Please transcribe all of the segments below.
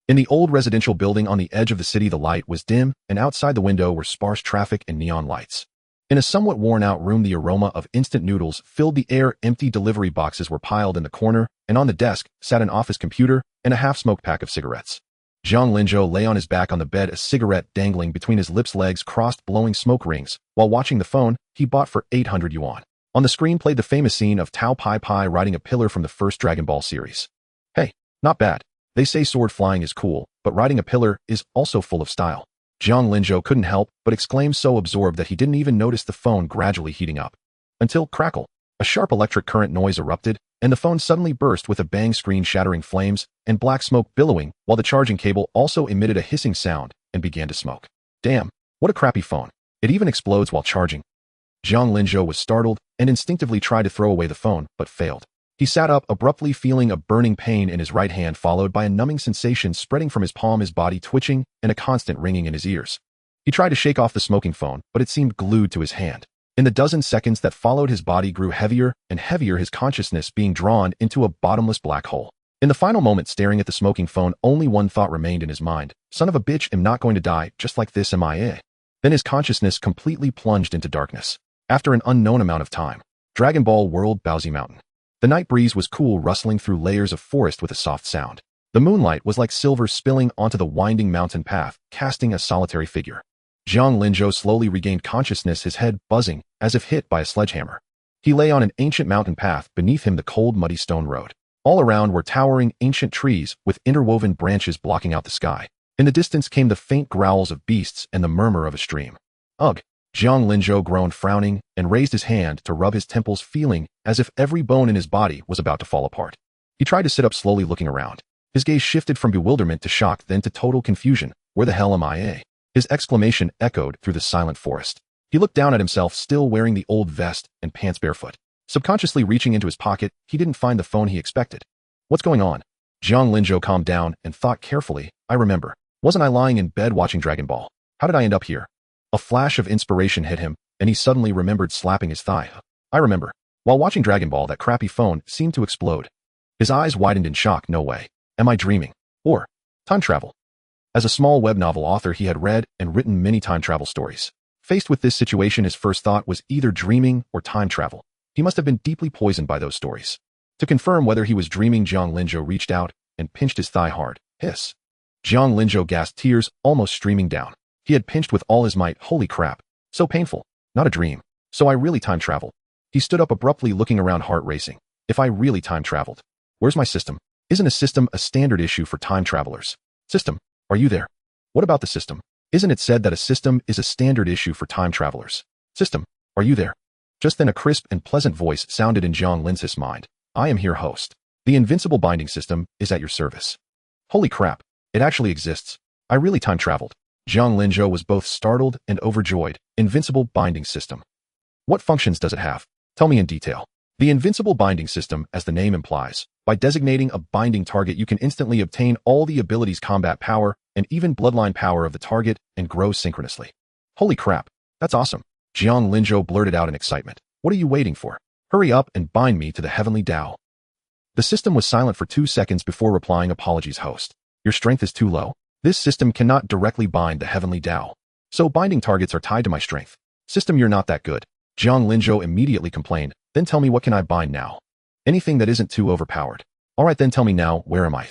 In the old residential building on the edge of the city, the light was dim, and outside the window were sparse traffic and neon lights. In a somewhat worn-out room, the aroma of instant noodles filled the air. Empty delivery boxes were piled in the corner, and on the desk sat an office computer and a half-smoked pack of cigarettes. Zhang Linzhou lay on his back on the bed, a cigarette dangling between his lips, legs crossed, blowing smoke rings, while watching the phone he bought for 800 yuan. On the screen played the famous scene of Tao Pai Pai riding a pillar from the first Dragon Ball series. Hey, not bad. They say sword flying is cool, but riding a pillar is also full of style. Zhang Linzhou couldn't help but exclaim, so absorbed that he didn't even notice the phone gradually heating up. Until, crackle, a sharp electric current noise erupted, and the phone suddenly burst with a bang, screen shattering flames and black smoke billowing, while the charging cable also emitted a hissing sound and began to smoke. Damn, what a crappy phone. It even explodes while charging. Zhang Linzhou was startled and instinctively tried to throw away the phone, but failed. He sat up abruptly, feeling a burning pain in his right hand, followed by a numbing sensation spreading from his palm, his body twitching, and a constant ringing in his ears. He tried to shake off the smoking phone, but it seemed glued to his hand. In the dozen seconds that followed, his body grew heavier and heavier, his consciousness being drawn into a bottomless black hole. In the final moment staring at the smoking phone, only one thought remained in his mind. Son of a bitch, am not going to die just like this, am I? Then his consciousness completely plunged into darkness. After an unknown amount of time. Dragon Ball World, Bowsy Mountain. The night breeze was cool, rustling through layers of forest with a soft sound. The moonlight was like silver spilling onto the winding mountain path, casting a solitary figure. Zhang Linzhou slowly regained consciousness, his head buzzing, as if hit by a sledgehammer. He lay on an ancient mountain path, beneath him the cold, muddy stone road. All around were towering ancient trees, with interwoven branches blocking out the sky. In the distance came the faint growls of beasts and the murmur of a stream. Ugh! Zhang Linzhou groaned, frowning, and raised his hand to rub his temples, feeling as if every bone in his body was about to fall apart. He tried to sit up, slowly looking around. His gaze shifted from bewilderment to shock, then to total confusion. Where the hell am I? His exclamation echoed through the silent forest. He looked down at himself, still wearing the old vest and pants, barefoot. Subconsciously reaching into his pocket, he didn't find the phone he expected. What's going on? Zhang Linzhou calmed down and thought carefully. I remember. Wasn't I lying in bed watching Dragon Ball? How did I end up here? A flash of inspiration hit him, and he suddenly remembered, slapping his thigh. I remember. While watching Dragon Ball, that crappy phone seemed to explode. His eyes widened in shock. No way. Am I dreaming? Or time travel? As a small web novel author, he had read and written many time travel stories. Faced with this situation, his first thought was either dreaming or time travel. He must have been deeply poisoned by those stories. To confirm whether he was dreaming, Zhang Linzhou reached out and pinched his thigh hard. Hiss. Zhang Linzhou gasped, tears almost streaming down. He had pinched with all his might. Holy crap. So painful. Not a dream. So I really time traveled. He stood up abruptly, looking around, heart racing. If I really time traveled. Where's my system? Isn't a system a standard issue for time travelers? System, are you there? What about the system? Isn't it said that a system is a standard issue for time travelers? System, are you there? Just then a crisp and pleasant voice sounded in Zhang Linzhou's mind. I am here, host. The Invincible Binding System is at your service. Holy crap. It actually exists. I really time traveled. Zhang Linzhou was both startled and overjoyed. Invincible Binding System. What functions does it have? Tell me in detail. The Invincible Binding System, as the name implies, by designating a binding target, you can instantly obtain all the abilities, combat power, and even bloodline power of the target and grow synchronously. Holy crap, that's awesome. Zhang Linzhou blurted out in excitement. What are you waiting for? Hurry up and bind me to the heavenly Tao. The system was silent for 2 seconds before replying. Apologies, host. Your strength is too low. This system cannot directly bind the heavenly Tao. So binding targets are tied to my strength. System, you're not that good. Zhang Linzhou immediately complained. Then tell me, what can I bind now? Anything that isn't too overpowered. Alright, then tell me now, where am I?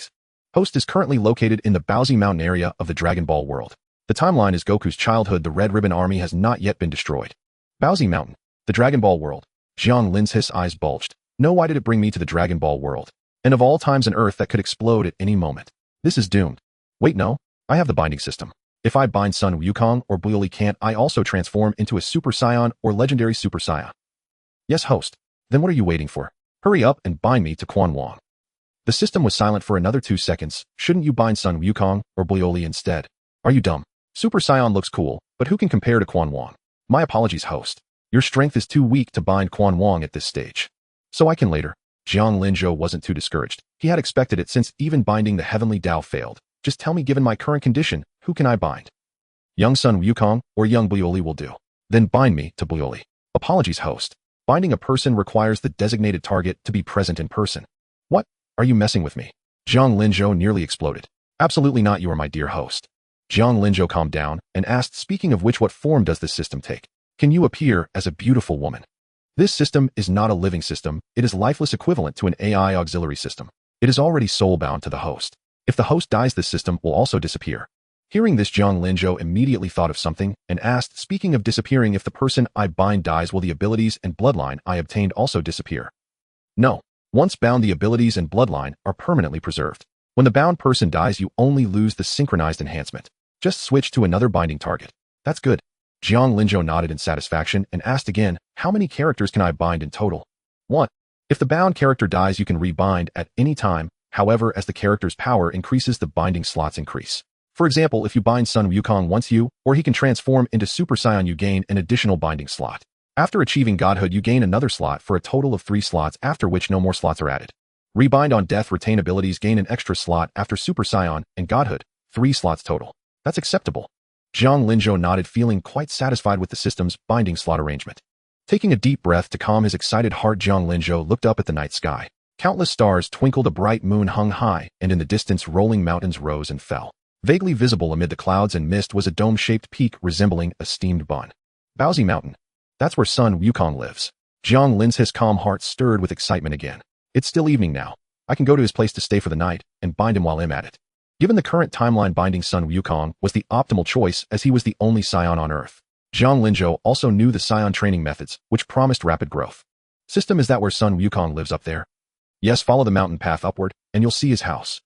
Host is currently located in the Bowsy Mountain area of the Dragon Ball world. The timeline is Goku's childhood. The Red Ribbon Army has not yet been destroyed. Bowsy Mountain. The Dragon Ball world. Zhang Linzhou's eyes bulged. No, why did it bring me to the Dragon Ball world? And of all times, an Earth that could explode at any moment. This is doomed. Wait, no. I have the binding system. If I bind Sun Wukong or Broly, can't I also transform into a Super Saiyan or Legendary Super Saiyan? Yes, host. Then what are you waiting for? Hurry up and bind me to Quan Wong. The system was silent for another 2 seconds. Shouldn't you bind Sun Wukong or Broly instead? Are you dumb? Super Saiyan looks cool, but who can compare to Quan Wong? My apologies, host. Your strength is too weak to bind Quan Wong at this stage. So I can later. Zhang Linzhou wasn't too discouraged. He had expected it, since even binding the heavenly Tao failed. Just tell me, given my current condition, who can I bind? Young Sun Wukong or young Broly will do. Then bind me to Broly. Apologies, host. Binding a person requires the designated target to be present in person. What? Are you messing with me? Zhang Linzhou nearly exploded. Absolutely not, you are my dear host. Jiang Linzhou calmed down and asked, speaking of which, what form does this system take? Can you appear as a beautiful woman? This system is not a living system, it is lifeless equivalent to an AI auxiliary system. It is already soul-bound to the host. If the host dies, this system will also disappear. Hearing this, Jiang Linzhou immediately thought of something and asked, speaking of disappearing, if the person I bind dies, will the abilities and bloodline I obtained also disappear? No. Once bound, the abilities and bloodline are permanently preserved. When the bound person dies, you only lose the synchronized enhancement. Just switch to another binding target. That's good. Jiang Linzhou nodded in satisfaction and asked again, how many characters can I bind in total? 1. If the bound character dies, you can rebind at any time. However, as the character's power increases, the binding slots increase. For example, if you bind Sun Wukong once, or he can transform into Super Saiyan, you gain an additional binding slot. After achieving godhood, you gain another slot for a total of 3 slots, after which no more slots are added. Rebind on death, retain abilities, gain an extra slot after Super Saiyan and godhood, 3 slots total. That's acceptable. Jiang Linzhou nodded, feeling quite satisfied with the system's binding slot arrangement. Taking a deep breath to calm his excited heart, Jiang Linzhou looked up at the night sky. Countless stars twinkled, a bright moon hung high, and in the distance rolling mountains rose and fell. Vaguely visible amid the clouds and mist was a dome-shaped peak resembling a steamed bun. Baozi Mountain. That's where Sun Wukong lives. Jiang Linzhou's calm heart stirred with excitement again. It's still evening now. I can go to his place to stay for the night and bind him while I'm at it. Given the current timeline, binding Sun Wukong was the optimal choice as he was the only Scion on Earth. Jiang Linzhou also knew the Scion training methods, which promised rapid growth. System, is that where Sun Wukong lives up there? Yes, follow the mountain path upward, and you'll see his house.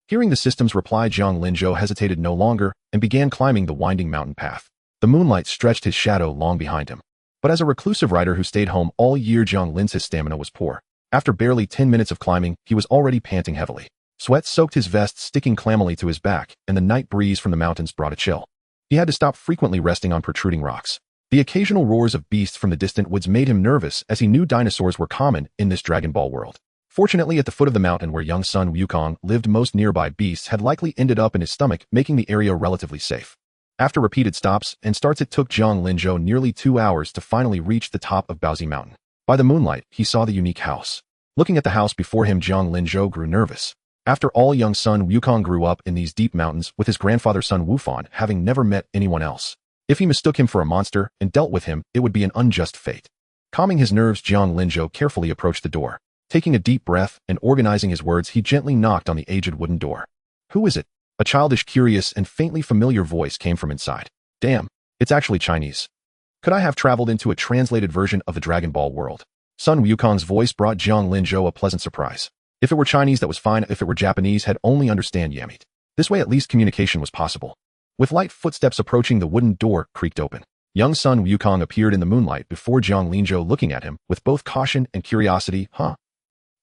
Hearing the system's reply, Jiang Linzhou hesitated no longer and began climbing the winding mountain path. The moonlight stretched his shadow long behind him. But as a reclusive rider who stayed home all year, Jiang Linzhou's stamina was poor. After barely 10 minutes of climbing, he was already panting heavily. Sweat soaked his vest, sticking clammily to his back, and the night breeze from the mountains brought a chill. He had to stop frequently, resting on protruding rocks. The occasional roars of beasts from the distant woods made him nervous, as he knew dinosaurs were common in this Dragon Ball world. Fortunately, at the foot of the mountain where young Sun Wukong lived, most nearby beasts had likely ended up in his stomach, making the area relatively safe. After repeated stops and starts, it took Jiang Linzhou nearly 2 hours to finally reach the top of Baozi Mountain. By the moonlight, he saw the unique house. Looking at the house before him, Jiang Linzhou grew nervous. After all, young Sun Wukong grew up in these deep mountains with his grandfather Sun Wufan, having never met anyone else. If he mistook him for a monster and dealt with him, it would be an unjust fate. Calming his nerves, Jiang Linzhou carefully approached the door. Taking a deep breath and organizing his words, he gently knocked on the aged wooden door. Who is it? A childish, curious, and faintly familiar voice came from inside. Damn, it's actually Chinese. Could I have traveled into a translated version of the Dragon Ball world? Sun Wukong's voice brought Jiang Linzhou a pleasant surprise. If it were Chinese, that was fine. If it were Japanese, he'd only understand Yamit. This way, at least communication was possible. With light footsteps approaching, the wooden door creaked open. Young Sun Wukong appeared in the moonlight before Jiang Linzhou, looking at him with both caution and curiosity. Huh?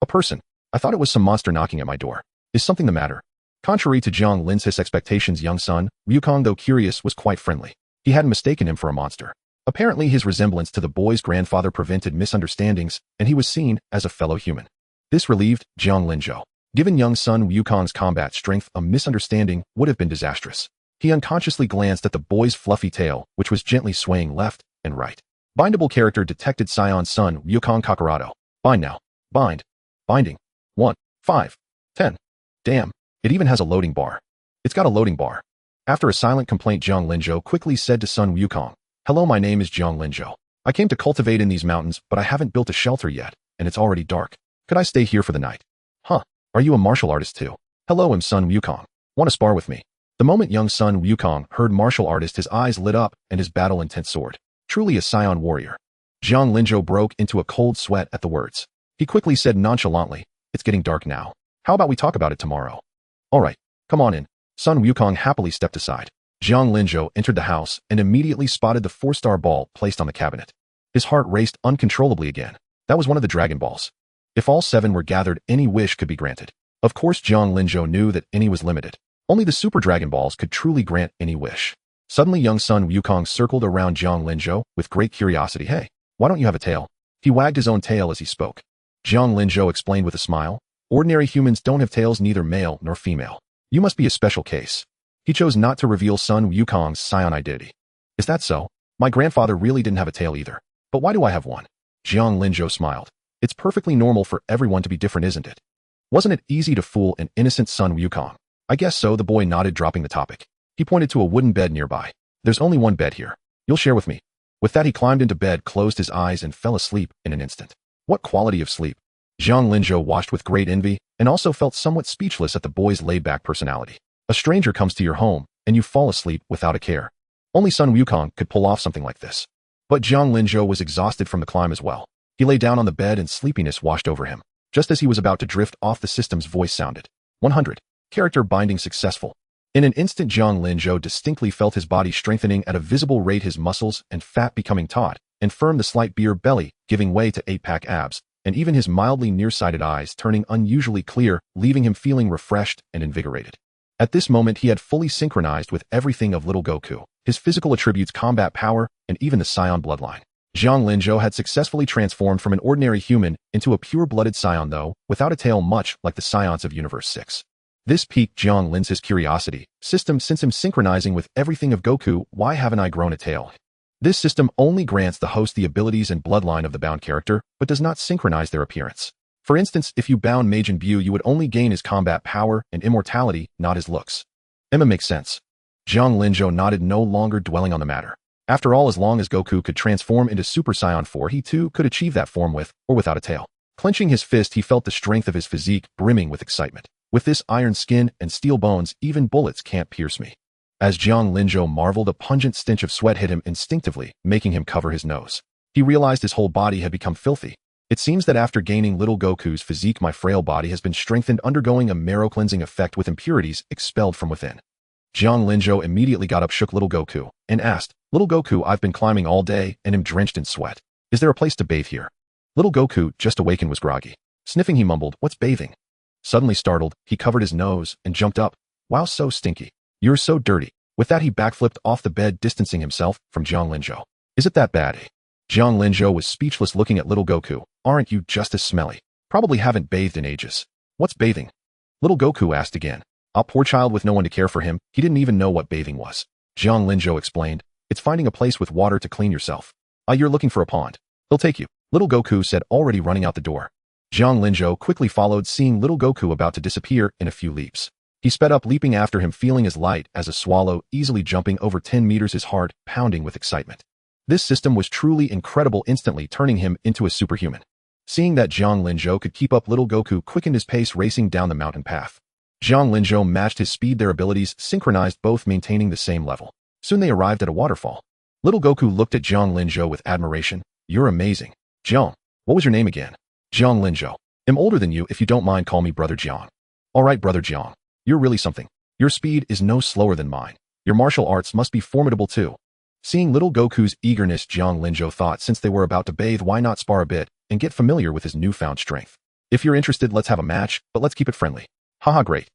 A person. I thought it was some monster knocking at my door. Is something the matter? Contrary to Jiang Linzhou's expectations, young Sun Wukong, though curious, was quite friendly. He hadn't mistaken him for a monster. Apparently, his resemblance to the boy's grandfather prevented misunderstandings, and he was seen as a fellow human. This relieved Jiang Linzhou. Given young Sun Wukong's combat strength, a misunderstanding would have been disastrous. He unconsciously glanced at the boy's fluffy tail, which was gently swaying left and right. Bindable character detected. Scion Sun Wukong Kakarado. Bind now. Bind. Binding. 1, 5, 10. Damn, it even has a loading bar. It's got a loading bar. After a silent complaint, Jiang Linzhou quickly said to Sun Wukong, Hello, my name is Jiang Linzhou. I came to cultivate in these mountains, but I haven't built a shelter yet, and it's already dark. Could I stay here for the night? Huh, are you a martial artist too? Hello, I'm Sun Wukong. Want to spar with me? The moment young Sun Wukong heard martial artist, his eyes lit up and his battle-intent soared. Truly a Scion warrior. Jiang Linzhou broke into a cold sweat at the words. He quickly said nonchalantly, It's getting dark now. How about we talk about it tomorrow? All right, come on in. Sun Wukong happily stepped aside. Jiang Linzhou entered the house and immediately spotted the 4-star ball placed on the cabinet. His heart raced uncontrollably again. That was one of the Dragon Balls. If all 7 were gathered, any wish could be granted. Of course, Jiang Linzhou knew that any was limited. Only the Super Dragon Balls could truly grant any wish. Suddenly, young Sun Wukong circled around Jiang Linzhou with great curiosity. Hey, why don't you have a tail? He wagged his own tail as he spoke. Jiang Linzhou explained with a smile. Ordinary humans don't have tails, neither male nor female. You must be a special case. He chose not to reveal Sun Wukong's Scion identity. Is that so? My grandfather really didn't have a tail either. But why do I have one? Jiang Linzhou smiled. It's perfectly normal for everyone to be different, isn't it? Wasn't it easy to fool an innocent Sun Wukong? I guess so, the boy nodded, dropping the topic. He pointed to a wooden bed nearby. There's only one bed here. You'll share with me. With that, he climbed into bed, closed his eyes, and fell asleep in an instant. What quality of sleep! Jiang Linzhou watched with great envy and also felt somewhat speechless at the boy's laid-back personality. A stranger comes to your home, and you fall asleep without a care. Only Sun Wukong could pull off something like this. But Jiang Linzhou was exhausted from the climb as well. He lay down on the bed and sleepiness washed over him. Just as he was about to drift off, the system's voice sounded. 100. Character binding successful. In an instant, Jiang Linzhou distinctly felt his body strengthening at a visible rate, his muscles and fat becoming taut and firm, the slight beer belly giving way to 8-pack abs, and even his mildly nearsighted eyes turning unusually clear, leaving him feeling refreshed and invigorated. At this moment, he had fully synchronized with everything of little Goku, his physical attributes, combat power, and even the Saiyan bloodline. Jiang Linzhou had successfully transformed from an ordinary human into a pure-blooded Saiyan, though without a tail, much like the Saiyans of Universe 6. This piqued Jiang Linzhou's curiosity. System, since I'm synchronizing with everything of Goku, why haven't I grown a tail? This system only grants the host the abilities and bloodline of the bound character, but does not synchronize their appearance. For instance, if you bound Majin Buu, you would only gain his combat power and immortality, not his looks. Emma makes sense. Jiang Linzhou nodded, no longer dwelling on the matter. After all, as long as Goku could transform into Super Saiyan 4, he too could achieve that form with or without a tail. Clenching his fist, he felt the strength of his physique brimming with excitement. With this iron skin and steel bones, even bullets can't pierce me. As Jiang Linzhou marveled, a pungent stench of sweat hit him instinctively, making him cover his nose. He realized his whole body had become filthy. It seems that after gaining little Goku's physique, my frail body has been strengthened, undergoing a marrow cleansing effect with impurities expelled from within. Jiang Linzhou immediately got up, shook little Goku, and asked, Little Goku, I've been climbing all day and am drenched in sweat. Is there a place to bathe here? Little Goku, just awakened, was groggy. Sniffing, he mumbled, What's bathing? Suddenly startled, he covered his nose and jumped up. Wow, so stinky. You're so dirty. With that, he backflipped off the bed, distancing himself from Jiang Linzhou. Is it that bad, eh? Jiang Linzhou was speechless, looking at little Goku. Aren't you just as smelly? Probably haven't bathed in ages. What's bathing? Little Goku asked again. A poor child with no one to care for him, he didn't even know what bathing was. Jiang Linzhou explained. It's finding a place with water to clean yourself. You're looking for a pond. He'll take you, little Goku said, already running out the door. Jiang Linzhou quickly followed, seeing little Goku about to disappear in a few leaps. He sped up, leaping after him, feeling as light as a swallow, easily jumping over 10 meters, his heart pounding with excitement. This system was truly incredible, instantly turning him into a superhuman. Seeing that Jiang Linzhou could keep up, little Goku quickened his pace, racing down the mountain path. Jiang Linzhou matched his speed, their abilities synchronized, both maintaining the same level. Soon they arrived at a waterfall. Little Goku looked at Jiang Linzhou with admiration. You're amazing. Jiang, what was your name again? Jiang Linzhou. I'm older than you. If you don't mind, call me Brother Jiang. All right, Brother Jiang. You're really something. Your speed is no slower than mine. Your martial arts must be formidable too. Seeing little Goku's eagerness, Jiang Linzhou thought, since they were about to bathe, why not spar a bit and get familiar with his newfound strength? If you're interested, let's have a match, but let's keep it friendly. Haha, great.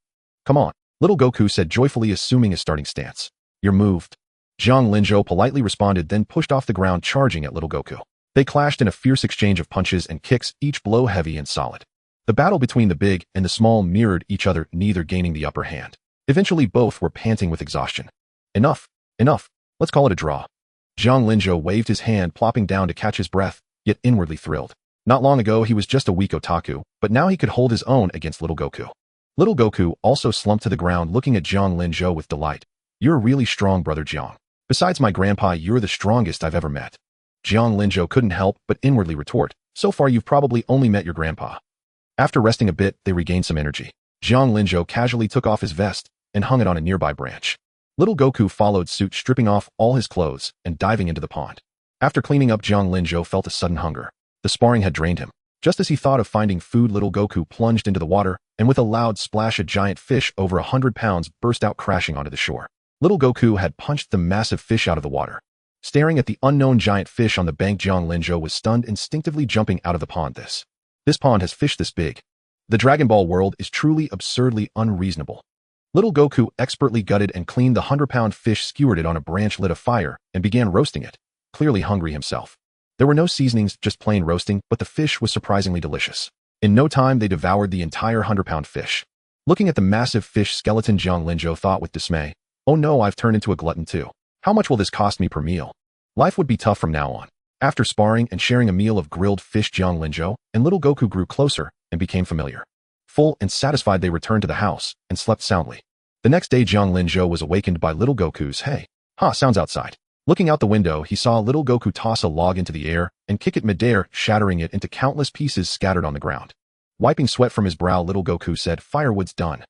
Come on, little Goku said joyfully, assuming his starting stance. You're moved. Jiang Linzhou politely responded, then pushed off the ground, charging at little Goku. They clashed in a fierce exchange of punches and kicks, each blow heavy and solid. The battle between the big and the small mirrored each other, neither gaining the upper hand. Eventually, both were panting with exhaustion. Enough. Let's call it a draw. Jiang Linzhou waved his hand, plopping down to catch his breath, yet inwardly thrilled. Not long ago, he was just a weak otaku, but now he could hold his own against little Goku. Little Goku also slumped to the ground, looking at Jiang Linzhou with delight. You're really strong, Brother Jiang. Besides my grandpa, you're the strongest I've ever met. Jiang Linzhou couldn't help but inwardly retort. So far, you've probably only met your grandpa. After resting a bit, they regained some energy. Jiang Linzhou casually took off his vest and hung it on a nearby branch. Little Goku followed suit, stripping off all his clothes and diving into the pond. After cleaning up, Jiang Linzhou felt a sudden hunger. The sparring had drained him. Just as he thought of finding food, little Goku plunged into the water, and with a loud splash, a giant fish over 100 pounds burst out, crashing onto the shore. Little Goku had punched the massive fish out of the water. Staring at the unknown giant fish on the bank, Jiang Linzhou was stunned, instinctively jumping out of the pond. This pond has fish this big. The Dragon Ball world is truly absurdly unreasonable. Little Goku expertly gutted and cleaned the 100-pound fish, skewered it on a branch, lit a fire, and began roasting it, clearly hungry himself. There were no seasonings, just plain roasting, but the fish was surprisingly delicious. In no time, they devoured the entire 100-pound fish. Looking at the massive fish skeleton, Jiang Linzhou thought with dismay, oh no, I've turned into a glutton too. How much will this cost me per meal? Life would be tough from now on. After sparring and sharing a meal of grilled fish, Jiang Linzhou and little Goku grew closer and became familiar. Full and satisfied, they returned to the house and slept soundly. The next day Jiang Linzhou was awakened by little Goku's "Hey, sounds outside." Looking out the window, he saw little Goku toss a log into the air and kick it midair, shattering it into countless pieces scattered on the ground. Wiping sweat from his brow, little Goku said, "Firewood's done."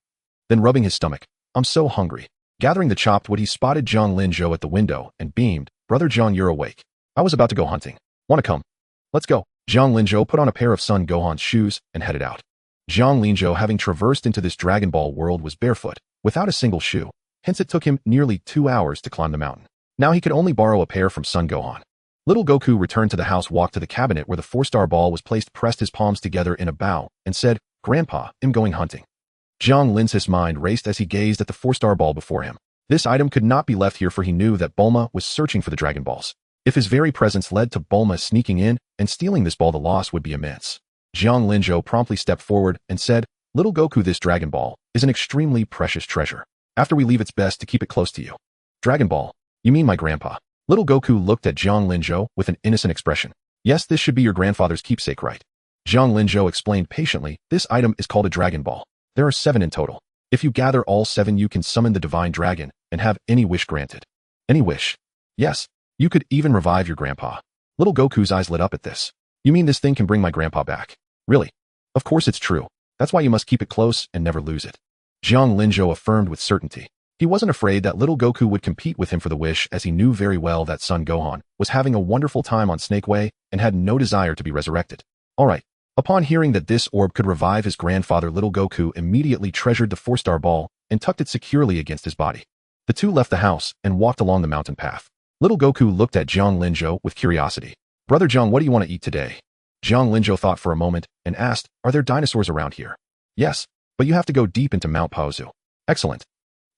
Then rubbing his stomach, "I'm so hungry." Gathering the chopped wood, he spotted Jiang Linzhou at the window and beamed, "Brother Jiang, you're awake. I was about to go hunting. Wanna come? Let's go." Jiang Linzhou put on a pair of Son Gohan's shoes and headed out. Jiang Linzhou, having traversed into this Dragon Ball world, was barefoot, without a single shoe, hence it took him nearly 2 hours to climb the mountain. Now he could only borrow a pair from Son Gohan. Little Goku returned to the house, walked to the cabinet where the 4-star ball was placed, pressed his palms together in a bow, and said, "Grandpa, I'm going hunting." Jiang Linzhou's mind raced as he gazed at the 4-star ball before him. This item could not be left here, for he knew that Bulma was searching for the Dragon Balls. If his very presence led to Bulma sneaking in and stealing this ball, the loss would be immense. Jiang Linzhou promptly stepped forward and said, "Little Goku, this Dragon Ball is an extremely precious treasure. After we leave, it's best to keep it close to you." "Dragon Ball? You mean my grandpa?" Little Goku looked at Jiang Linzhou with an innocent expression. "Yes, this should be your grandfather's keepsake, right?" Jiang Linzhou explained patiently, "This item is called a Dragon Ball. There are 7 in total. If you gather all 7, you can summon the divine dragon and have any wish granted." "Any wish?" "Yes. You could even revive your grandpa." Little Goku's eyes lit up at this. "You mean this thing can bring my grandpa back?" "Really?" "Of course it's true. That's why you must keep it close and never lose it." Jiang Linzhou affirmed with certainty. He wasn't afraid that little Goku would compete with him for the wish, as he knew very well that Son Gohan was having a wonderful time on Snake Way and had no desire to be resurrected. All right. Upon hearing that this orb could revive his grandfather, little Goku immediately treasured the 4-star ball and tucked it securely against his body. The two left the house and walked along the mountain path. Little Goku looked at Jiang Linzhou with curiosity. "Brother Jiang, what do you want to eat today?" Jiang Linzhou thought for a moment and asked, "Are there dinosaurs around here?" "Yes, but you have to go deep into Mount Paozu." "Excellent.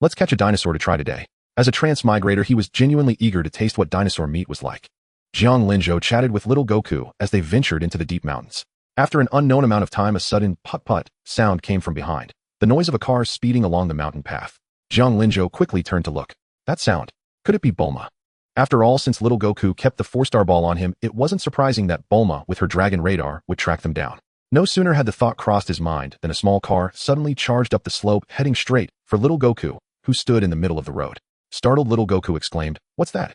Let's catch a dinosaur to try today." As a transmigrator, he was genuinely eager to taste what dinosaur meat was like. Jiang Linzhou chatted with little Goku as they ventured into the deep mountains. After an unknown amount of time, a sudden put-put sound came from behind, the noise of a car speeding along the mountain path. Jiang Linzhou quickly turned to look. That sound. Could it be Bulma? After all, since little Goku kept the 4-star ball on him, it wasn't surprising that Bulma, with her dragon radar, would track them down. No sooner had the thought crossed his mind than a small car suddenly charged up the slope, heading straight for little Goku, who stood in the middle of the road. Startled, little Goku exclaimed, "What's that?"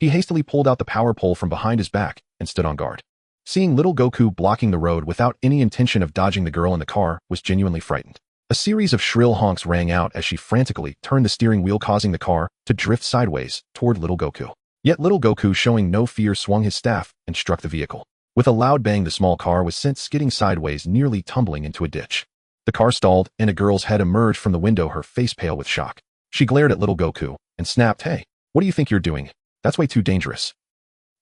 He hastily pulled out the power pole from behind his back and stood on guard. Seeing little Goku blocking the road without any intention of dodging the girl in the car was genuinely frightened. A series of shrill honks rang out as she frantically turned the steering wheel, causing the car to drift sideways toward little Goku. Yet little Goku, showing no fear, swung his staff and struck the vehicle. With a loud bang, the small car was sent skidding sideways, nearly tumbling into a ditch. The car stalled, and a girl's head emerged from the window, her face pale with shock. She glared at little Goku and snapped, "Hey, what do you think you're doing? That's way too dangerous."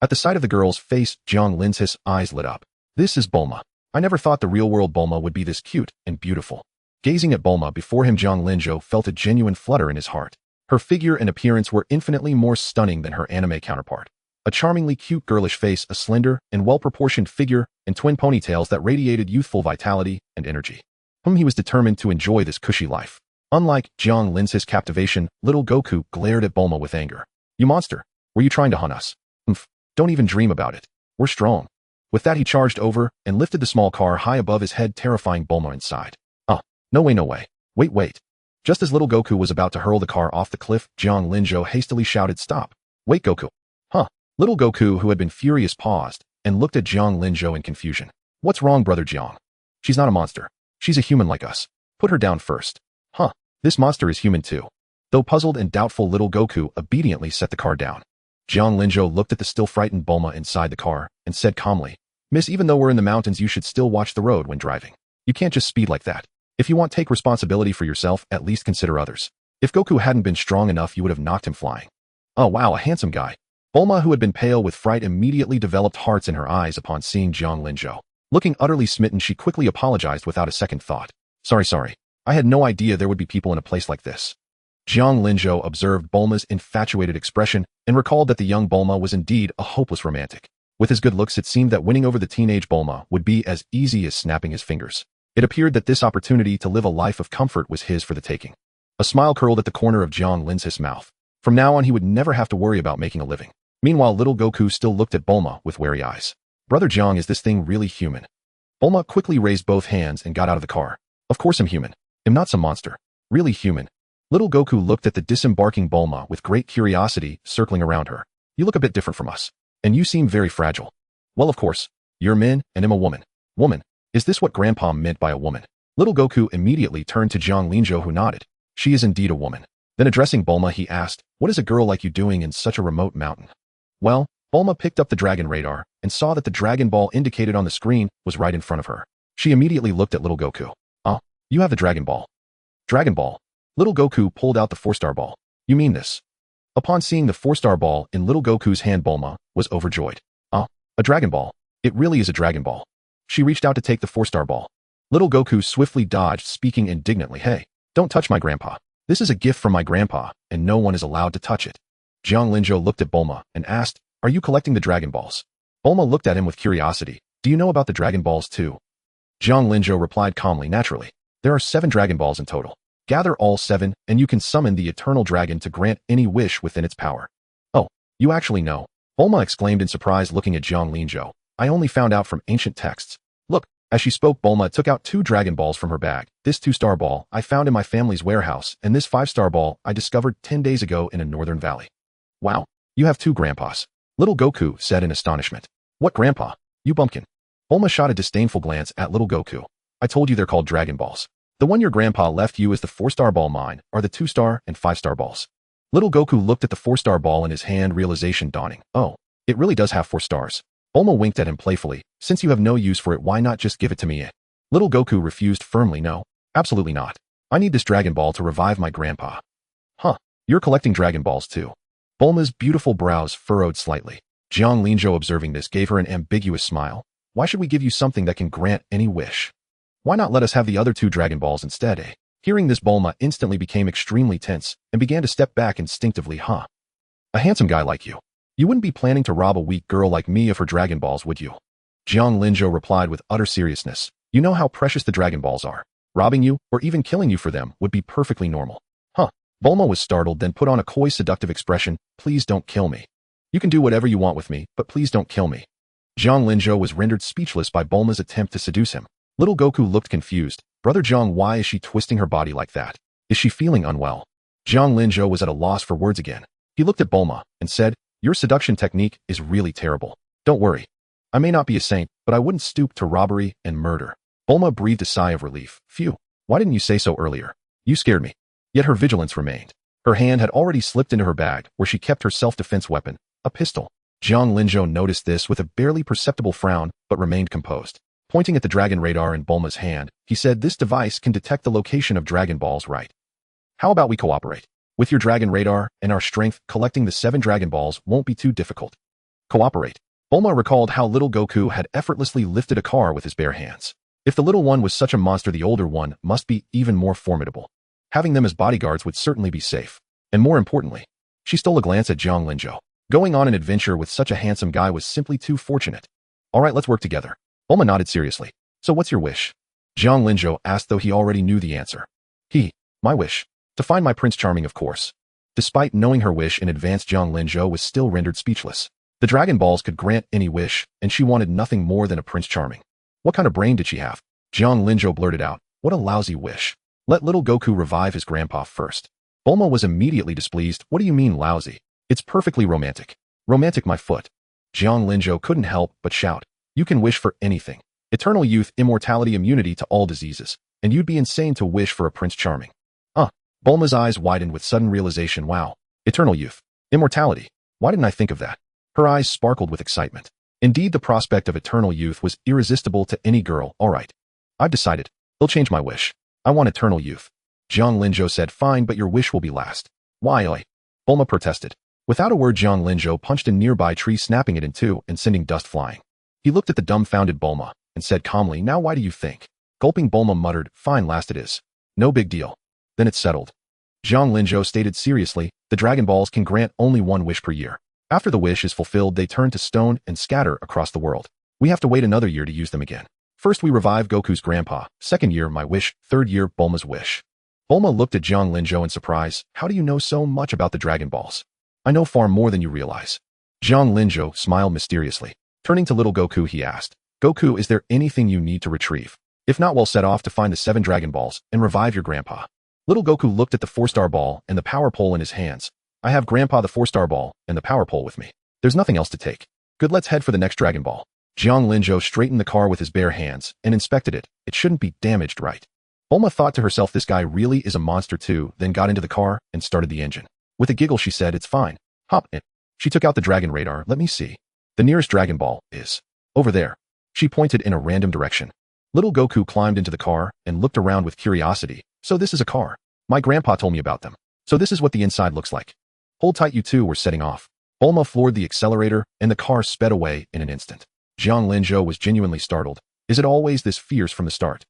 At the sight of the girl's face, Jiang Linzhou's eyes lit up. "This is Bulma. I never thought the real-world Bulma would be this cute and beautiful." Gazing at Bulma before him, Jiang Linzhou felt a genuine flutter in his heart. Her figure and appearance were infinitely more stunning than her anime counterpart. A charmingly cute girlish face, a slender and well-proportioned figure, and twin ponytails that radiated youthful vitality and energy. He was determined to enjoy this cushy life. Unlike Jiang Linzhou's captivation, little Goku glared at Bulma with anger. "You monster! Were you trying to hunt us? Don't even dream about it. We're strong." With that, he charged over and lifted the small car high above his head, terrifying Bulma inside. No way, no way. Wait. Just as little Goku was about to hurl the car off the cliff, Jiang Linzhou hastily shouted, "Stop! Wait, Goku!" Little Goku, who had been furious, paused and looked at Jiang Linzhou in confusion. "What's wrong, brother Jiang? She's not a monster. She's a human like us. Put her down first." This monster is human too." Though puzzled and doubtful, little Goku obediently set the car down. Jiang Linzhou looked at the still frightened Bulma inside the car and said calmly, "Miss, even though we're in the mountains, you should still watch the road when driving. You can't just speed like that. If you want to take responsibility for yourself, at least consider others." If Goku hadn't been strong enough, you would have knocked him flying. "Oh wow, a handsome guy." Bulma, who had been pale with fright, immediately developed hearts in her eyes upon seeing Jiang Linzhou. Looking utterly smitten, she quickly apologized without a second thought. Sorry. I had no idea there would be people in a place like this." Jiang Linzhou observed Bulma's infatuated expression and recalled that the young Bulma was indeed a hopeless romantic. With his good looks, it seemed that winning over the teenage Bulma would be as easy as snapping his fingers. It appeared that this opportunity to live a life of comfort was his for the taking. A smile curled at the corner of Jiang Linzhou's mouth. From now on, he would never have to worry about making a living. Meanwhile, little Goku still looked at Bulma with wary eyes. "Brother Jiang, is this thing really human?" Bulma quickly raised both hands and got out of the car. "Of course I'm human. I'm not some monster. Really human. Little Goku looked at the disembarking Bulma with great curiosity circling around her. You look a bit different from us. And you seem very fragile. Well, of course. You're men, and I'm a woman. Woman. Is this what Grandpa meant by a woman? Little Goku immediately turned to Jiang Linzhou, who nodded. She is indeed a woman. Then addressing Bulma, he asked, what is a girl like you doing in such a remote mountain? Well, Bulma picked up the dragon radar and saw that the Dragon Ball indicated on the screen was right in front of her. She immediately looked at Little Goku. Oh, you have the Dragon Ball. Dragon Ball. Little Goku pulled out the 4-star ball. You mean this? Upon seeing the 4-star ball in Little Goku's hand, Bulma was overjoyed. Oh, a Dragon Ball. It really is a Dragon Ball. She reached out to take the 4-star ball. Little Goku swiftly dodged, speaking indignantly, hey, don't touch my grandpa. This is a gift from my grandpa, and no one is allowed to touch it. Jiang Linzhou looked at Bulma and asked, are you collecting the Dragon Balls? Bulma looked at him with curiosity. Do you know about the Dragon Balls too? Jiang Linzhou replied calmly, naturally. There are 7 Dragon Balls in total. Gather all 7, and you can summon the Eternal Dragon to grant any wish within its power. Oh, you actually know. Bulma exclaimed in surprise, looking at Jiang Linzhou. I only found out from ancient texts. Look, as she spoke, Bulma took out 2 Dragon Balls from her bag. This 2-star ball I found in my family's warehouse, and this 5-star ball I discovered 10 days ago in a northern valley. Wow, you have 2 grandpas. Little Goku said in astonishment. What grandpa? You bumpkin. Bulma shot a disdainful glance at Little Goku. I told you they're called Dragon Balls. The one your grandpa left you is the 4-star ball, mine are the 2-star and 5-star balls. Little Goku looked at the 4-star ball in his hand, realization dawning. Oh, it really does have 4 stars. Bulma winked at him playfully. Since you have no use for it, why not just give it to me? Little Goku refused firmly. No, absolutely not. I need this Dragon Ball to revive my grandpa. Huh, you're collecting Dragon Balls too. Bulma's beautiful brows furrowed slightly. Jiang Linzhou, observing this, gave her an ambiguous smile. Why should we give you something that can grant any wish? Why not let us have the other 2 Dragon Balls instead, Hearing this, Bulma instantly became extremely tense and began to step back instinctively. Huh? A handsome guy like you. You wouldn't be planning to rob a weak girl like me of her Dragon Balls, would you? Jiang Linzhou replied with utter seriousness. You know how precious the Dragon Balls are. Robbing you, or even killing you for them, would be perfectly normal. Huh? Bulma was startled, then put on a coy, seductive expression. Please don't kill me. You can do whatever you want with me, but please don't kill me. Jiang Linzhou was rendered speechless by Bulma's attempt to seduce him. Little Goku looked confused. Brother Jiang, why is she twisting her body like that? Is she feeling unwell? Jiang Linzhou was at a loss for words again. He looked at Bulma and said, your seduction technique is really terrible. Don't worry. I may not be a saint, but I wouldn't stoop to robbery and murder. Bulma breathed a sigh of relief. Phew, why didn't you say so earlier? You scared me. Yet her vigilance remained. Her hand had already slipped into her bag, where she kept her self-defense weapon, a pistol. Jiang Linzhou noticed this with a barely perceptible frown, but remained composed. Pointing at the dragon radar in Bulma's hand, he said, this device can detect the location of Dragon Balls, right? How about we cooperate? With your dragon radar and our strength, collecting the 7 Dragon Balls won't be too difficult. Cooperate. Bulma recalled how little Goku had effortlessly lifted a car with his bare hands. If the little one was such a monster, the older one must be even more formidable. Having them as bodyguards would certainly be safe. And more importantly, she stole a glance at Jiang Linzhou. Going on an adventure with such a handsome guy was simply too fortunate. All right, let's work together. Bulma nodded seriously. So what's your wish? Jiang Linzhou asked, though he already knew the answer. My wish. To find my Prince Charming, of course. Despite knowing her wish in advance, Jiang Linzhou was still rendered speechless. The Dragon Balls could grant any wish, and she wanted nothing more than a Prince Charming. What kind of brain did she have? Jiang Linzhou blurted out, what a lousy wish. Let little Goku revive his grandpa first. Bulma was immediately displeased. What do you mean lousy? It's perfectly romantic. Romantic, my foot. Jiang Linzhou couldn't help but shout. You can wish for anything. Eternal youth, immortality, immunity to all diseases. And you'd be insane to wish for a Prince Charming. Bulma's eyes widened with sudden realization. Wow. Eternal youth. Immortality. Why didn't I think of that? Her eyes sparkled with excitement. Indeed, the prospect of eternal youth was irresistible to any girl. All right. I've decided. I'll change my wish. I want eternal youth. Jiang Linzhou said, fine, but your wish will be last. Why, oi? Bulma protested. Without a word, Jiang Linzhou punched a nearby tree, snapping it in two and sending dust flying. He looked at the dumbfounded Bulma and said calmly, now why do you think? Gulping, Bulma muttered, fine, last it is. No big deal. Then it's settled. Jiang Linzhou stated seriously, the Dragon Balls can grant only one wish per year. After the wish is fulfilled, they turn to stone and scatter across the world. We have to wait another year to use them again. First, we revive Goku's grandpa. Second year, my wish. Third year, Bulma's wish. Bulma looked at Jiang Linzhou in surprise. How do you know so much about the Dragon Balls? I know far more than you realize. Jiang Linzhou smiled mysteriously. Turning to little Goku, he asked, Goku, is there anything you need to retrieve? If not, we'll set off to find the 7 Dragon Balls and revive your grandpa. Little Goku looked at the 4-star ball and the power pole in his hands. I have Grandpa the 4-star ball and the power pole with me. There's nothing else to take. Good, let's head for the next Dragon Ball. Jiang Linzhou straightened the car with his bare hands and inspected it. It shouldn't be damaged, right? Bulma thought to herself, this guy really is a monster too, then got into the car and started the engine. With a giggle she said, it's fine. Hop in. She took out the dragon radar. Let me see. The nearest Dragon Ball is over there. She pointed in a random direction. Little Goku climbed into the car and looked around with curiosity. So this is a car. My grandpa told me about them. So this is what the inside looks like. Hold tight, you two, we're setting off. Bulma floored the accelerator and the car sped away in an instant. Jiang Linzhou was genuinely startled. Is it always this fierce from the start?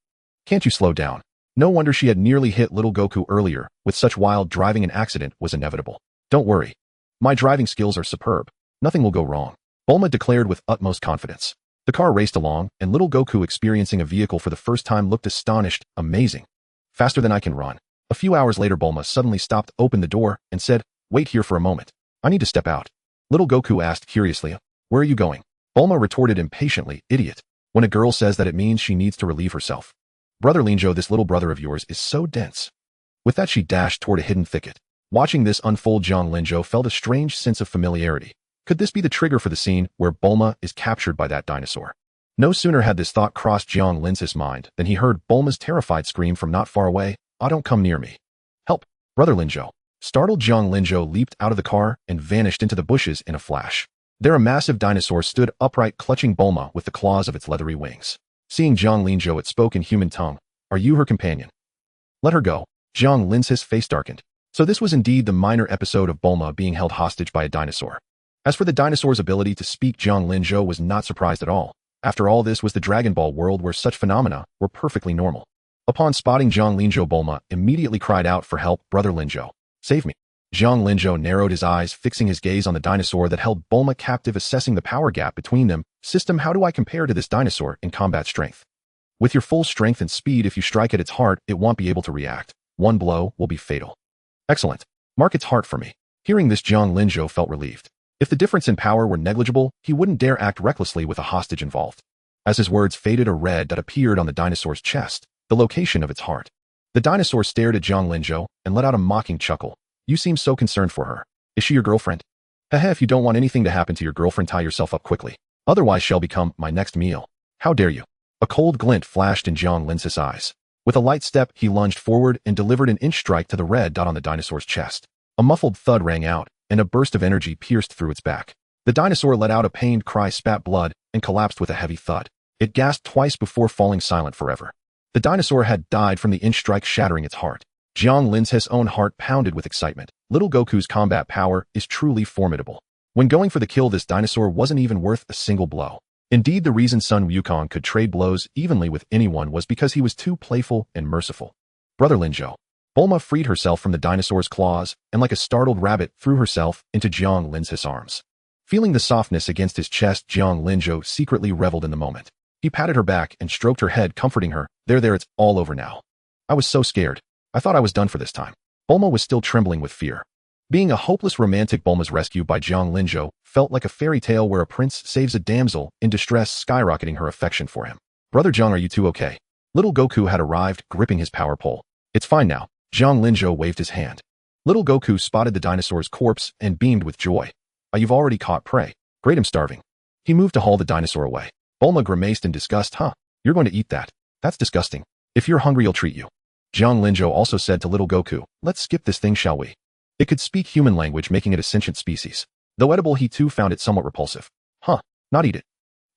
Can't you slow down? No wonder she had nearly hit Little Goku earlier. With such wild driving, an accident was inevitable. Don't worry. My driving skills are superb. Nothing will go wrong, Bulma declared with utmost confidence. The car raced along, and Little Goku, experiencing a vehicle for the first time, looked astonished. Amazing. Faster than I can run. A few hours later, Bulma suddenly stopped, opened the door, and said, wait here for a moment. I need to step out. Little Goku asked curiously, where are you going? Bulma retorted impatiently, idiot. When a girl says that, it means she needs to relieve herself. Brother Linzhou, this little brother of yours is so dense. With that she dashed toward a hidden thicket. Watching this unfold, Jiang Linzhou felt a strange sense of familiarity. Could this be the trigger for the scene where Bulma is captured by that dinosaur? No sooner had this thought crossed Jiang Linzhou's mind than he heard Bulma's terrified scream from not far away. Ah, don't come near me. Help, Brother Linzhou. Startled, Jiang Linzhou leaped out of the car and vanished into the bushes in a flash. There a massive dinosaur stood upright, clutching Bulma with the claws of its leathery wings. Seeing Jiang Linzhou, it spoke in human tongue. Are you her companion? Let her go. Jiang Linzhou's face darkened. So this was indeed the minor episode of Bulma being held hostage by a dinosaur. As for the dinosaur's ability to speak, Jiang Linzhou was not surprised at all. After all, this was the Dragon Ball world where such phenomena were perfectly normal. Upon spotting Jiang Linzhou, Bulma immediately cried out for help. Brother Linzhou, save me. Jiang Linzhou narrowed his eyes, fixing his gaze on the dinosaur that held Bulma captive, assessing the power gap between them. System, how do I compare to this dinosaur in combat strength? With your full strength and speed, if you strike at its heart, it won't be able to react. One blow will be fatal. Excellent. Mark its heart for me. Hearing this, Jiang Linzhou felt relieved. If the difference in power were negligible, he wouldn't dare act recklessly with a hostage involved. As his words faded, a red dot appeared on the dinosaur's chest, the location of its heart. The dinosaur stared at Jiang Linzhou and let out a mocking chuckle. You seem so concerned for her. Is she your girlfriend? Haha, if you don't want anything to happen to your girlfriend, tie yourself up quickly. Otherwise she'll become my next meal. How dare you? A cold glint flashed in Jiang Linzhou's eyes. With a light step, he lunged forward and delivered an inch strike to the red dot on the dinosaur's chest. A muffled thud rang out, and a burst of energy pierced through its back. The dinosaur let out a pained cry, spat blood, and collapsed with a heavy thud. It gasped twice before falling silent forever. The dinosaur had died from the inch strike, shattering its heart. Jiang Linzhou's own heart pounded with excitement. Little Goku's combat power is truly formidable. When going for the kill, this dinosaur wasn't even worth a single blow. Indeed, the reason Sun Wukong could trade blows evenly with anyone was because he was too playful and merciful. Brother Linzhou. Bulma freed herself from the dinosaur's claws and, like a startled rabbit, threw herself into Jiang Linzhou's arms. Feeling the softness against his chest, Jiang Linzhou secretly reveled in the moment. He patted her back and stroked her head, comforting her. There, it's all over now. I was so scared. I thought I was done for this time. Bulma was still trembling with fear. Being a hopeless romantic, Bulma's rescue by Jiang Linzhou felt like a fairy tale where a prince saves a damsel in distress, skyrocketing her affection for him. Brother Jiang, are you two okay? Little Goku had arrived, gripping his power pole. It's fine now. Jiang Linzhou waved his hand. Little Goku spotted the dinosaur's corpse and beamed with joy. You've already caught prey. Great, I'm starving. He moved to haul the dinosaur away. Bulma grimaced in disgust. Huh? You're going to eat that? That's disgusting. If you're hungry, I'll treat you. Jiang Linzhou also said to Little Goku, let's skip this thing, shall we? It could speak human language, making it a sentient species. Though edible, he too found it somewhat repulsive. Huh? Not eat it.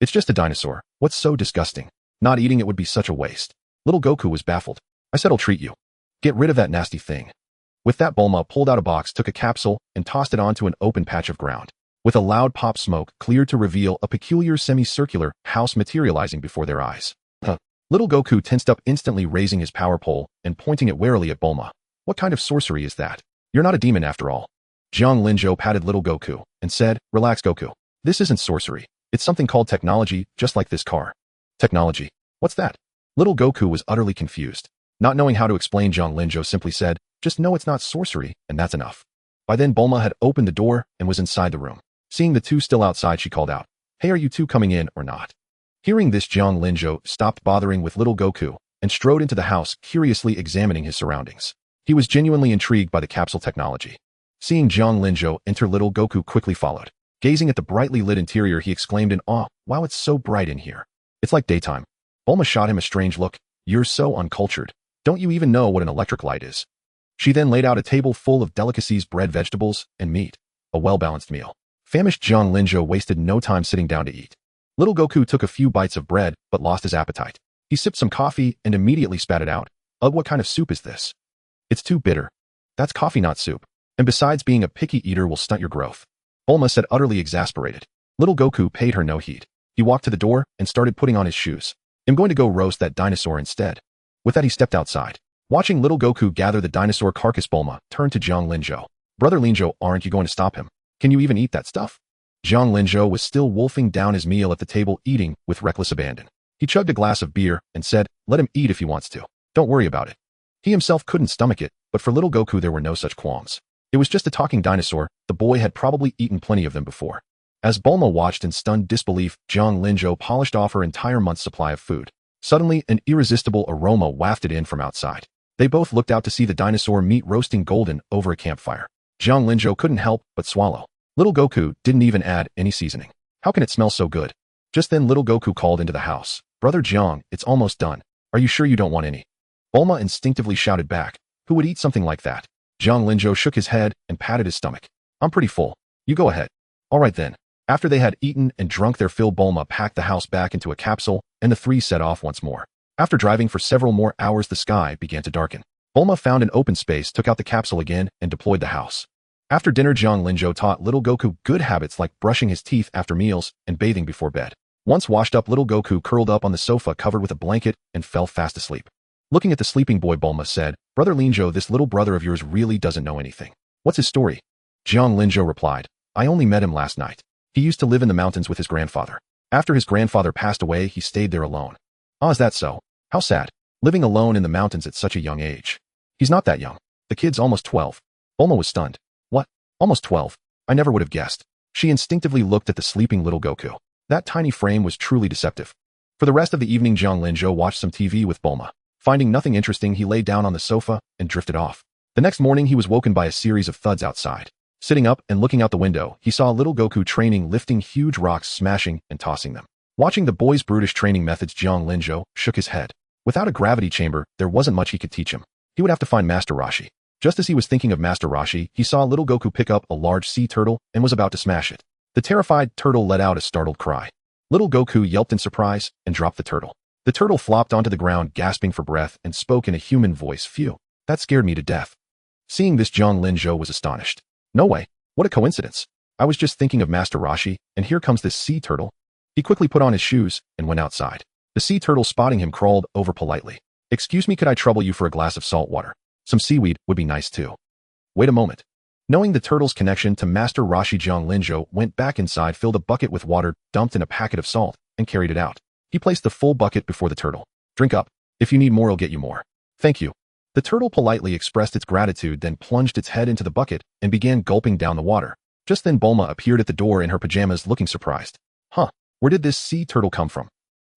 It's just a dinosaur. What's so disgusting? Not eating it would be such a waste. Little Goku was baffled. I said I'll treat you. Get rid of that nasty thing. With that, Bulma pulled out a box, took a capsule, and tossed it onto an open patch of ground. With a loud pop, smoke cleared to reveal a peculiar semicircular house materializing before their eyes. Little Goku tensed up, instantly raising his power pole and pointing it warily at Bulma. What kind of sorcery is that? You're not a demon after all. Jiang Linzhou patted Little Goku and said, relax, Goku. This isn't sorcery. It's something called technology, just like this car. Technology? What's that? Little Goku was utterly confused. Not knowing how to explain, Jiang Linzhou simply said, just know it's not sorcery, and that's enough. By then, Bulma had opened the door and was inside the room. Seeing the two still outside, she called out, hey, are you two coming in or not? Hearing this, Jiang Linzhou stopped bothering with Little Goku and strode into the house, curiously examining his surroundings. He was genuinely intrigued by the capsule technology. Seeing Jiang Linzhou enter, little Goku quickly followed. Gazing at the brightly lit interior, he exclaimed in awe, "Wow, it's so bright in here. It's like daytime." Bulma shot him a strange look. "You're so uncultured. Don't you even know what an electric light is?" She then laid out a table full of delicacies, bread, vegetables, and meat. A well-balanced meal. Famished Jiang Linzhou wasted no time sitting down to eat. Little Goku took a few bites of bread, but lost his appetite. He sipped some coffee and immediately spat it out. "Ugh, what kind of soup is this? It's too bitter. That's coffee, not soup. And besides, being a picky eater will stunt your growth," Bulma said, utterly exasperated. Little Goku paid her no heed. He walked to the door and started putting on his shoes. "I'm going to go roast that dinosaur instead." With that, he stepped outside. Watching little Goku gather the dinosaur carcass, Bulma turned to Jiang Linzhou. "Brother Linzhou, aren't you going to stop him? Can you even eat that stuff?" Jiang Linzhou was still wolfing down his meal at the table, eating with reckless abandon. He chugged a glass of beer and said, "Let him eat if he wants to. Don't worry about it." He himself couldn't stomach it, but for little Goku there were no such qualms. It was just a talking dinosaur. The boy had probably eaten plenty of them before. As Bulma watched in stunned disbelief, Jiang Linzhou polished off her entire month's supply of food. Suddenly, an irresistible aroma wafted in from outside. They both looked out to see the dinosaur meat roasting golden over a campfire. Jiang Linzhou couldn't help but swallow. Little Goku didn't even add any seasoning. "How can it smell so good?" Just then little Goku called into the house. "Brother Jiang, it's almost done. Are you sure you don't want any?" Bulma instinctively shouted back, "Who would eat something like that?" Jiang Linzhou shook his head and patted his stomach. "I'm pretty full. You go ahead." "All right then." After they had eaten and drunk their fill, Bulma packed the house back into a capsule, and the three set off once more. After driving for several more hours, the sky began to darken. Bulma found an open space, took out the capsule again, and deployed the house. After dinner, Jiang Linzhou taught little Goku good habits like brushing his teeth after meals and bathing before bed. Once washed up, little Goku curled up on the sofa covered with a blanket and fell fast asleep. Looking at the sleeping boy, Bulma said, "Brother Linzhou, this little brother of yours really doesn't know anything. What's his story?" Jiang Linzhou replied, "I only met him last night. He used to live in the mountains with his grandfather. After his grandfather passed away, he stayed there alone." "Ah, is that so? How sad. Living alone in the mountains at such a young age." "He's not that young. The kid's almost 12. Bulma was stunned. "What? Almost 12? I never would have guessed." She instinctively looked at the sleeping little Goku. That tiny frame was truly deceptive. For the rest of the evening, Jiang Linzhou watched some TV with Bulma. Finding nothing interesting, he lay down on the sofa and drifted off. The next morning, he was woken by a series of thuds outside. Sitting up and looking out the window, he saw little Goku training, lifting huge rocks, smashing and tossing them. Watching the boy's brutish training methods, Jiang Linzhou shook his head. Without a gravity chamber, there wasn't much he could teach him. He would have to find Master Roshi. Just as he was thinking of Master Roshi, he saw little Goku pick up a large sea turtle and was about to smash it. The terrified turtle let out a startled cry. Little Goku yelped in surprise and dropped the turtle. The turtle flopped onto the ground, gasping for breath, and spoke in a human voice. "Phew, that scared me to death." Seeing this, Jiang Linzhou was astonished. "No way. What a coincidence. I was just thinking of Master Roshi, and here comes this sea turtle." He quickly put on his shoes and went outside. The sea turtle, spotting him, crawled over politely. "Excuse me, could I trouble you for a glass of salt water? Some seaweed would be nice too." "Wait a moment." Knowing the turtle's connection to Master Roshi, Jiang Linzhou went back inside, filled a bucket with water, dumped in a packet of salt, and carried it out. He placed the full bucket before the turtle. "Drink up. If you need more, I'll get you more." "Thank you." The turtle politely expressed its gratitude, then plunged its head into the bucket and began gulping down the water. Just then Bulma appeared at the door in her pajamas, looking surprised. "Huh, where did this sea turtle come from?"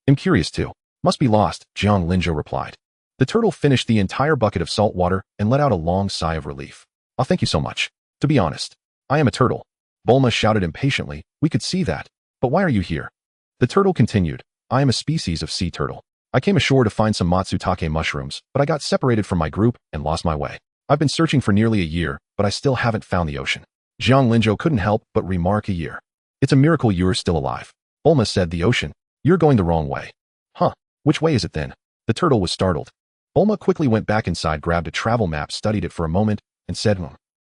"I'm curious too. Must be lost," Jiang Linzhou replied. The turtle finished the entire bucket of salt water and let out a long sigh of relief. "Oh, thank you so much. To be honest, I am a turtle." Bulma shouted impatiently. "We could see that. But why are you here?" The turtle continued. "I am a species of sea turtle. I came ashore to find some matsutake mushrooms, but I got separated from my group and lost my way. I've been searching for nearly a year, but I still haven't found the ocean." Jiang Linzhou couldn't help but remark, "A year? It's a miracle you're still alive." Bulma said, "The ocean? You're going the wrong way." "Huh, which way is it then?" The turtle was startled. Bulma quickly went back inside, grabbed a travel map, studied it for a moment, and said,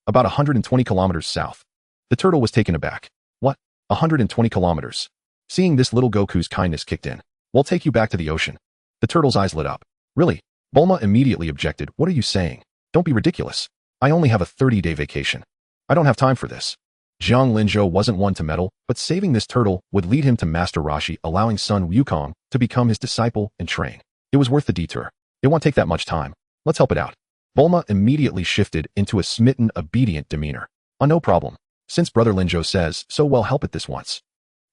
"About 120 kilometers south." The turtle was taken aback. "What? 120 kilometers? Seeing this, little Goku's kindness kicked in. "We'll take you back to the ocean." The turtle's eyes lit up. "Really?" Bulma immediately objected. "What are you saying? Don't be ridiculous. I only have a 30-day vacation. I don't have time for this." Jiang Linzhou wasn't one to meddle, but saving this turtle would lead him to Master Roshi, allowing son Wukong to become his disciple and train. It was worth the detour. "It won't take that much time. Let's help it out." Bulma immediately shifted into a smitten, obedient demeanor. "Oh, no problem. Since Brother Linzhou says so, we'll help it this once."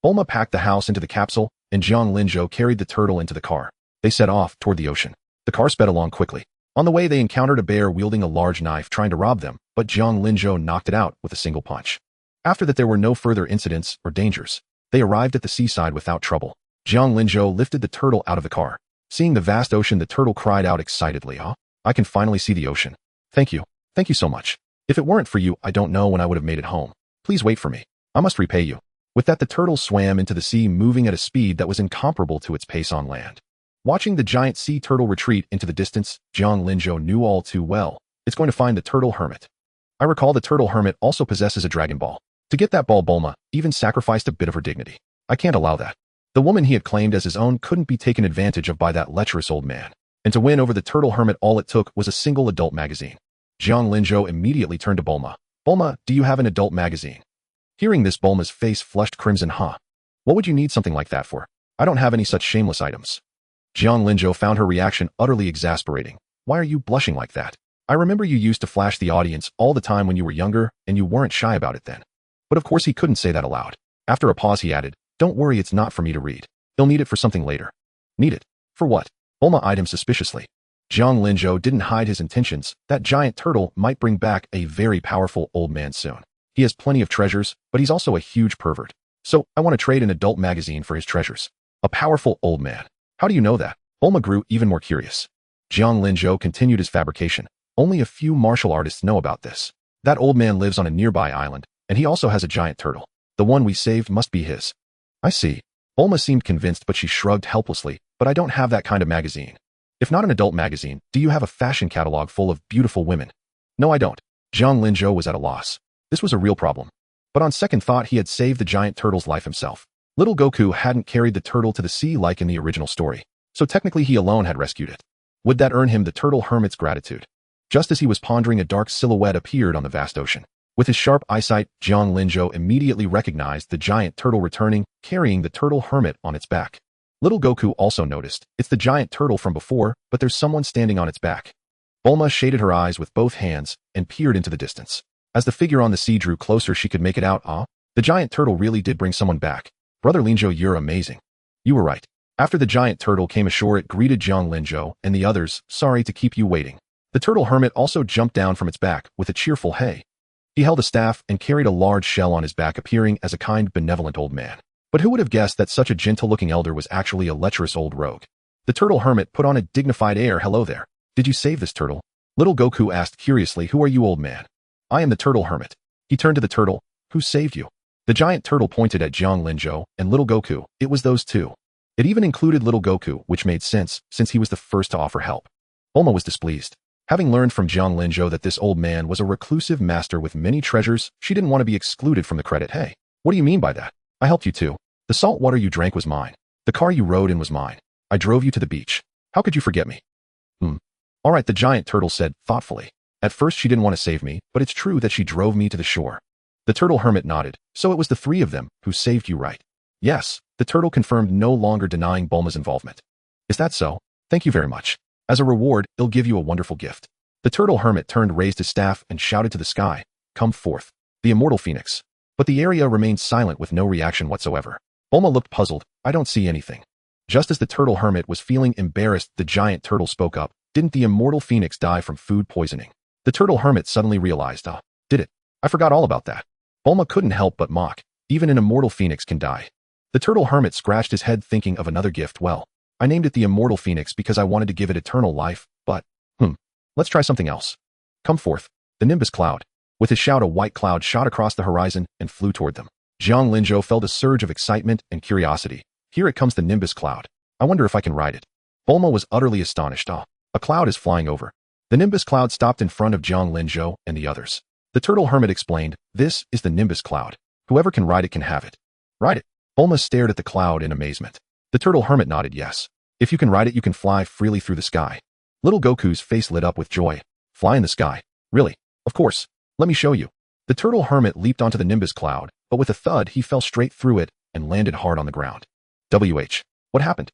Bulma packed the house into the capsule, and Jiang Linzhou carried the turtle into the car. They set off toward the ocean. The car sped along quickly. On the way, they encountered a bear wielding a large knife trying to rob them, but Jiang Linzhou knocked it out with a single punch. After that, there were no further incidents or dangers. They arrived at the seaside without trouble. Jiang Linzhou lifted the turtle out of the car. Seeing the vast ocean, the turtle cried out excitedly, I can finally see the ocean. Thank you. Thank you so much. If it weren't for you, I don't know when I would have made it home. Please wait for me. I must repay you." With that, the turtle swam into the sea, moving at a speed that was incomparable to its pace on land. Watching the giant sea turtle retreat into the distance, Jiang Linzhou knew all too well. It's going to find the turtle hermit. I recall the turtle hermit also possesses a dragon ball. To get that ball, Bulma even sacrificed a bit of her dignity. I can't allow that. The woman he had claimed as his own couldn't be taken advantage of by that lecherous old man. And to win over the turtle hermit, all it took was a single adult magazine. Jiang Linzhou immediately turned to Bulma. "Bulma, do you have an adult magazine?" Hearing this, Bulma's face flushed crimson. What would you need something like that for? I don't have any such shameless items." Jiang Linzhou found her reaction utterly exasperating. "Why are you blushing like that? I remember you used to flash the audience all the time when you were younger, and you weren't shy about it then." But of course he couldn't say that aloud. After a pause, he added, "Don't worry, it's not for me to read. He'll need it for something later." "Need it? For what?" Bulma eyed him suspiciously. Jiang Linzhou didn't hide his intentions. That giant turtle might bring back a very powerful old man soon. He has plenty of treasures, but he's also a huge pervert. So I want to trade an adult magazine for his treasures. A powerful old man. How do you know that? Bulma grew even more curious. Jiang Linzhou continued his fabrication. Only a few martial artists know about this. That old man lives on a nearby island, and he also has a giant turtle. The one we saved must be his. I see. Bulma seemed convinced, but she shrugged helplessly. But I don't have that kind of magazine. If not an adult magazine, do you have a fashion catalog full of beautiful women? No, I don't. Jiang Linzhou was at a loss. This was a real problem. But on second thought, he had saved the giant turtle's life himself. Little Goku hadn't carried the turtle to the sea like in the original story. So technically he alone had rescued it. Would that earn him the turtle hermit's gratitude? Just as he was pondering, a dark silhouette appeared on the vast ocean. With his sharp eyesight, Jiang Linzhou immediately recognized the giant turtle returning, carrying the turtle hermit on its back. Little Goku also noticed. It's the giant turtle from before, but there's someone standing on its back. Bulma shaded her eyes with both hands and peered into the distance. As the figure on the sea drew closer, she could make it out. The giant turtle really did bring someone back. Brother Linzhou, you're amazing. You were right. After the giant turtle came ashore, it greeted Jiang Linzhou and the others. Sorry to keep you waiting. The turtle hermit also jumped down from its back with a cheerful hey. He held a staff and carried a large shell on his back, appearing as a kind, benevolent old man. But who would have guessed that such a gentle-looking elder was actually a lecherous old rogue? The turtle hermit put on a dignified air. "Hello there. Did you save this turtle?" Little Goku asked curiously. "Who are you, old man?" "I am the turtle hermit." He turned to the turtle. "Who saved you?" The giant turtle pointed at Jiang Linzhou and Little Goku. It was those two. It even included Little Goku, which made sense since he was the first to offer help. Bulma was displeased. Having learned from Jiang Linzhou that this old man was a reclusive master with many treasures, she didn't want to be excluded from the credit. "Hey, what do you mean by that? I helped you too. The salt water you drank was mine. The car you rode in was mine. I drove you to the beach. How could you forget me?" All right, the giant turtle said thoughtfully. "At first she didn't want to save me, but it's true that she drove me to the shore." The turtle hermit nodded. "So it was the three of them who saved you, right?" "Yes," the turtle confirmed, no longer denying Bulma's involvement. "Is that so? Thank you very much. As a reward, I'll give you a wonderful gift." The turtle hermit raised his staff and shouted to the sky, "Come forth, the immortal phoenix." But the area remained silent with no reaction whatsoever. Bulma looked puzzled. "I don't see anything." Just as the turtle hermit was feeling embarrassed, the giant turtle spoke up. "Didn't the immortal phoenix die from food poisoning?" The turtle hermit suddenly realized, did it? I forgot all about that." Bulma couldn't help but mock. Even an immortal phoenix can die. The turtle hermit scratched his head, thinking of another gift. "Well, I named it the immortal phoenix because I wanted to give it eternal life, but, let's try something else. Come forth, the Nimbus cloud." With his shout, a white cloud shot across the horizon and flew toward them. Jiang Linzhou felt a surge of excitement and curiosity. "Here it comes, the Nimbus cloud. I wonder if I can ride it." Bulma was utterly astonished. A cloud is flying over. The Nimbus cloud stopped in front of Jiang Linzhou and the others. The turtle hermit explained, "This is the Nimbus cloud. Whoever can ride it can have it." "Ride it?" Bulma stared at the cloud in amazement. The turtle hermit nodded yes. "If you can ride it, you can fly freely through the sky." Little Goku's face lit up with joy. "Fly in the sky? Really? Of course. Let me show you." The turtle hermit leaped onto the Nimbus cloud, but with a thud he fell straight through it and landed hard on the ground. What happened?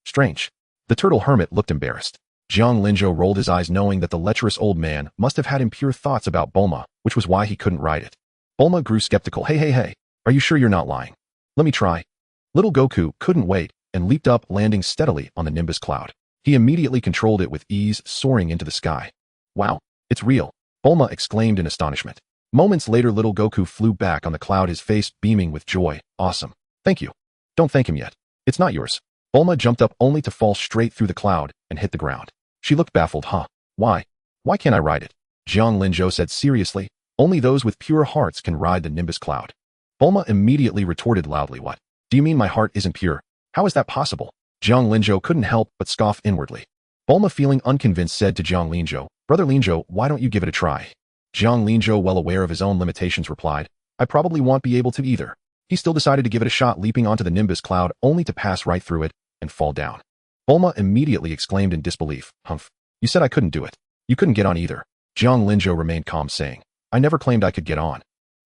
Strange. The turtle hermit looked embarrassed. Jiang Linzhou rolled his eyes, knowing that the lecherous old man must have had impure thoughts about Bulma, which was why he couldn't ride it. Bulma grew skeptical. Hey, are you sure you're not lying? Let me try." Little Goku couldn't wait and leaped up, landing steadily on the Nimbus cloud. He immediately controlled it with ease, soaring into the sky. Wow, it's real, Bulma exclaimed in astonishment. Moments later, little Goku flew back on the cloud, his face beaming with joy. Awesome. Thank you. Don't thank him yet. It's not yours. Bulma jumped up only to fall straight through the cloud and hit the ground. She looked baffled. Huh? Why? Why can't I ride it? Jiang Linzhou said seriously. Only those with pure hearts can ride the Nimbus cloud. Bulma immediately retorted loudly. What? Do you mean my heart isn't pure? How is that possible? Jiang Linzhou couldn't help but scoff inwardly. Bulma, feeling unconvinced, said to Jiang Linzhou, Brother Linzhou, why don't you give it a try? Jiang Linzhou, well aware of his own limitations, replied, I probably won't be able to either. He still decided to give it a shot, leaping onto the Nimbus cloud only to pass right through it and fall down. Bulma immediately exclaimed in disbelief, Humph, you said I couldn't do it. You couldn't get on either. Jiang Linzhou remained calm, saying, I never claimed I could get on.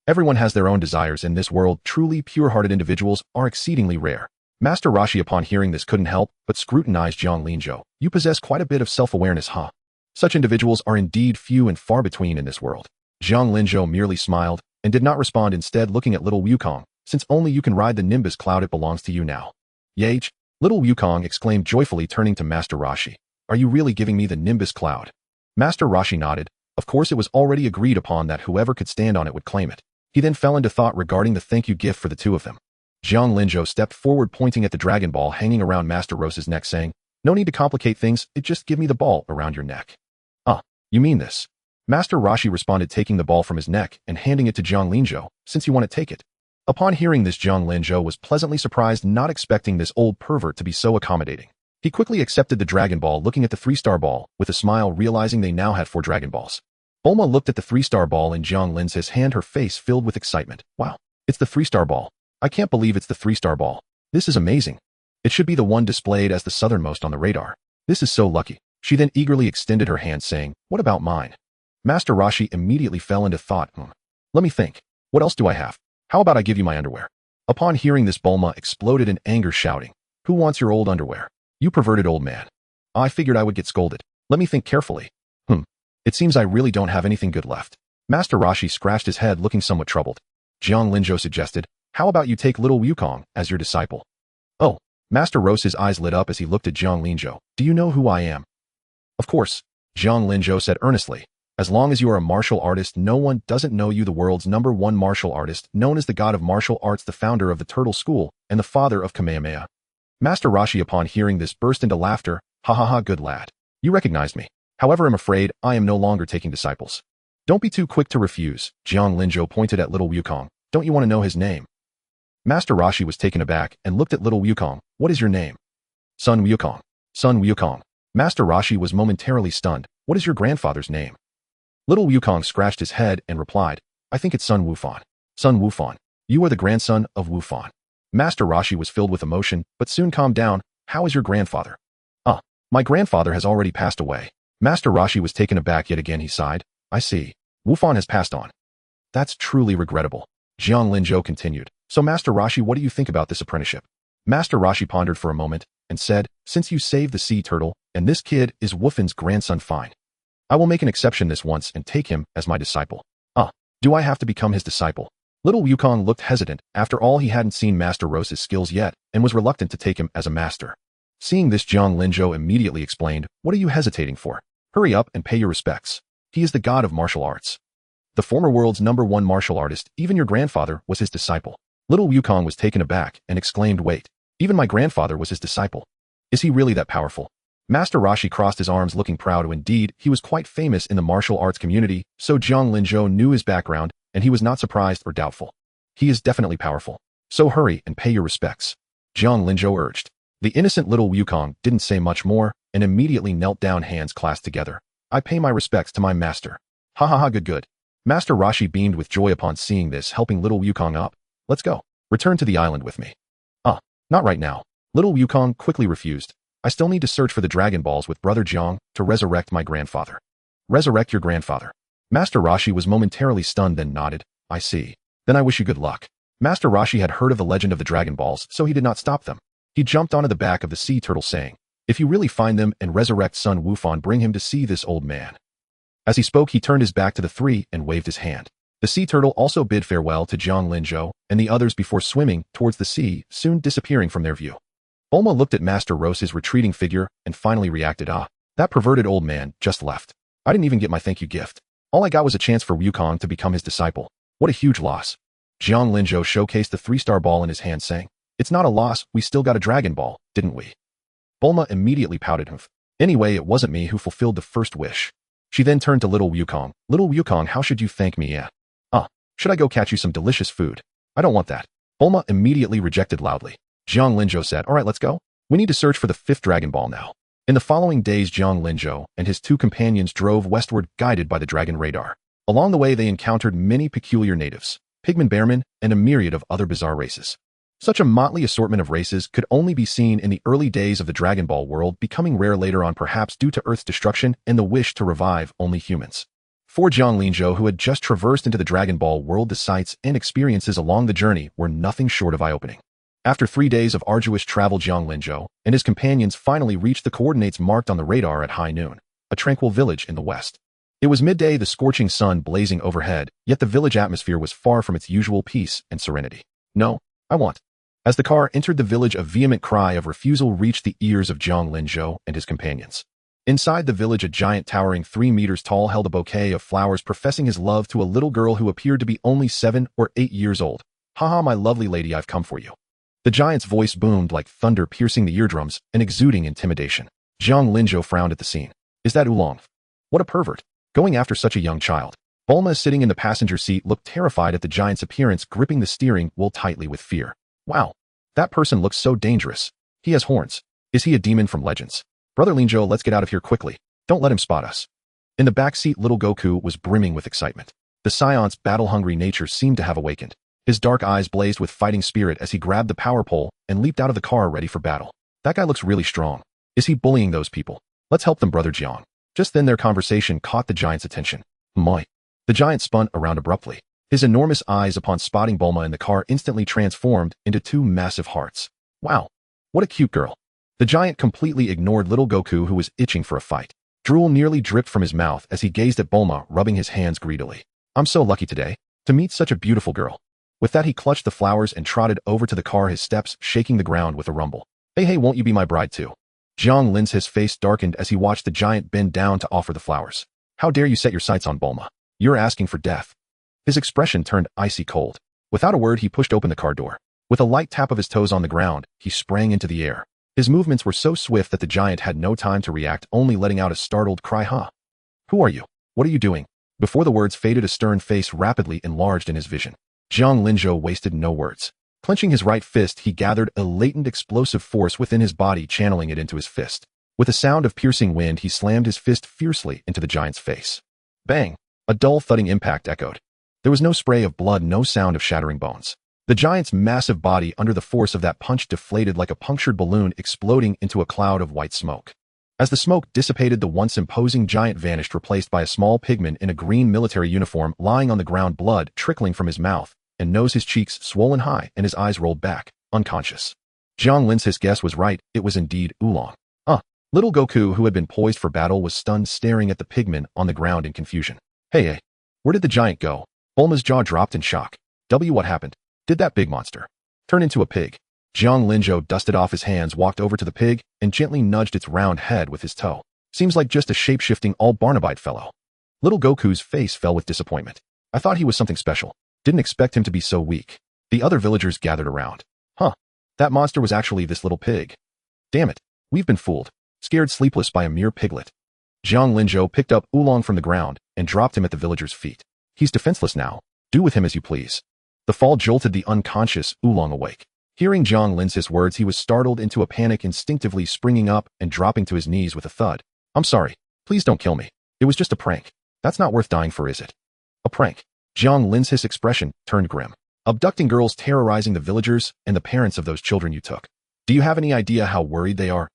Everyone has their own desires in this world. Truly pure-hearted individuals are exceedingly rare. Master Roshi, upon hearing this, couldn't help but scrutinize Jiang Linzhou. You possess quite a bit of self-awareness, huh? Such individuals are indeed few and far between in this world. Jiang Linzhou merely smiled and did not respond, instead looking at little Wukong. Since only you can ride the Nimbus cloud, it belongs to you now. Yage, little Wukong exclaimed joyfully, turning to Master Roshi. Are you really giving me the Nimbus cloud? Master Roshi nodded. Of course, it was already agreed upon that whoever could stand on it would claim it. He then fell into thought regarding the thank you gift for the two of them. Jiang Linzhou stepped forward, pointing at the Dragon Ball hanging around Master Rose's neck, saying, No need to complicate things, just give me the ball around your neck. You mean this? Master Roshi responded, taking the ball from his neck and handing it to Jiang Linzhou. Since you want to take it. Upon hearing this, Jiang Linzhou was pleasantly surprised, not expecting this old pervert to be so accommodating. He quickly accepted the Dragon Ball, looking at the 3-star ball with a smile, realizing they now had 4 Dragon Balls. Bulma looked at the 3-star ball in Jiang Linzhou's hand, her face filled with excitement. Wow, it's the 3-star ball. I can't believe it's the 3-star ball. This is amazing. It should be the one displayed as the southernmost on the radar. This is so lucky. She then eagerly extended her hand, saying, What about mine? Master Roshi immediately fell into thought. Let me think. What else do I have? How about I give you my underwear? Upon hearing this, Bulma exploded in anger, shouting, Who wants your old underwear? You perverted old man. I figured I would get scolded. Let me think carefully. It seems I really don't have anything good left. Master Roshi scratched his head, looking somewhat troubled. Jiang Linzhou suggested, How about you take little Wukong as your disciple? Oh, Master Rose's eyes lit up as he looked at Jiang Linzhou. Do you know who I am? Of course, Jiang Linzhou said earnestly. As long as you are a martial artist, no one doesn't know you. The world's #1 martial artist, known as the god of martial arts, the founder of the Turtle School, and the father of Kamehameha. Master Roshi, upon hearing this, burst into laughter. Ha ha ha, good lad. You recognized me. However, I'm afraid I am no longer taking disciples. Don't be too quick to refuse. Jiang Linzhou pointed at little Wukong. Don't you want to know his name? Master Roshi was taken aback and looked at little Wukong. What is your name? Sun Wukong. Sun Wukong. Master Roshi was momentarily stunned. What is your grandfather's name? Little Wukong scratched his head and replied, I think it's Sun Wufan. Sun Wufan. You are the grandson of Wufan. Master Roshi was filled with emotion, but soon calmed down. How is your grandfather? My grandfather has already passed away. Master Roshi was taken aback yet again. He sighed. I see. Wufan has passed on. That's truly regrettable. Jiang Linzhou continued. So Master Roshi, what do you think about this apprenticeship? Master Roshi pondered for a moment and said, Since you saved the sea turtle, and this kid is Wufan's grandson, fine. I will make an exception this once and take him as my disciple. Do I have to become his disciple? Little Wukong looked hesitant. After all, he hadn't seen Master Rose's skills yet and was reluctant to take him as a master. Seeing this, Jiang Linzhou immediately explained, What are you hesitating for? Hurry up and pay your respects. He is the god of martial arts. The former world's #1 martial artist, even your grandfather was his disciple. Little Wukong was taken aback and exclaimed, Wait, even my grandfather was his disciple. Is he really that powerful? Master Roshi crossed his arms, looking proud. Indeed, he was quite famous in the martial arts community, so Jiang Linzhou knew his background, and he was not surprised or doubtful. He is definitely powerful. So hurry and pay your respects. Jiang Linzhou urged. The innocent little Wukong didn't say much more and immediately knelt down, hands clasped together. I pay my respects to my master. Ha ha ha, good. Master Roshi beamed with joy upon seeing this, helping little Wukong up. Let's go. Return to the island with me. Not right now. Little Wukong quickly refused. I still need to search for the Dragon Balls with Brother Jiang to resurrect my grandfather. Resurrect your grandfather? Master Roshi was momentarily stunned, then nodded. I see. Then I wish you good luck. Master Roshi had heard of the legend of the Dragon Balls, so he did not stop them. He jumped onto the back of the sea turtle, saying, If you really find them and resurrect Sun Wufan, bring him to see this old man. As he spoke, he turned his back to the 3 and waved his hand. The sea turtle also bid farewell to Jiang Linzhou and the others before swimming towards the sea, soon disappearing from their view. Bulma looked at Master Rose's retreating figure and finally reacted, "Ah, that perverted old man just left. I didn't even get my thank you gift. All I got was a chance for Wukong to become his disciple. What a huge loss." Jiang Linzhou showcased the 3-star ball in his hand, saying, "It's not a loss, we still got a Dragon Ball, didn't we?" Bulma immediately pouted him. "Anyway, it wasn't me who fulfilled the first wish." She then turned to little Wukong. "Little Wukong, how should you thank me, yeah? Should I go catch you some delicious food? I don't want that." Bulma immediately rejected loudly. Jiang Linzhou said, "All right, let's go. We need to search for the 5th Dragon Ball now." In the following days, Jiang Linzhou and his 2 companions drove westward, guided by the Dragon Radar. Along the way, they encountered many peculiar natives, pigmen bearmen, and a myriad of other bizarre races. Such a motley assortment of races could only be seen in the early days of the Dragon Ball world, becoming rare later on, perhaps due to Earth's destruction and the wish to revive only humans. For Jiang Linzhou, who had just traversed into the Dragon Ball world, the sights and experiences along the journey were nothing short of eye-opening. After 3 days of arduous travel, Jiang Linzhou and his companions finally reached the coordinates marked on the radar at high noon, a tranquil village in the west. It was midday, the scorching sun blazing overhead, yet the village atmosphere was far from its usual peace and serenity. "No, I want." As the car entered the village, a vehement cry of refusal reached the ears of Jiang Linzhou and his companions. Inside the village, a giant towering 3 meters tall held a bouquet of flowers, professing his love to a little girl who appeared to be only 7 or 8 years old. "Haha, my lovely lady, I've come for you." The giant's voice boomed like thunder, piercing the eardrums and exuding intimidation. Jiang Linzhou frowned at the scene. "Is that Oolong? What a pervert, going after such a young child." Bulma, sitting in the passenger seat, looked terrified at the giant's appearance, gripping the steering wheel tightly with fear. "Wow, that person looks so dangerous. He has horns. Is he a demon from Legends? Brother Linzhou, let's get out of here quickly. Don't let him spot us." In the back seat, little Goku was brimming with excitement. The Scion's battle-hungry nature seemed to have awakened. His dark eyes blazed with fighting spirit as he grabbed the power pole and leaped out of the car, ready for battle. "That guy looks really strong. Is he bullying those people? Let's help them, Brother Jiang." Just then their conversation caught the giant's attention. "Moi." The giant spun around abruptly. His enormous eyes, upon spotting Bulma in the car, instantly transformed into 2 massive hearts. "Wow, what a cute girl." The giant completely ignored little Goku, who was itching for a fight. Drool nearly dripped from his mouth as he gazed at Bulma, rubbing his hands greedily. "I'm so lucky today to meet such a beautiful girl." With that, he clutched the flowers and trotted over to the car, his steps shaking the ground with a rumble. Hey, won't you be my bride too?" Jiang Linzhou's face darkened as he watched the giant bend down to offer the flowers. "How dare you set your sights on Bulma? You're asking for death." His expression turned icy cold. Without a word, he pushed open the car door. With a light tap of his toes on the ground, he sprang into the air. His movements were so swift that the giant had no time to react, only letting out a startled cry. "Huh? Who are you? What are you doing?" Before the words faded, a stern face rapidly enlarged in his vision. Jiang Linzhou wasted no words. Clenching his right fist, he gathered a latent explosive force within his body, channeling it into his fist. With a sound of piercing wind, he slammed his fist fiercely into the giant's face. Bang! A dull thudding impact echoed. There was no spray of blood, no sound of shattering bones. The giant's massive body, under the force of that punch, deflated like a punctured balloon, exploding into a cloud of white smoke. As the smoke dissipated, the once imposing giant vanished, replaced by a small pigman in a green military uniform lying on the ground, blood trickling from his mouth and nose, his cheeks swollen high and his eyes rolled back, unconscious. Jiang Linzhou's guess was right. It was indeed Oolong. Little Goku, who had been poised for battle, was stunned, staring at the pigman on the ground in confusion. Hey, where did the giant go?" Bulma's jaw dropped in shock. What happened? Did that big monster turn into a pig?" Jiang Linzhou dusted off his hands, walked over to the pig, and gently nudged its round head with his toe. "Seems like just a shape-shifting all-Barnabite fellow." Little Goku's face fell with disappointment. "I thought he was something special. Didn't expect him to be so weak." The other villagers gathered around. That monster was actually this little pig. Damn it, we've been fooled. Scared sleepless by a mere piglet. Jiang Linzhou picked up Oolong from the ground and dropped him at the villagers' feet. "He's defenseless now. Do with him as you please." The fall jolted the unconscious Oolong awake. Hearing Jiang Linzhou's words, he was startled into a panic, instinctively springing up and dropping to his knees with a thud. "I'm sorry. Please don't kill me. It was just a prank. That's not worth dying for, is it?" "A prank?" Jiang Linzhou's expression turned grim. "Abducting girls, terrorizing the villagers and the parents of those children you took. Do you have any idea how worried they are?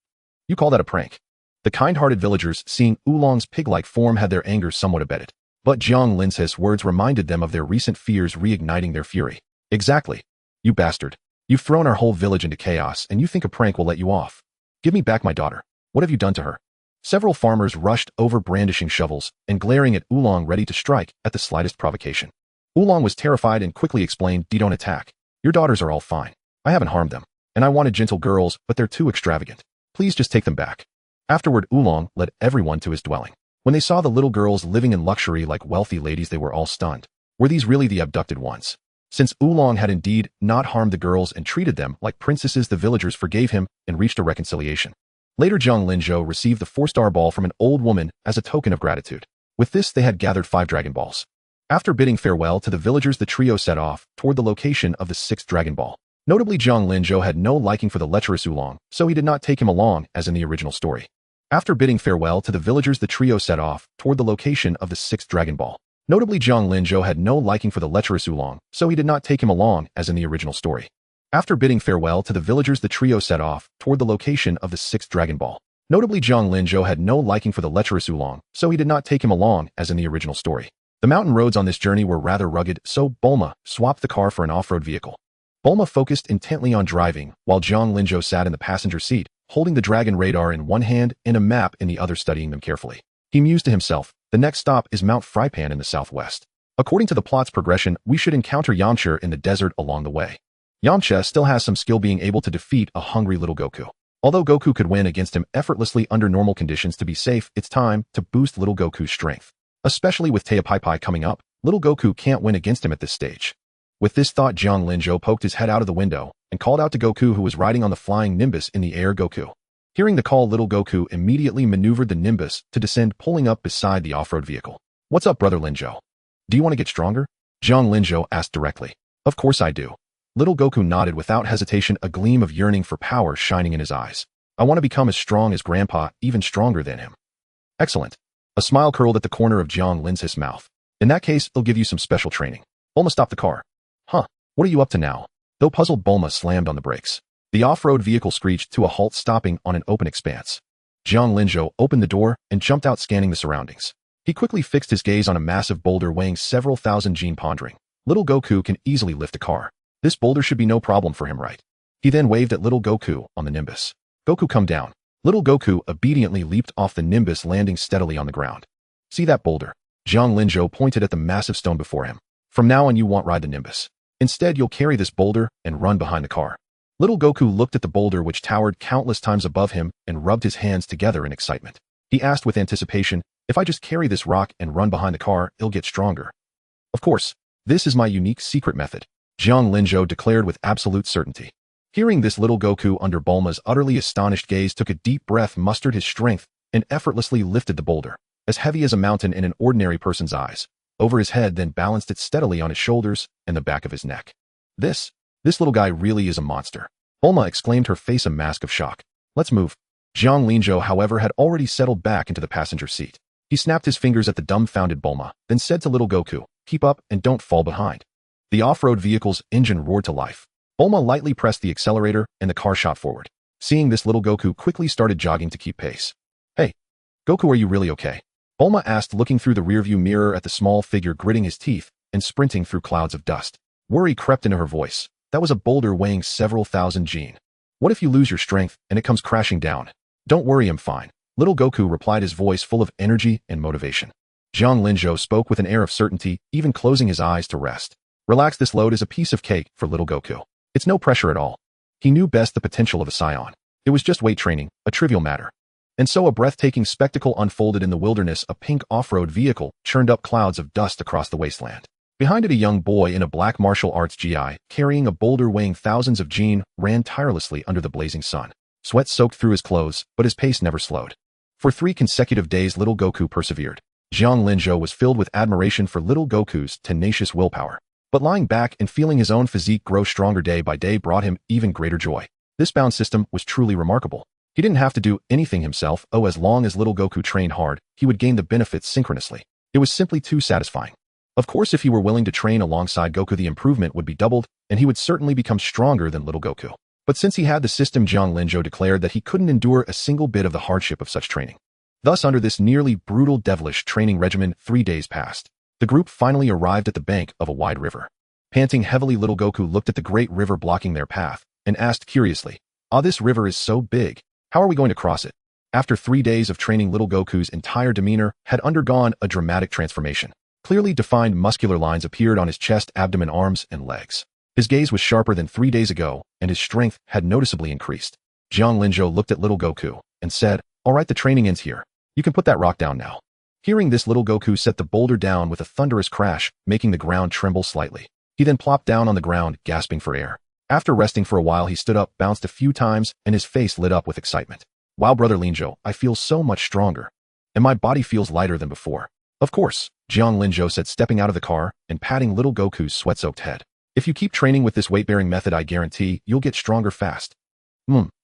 You call that a prank?" The kind-hearted villagers, seeing Oolong's pig-like form, had their anger somewhat abated. But Jiang Linzhou's words reminded them of their recent fears, reigniting their fury. "Exactly. You bastard. You've thrown our whole village into chaos, and you think a prank will let you off. Give me back my daughter. What have you done to her?" Several farmers rushed over, brandishing shovels and glaring at Oolong, ready to strike at the slightest provocation. Oolong was terrified and quickly explained, "Don't attack. Your daughters are all fine. I haven't harmed them. And I wanted gentle girls, but they're too extravagant. Please just take them back. Afterward, Oolong led everyone to his dwelling. When they saw the little girls living in luxury like wealthy ladies, they were all stunned. Were these really the abducted ones? Since Oolong had indeed not harmed the girls and treated them like princesses, the villagers forgave him and reached a reconciliation. Later, Zhang Linzhou received the 4-star ball from an old woman as a token of gratitude. With this, they had gathered 5 Dragon Balls. After bidding farewell to the villagers, the trio set off toward the location of the 6th Dragon Ball. Notably, Zhang Linzhou had no liking for the lecherous Oolong, so he did not take him along as in the original story. After bidding farewell to the villagers, the trio set off toward the location of the 6th Dragon Ball. Notably, Zhang Linzhou had no liking for the lecherous Oolong, so he did not take him along as in the original story. After bidding farewell to the villagers, the trio set off toward the location of the 6th Dragon Ball. Notably, Zhang Linzhou had no liking for the lecherous Oolong, so he did not take him along as in the original story. The mountain roads on this journey were rather rugged, so Bulma swapped the car for an off-road vehicle. Bulma focused intently on driving, while Zhang Linzhou sat in the passenger seat, holding the dragon radar in one hand and a map in the other, studying them carefully. He mused to himself, the next stop is Mount Frypan in the southwest. According to the plot's progression, we should encounter Yamcha in the desert along the way. Yamcha still has some skill being able to defeat a hungry little Goku. Although Goku could win against him effortlessly under normal conditions, to be safe, it's time to boost little Goku's strength. Especially with Teapaipai coming up, little Goku can't win against him at this stage. With this thought, Zhang Linzhou poked his head out of the window and called out to Goku, who was riding on the flying Nimbus in the air. Goku. Hearing the call, little Goku immediately maneuvered the Nimbus to descend, pulling up beside the off-road vehicle. What's up, brother Linzhou? Do you want to get stronger? Zhang Linzhou asked directly. Of course I do. Little Goku nodded without hesitation, a gleam of yearning for power shining in his eyes. I want to become as strong as Grandpa, even stronger than him. Excellent. A smile curled at the corner of Zhang Linzhou's mouth. In that case, it'll give you some special training. Bulma stopped the car. Huh, what are you up to now? Though puzzled, Bulma slammed on the brakes. The off-road vehicle screeched to a halt, stopping on an open expanse. Zhang Linzhou opened the door and jumped out, scanning the surroundings. He quickly fixed his gaze on a massive boulder weighing several thousand Jin, pondering. Little Goku can easily lift a car. This boulder should be no problem for him, right? He then waved at little Goku on the Nimbus. Goku, come down. Little Goku obediently leaped off the Nimbus, landing steadily on the ground. See that boulder? Zhang Linzhou pointed at the massive stone before him. From now on, you won't ride the Nimbus. Instead, you'll carry this boulder and run behind the car. Little Goku looked at the boulder, which towered countless times above him, and rubbed his hands together in excitement. He asked with anticipation, if I just carry this rock and run behind the car, it'll get stronger. Of course, this is my unique secret method, Zhang Linzhou declared with absolute certainty. Hearing this, little Goku, under Bulma's utterly astonished gaze, took a deep breath, mustered his strength, and effortlessly lifted the boulder, as heavy as a mountain in an ordinary person's eyes, over his head, then balanced it steadily on his shoulders and the back of his neck. This little guy really is a monster, Bulma exclaimed, her face a mask of shock. Let's move. Zhang Linzhou, however, had already settled back into the passenger seat. He snapped his fingers at the dumbfounded Bulma, then said to little Goku, keep up and don't fall behind. The off-road vehicle's engine roared to life. Bulma lightly pressed the accelerator and the car shot forward. Seeing this, little Goku quickly started jogging to keep pace. Hey, Goku, are you really okay? Bulma asked, looking through the rearview mirror at the small figure gritting his teeth and sprinting through clouds of dust. Worry crept into her voice. That was a boulder weighing several thousand Jin. What if you lose your strength and it comes crashing down? Don't worry, I'm fine. Little Goku replied, his voice full of energy and motivation. Zhang Linzhou spoke with an air of certainty, even closing his eyes to rest. Relax, this load is a piece of cake for little Goku. It's no pressure at all. He knew best the potential of a scion. It was just weight training, a trivial matter. And so a breathtaking spectacle unfolded in the wilderness. A pink off-road vehicle churned up clouds of dust across the wasteland. Behind it, a young boy in a black martial arts GI, carrying a boulder weighing thousands of Jin, ran tirelessly under the blazing sun. Sweat soaked through his clothes, but his pace never slowed. For 3 consecutive days, little Goku persevered. Zhang Linzhou was filled with admiration for little Goku's tenacious willpower. But lying back and feeling his own physique grow stronger day by day brought him even greater joy. This bound system was truly remarkable. He didn't have to do anything himself. As long as little Goku trained hard, he would gain the benefits synchronously. It was simply too satisfying. Of course, if he were willing to train alongside Goku, the improvement would be doubled, and he would certainly become stronger than little Goku. But since he had the system, Zhang Linzhou declared that he couldn't endure a single bit of the hardship of such training. Thus, under this nearly brutal devilish training regimen, 3 days passed. The group finally arrived at the bank of a wide river. Panting heavily, little Goku looked at the great river blocking their path and asked curiously, this river is so big. How are we going to cross it? After 3 days of training, little Goku's entire demeanor had undergone a dramatic transformation. Clearly defined muscular lines appeared on his chest, abdomen, arms, and legs. His gaze was sharper than 3 days ago, and his strength had noticeably increased. Jiang Linzhou looked at little Goku and said, "All right, the training ends here. You can put that rock down now." Hearing this, little Goku set the boulder down with a thunderous crash, making the ground tremble slightly. He then plopped down on the ground, gasping for air. After resting for a while, he stood up, bounced a few times, and his face lit up with excitement. "Wow, brother Linzhou, I feel so much stronger. And my body feels lighter than before." "Of course," Jiang Linzhou said, stepping out of the car and patting little Goku's sweat-soaked head. "If you keep training with this weight-bearing method, I guarantee you'll get stronger fast."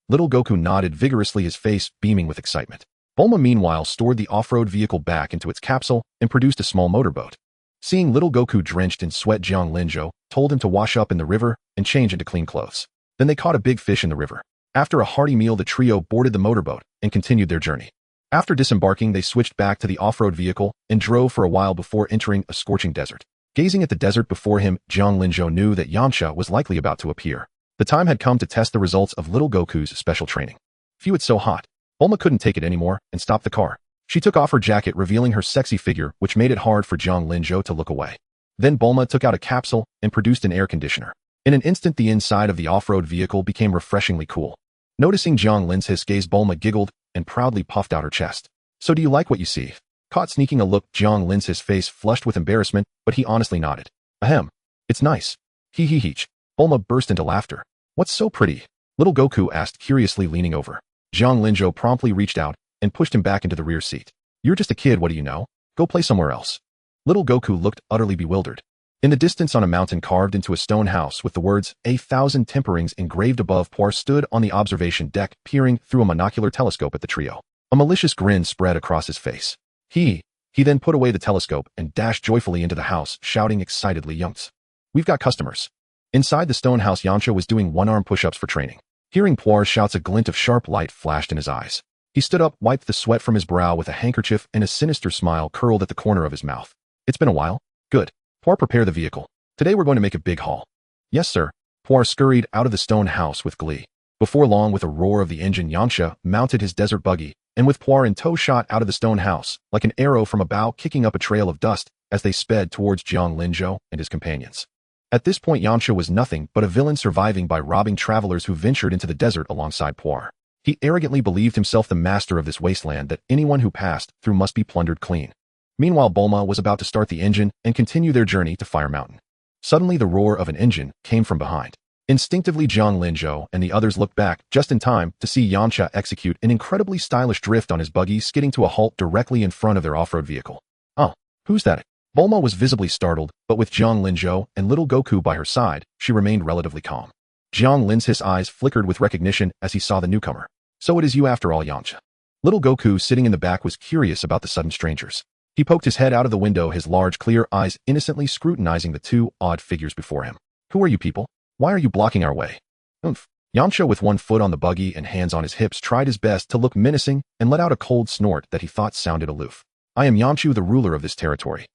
Little Goku nodded vigorously, his face beaming with excitement. Bulma meanwhile stored the off-road vehicle back into its capsule and produced a small motorboat. Seeing little Goku drenched in sweat, Jiang Linzhou told him to wash up in the river and change into clean clothes. Then they caught a big fish in the river. After a hearty meal, the trio boarded the motorboat and continued their journey. After disembarking, they switched back to the off-road vehicle and drove for a while before entering a scorching desert. Gazing at the desert before him, Jiang Linzhou knew that Yamcha was likely about to appear. The time had come to test the results of little Goku's special training. Phew, it's so hot. Bulma couldn't take it anymore and stopped the car. She took off her jacket, revealing her sexy figure, which made it hard for Jiang Linzhou to look away. Then Bulma took out a capsule and produced an air conditioner. In an instant, the inside of the off-road vehicle became refreshingly cool. Noticing Jiang Linzhou's gaze, Bulma giggled and proudly puffed out her chest. "So do you like what you see?" Caught sneaking a look, Jiang Linzhou's face flushed with embarrassment, but he honestly nodded. "Ahem. It's nice." Hee. Bulma burst into laughter. "What's so pretty?" Little Goku asked, curiously leaning over. Jiang Linzhou promptly reached out and pushed him back into the rear seat. "You're just a kid, what do you know? Go play somewhere else." Little Goku looked utterly bewildered. In the distance, on a mountain carved into a stone house with the words "1,000 temperings" engraved above, Poir stood on the observation deck, peering through a monocular telescope at the trio. A malicious grin spread across his face. He then put away the telescope and dashed joyfully into the house, shouting excitedly, "Yunks! We've got customers." Inside the stone house, Yamcha was doing one-arm push-ups for training. Hearing Poir's shouts, a glint of sharp light flashed in his eyes. He stood up, wiped the sweat from his brow with a handkerchief, and a sinister smile curled at the corner of his mouth. "It's been a while. Good. Poir, prepare the vehicle. Today we're going to make a big haul." "Yes, sir." Poir scurried out of the stone house with glee. Before long, with a roar of the engine, Yamcha mounted his desert buggy, and with Poir in tow, shot out of the stone house, like an arrow from a bow, kicking up a trail of dust as they sped towards Jiang Linzhou and his companions. At this point, Yamcha was nothing but a villain, surviving by robbing travelers who ventured into the desert alongside Poir. He arrogantly believed himself the master of this wasteland, that anyone who passed through must be plundered clean. Meanwhile, Bulma was about to start the engine and continue their journey to Fire Mountain. Suddenly, the roar of an engine came from behind. Instinctively, Jiang Linzhou and the others looked back just in time to see Yamcha execute an incredibly stylish drift on his buggy, skidding to a halt directly in front of their off-road vehicle. "Oh, who's that?" Bulma was visibly startled, but with Jiang Linzhou and little Goku by her side, she remained relatively calm. Jiang Linzhou's eyes flickered with recognition as he saw the newcomer. "So it is you after all, Yamcha." Little Goku, sitting in the back, was curious about the sudden strangers. He poked his head out of the window, his large, clear eyes innocently scrutinizing the two odd figures before him. "Who are you people? Why are you blocking our way?" "Oomph." Yamcha, with one foot on the buggy and hands on his hips, tried his best to look menacing and let out a cold snort that he thought sounded aloof. "I am Yamchu, the ruler of this territory.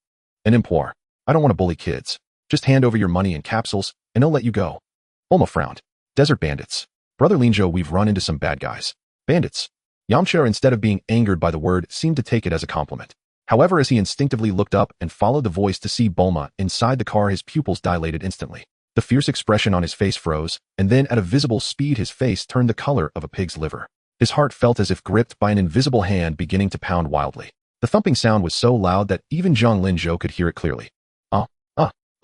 And Poir, I don't want to bully kids. Just hand over your money and capsules, and I'll let you go." Bulma frowned. "Desert bandits. Brother Linzhou, we've run into some bad guys." "Bandits?" Yamcha, instead of being angered by the word, seemed to take it as a compliment. However, as he instinctively looked up and followed the voice to see Bulma inside the car, his pupils dilated instantly. The fierce expression on his face froze, and then at a visible speed his face turned the color of a pig's liver. His heart felt as if gripped by an invisible hand, beginning to pound wildly. The thumping sound was so loud that even Jiang Linzhou could hear it clearly.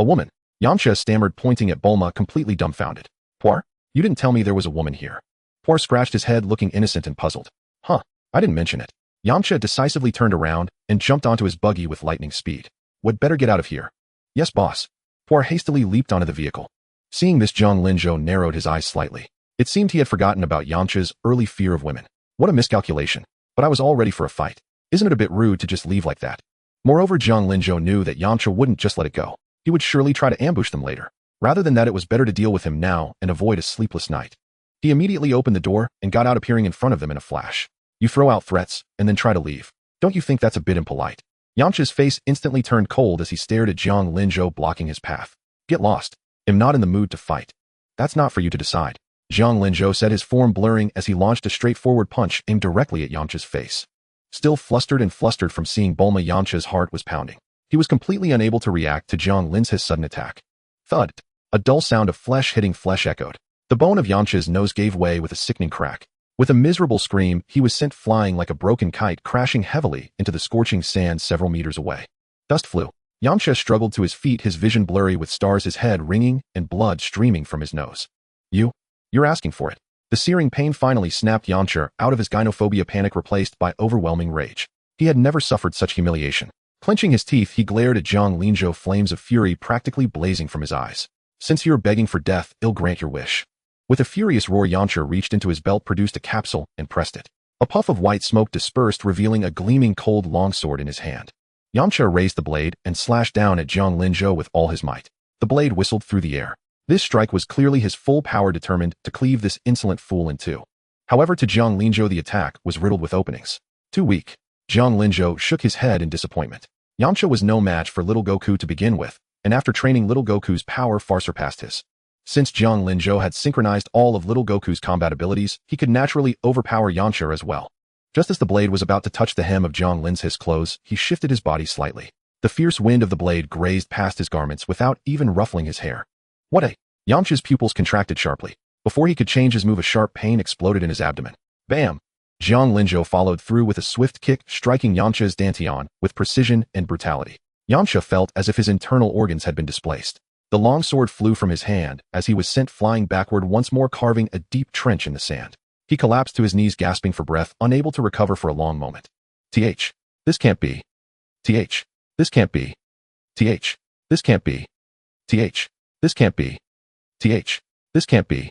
A woman," Yamcha stammered, pointing at Bulma, completely dumbfounded. "Poir, you didn't tell me there was a woman here." Poir scratched his head, looking innocent and puzzled. I didn't mention it." Yamcha decisively turned around and jumped onto his buggy with lightning speed. "We'd better get out of here." "Yes, boss." Poir hastily leaped onto the vehicle. Seeing this, Jiang Linzhou narrowed his eyes slightly. It seemed he had forgotten about Yamcha's early fear of women. What a miscalculation. But I was all ready for a fight. Isn't it a bit rude to just leave like that? Moreover, Jiang Linzhou knew that Yamcha wouldn't just let it go. He would surely try to ambush them later. Rather than that, it was better to deal with him now and avoid a sleepless night. He immediately opened the door and got out, appearing in front of them in a flash. "You throw out threats and then try to leave. Don't you think that's a bit impolite?" Yamcha's face instantly turned cold as he stared at Jiang Linzhou, blocking his path. "Get lost. I'm not in the mood to fight." "That's not for you to decide." Jiang Linzhou said, his form blurring as he launched a straightforward punch aimed directly at Yamcha's face. Still flustered from seeing Bulma, Yamcha's heart was pounding. He was completely unable to react to Jiang Linzhou's sudden attack. Thud. A dull sound of flesh hitting flesh echoed. The bone of Yamcha's nose gave way with a sickening crack. With a miserable scream, he was sent flying like a broken kite, crashing heavily into the scorching sand several meters away. Dust flew. Yamcha struggled to his feet, his vision blurry with stars, his head ringing and blood streaming from his nose. You're asking for it. The searing pain finally snapped Yamcha out of his gynophobia, panic replaced by overwhelming rage. He had never suffered such humiliation. Clenching his teeth, he glared at Zhang Linzhou, flames of fury practically blazing from his eyes. Since you're begging for death, I'll grant your wish. With a furious roar, Yamcha reached into his belt, produced a capsule, and pressed it. A puff of white smoke dispersed, revealing a gleaming cold longsword in his hand. Yamcha raised the blade and slashed down at Zhang Linzhou with all his might. The blade whistled through the air. This strike was clearly his full power, determined to cleave this insolent fool in two. However, to Zhang Linzhou the attack was riddled with openings. Too weak. Zhang Linzhou shook his head in disappointment. Yamcha was no match for little Goku to begin with, and after training, little Goku's power far surpassed his. Since Zhang Linzhou had synchronized all of little Goku's combat abilities, he could naturally overpower Yamcha as well. Just as the blade was about to touch the hem of Zhang Linzhou's clothes, he shifted his body slightly. The fierce wind of the blade grazed past his garments without even ruffling his hair. What a... Yamcha's pupils contracted sharply. Before he could change his move, a sharp pain exploded in his abdomen. Bam! Zhang Linzhou followed through with a swift kick, striking Yamcha's dantian with precision and brutality. Yamcha felt as if his internal organs had been displaced. The long sword flew from his hand as he was sent flying backward, once more carving a deep trench in the sand. He collapsed to his knees, gasping for breath, unable to recover for a long moment. This can't be. This can't be. This can't be. This can't be. This can't be.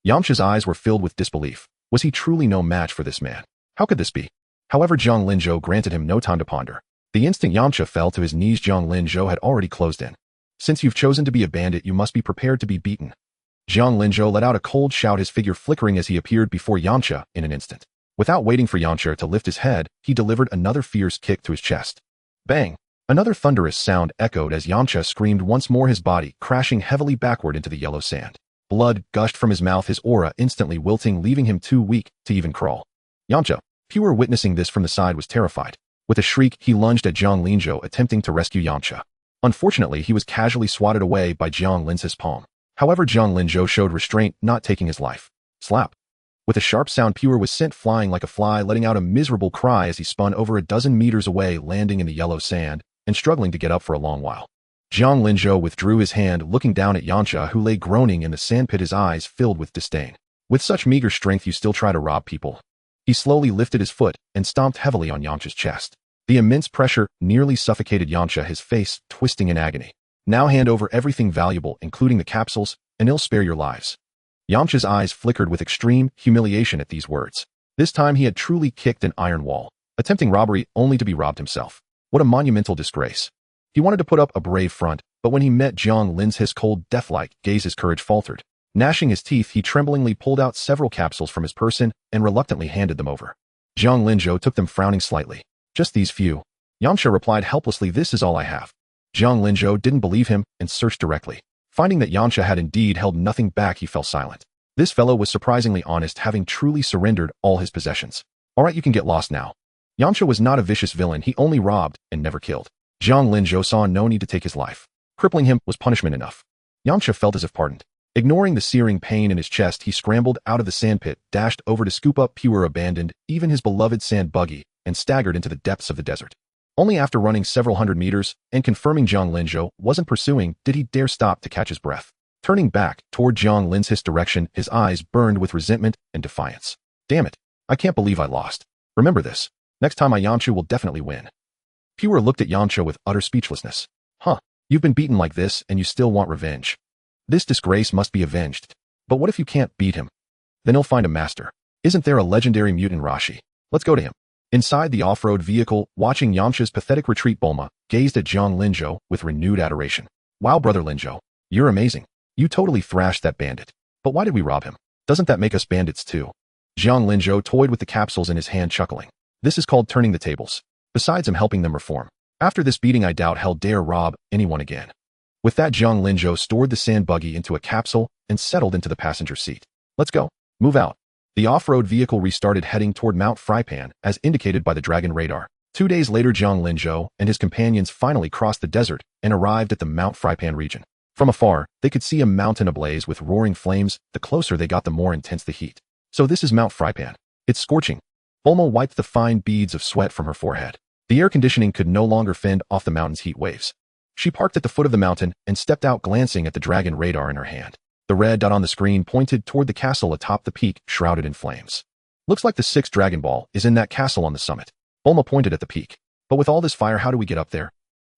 Yamcha's eyes were filled with disbelief. Was he truly no match for this man? How could this be? However, Zhang Linzhou granted him no time to ponder. The instant Yamcha fell to his knees, Zhang Linzhou had already closed in. Since you've chosen to be a bandit, you must be prepared to be beaten. Zhang Linzhou let out a cold shout, his figure flickering as he appeared before Yamcha in an instant. Without waiting for Yamcha to lift his head, he delivered another fierce kick to his chest. Bang! Another thunderous sound echoed as Yamcha screamed once more, his body crashing heavily backward into the yellow sand. Blood gushed from his mouth, his aura instantly wilting, leaving him too weak to even crawl. Yamcha, pure witnessing this from the side, was terrified. With a shriek, he lunged at Zhang Linzhou, attempting to rescue Yamcha. Unfortunately, he was casually swatted away by Zhang Linzhou's palm. However, Zhang Linzhou showed restraint, not taking his life. Slap. With a sharp sound, Pure was sent flying like a fly, letting out a miserable cry as he spun over a dozen meters away, landing in the yellow sand and struggling to get up for a long while. Zhang Linzhou withdrew his hand, looking down at Yamcha, who lay groaning in the sandpit, his eyes filled with disdain. With such meager strength, you still try to rob people? He slowly lifted his foot and stomped heavily on Yamcha's chest. The immense pressure nearly suffocated Yamcha, his face twisting in agony. Now hand over everything valuable, including the capsules, and I'll spare your lives. Yamcha's eyes flickered with extreme humiliation at these words. This time he had truly kicked an iron wall, attempting robbery only to be robbed himself. What a monumental disgrace. He wanted to put up a brave front, but when he met Zhang Linzhou's cold, death-like gaze, his courage faltered. Gnashing his teeth, he tremblingly pulled out several capsules from his person and reluctantly handed them over. Zhang Linzhou took them, frowning slightly. Just these few. Yamcha replied helplessly, this is all I have. Zhang Linzhou didn't believe him and searched directly. Finding that Yamcha had indeed held nothing back, he fell silent. This fellow was surprisingly honest, having truly surrendered all his possessions. Alright, you can get lost now. Yamcha was not a vicious villain, he only robbed and never killed. Zhang Linzhou saw no need to take his life. Crippling him was punishment enough. Yamcha felt as if pardoned. Ignoring the searing pain in his chest, he scrambled out of the sandpit, dashed over to scoop up Pure, abandoned even his beloved sand buggy, and staggered into the depths of the desert. Only after running several hundred meters and confirming Zhang Linzhou wasn't pursuing did he dare stop to catch his breath. Turning back toward Zhang Linzhou's direction, his eyes burned with resentment and defiance. Damn it, I can't believe I lost. Remember this. Next time Yamcha will definitely win. Pure looked at Yamcha with utter speechlessness. Huh, you've been beaten like this and you still want revenge. This disgrace must be avenged. But what if you can't beat him? Then he'll find a master. Isn't there a legendary mutant Rashi? Let's go to him. Inside the off-road vehicle, watching Yamcha's pathetic retreat, Bulma gazed at Zhang Linzhou with renewed adoration. Wow, brother Linzhou, you're amazing. You totally thrashed that bandit. But why did we rob him? Doesn't that make us bandits too? Zhang Linzhou toyed with the capsules in his hand, chuckling. This is called turning the tables. Besides, I'm helping them reform. After this beating, I doubt he'll dare rob anyone again. With that, Zhang Linzhou stored the sand buggy into a capsule and settled into the passenger seat. Let's go. Move out. The off-road vehicle restarted, heading toward Mount Frypan, as indicated by the Dragon radar. 2 days later, Zhang Linzhou and his companions finally crossed the desert and arrived at the Mount Frypan region. From afar, they could see a mountain ablaze with roaring flames. The closer they got, the more intense the heat. So this is Mount Frypan. It's scorching. Bulma wiped the fine beads of sweat from her forehead. The air conditioning could no longer fend off the mountain's heat waves. She parked at the foot of the mountain and stepped out, glancing at the dragon radar in her hand. The red dot on the screen pointed toward the castle atop the peak, shrouded in flames. Looks like the 6th Dragon Ball is in that castle on the summit. Bulma pointed at the peak. But with all this fire, how do we get up there?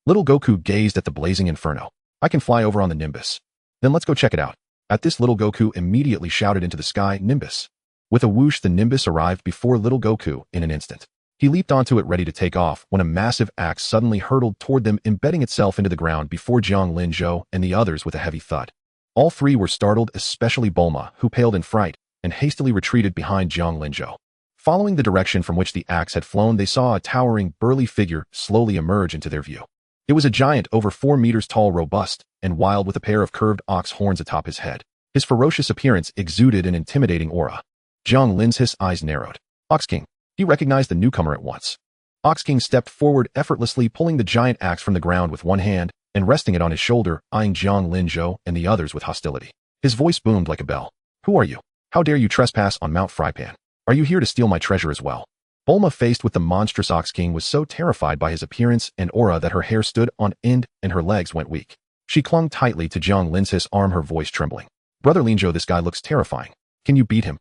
Little Goku gazed at the blazing inferno. I can fly over on the Nimbus. Then let's go check it out. At this, little Goku immediately shouted into the sky, Nimbus. With a whoosh, the Nimbus arrived before little Goku in an instant. He leaped onto it, ready to take off, when a massive axe suddenly hurtled toward them, embedding itself into the ground before Jiang Linzhou and the others with a heavy thud. All three were startled, especially Bulma, who paled in fright and hastily retreated behind Jiang Linzhou. Following the direction from which the axe had flown, they saw a towering, burly figure slowly emerge into their view. It was a giant, over 4 meters tall, robust, and wild, with a pair of curved ox horns atop his head. His ferocious appearance exuded an intimidating aura. Jiang Linzhou's eyes narrowed. Ox King. He recognized the newcomer at once. Ox King stepped forward effortlessly, pulling the giant axe from the ground with one hand and resting it on his shoulder, eyeing Jiang Linzhou and the others with hostility. His voice boomed like a bell. Who are you? How dare you trespass on Mount Frypan? Are you here to steal my treasure as well? Bulma, faced with the monstrous Ox King, was so terrified by his appearance and aura that her hair stood on end and her legs went weak. She clung tightly to Jiang Linzhou's arm, her voice trembling. Brother Linzhou, this guy looks terrifying. Can you beat him?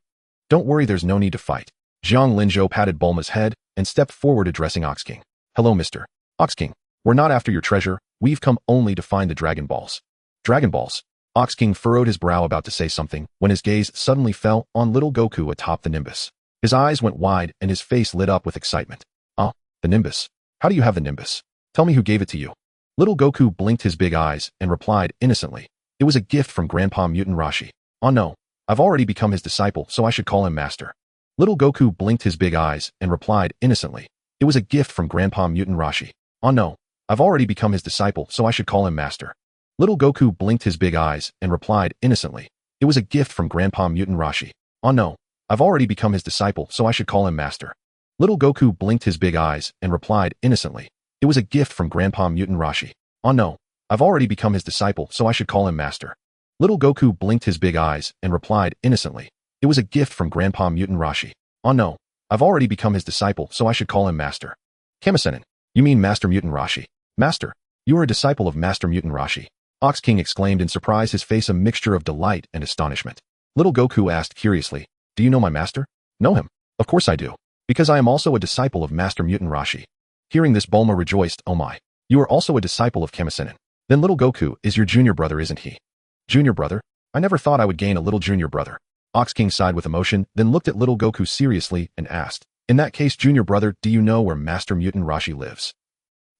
Don't worry, there's no need to fight. Jiang Linzhou patted Bulma's head and stepped forward, addressing Ox King. Hello, Mr. Ox King. We're not after your treasure. We've come only to find the Dragon Balls. Dragon Balls? Ox King furrowed his brow, about to say something, when his gaze suddenly fell on little Goku atop the Nimbus. His eyes went wide and his face lit up with excitement. Ah, the Nimbus. How do you have the Nimbus? Tell me who gave it to you. Little Goku blinked his big eyes and replied innocently. It was a gift from Grandpa Mutant Roshi. Oh no, I've already become his disciple, so I should call him Master. Little Goku blinked his big eyes and replied innocently. It was a gift from Grandpa Mutant Roshi. Oh no, I've already become his disciple, so I should call him Master. Little Goku blinked his big eyes and replied innocently. It was a gift from Grandpa Mutant Roshi. Oh no, I've already become his disciple, so I should call him Master. Little Goku blinked his big eyes and replied innocently. It was a gift from Grandpa Mutant Roshi. Oh no, I've already become his disciple, so I should call him Master. Little Goku blinked his big eyes and replied innocently. It was a gift from Grandpa Mutant Roshi. Oh no, I've already become his disciple, so I should call him Master. Kamisenin. You mean Master Mutant Roshi? Master, you are a disciple of Master Mutant Roshi. Ox King exclaimed in surprise, his face a mixture of delight and astonishment. Little Goku asked curiously, do you know my master? Know him? Of course I do. Because I am also a disciple of Master Mutant Roshi. Hearing this, Bulma rejoiced. Oh my. You are also a disciple of Kamisenin. Then little Goku is your junior brother, isn't he? Junior brother? I never thought I would gain a little junior brother. Ox King sighed with emotion, then looked at little Goku seriously and asked, in that case, junior brother, do you know where Master Mutant Roshi lives?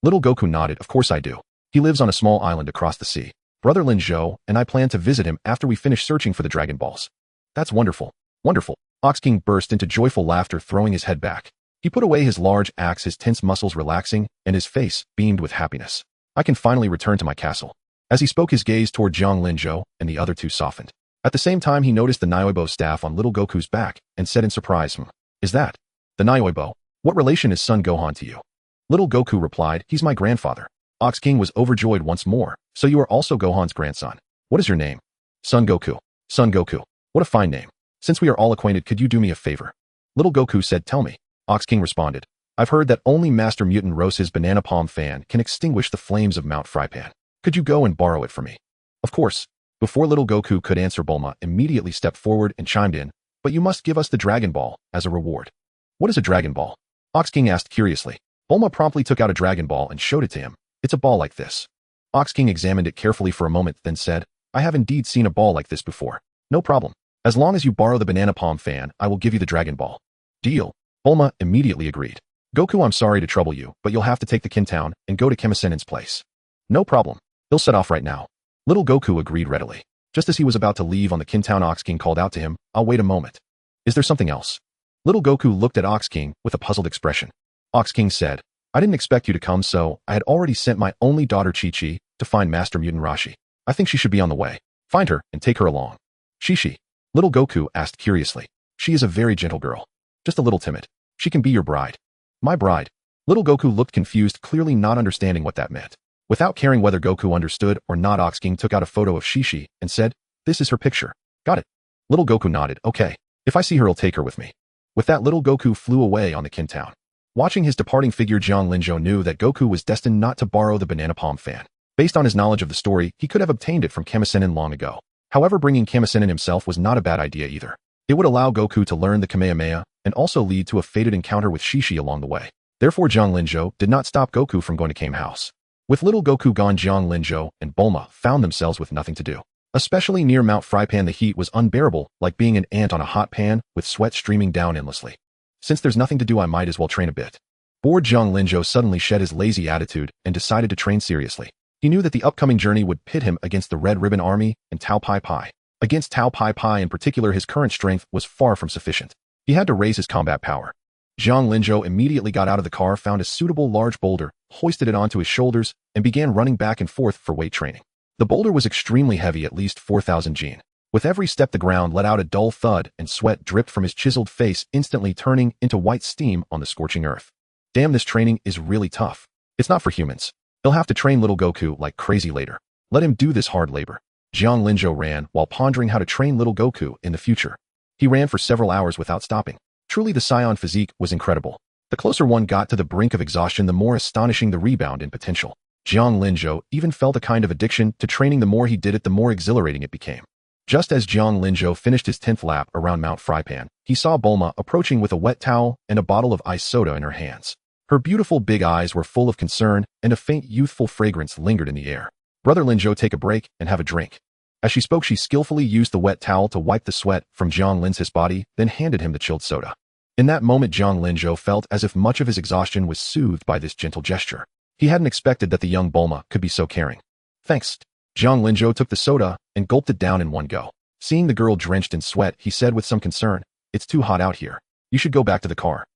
Little Goku nodded. Of course I do. He lives on a small island across the sea. Brother Linzhou and I plan to visit him after we finish searching for the Dragon Balls. That's wonderful. Wonderful. Ox King burst into joyful laughter, throwing his head back. He put away his large axe, his tense muscles relaxing, and his face beamed with happiness. I can finally return to my castle. As he spoke, his gaze toward Jiang Linzhou and the other two softened. At the same time, he noticed the Nyoibo staff on little Goku's back and said in surprise, Is that the Nyoibo? What relation is Son Gohan to you? Little Goku replied, he's my grandfather. Ox King was overjoyed once more. So you are also Gohan's grandson. What is your name? Son Goku. Son Goku. What a fine name. Since we are all acquainted, could you do me a favor? Little Goku said, tell me. Ox King responded, I've heard that only Master Mutant Rose's banana palm fan can extinguish the flames of Mount Frypan. Could you go and borrow it for me? Of course. Before little Goku could answer, Bulma immediately stepped forward and chimed in, but you must give us the Dragon Ball as a reward. What is a Dragon Ball? Ox King asked curiously. Bulma promptly took out a Dragon Ball and showed it to him. It's a ball like this. Ox King examined it carefully for a moment, then said, I have indeed seen a ball like this before. No problem. As long as you borrow the banana palm fan, I will give you the Dragon Ball. Deal. Bulma immediately agreed. Goku, I'm sorry to trouble you, but you'll have to take the Kintown and go to Kamisenin's place. No problem. He'll set off right now. Little Goku agreed readily. Just as he was about to leave on the Kintown, Ox King called out to him, I'll wait a moment. Is there something else? Little Goku looked at Ox King with a puzzled expression. Ox King said, I didn't expect you to come, so I had already sent my only daughter Chi-Chi to find Master Mutant Roshi. I think she should be on the way. Find her and take her along. Chi-Chi? Little Goku asked curiously. She is a very gentle girl. Just a little timid. She can be your bride. My bride? Little Goku looked confused, clearly not understanding what that meant. Without caring whether Goku understood or not, Ox King took out a photo of Shishi and said, "This is her picture." "Got it." Little Goku nodded. "Okay. If I see her, I'll take her with me." With that, little Goku flew away on the Kintown. Watching his departing figure, Jiang Linzhou knew that Goku was destined not to borrow the banana palm fan. Based on his knowledge of the story, he could have obtained it from Kamisenen long ago. However, bringing Kamisenen himself was not a bad idea either. It would allow Goku to learn the Kamehameha and also lead to a fated encounter with Shishi along the way. Therefore, Jiang Linzhou did not stop Goku from going to Kame House. With little Goku gone, Jiang Linzhou and Bulma found themselves with nothing to do. Especially near Mount Frypan, the heat was unbearable, like being an ant on a hot pan with sweat streaming down endlessly. Since there's nothing to do, I might as well train a bit. Bored, Jiang Linzhou suddenly shed his lazy attitude and decided to train seriously. He knew that the upcoming journey would pit him against the Red Ribbon Army and Tao Pai Pai. Against Tao Pai Pai in particular, his current strength was far from sufficient. He had to raise his combat power. Jiang Linzhou immediately got out of the car, found a suitable large boulder, hoisted it onto his shoulders, and began running back and forth for weight training. The boulder was extremely heavy, at least 4,000 jin. With every step, the ground let out a dull thud and sweat dripped from his chiseled face, instantly turning into white steam on the scorching earth. Damn, this training is really tough. It's not for humans. He'll have to train little Goku like crazy later. Let him do this hard labor. Jiang Linzhou ran while pondering how to train little Goku in the future. He ran for several hours without stopping. Truly, the Saiyan physique was incredible. The closer one got to the brink of exhaustion, the more astonishing the rebound in potential. Jiang Linzhou even felt a kind of addiction to training. The more he did it, the more exhilarating it became. Just as Jiang Linzhou finished his 10th lap around Mount Frypan, he saw Bulma approaching with a wet towel and a bottle of ice soda in her hands. Her beautiful big eyes were full of concern, and a faint youthful fragrance lingered in the air. "Brother Linzhou, take a break and have a drink." As she spoke, she skillfully used the wet towel to wipe the sweat from Jiang Linzhou's body, then handed him the chilled soda. In that moment, Jiang Linzhou felt as if much of his exhaustion was soothed by this gentle gesture. He hadn't expected that the young Bulma could be so caring. "Thanks." Jiang Linzhou took the soda and gulped it down in one go. Seeing the girl drenched in sweat, he said with some concern, "It's too hot out here. You should go back to the car."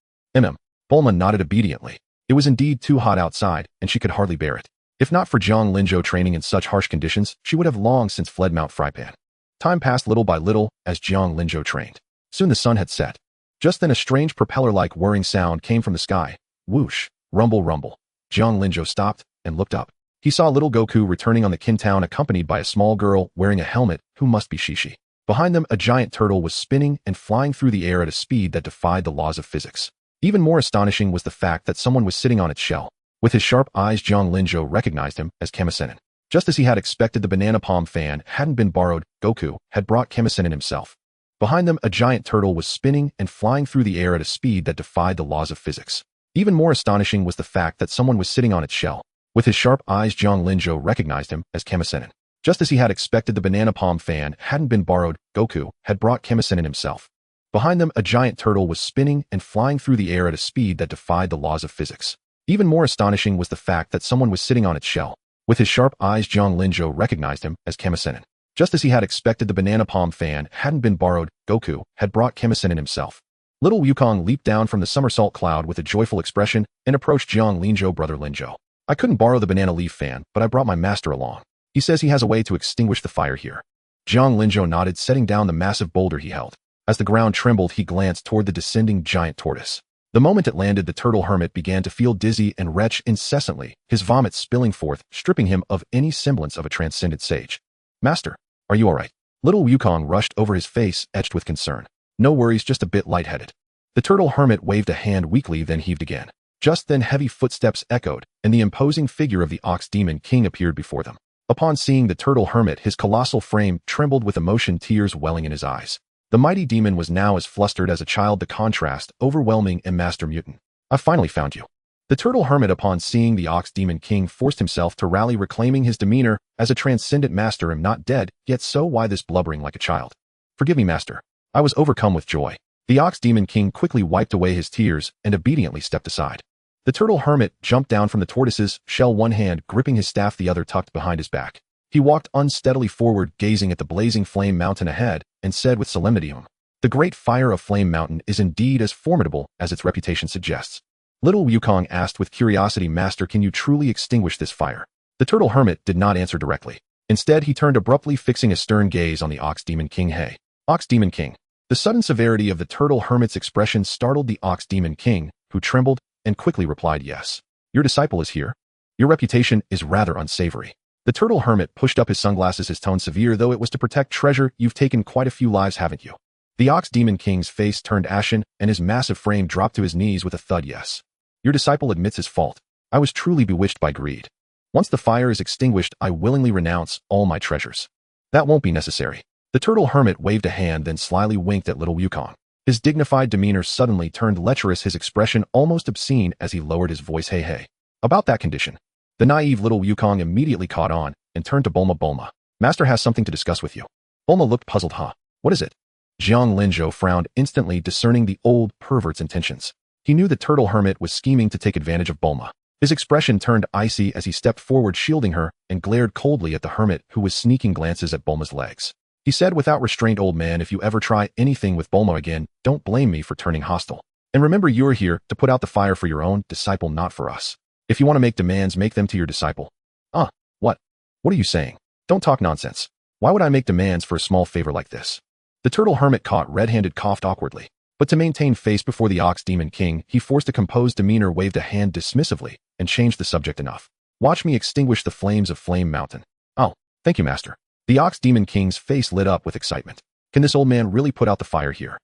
Bulma nodded obediently. It was indeed too hot outside, and she could hardly bear it. If not for Jiang Linzhou training in such harsh conditions, she would have long since fled Mount Frypan. Time passed little by little as Jiang Linzhou trained. Soon the sun had set. Just then a strange propeller-like whirring sound came from the sky. Whoosh, rumble, rumble. Jiang Linzhou stopped and looked up. He saw little Goku returning on the Kintown, accompanied by a small girl wearing a helmet who must be Shishi. Behind them, a giant turtle was spinning and flying through the air at a speed that defied the laws of physics. Even more astonishing was the fact that someone was sitting on its shell. With his sharp eyes, Jiang Linzhou recognized him as Kamisenen. Just as he had expected, the banana palm fan hadn't been borrowed. Goku had brought Kamisenen himself. Behind them, a giant turtle was spinning and flying through the air at a speed that defied the laws of physics. Even more astonishing was the fact that someone was sitting on its shell. With his sharp eyes, Jiang Linzhou recognized him as Kamisenen. Just as he had expected, the banana palm fan hadn't been borrowed. Goku had brought Kamisenen himself. Behind them, a giant turtle was spinning and flying through the air at a speed that defied the laws of physics. Even more astonishing was the fact that someone was sitting on its shell. With his sharp eyes, Jiang Linzhou recognized him as Kamisenen. Just as he had expected, the banana palm fan hadn't been borrowed. Goku had brought Kamisenen himself. Little Wukong leaped down from the somersault cloud with a joyful expression and approached Jiang Linzhou. "Brother Linzhou, I couldn't borrow the banana leaf fan, but I brought my master along. He says he has a way to extinguish the fire here." Jiang Linzhou nodded, setting down the massive boulder he held. As the ground trembled, he glanced toward the descending giant tortoise. The moment it landed, the turtle hermit began to feel dizzy and retch incessantly, his vomit spilling forth, stripping him of any semblance of a transcendent sage. "Master, are you all right?" Little Wukong rushed over, his face etched with concern. "No worries, just a bit lightheaded." The turtle hermit waved a hand weakly, then heaved again. Just then heavy footsteps echoed, and the imposing figure of the Ox Demon King appeared before them. Upon seeing the turtle hermit, his colossal frame trembled with emotion, tears welling in his eyes. The mighty demon was now as flustered as a child, the contrast overwhelming. "And Master Mutant, I finally found you." The turtle hermit, upon seeing the Ox Demon King, forced himself to rally, reclaiming his demeanor as a transcendent. "Master, am not dead, yet so why this blubbering like a child?" "Forgive me, master. I was overcome with joy." The Ox Demon King quickly wiped away his tears and obediently stepped aside. The turtle hermit jumped down from the tortoise's shell, one hand gripping his staff, the other tucked behind his back. He walked unsteadily forward, gazing at the blazing flame mountain ahead, and said with solemnity, "The great fire of Flame Mountain is indeed as formidable as its reputation suggests." Little Wukong asked with curiosity, "Master, can you truly extinguish this fire?" The turtle hermit did not answer directly. Instead, he turned abruptly, fixing a stern gaze on the Ox Demon King. "Hey, Ox Demon King." The sudden severity of the turtle hermit's expression startled the Ox Demon King, who trembled and quickly replied, "Yes. Your disciple is here." Your reputation is rather unsavory. The turtle hermit pushed up his sunglasses, his tone severe, though it was to protect treasure. You've taken quite a few lives, haven't you? The Ox Demon King's face turned ashen, and his massive frame dropped to his knees with a thud. Yes. Your disciple admits his fault. I was truly bewitched by greed. Once the fire is extinguished, I willingly renounce all my treasures. That won't be necessary. The turtle hermit waved a hand, then slyly winked at little Wukong. His dignified demeanor suddenly turned lecherous, his expression almost obscene as he lowered his voice. Hey. About that condition. The naive little Wukong immediately caught on and turned to Bulma. Bulma, Master has something to discuss with you. Bulma looked puzzled. Huh? What is it? Jiang Linzhou frowned, instantly discerning the old pervert's intentions. He knew the turtle hermit was scheming to take advantage of Bulma. His expression turned icy as he stepped forward, shielding her, and glared coldly at the hermit, who was sneaking glances at Bulma's legs. He said without restraint, old man, if you ever try anything with Bulma again, don't blame me for turning hostile. And remember, you're here to put out the fire for your own disciple, not for us. If you want to make demands, make them to your disciple. What? What are you saying? Don't talk nonsense. Why would I make demands for a small favor like this? The turtle hermit, caught red-handed, coughed awkwardly. But to maintain face before the Ox Demon King, he forced a composed demeanor, waved a hand dismissively, and changed the subject. Enough. Watch me extinguish the flames of Flame Mountain. Oh, thank you, Master. The Ox Demon King's face lit up with excitement. Can this old man really put out the fire here?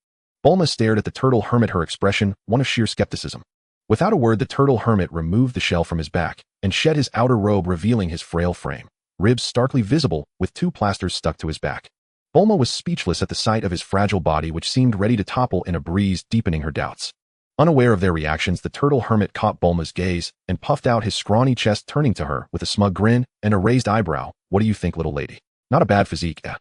Bulma stared at the turtle hermit, her expression one of sheer skepticism. Without a word, the turtle hermit removed the shell from his back and shed his outer robe, revealing his frail frame, ribs starkly visible with 2 plasters stuck to his back. Bulma was speechless at the sight of his fragile body, which seemed ready to topple in a breeze, deepening her doubts. Unaware of their reactions, the turtle hermit caught Bulma's gaze and puffed out his scrawny chest, turning to her with a smug grin and a raised eyebrow. What do you think, little lady? Not a bad physique, eh?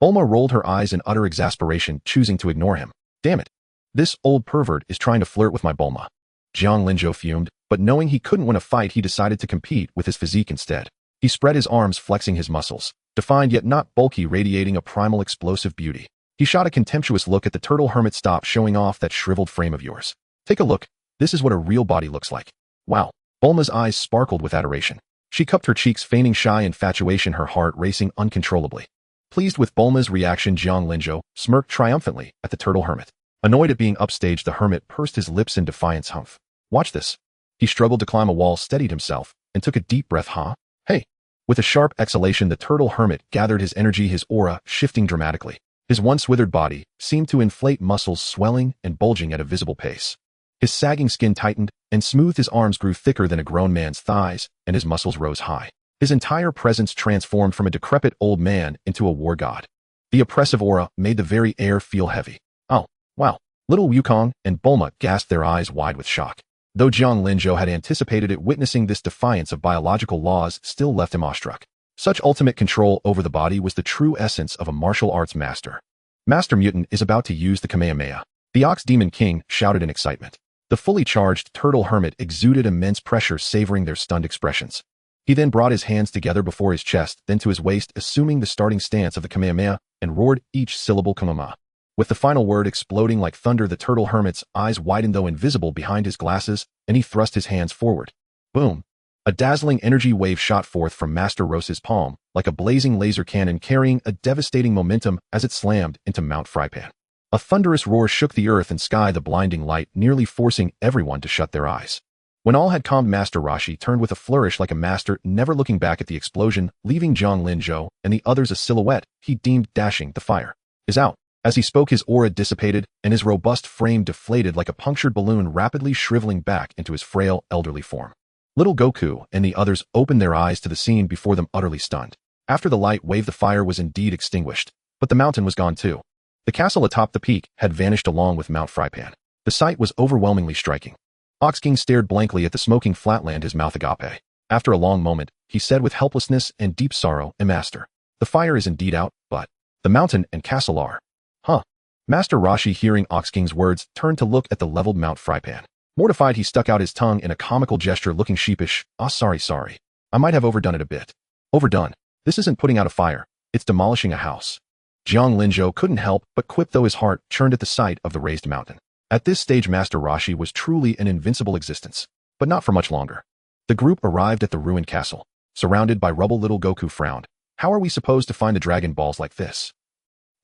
Bulma rolled her eyes in utter exasperation, choosing to ignore him. Damn it. This old pervert is trying to flirt with my Bulma. Jiang Linzhou fumed, but knowing he couldn't win a fight, he decided to compete with his physique instead. He spread his arms, flexing his muscles, defined yet not bulky, radiating a primal explosive beauty. He shot a contemptuous look at the turtle hermit. Stop showing off that shriveled frame of yours. Take a look. This is what a real body looks like. Wow. Bulma's eyes sparkled with adoration. She cupped her cheeks, feigning shy infatuation, her heart racing uncontrollably. Pleased with Bulma's reaction, Jiang Linzhou smirked triumphantly at the turtle hermit. Annoyed at being upstaged, the hermit pursed his lips in defiance. Humph. Watch this. He struggled to climb a wall, steadied himself, and took a deep breath. Huh? Hey. With a sharp exhalation, the turtle hermit gathered his energy, his aura shifting dramatically. His once withered body seemed to inflate, muscles swelling and bulging at a visible pace. His sagging skin tightened and smoothed, his arms grew thicker than a grown man's thighs, and his muscles rose high. His entire presence transformed from a decrepit old man into a war god. The oppressive aura made the very air feel heavy. Oh, wow. Little Wukong and Bulma gasped, their eyes wide with shock. Though Jiang Linzhou had anticipated it, witnessing this defiance of biological laws still left him awestruck. Such ultimate control over the body was the true essence of a martial arts master. Master Mutant is about to use the Kamehameha. The Ox Demon King shouted in excitement. The fully charged turtle hermit exuded immense pressure, savoring their stunned expressions. He then brought his hands together before his chest, then to his waist, assuming the starting stance of the Kamehameha, and roared each syllable Kamehameha. With the final word exploding like thunder, the turtle hermit's eyes widened, though invisible behind his glasses, and he thrust his hands forward. Boom! A dazzling energy wave shot forth from Master Rose's palm, like a blazing laser cannon, carrying a devastating momentum as it slammed into Mount Frypan. A thunderous roar shook the earth and sky, the blinding light nearly forcing everyone to shut their eyes. When all had calmed, Master Roshi turned with a flourish like a master, never looking back at the explosion, leaving Jiang Linzhou and the others a silhouette he deemed dashing. The fire is out. As he spoke, his aura dissipated, and his robust frame deflated like a punctured balloon, rapidly shriveling back into his frail, elderly form. Little Goku and the others opened their eyes to the scene before them, utterly stunned. After the light wave, the fire was indeed extinguished, but the mountain was gone too. The castle atop the peak had vanished along with Mount Frypan. The sight was overwhelmingly striking. Ox King stared blankly at the smoking flatland, his mouth agape. After a long moment, he said with helplessness and deep sorrow, Master, the fire is indeed out, but the mountain and castle are. Huh. Master Roshi, hearing Ox King's words, turned to look at the leveled Mount Frypan. Mortified, he stuck out his tongue in a comical gesture, looking sheepish. Sorry. I might have overdone it a bit. Overdone? This isn't putting out a fire. It's demolishing a house. Jiang Linzhou couldn't help but quip, though his heart churned at the sight of the raised mountain. At this stage, Master Roshi was truly an invincible existence, but not for much longer. The group arrived at the ruined castle. Surrounded by rubble, little Goku frowned. How are we supposed to find the Dragon Balls like this?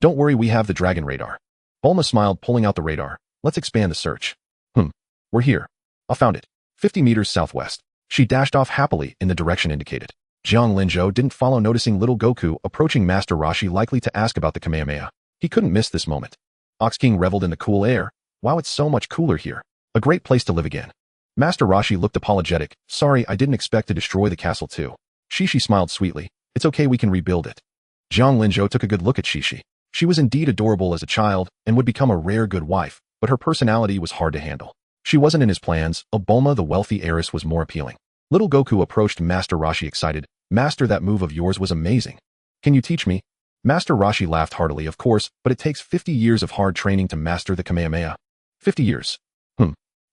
Don't worry, we have the Dragon Radar. Bulma smiled, pulling out the radar. Let's expand the search. We're here. I found it. 50 meters southwest. She dashed off happily in the direction indicated. Jiang Linzhou didn't follow, noticing little Goku approaching Master Roshi, likely to ask about the Kamehameha. He couldn't miss this moment. Ox King reveled in the cool air. Wow, it's so much cooler here. A great place to live again. Master Roshi looked apologetic. Sorry, I didn't expect to destroy the castle too. Shishi smiled sweetly. It's okay, we can rebuild it. Jiang Linzhou took a good look at Shishi. She was indeed adorable as a child and would become a rare good wife, but her personality was hard to handle. She wasn't in his plans. Bulma, the wealthy heiress, was more appealing. Little Goku approached Master Roshi excited. Master, that move of yours was amazing. Can you teach me? Master Roshi laughed heartily. Of course, but it takes 50 years of hard training to master the Kamehameha. 50 years.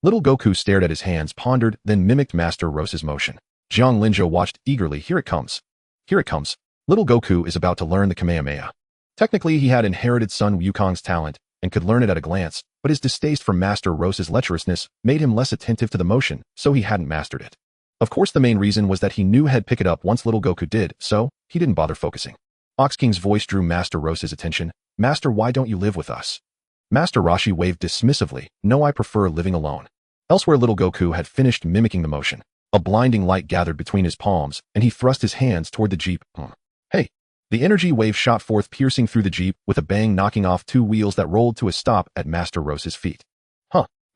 Little Goku stared at his hands, pondered, then mimicked Master Rose's motion. Jiang Linzhou watched eagerly. Here it comes. Here it comes. Little Goku is about to learn the Kamehameha. Technically, he had inherited Sun Wukong's talent and could learn it at a glance, but his distaste for Master Rose's lecherousness made him less attentive to the motion, so he hadn't mastered it. Of course, the main reason was that he knew he'd pick it up once little Goku did, so he didn't bother focusing. Ox King's voice drew Master Rose's attention. Master, why don't you live with us? Master Roshi waved dismissively. No, I prefer living alone. Elsewhere, little Goku had finished mimicking the motion. A blinding light gathered between his palms, and he thrust his hands toward the jeep. Hey! The energy wave shot forth, piercing through the jeep with a bang, knocking off 2 wheels that rolled to a stop at Master Rose's feet.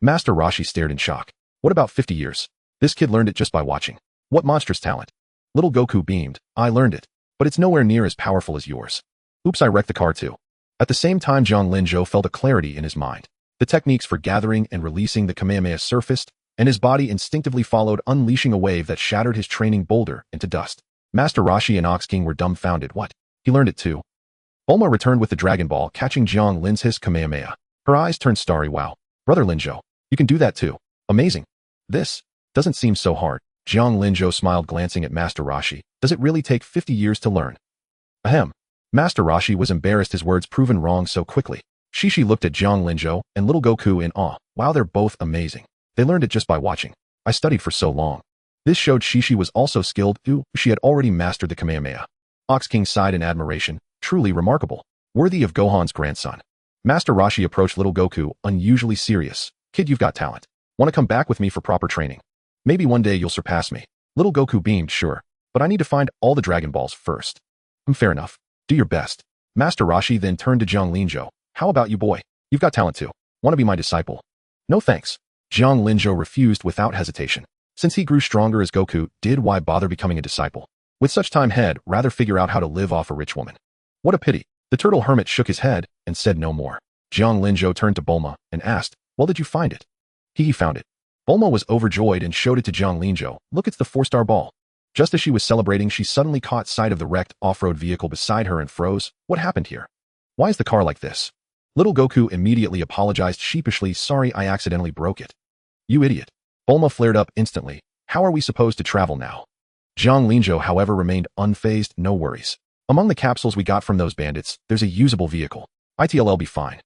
Master Roshi stared in shock. What about 50 years? This kid learned it just by watching. What monstrous talent. Little Goku beamed. I learned it, but it's nowhere near as powerful as yours. Oops, I wrecked the car too. At the same time, Jiang Linzhou felt a clarity in his mind. The techniques for gathering and releasing the Kamehameha surfaced, and his body instinctively followed, unleashing a wave that shattered his training boulder into dust. Master Roshi and Ox King were dumbfounded. What? He learned it too. Bulma returned with the Dragon Ball, catching Jiang Linzhou's Kamehameha. Her eyes turned starry. Wow. Brother Linzhou, you can do that too. Amazing. This doesn't seem so hard. Jiang Linzhou smiled, glancing at Master Roshi. Does it really take 50 years to learn? Ahem. Master Roshi was embarrassed, his words proven wrong so quickly. Shishi looked at Jiang Linzhou and little Goku in awe. Wow, they're both amazing. They learned it just by watching. I studied for so long. This showed Shishi was also skilled. She had already mastered the Kamehameha. Ox King sighed in admiration. Truly remarkable. Worthy of Gohan's grandson. Master Roshi approached little Goku, unusually serious. Kid, you've got talent. Want to come back with me for proper training? Maybe one day you'll surpass me. Little Goku beamed. Sure, but I need to find all the Dragon Balls first. Fair enough. Do your best. Master Roshi then turned to Jiang Linzhou. How about you, boy? You've got talent too. Want to be my disciple? No thanks. Jiang Linzhou refused without hesitation. Since he grew stronger as Goku did, why bother becoming a disciple? With such time, he'd rather figure out how to live off a rich woman. What a pity. The turtle hermit shook his head and said no more. Jiang Linzhou turned to Bulma and asked, well, did you find it? He found it. Bulma was overjoyed and showed it to Jiang Linzhou. Look, it's the 4-star ball. Just as she was celebrating, she suddenly caught sight of the wrecked off-road vehicle beside her and froze. What happened here? Why is the car like this? Little Goku immediately apologized sheepishly. Sorry, I accidentally broke it. You idiot. Bulma flared up instantly. How are we supposed to travel now? Jiang Linzhou, however, remained unfazed. No worries. Among the capsules we got from those bandits, there's a usable vehicle. It'll be fine.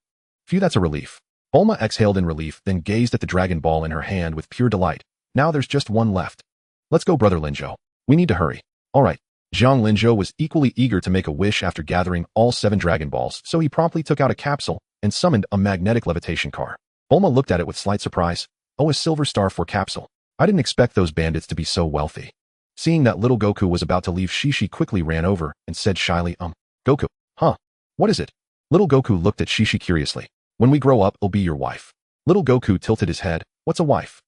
Phew, that's a relief. Bulma exhaled in relief, then gazed at the Dragon Ball in her hand with pure delight. Now there's just one left. Let's go, Brother Linzhou. We need to hurry. All right. Jiang Linzhou was equally eager to make a wish after gathering all 7 Dragon Balls, so he promptly took out a capsule and summoned a magnetic levitation car. Bulma looked at it with slight surprise. Oh, a Silver Star 4 capsule. I didn't expect those bandits to be so wealthy. Seeing that little Goku was about to leave, Shishi quickly ran over and said shyly, Goku, what is it? Little Goku looked at Shishi curiously. When we grow up, I'll be your wife. Little Goku tilted his head. What's a wife?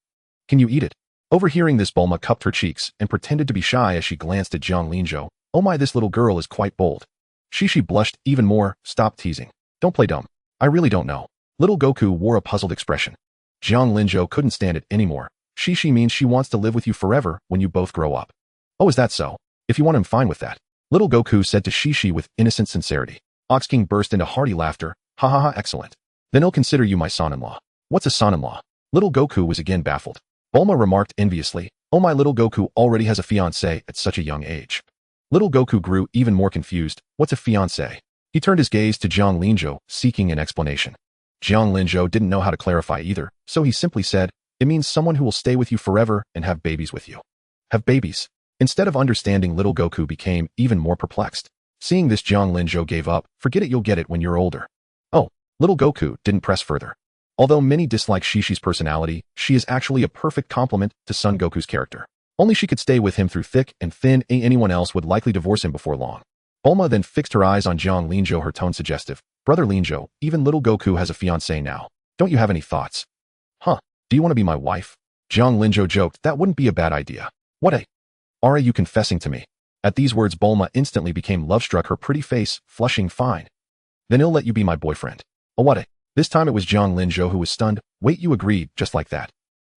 Can you eat it? Overhearing this, Bulma cupped her cheeks and pretended to be shy as she glanced at Jiang Linzhou. Oh my, this little girl is quite bold. Shishi blushed even more. Stop teasing. Don't play dumb. I really don't know. Little Goku wore a puzzled expression. Jiang Linzhou couldn't stand it anymore. Shishi means she wants to live with you forever when you both grow up. Oh, is that so? If you want, I'm fine with that. Little Goku said to Shishi with innocent sincerity. Ox King burst into hearty laughter. Ha ha ha, excellent. Then I'll consider you my son-in-law. What's a son-in-law? Little Goku was again baffled. Bulma remarked enviously. Oh my, little Goku already has a fiancé at such a young age. Little Goku grew even more confused. What's a fiancé? He turned his gaze to Jiang Linzhou, seeking an explanation. Jiang Linzhou didn't know how to clarify either, so he simply said, it means someone who will stay with you forever and have babies with you. Have babies? Instead of understanding, little Goku became even more perplexed. Seeing this, Jiang Linzhou gave up. Forget it, you'll get it when you're older. Oh, little Goku didn't press further. Although many dislike Shishi's personality, she is actually a perfect complement to Son Goku's character. Only she could stay with him through thick and thin, anyone else would likely divorce him before long. Bulma then fixed her eyes on Jiang Linzhou, her tone suggestive. Brother Linzhou, even little Goku has a fiancée now. Don't you have any thoughts? Huh, do you want to be my wife? Jiang Linzhou joked, that wouldn't be a bad idea. What a... Are you confessing to me? At these words Bulma instantly became love-struck, her pretty face flushing fine. Then he'll let you be my boyfriend. Oh what a... This time it was Jiang Linzhou who was stunned. Wait, you agreed, just like that?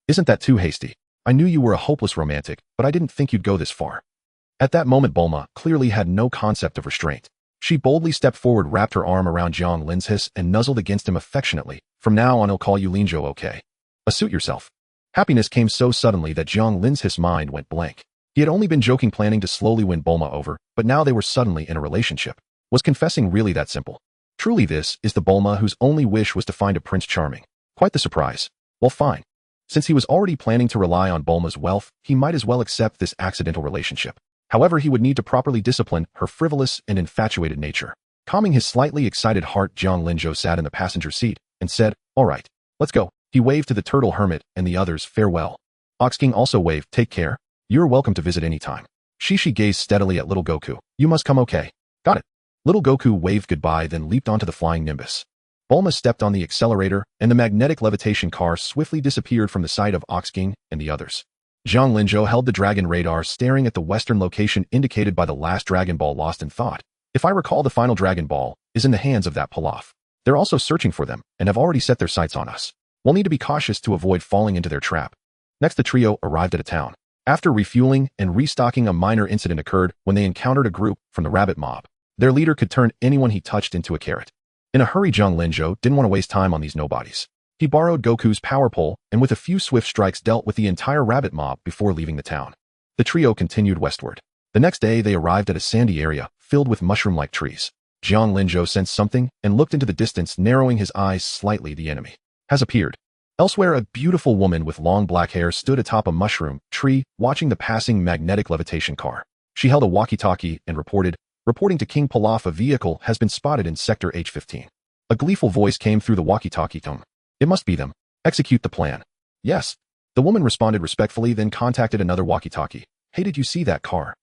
Isn't that too hasty? I knew you were a hopeless romantic, but I didn't think you'd go this far. At that moment Bulma clearly had no concept of restraint. She boldly stepped forward, wrapped her arm around Jiang Linzhou and nuzzled against him affectionately. From now on I'll call you Linzhou, okay? Suit yourself. Happiness came so suddenly that Jiang Linzhou's mind went blank. He had only been joking, planning to slowly win Bulma over, but now they were suddenly in a relationship. Was confessing really that simple? Truly this is the Bulma whose only wish was to find a Prince Charming. Quite the surprise. Well fine. Since he was already planning to rely on Bulma's wealth, he might as well accept this accidental relationship. However, he would need to properly discipline her frivolous and infatuated nature. Calming his slightly excited heart, Jiang Linzhou sat in the passenger seat and said, all right, let's go. He waved to the turtle hermit and the others, farewell. Ox King also waved, take care. You're welcome to visit any time. Shishi gazed steadily at little Goku. You must come, okay? Got it. Little Goku waved goodbye, then leaped onto the flying Nimbus. Bulma stepped on the accelerator, and the magnetic levitation car swiftly disappeared from the sight of Ox King and the others. Jiang Linzhou held the dragon radar, staring at the western location indicated by the last Dragon Ball, lost in thought. If I recall, the final Dragon Ball is in the hands of that Pilaf. They're also searching for them, and have already set their sights on us. We'll need to be cautious to avoid falling into their trap. Next, the trio arrived at a town. After refueling and restocking, a minor incident occurred when they encountered a group from the rabbit mob. Their leader could turn anyone he touched into a carrot. In a hurry, Jiang Linzhou didn't want to waste time on these nobodies. He borrowed Goku's power pole and with a few swift strikes dealt with the entire rabbit mob before leaving the town. The trio continued westward. The next day they arrived at a sandy area filled with mushroom-like trees. Jiang Linzhou sensed something and looked into the distance, narrowing his eyes slightly. The enemy has appeared. Elsewhere, a beautiful woman with long black hair stood atop a mushroom tree, watching the passing magnetic levitation car. She held a walkie-talkie and reporting to King Pilaf, a vehicle has been spotted in Sector H15. A gleeful voice came through the walkie-talkie tone. It must be them. Execute the plan. Yes. The woman responded respectfully, then contacted another walkie-talkie. Hey, did you see that car?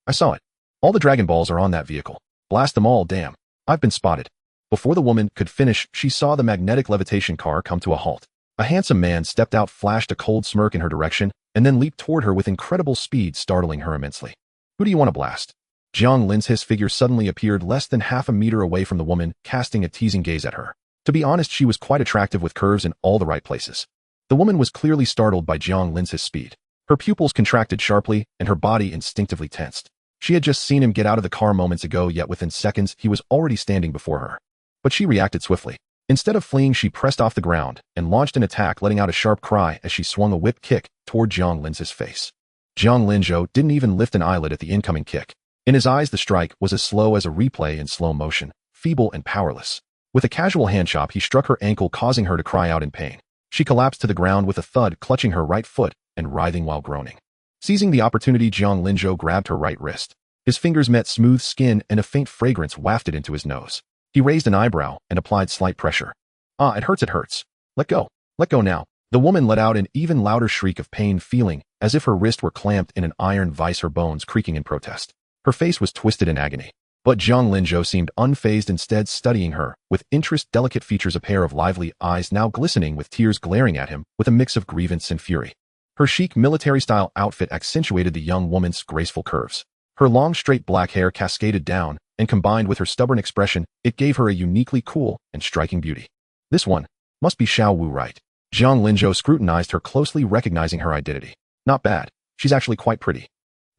I saw it. All the Dragon Balls are on that vehicle. Blast them all, damn. I've been spotted. Before the woman could finish, she saw the magnetic levitation car come to a halt. A handsome man stepped out, flashed a cold smirk in her direction, and then leaped toward her with incredible speed, startling her immensely. Who do you want to blast? Jiang Linzhou's figure suddenly appeared less than half a meter away from the woman, casting a teasing gaze at her. To be honest, she was quite attractive with curves in all the right places. The woman was clearly startled by Jiang Linzhou's speed. Her pupils contracted sharply, and her body instinctively tensed. She had just seen him get out of the car moments ago, yet within seconds he was already standing before her. But she reacted swiftly. Instead of fleeing, she pressed off the ground and launched an attack, letting out a sharp cry as she swung a whip kick toward Jiang Linzhou's face. Jiang Linzhou didn't even lift an eyelid at the incoming kick. In his eyes, the strike was as slow as a replay in slow motion, feeble and powerless. With a casual hand chop, he struck her ankle, causing her to cry out in pain. She collapsed to the ground with a thud, clutching her right foot and writhing while groaning. Seizing the opportunity, Jiang Linzhou grabbed her right wrist. His fingers met smooth skin and a faint fragrance wafted into his nose. He raised an eyebrow and applied slight pressure. Ah, it hurts, it hurts. Let go. Let go now. The woman let out an even louder shriek of pain, feeling as if her wrist were clamped in an iron vise, her bones creaking in protest. Her face was twisted in agony. But Jiang Linzhou seemed unfazed, instead studying her with interest, delicate features, a pair of lively eyes now glistening with tears glaring at him with a mix of grievance and fury. Her chic military-style outfit accentuated the young woman's graceful curves. Her long straight black hair cascaded down, and combined with her stubborn expression, it gave her a uniquely cool and striking beauty. This one must be Xiao Wu, right? Jiang Linzhou scrutinized her closely, recognizing her identity. Not bad. She's actually quite pretty.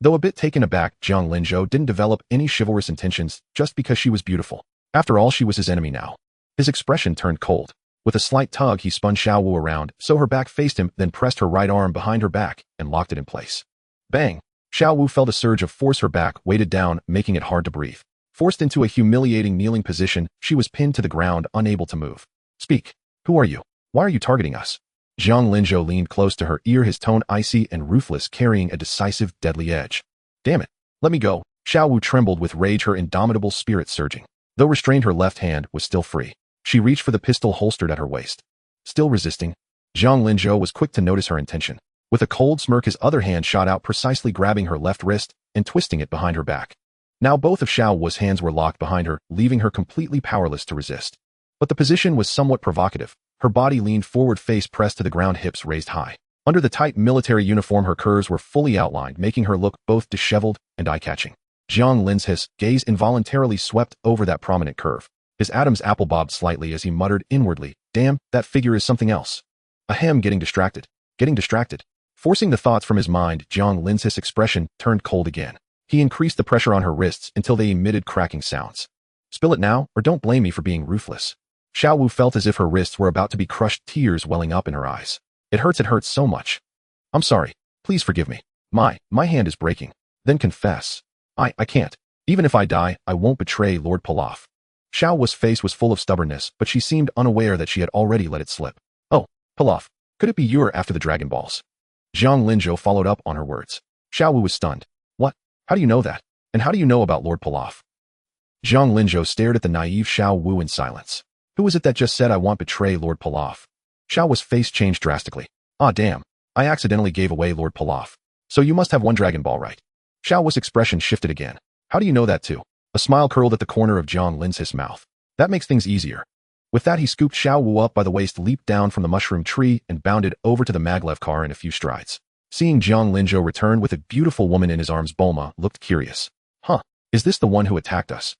Though a bit taken aback, Jiang Linzhou didn't develop any chivalrous intentions just because she was beautiful. After all, she was his enemy now. His expression turned cold. With a slight tug, he spun Xiao Wu around so her back faced him, then pressed her right arm behind her back and locked it in place. Bang! Xiao Wu felt a surge of force, her back weighted down, making it hard to breathe. Forced into a humiliating kneeling position, she was pinned to the ground, unable to move. Speak. Who are you? Why are you targeting us? Jiang Linzhou leaned close to her ear, his tone icy and ruthless, carrying a decisive, deadly edge. Damn it. Let me go. Xiao Wu trembled with rage, her indomitable spirit surging. Though restrained, her left hand was still free. She reached for the pistol holstered at her waist. Still resisting, Jiang Linzhou was quick to notice her intention. With a cold smirk, his other hand shot out, precisely grabbing her left wrist and twisting it behind her back. Now both of Xiao Wu's hands were locked behind her, leaving her completely powerless to resist. But the position was somewhat provocative. Her body leaned forward, face pressed to the ground, hips raised high. Under the tight military uniform, her curves were fully outlined, making her look both disheveled and eye-catching. Jiang Lin's gaze involuntarily swept over that prominent curve. His Adam's apple bobbed slightly as he muttered inwardly, "Damn, that figure is something else." Ahem, getting distracted. Forcing the thoughts from his mind, Jiang Lin's expression turned cold again. He increased the pressure on her wrists until they emitted cracking sounds. "Spill it now, or don't blame me for being ruthless." Xiao Wu felt as if her wrists were about to be crushed, tears welling up in her eyes. It hurts so much. "I'm sorry. Please forgive me. My hand is breaking." "Then confess." I can't. Even if I die, I won't betray Lord Pilaf." Xiao Wu's face was full of stubbornness, but she seemed unaware that she had already let it slip. "Oh, Pilaf, could it be you're after the Dragon Balls?" Zhang Linzhou followed up on her words. Xiao Wu was stunned. "What? How do you know that? And how do you know about Lord Pilaf?" Zhang Linzhou stared at the naive Xiao Wu in silence. "Who was it that just said I won't betray Lord Pilaf?" Xiao Wu's face changed drastically. "Ah, damn. I accidentally gave away Lord Pilaf. So you must have one Dragon Ball, right?" Xiao Wu's expression shifted again. "How do you know that too?" A smile curled at the corner of Zhang Lin's mouth. "That makes things easier." With that, he scooped Xiao Wu up by the waist, leaped down from the mushroom tree, and bounded over to the maglev car in a few strides. Seeing Jiang Linzhou return with a beautiful woman in his arms, Bulma looked curious. "Huh, is this the one who attacked us?"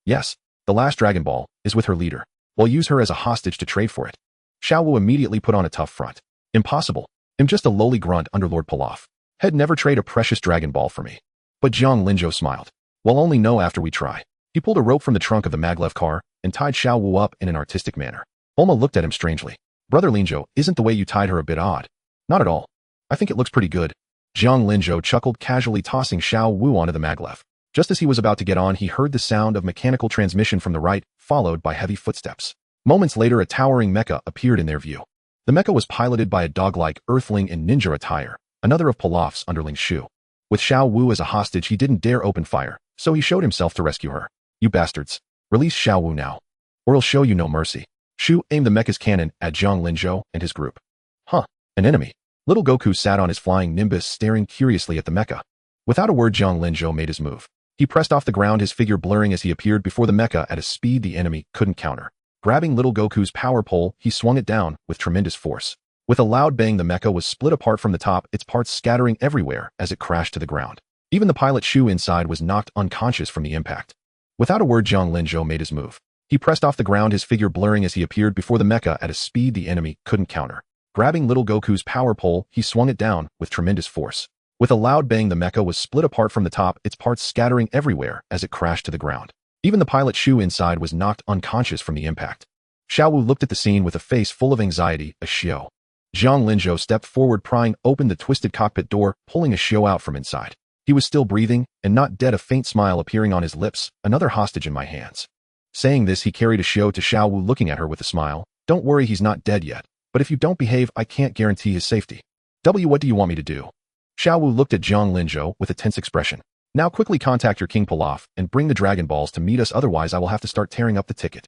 "Yes, the last Dragon Ball is with her leader. We'll use her as a hostage to trade for it." Xiao Wu immediately put on a tough front. "Impossible. I'm just a lowly grunt under Lord Pilaf. He'd never trade a precious Dragon Ball for me." But Jiang Linzhou smiled. "We'll only know after we try." He pulled a rope from the trunk of the maglev car and tied Xiao Wu up in an artistic manner. Bulma looked at him strangely. "Brother Linzhou, isn't the way you tied her a bit odd?" "Not at all. I think it looks pretty good." Jiang Linzhou chuckled, casually tossing Xiao Wu onto the maglev. Just as he was about to get on, he heard the sound of mechanical transmission from the right, followed by heavy footsteps. Moments later, a towering mecha appeared in their view. The mecha was piloted by a dog-like earthling in ninja attire, another of Pilaf's underlings Shu. With Xiao Wu as a hostage, he didn't dare open fire, so he showed himself to rescue her. "You bastards. Release Xiao Wu now, or I'll show you no mercy." Shu aimed the mecha's cannon at Jiang Linzhou and his group. "Huh, an enemy." Little Goku sat on his flying nimbus, staring curiously at the mecha. Without a word, Jiang Linzhou made his move. He pressed off the ground, his figure blurring as he appeared before the mecha at a speed the enemy couldn't counter. Grabbing Little Goku's power pole, he swung it down with tremendous force. With a loud bang, the mecha was split apart from the top, its parts scattering everywhere as it crashed to the ground. Even the pilot Shu inside was knocked unconscious from the impact. Without a word, Jiang Linzhou made his move. He pressed off the ground, his figure blurring as he appeared before the mecha at a speed the enemy couldn't counter. Grabbing Little Goku's power pole, he swung it down with tremendous force. With a loud bang, the mecha was split apart from the top, its parts scattering everywhere as it crashed to the ground. Even the pilot Shu inside was knocked unconscious from the impact. Xiao Wu looked at the scene with a face full of anxiety. A Xiao. Jiang Linzhou stepped forward, prying open the twisted cockpit door, pulling a Xiao out from inside. He was still breathing, and not dead, a faint smile appearing on his lips. "Another hostage in my hands." Saying this, he carried a Xiao to Xiao Wu, looking at her with a smile. "Don't worry, he's not dead yet. But if you don't behave, I can't guarantee his safety." What do you want me to do?" Xiao Wu looked at Jiang Linzhou with a tense expression. "Now quickly contact your King Pilaf and bring the Dragon Balls to meet us, otherwise I will have to start tearing up the ticket."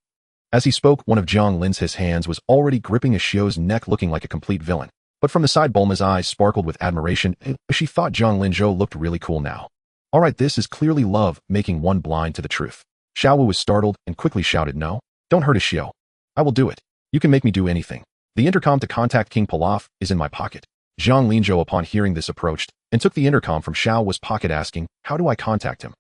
As he spoke, one of Jiang Lin's hands was already gripping a Xiao's neck, looking like a complete villain. But from the side, Bulma's eyes sparkled with admiration. She thought Jiang Linzhou looked really cool now. Alright, this is clearly love making one blind to the truth. Xiao Wu was startled and quickly shouted, "No, don't hurt a Xiao. I will do it. You can make me do anything. The intercom to contact King Pilaf is in my pocket." Jiang Linzhou, upon hearing this, approached and took the intercom from Xiao Wu's pocket, asking, "How do I contact him?"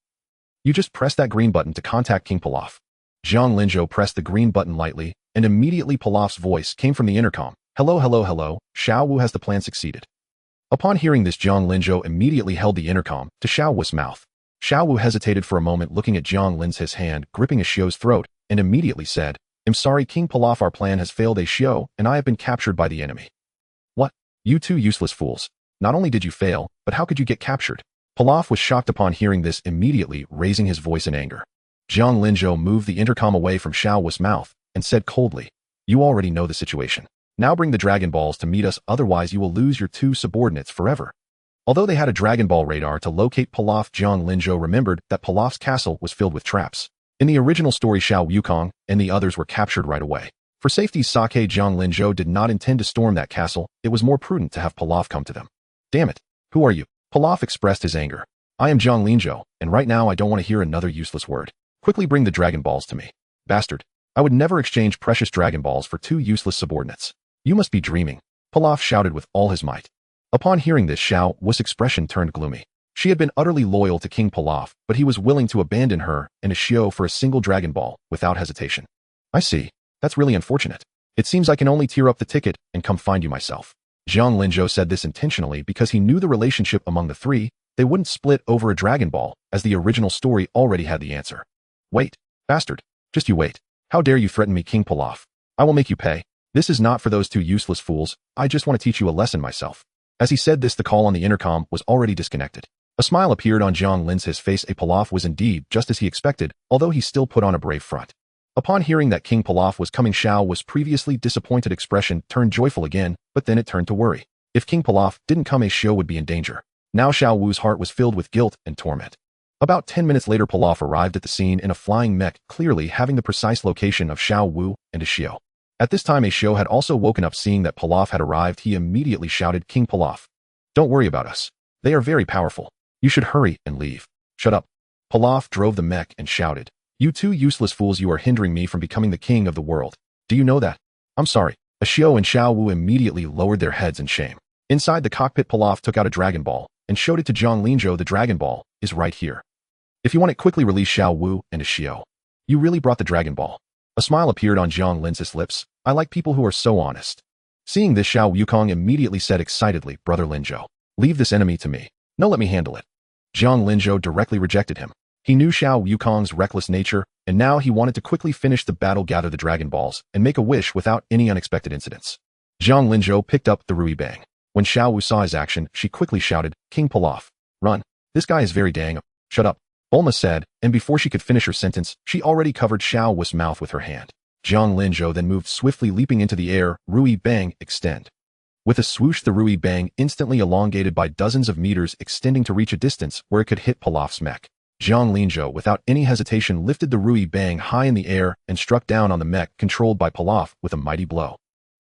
"You just press that green button to contact King Pilaf." Jiang Linzhou pressed the green button lightly, and immediately Pilaf's voice came from the intercom. "Hello, hello, hello. Xiao Wu, has the plan succeeded?" Upon hearing this, Jiang Linzhou immediately held the intercom to Xiao Wu's mouth. Xiao Wu hesitated for a moment, looking at Jiang Lin's hand gripping a Xiao's throat, and immediately said, "I'm sorry, King Pilaf, our plan has failed. A Xiao and I have been captured by the enemy." "What? You two useless fools. Not only did you fail, but how could you get captured?" Pilaf was shocked upon hearing this, immediately raising his voice in anger. Jiang Linzhou moved the intercom away from Xiao Wu's mouth and said coldly, "You already know the situation. Now bring the Dragon Balls to meet us, otherwise you will lose your two subordinates forever." Although they had a Dragon Ball radar to locate Pilaf, Jiang Linzhou remembered that Pilaf's castle was filled with traps. In the original story, Xiao Yukong and the others were captured right away. For safety's sake, Jiang Linzhou did not intend to storm that castle. It was more prudent to have Pilaf come to them. Damn it. Who are you? Pilaf expressed his anger. I am Zhang Linzhou, and right now I don't want to hear another useless word. Quickly bring the Dragon Balls to me. Bastard. I would never exchange precious Dragon Balls for two useless subordinates. You must be dreaming. Pilaf shouted with all his might. Upon hearing this, Xiao Wu's expression turned gloomy. She had been utterly loyal to King Pilaf, but he was willing to abandon her and Xiao for a single Dragon Ball without hesitation. I see. That's really unfortunate. It seems I can only tear up the ticket and come find you myself. Zhang Linzhou said this intentionally because he knew the relationship among the three. They wouldn't split over a Dragon Ball, as the original story already had the answer. Wait, bastard. Just you wait. How dare you threaten me, King Pilaf? I will make you pay. This is not for those two useless fools. I just want to teach you a lesson myself. As he said this, the call on the intercom was already disconnected. A smile appeared on Zhang Linzhou's face. Pilaf was indeed just as he expected, although he still put on a brave front. Upon hearing that King Pilaf was coming, Xiao Wu's previously disappointed expression turned joyful again, but then it turned to worry. If King Pilaf didn't come, Xiao would be in danger. Now Xiao Wu's heart was filled with guilt and torment. About 10 minutes later, Pilaf arrived at the scene in a flying mech, clearly having the precise location of Xiao Wu and Xiao. At this time, Xiao had also woken up. Seeing that Pilaf had arrived, he immediately shouted, King Pilaf, don't worry about us. They are very powerful. You should hurry and leave. Shut up. Pilaf drove the mech and shouted, you two useless fools, you are hindering me from becoming the king of the world. Do you know that? I'm sorry. Xiao and Xiao Wu immediately lowered their heads in shame. Inside the cockpit, Pilaf took out a Dragon Ball and showed it to Zhang Linzhou. The Dragon Ball is right here. If you want it, quickly release Xiao Wu and Xiao. You really brought the Dragon Ball. A smile appeared on Zhang Linzhou's lips. I like people who are so honest. Seeing this, Xiao Wukong immediately said excitedly, Brother Linzhou, leave this enemy to me. No, let me handle it. Zhang Linzhou directly rejected him. He knew Xiao Wukong's reckless nature, and now he wanted to quickly finish the battle, gather the Dragon Balls, and make a wish without any unexpected incidents. Zhang Linzhou picked up the Rui Bang. When Xiao Wu saw his action, she quickly shouted, King Pilaf, run. This guy is very dang. Shut up. Bulma said, and before she could finish her sentence, she already covered Xiao Wu's mouth with her hand. Zhang Linzhou then moved swiftly, leaping into the air. Rui Bang, extend. With a swoosh, the Rui Bang instantly elongated by dozens of meters, extending to reach a distance where it could hit Pilaf's mech. Zhang Linzhou, without any hesitation, lifted the Rui Bang high in the air and struck down on the mech controlled by Pilaf with a mighty blow.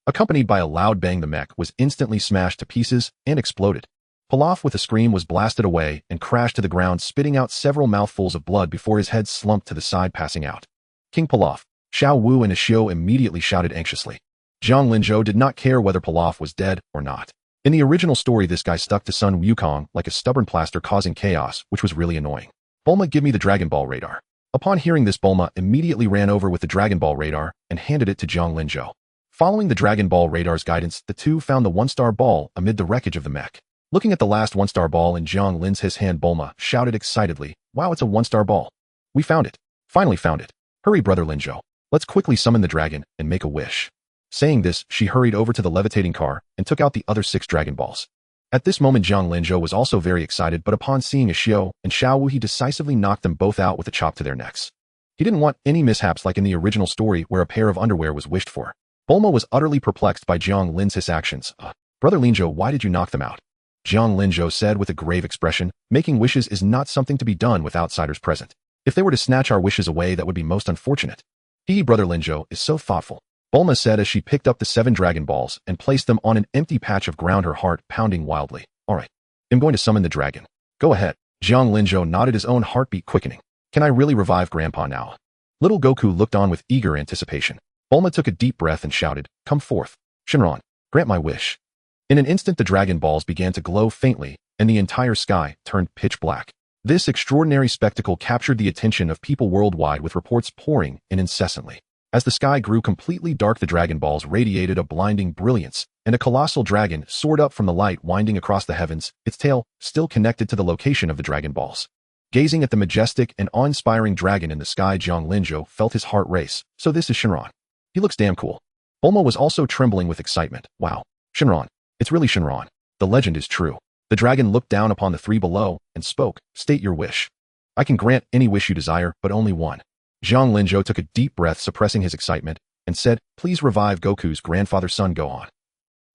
Accompanied by a loud bang, the mech was instantly smashed to pieces and exploded. Pilaf, with a scream, was blasted away and crashed to the ground, spitting out several mouthfuls of blood before his head slumped to the side, passing out. King Pilaf. Xiao Wu and Xiao immediately shouted anxiously. Zhang Linzhou did not care whether Pilaf was dead or not. In the original story, this guy stuck to Sun Wukong like a stubborn plaster, causing chaos, which was really annoying. Bulma, give me the Dragon Ball radar. Upon hearing this, Bulma immediately ran over with the Dragon Ball radar and handed it to Zhang Linzhou. Following the Dragon Ball radar's guidance, the two found the one-star ball amid the wreckage of the mech. Looking at the last one-star ball in Zhang Linzhou's hand, Bulma shouted excitedly, wow, it's a one-star ball. We found it. Finally found it. Hurry, Brother Linzhou. Let's quickly summon the dragon and make a wish. Saying this, she hurried over to the levitating car and took out the other 6 Dragon Balls. At this moment, Zhang Linzhou was also very excited, but upon seeing Xiao and Xiao Wu, he decisively knocked them both out with a chop to their necks. He didn't want any mishaps like in the original story where a pair of underwear was wished for. Bulma was utterly perplexed by Zhang Linzhou's actions. Brother Linzhou, why did you knock them out? Zhang Linzhou said with a grave expression, making wishes is not something to be done with outsiders present. If they were to snatch our wishes away, that would be most unfortunate. He, Brother Linzhou, is so thoughtful. Bulma said as she picked up the 7 Dragon Balls and placed them on an empty patch of ground, her heart pounding wildly. Alright, I'm going to summon the dragon. Go ahead. Zhang Linzhou nodded, his own heartbeat quickening. Can I really revive Grandpa now? Little Goku looked on with eager anticipation. Bulma took a deep breath and shouted, come forth. Shenron, grant my wish. In an instant, the Dragon Balls began to glow faintly, and the entire sky turned pitch black. This extraordinary spectacle captured the attention of people worldwide, with reports pouring in incessantly. As the sky grew completely dark, the Dragon Balls radiated a blinding brilliance, and a colossal dragon soared up from the light, winding across the heavens, its tail still connected to the location of the Dragon Balls. Gazing at the majestic and awe-inspiring dragon in the sky, Zhang Linzhou felt his heart race. So this is Shenron. He looks damn cool. Bulma was also trembling with excitement. Wow, Shenron. It's really Shenron. The legend is true. The dragon looked down upon the 3 below and spoke, state your wish. I can grant any wish you desire, but only one. Zhang Linzhou took a deep breath, suppressing his excitement, and said, please revive Goku's grandfather, Son Gohan.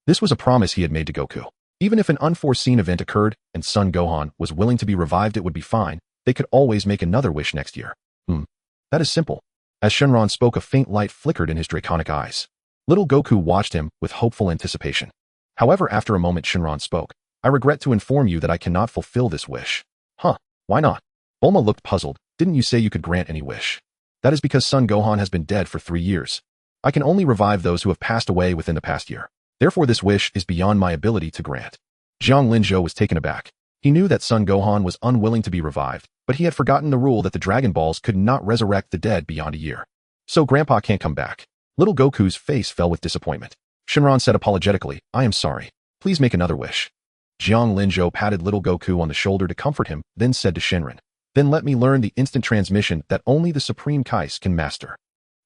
This was a promise he had made to Goku. Even if an unforeseen event occurred and Son Gohan was willing to be revived, it would be fine. They could always make another wish next year. That is simple. As Shenron spoke, a faint light flickered in his draconic eyes. Little Goku watched him with hopeful anticipation. However, after a moment, Shenron spoke. I regret to inform you that I cannot fulfill this wish. Huh, why not? Bulma looked puzzled. Didn't you say you could grant any wish? That is because Son Gohan has been dead for 3 years. I can only revive those who have passed away within the past year. Therefore this wish is beyond my ability to grant. Jiang Linzhou was taken aback. He knew that Son Gohan was unwilling to be revived, but he had forgotten the rule that the Dragon Balls could not resurrect the dead beyond a year. So Grandpa can't come back. Little Goku's face fell with disappointment. Shenron said apologetically, I am sorry. Please make another wish. Jiang Linzhou patted little Goku on the shoulder to comfort him, then said to Shenron, then let me learn the instant transmission that only the Supreme Kais can master.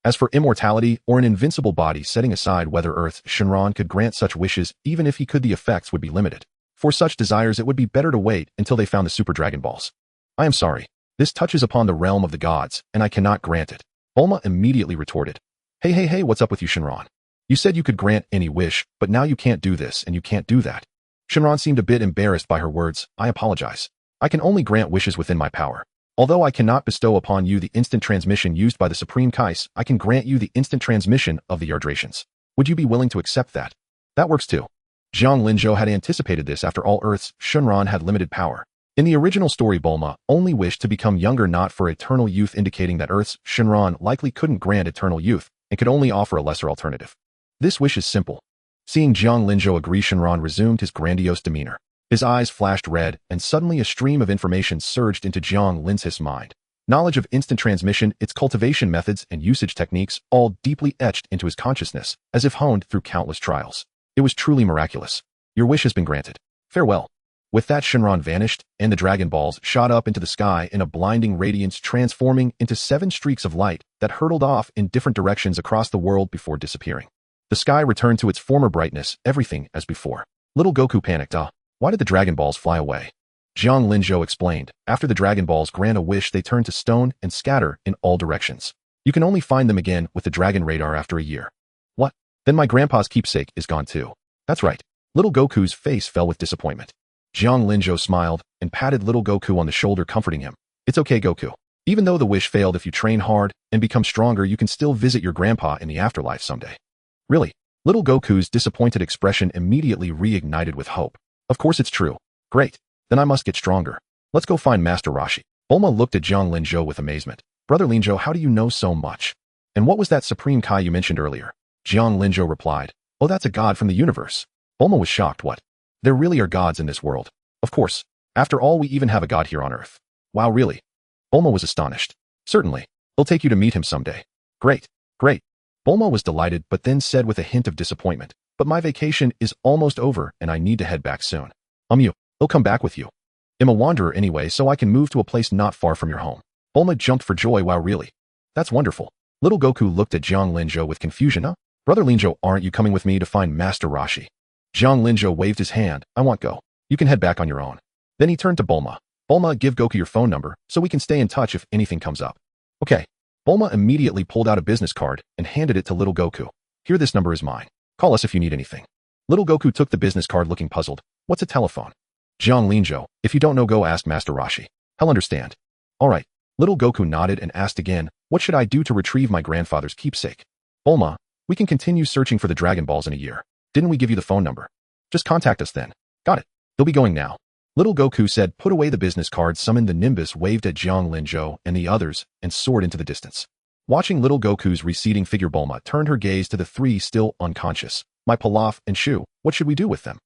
As for immortality or an invincible body, setting aside whether Earth, Shenron could grant such wishes, even if he could, the effects would be limited. For such desires it would be better to wait until they found the Super Dragon Balls. I am sorry. This touches upon the realm of the gods, and I cannot grant it. Bulma immediately retorted. Hey, what's up with you, Shenron? You said you could grant any wish, but now you can't do this and you can't do that. Shenron seemed a bit embarrassed by her words. I apologize. I can only grant wishes within my power. Although I cannot bestow upon you the instant transmission used by the Supreme Kais, I can grant you the instant transmission of the Yardratians. Would you be willing to accept that? That works too. Jiang Linzhou had anticipated this. After all, Earth's Shenron had limited power. In the original story, Bulma only wished to become younger, not for eternal youth, indicating that Earth's Shenron likely couldn't grant eternal youth and could only offer a lesser alternative. This wish is simple. Seeing Jiang Linzhou agree, Shenron resumed his grandiose demeanor. His eyes flashed red, and suddenly a stream of information surged into Jiang Linzhou's mind. Knowledge of instant transmission, its cultivation methods and usage techniques, all deeply etched into his consciousness, as if honed through countless trials. It was truly miraculous. Your wish has been granted. Farewell. With that, Shenron vanished, and the Dragon Balls shot up into the sky in a blinding radiance, transforming into 7 streaks of light that hurtled off in different directions across the world before disappearing. The sky returned to its former brightness, everything as before. Little Goku panicked. Why did the Dragon Balls fly away? Jiang Linzhou explained. After the Dragon Balls grant a wish, they turn to stone and scatter in all directions. You can only find them again with the Dragon Radar after a year. What? Then my grandpa's keepsake is gone too. That's right. Little Goku's face fell with disappointment. Jiang Linzhou smiled and patted little Goku on the shoulder, comforting him. It's okay, Goku. Even though the wish failed, if you train hard and become stronger, you can still visit your grandpa in the afterlife someday. Really? Little Goku's disappointed expression immediately reignited with hope. Of course it's true. Great. Then I must get stronger. Let's go find Master Roshi. Bulma looked at Jiang Linzhou with amazement. Brother Linzhou, how do you know so much? And what was that Supreme Kai you mentioned earlier? Jiang Linzhou replied. Oh, that's a god from the universe. Bulma was shocked. What? There really are gods in this world? Of course. After all, we even have a god here on Earth. Wow, really? Bulma was astonished. Certainly. He'll take you to meet him someday. Great. Great. Bulma was delighted, but then said with a hint of disappointment, but my vacation is almost over and I need to head back soon. He'll come back with you. I'm a wanderer anyway, so I can move to a place not far from your home. Bulma jumped for joy. Wow, really? That's wonderful. Little Goku looked at Jiang Linzhou with confusion. Brother Linzhou, aren't you coming with me to find Master Roshi? Jiang Linzhou waved his hand. I won't go. You can head back on your own. Then he turned to Bulma. Bulma, give Goku your phone number so we can stay in touch if anything comes up. Okay. Bulma immediately pulled out a business card and handed it to little Goku. Here, this number is mine. Call us if you need anything. Little Goku took the business card looking puzzled. What's a telephone? Jiang Linzhou, if you don't know, go ask Master Roshi. He'll understand. All right. Little Goku nodded and asked again, what should I do to retrieve my grandfather's keepsake? Bulma, we can continue searching for the Dragon Balls in a year. Didn't we give you the phone number? Just contact us then. Got it. They'll be going now. Little Goku said, put away the business card, summoned the Nimbus, waved at Jiang Linzhou and the others, and soared into the distance. Watching little Goku's receding figure, Bulma turned her gaze to the 3 still unconscious. My Pilaf and Shu, what should we do with them?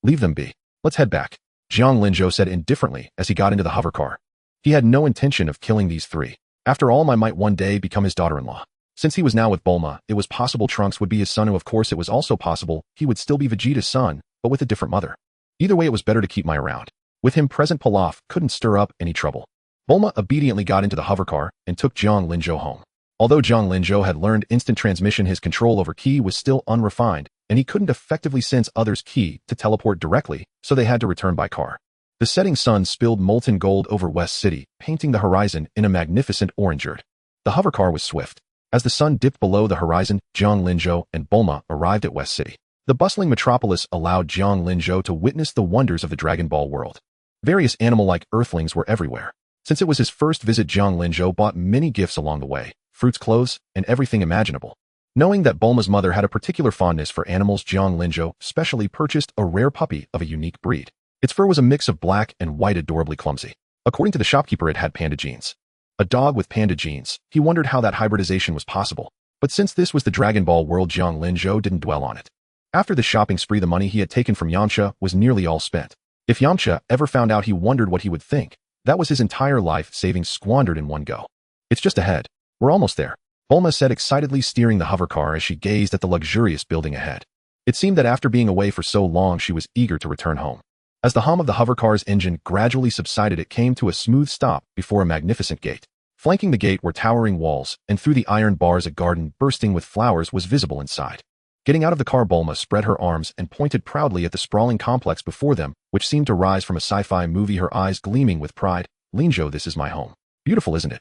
Leave them be. Let's head back. Jiang Linzhou said indifferently as he got into the hover car. He had no intention of killing these 3. After all, might one day become his daughter-in-law. Since he was now with Bulma, it was possible Trunks would be his son, and of course it was also possible he would still be Vegeta's son, but with a different mother. Either way, it was better to keep my around. With him present, Pilaf couldn't stir up any trouble. Bulma obediently got into the hover car and took Jiang Linzhou home. Although Jiang Linzhou had learned instant transmission, his control over Ki was still unrefined, and he couldn't effectively sense others' Ki to teleport directly, so they had to return by car. The setting sun spilled molten gold over West City, painting the horizon in a magnificent orangerd. The hover car was swift. As the sun dipped below the horizon, Jiang Linzhou and Bulma arrived at West City. The bustling metropolis allowed Jiang Linzhou to witness the wonders of the Dragon Ball world. Various animal-like earthlings were everywhere. Since it was his first visit, Jiang Linzhou bought many gifts along the way. Fruits, clothes, and everything imaginable. Knowing that Bulma's mother had a particular fondness for animals, Jiang Linzhou specially purchased a rare puppy of a unique breed. Its fur was a mix of black and white, adorably clumsy. According to the shopkeeper, it had panda genes. A dog with panda genes. He wondered how that hybridization was possible. But since this was the Dragon Ball world, Jiang Linzhou didn't dwell on it. After the shopping spree, the money he had taken from Yamcha was nearly all spent. If Yamcha ever found out, he wondered what he would think. That was his entire life savings squandered in one go. It's just ahead. We're almost there, Bulma said excitedly, steering the hovercar as she gazed at the luxurious building ahead. It seemed that after being away for so long, she was eager to return home. As the hum of the hovercar's engine gradually subsided, it came to a smooth stop before a magnificent gate. Flanking the gate were towering walls, and through the iron bars a garden bursting with flowers was visible inside. Getting out of the car, Bulma spread her arms and pointed proudly at the sprawling complex before them, which seemed to rise from a sci-fi movie, her eyes gleaming with pride. Linzhou, this is my home. Beautiful, isn't it?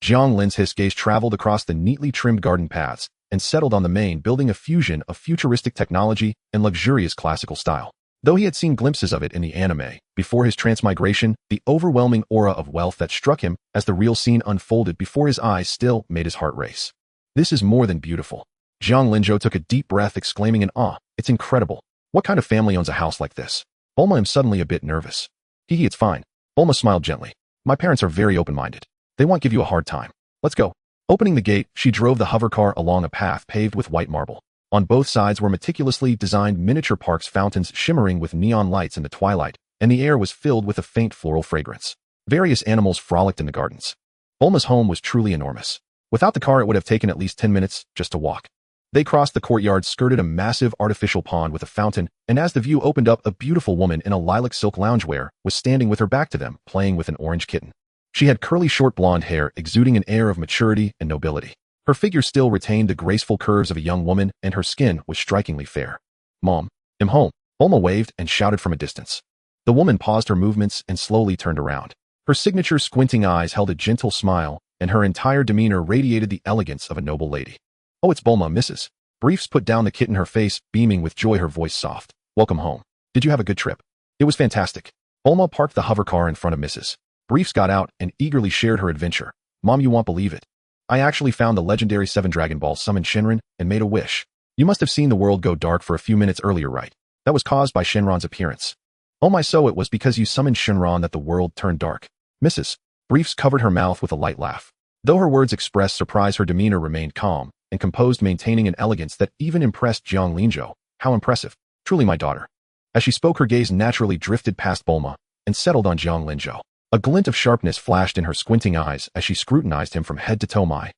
Jiang Lin's gaze traveled across the neatly trimmed garden paths and settled on the main building, a fusion of futuristic technology and luxurious classical style. Though he had seen glimpses of it in the anime, before his transmigration, the overwhelming aura of wealth that struck him as the real scene unfolded before his eyes still made his heart race. This is more than beautiful. Jiang Linzhou took a deep breath, exclaiming in awe, it's incredible. What kind of family owns a house like this? Bulma am suddenly a bit nervous. It's fine. Bulma smiled gently. My parents are very open-minded. They won't give you a hard time. Let's go. Opening the gate, she drove the hovercar along a path paved with white marble. On both sides were meticulously designed miniature parks, fountains shimmering with neon lights in the twilight, and the air was filled with a faint floral fragrance. Various animals frolicked in the gardens. Bulma's home was truly enormous. Without the car, it would have taken at least 10 minutes just to walk. They crossed the courtyard, skirted a massive artificial pond with a fountain, and as the view opened up, a beautiful woman in a lilac silk loungewear was standing with her back to them, playing with an orange kitten. She had curly short blonde hair, exuding an air of maturity and nobility. Her figure still retained the graceful curves of a young woman, and her skin was strikingly fair. Mom, I'm home. Bulma waved and shouted from a distance. The woman paused her movements and slowly turned around. Her signature squinting eyes held a gentle smile, and her entire demeanor radiated the elegance of a noble lady. Oh, it's Bulma, Mrs. Briefs put down the kitten, her face beaming with joy, her voice soft. Welcome home. Did you have a good trip? It was fantastic. Bulma parked the hovercar in front of Mrs. Briefs, got out, and eagerly shared her adventure. Mom, you won't believe it. I actually found the legendary 7 Dragon Balls, summoned Shenron, and made a wish. You must have seen the world go dark for a few minutes earlier, right? That was caused by Shenron's appearance. Oh my, so it was because you summoned Shenron that the world turned dark. Mrs. Briefs covered her mouth with a light laugh. Though her words expressed surprise, her demeanor remained calm and composed, maintaining an elegance that even impressed Jiang Linzhou. How impressive. Truly, my daughter. As she spoke, her gaze naturally drifted past Bulma and settled on Jiang Linzhou. A glint of sharpness flashed in her squinting eyes as she scrutinized him from head to toe. My,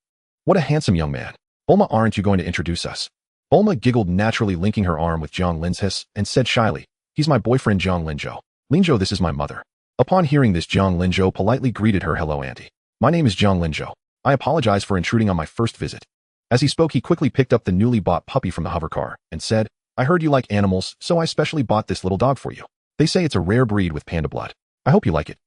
what a handsome young man. Bulma, aren't you going to introduce us? Bulma giggled naturally, linking her arm with Jiang Lin's and said shyly, he's my boyfriend, Jiang Linzhou. Linzhou, this is my mother. Upon hearing this, Jiang Linzhou politely greeted her. Hello, auntie. My name is Jiang Linzhou. I apologize for intruding on my first visit. As he spoke, he quickly picked up the newly bought puppy from the hovercar and said, I heard you like animals, so I specially bought this little dog for you. They say it's a rare breed with panda blood. I hope you like it.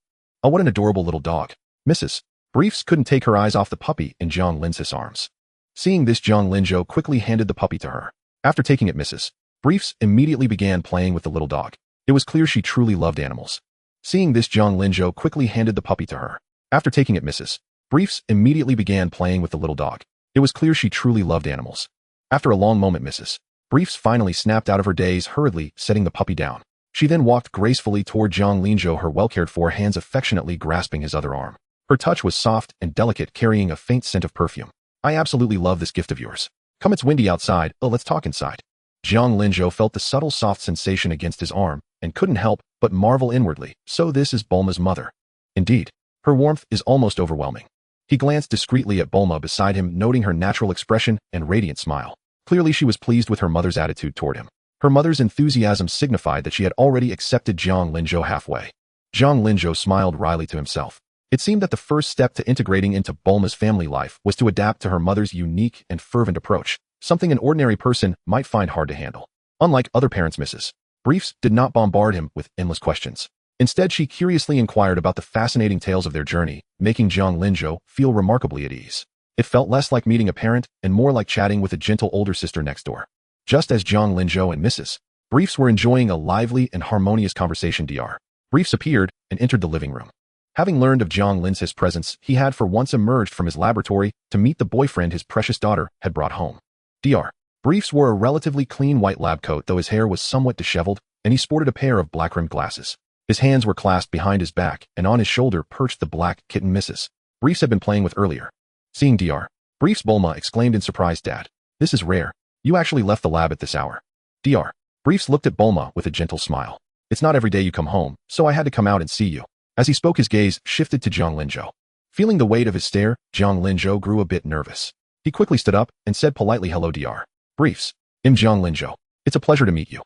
Oh, what an adorable little dog. Mrs. Briefs couldn't take her eyes off the puppy in Jiang Lin's arms. Seeing this, Jiang Linzhou quickly handed the puppy to her. After taking it, Mrs. Briefs immediately began playing with the little dog. It was clear she truly loved animals. Seeing this, Jiang Linzhou quickly handed the puppy to her. After taking it, Mrs. Briefs immediately began playing with the little dog. It was clear she truly loved animals. After a long moment, Mrs. Briefs finally snapped out of her daze, hurriedly setting the puppy down. She then walked gracefully toward Jiang Linzhou, her well-cared-for hands affectionately grasping his other arm. Her touch was soft and delicate, carrying a faint scent of perfume. I absolutely love this gift of yours. Come, it's windy outside. Oh, let's talk inside. Jiang Linzhou felt the subtle soft sensation against his arm and couldn't help but marvel inwardly. So this is Bulma's mother. Indeed, her warmth is almost overwhelming. He glanced discreetly at Bulma beside him, noting her natural expression and radiant smile. Clearly, she was pleased with her mother's attitude toward him. Her mother's enthusiasm signified that she had already accepted Jiang Linzhou halfway. Jiang Linzhou smiled wryly to himself. It seemed that the first step to integrating into Bulma's family life was to adapt to her mother's unique and fervent approach, something an ordinary person might find hard to handle. Unlike other parents, Mrs. Briefs did not bombard him with endless questions. Instead, she curiously inquired about the fascinating tales of their journey, making Jiang Linzhou feel remarkably at ease. It felt less like meeting a parent and more like chatting with a gentle older sister next door. Just as Jiang Linzhou and Mrs. Briefs were enjoying a lively and harmonious conversation, Dr. Briefs appeared and entered the living room. Having learned of Jiang Lin's presence, he had for once emerged from his laboratory to meet the boyfriend his precious daughter had brought home. Dr. Briefs wore a relatively clean white lab coat, though his hair was somewhat disheveled, and he sported a pair of black-rimmed glasses. His hands were clasped behind his back, and on his shoulder perched the black kitten Mrs. Briefs had been playing with earlier. Seeing Dr. Briefs, Bulma exclaimed in surprise, "Dad, this is rare. You actually left the lab at this hour." Dr. Briefs looked at Bulma with a gentle smile. "It's not every day you come home, so I had to come out and see you." As he spoke, his gaze shifted to Jiang Linzhou. Feeling the weight of his stare, Jiang Linzhou grew a bit nervous. He quickly stood up and said politely, "Hello, Dr. Briefs. I'm Jiang Linzhou. It's a pleasure to meet you."